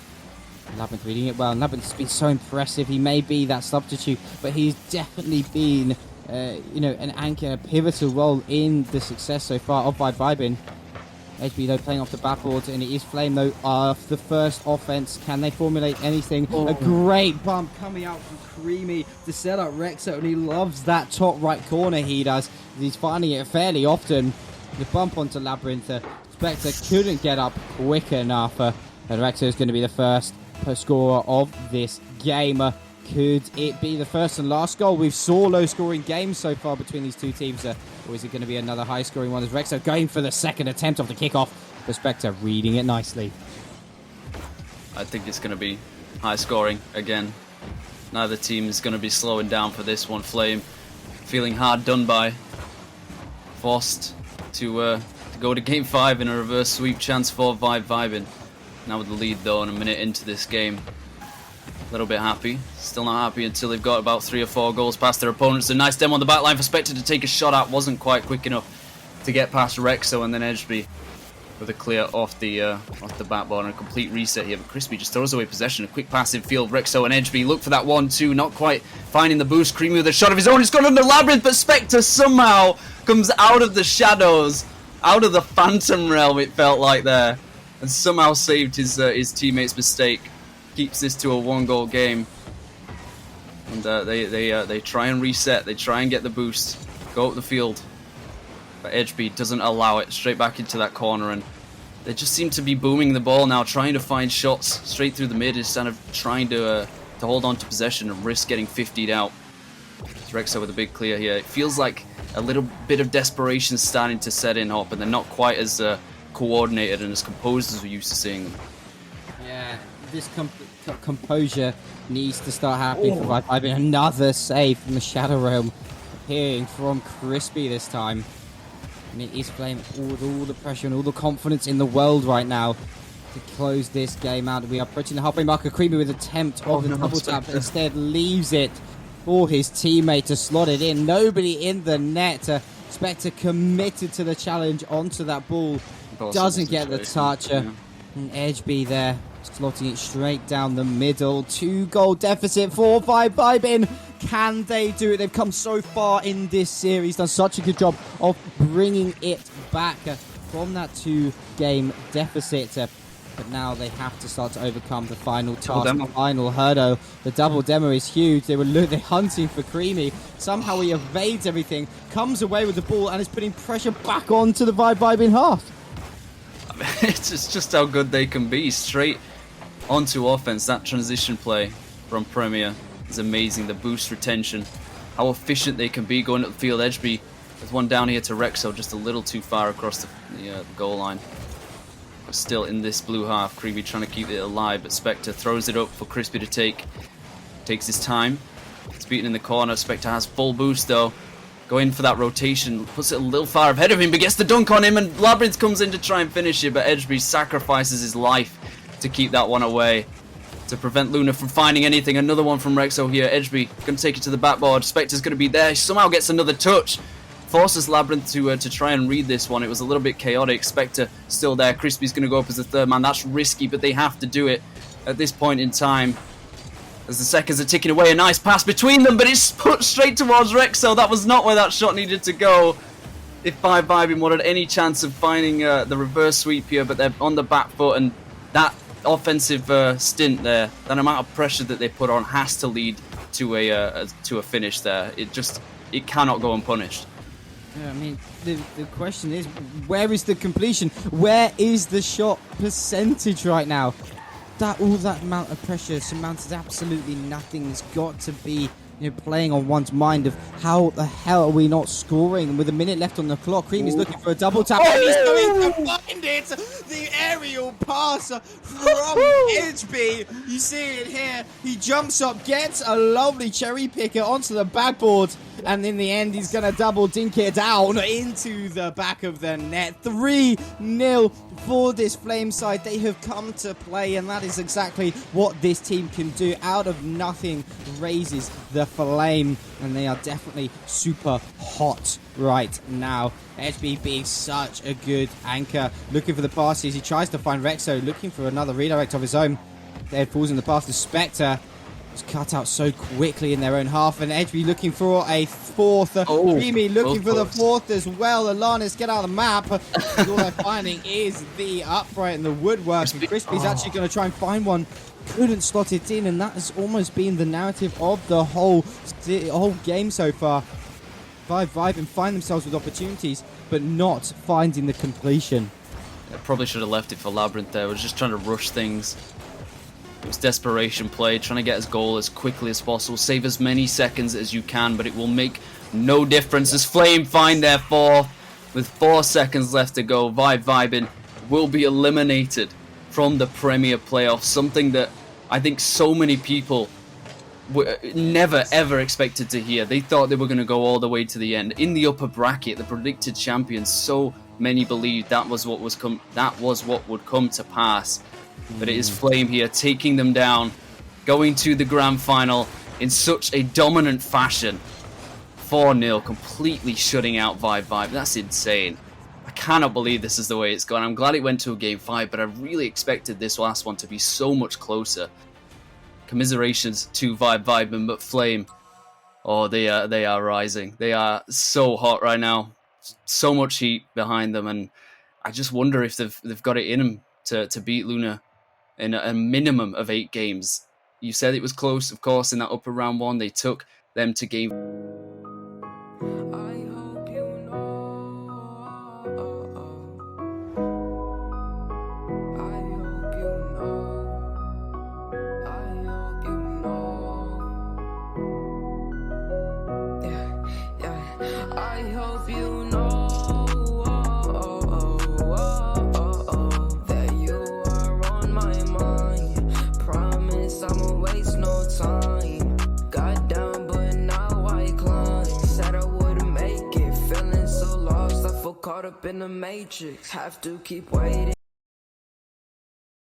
Labyrinth reading it well. Labyrinth's been so impressive. He may be that substitute, but he's definitely been, an anchor, a pivotal role in the success so far of Vibin. HB though playing off the backboard, and it is Flame though off the first offense. Can they formulate anything? A great bump coming out from Creamy to set up Rexo, and he loves that top right corner. He does. He's finding it fairly often. The bump onto Labyrinth. Spectre couldn't get up quick enough, and Rexo is going to be the first scorer of this game. Could it be the first and last goal? We've saw low-scoring games so far between these two teams, or is it going to be another high-scoring one? As Rexo going for the second attempt of the kickoff, Spectre reading it nicely. I think it's going to be high-scoring again. Neither team is going to be slowing down for this one. Flame feeling hard done by, forced to go to game 5 in a reverse sweep. Chance for Vibin. Now with the lead though, and a minute into this game. A little bit happy. Still not happy until they've got about 3 or 4 goals past their opponents. A nice demo on the back line for Spectre to take a shot at. Wasn't quite quick enough to get past Rexo, and then Edgeby with a clear off the backboard and a complete reset here. But Crispy just throws away possession. A quick pass in field. Rexo and Edgeby look for that 1-2. Not quite finding the boost. Creamy with a shot of his own. It's gone under Labyrinth, but Spectre somehow comes out of the shadows, out of the phantom realm, it felt like there, and somehow saved his teammate's mistake. Keeps this to a 1-goal game, and they try and reset. They try and get the boost, go up the field, but Edgeby doesn't allow it. Straight back into that corner, and they just seem to be booming the ball now, trying to find shots straight through the mid instead of trying to hold on to possession and risk getting 50'd out. Rexo with a big clear here. It feels like a little bit of desperation starting to set in, Hop, and they're not quite as coordinated and as composed as we're used to seeing them. Yeah, this composure needs to start happening for Vibin. Another save from the Shadow Realm, appearing from Crispy this time. And it is Flame with all the pressure and all the confidence in the world right now to close this game out. We are approaching the halfway marker. Creamy with attempt of the double tap, but instead leaves it for his teammate to slot it in. Nobody in the net. Spectre committed to the challenge onto that ball. Doesn't get the touch. And Edgeby there, slotting it straight down the middle. 2-goal deficit for Vibin. Can they do it? They've come so far in this series, done such a good job of bringing it back from that 2-game deficit. But now they have to start to overcome the final task, the final hurdle. The double demo is huge. They're hunting for Creamy. Somehow he evades everything, comes away with the ball, and is putting pressure back onto the Vibin half. It's just how good they can be. Straight onto offense. That transition play from Premier is amazing. The boost retention, how efficient they can be going up the field. Edgeby with one down here to Rexo, just a little too far across the goal line. But still in this blue half, Creamy trying to keep it alive, but Spectre throws it up for Crispy to take. Takes his time. It's beaten in the corner. Spectre has full boost though. Going for that rotation, puts it a little far ahead of him, but gets the dunk on him, and Labyrinth comes in to try and finish it, but Edgeby sacrifices his life to keep that one away, to prevent Luna from finding anything. Another one from Rexo here. Edgeby going to take it to the backboard. Spectre's going to be there. He somehow gets another touch. Forces Labyrinth to try and read this one. It was a little bit chaotic. Spectre still there. Crispy's going to go up as the third man. That's risky, but they have to do it at this point in time. As the seconds are ticking away, a nice pass between them, but it's put straight towards Rexo. That was not where that shot needed to go. If Vibin wanted any chance of finding the reverse sweep here, but they're on the back foot, and that offensive stint there, that amount of pressure that they put on has to lead to a finish there. It cannot go unpunished. Yeah, I mean, the question is, where is the completion? Where is the shot percentage right now? All that amount of pressure surmounted absolutely nothing. There's got to be playing on one's mind of how the hell are we not scoring? And with a minute left on the clock, Cream is looking for a double tap, and he's going to find it! The aerial pass from HB. You see it here. He jumps up, gets a lovely cherry picker onto the backboard, and in the end, he's going to double dink it down into the back of the net. 3-0 for this Flame side. They have come to play, and that is exactly what this team can do. Out of nothing raises the Flame, and they are definitely super hot right now. HB being such a good anchor, looking for the passes. He tries to find Rexo, looking for another redirect of his own. Dead falls in the path to Spectre. Was cut out so quickly in their own half, and HB looking for a fourth. Remy looking for the fourth as well. Alanis, get out of the map. All they're finding is the upright and the woodwork, and Crispy's actually going to try and find one. Couldn't slot it in, and that has almost been the narrative of the whole game so far. Vibe and find themselves with opportunities, but not finding the completion. I probably should have left it for Labyrinth there. I was just trying to rush things. It was desperation play, trying to get his goal as quickly as possible, save as many seconds as you can, but it will make no difference as Flame find their fourth. With 4 seconds left to go, Vibin will be eliminated from the Premier playoffs, something that I think so many people never ever expected to hear. They thought they were going to go all the way to the end. In the upper bracket, the predicted champions, so many believed that was what would come to pass. But it is Flame here taking them down, going to the grand final in such a dominant fashion. 4-0, completely shutting out Vibe. That's insane. I cannot believe this is the way it's gone. I'm glad it went to a game 5, but I really expected this last one to be so much closer. Commiserations to Vibe, but Flame, oh, they are rising. They are so hot right now. So much heat behind them, and I just wonder if they've got it in them to beat Luna in a minimum of 8 games. You said it was close, of course, in that upper round 1. They took them to game. Caught up in the matrix, have to keep waiting.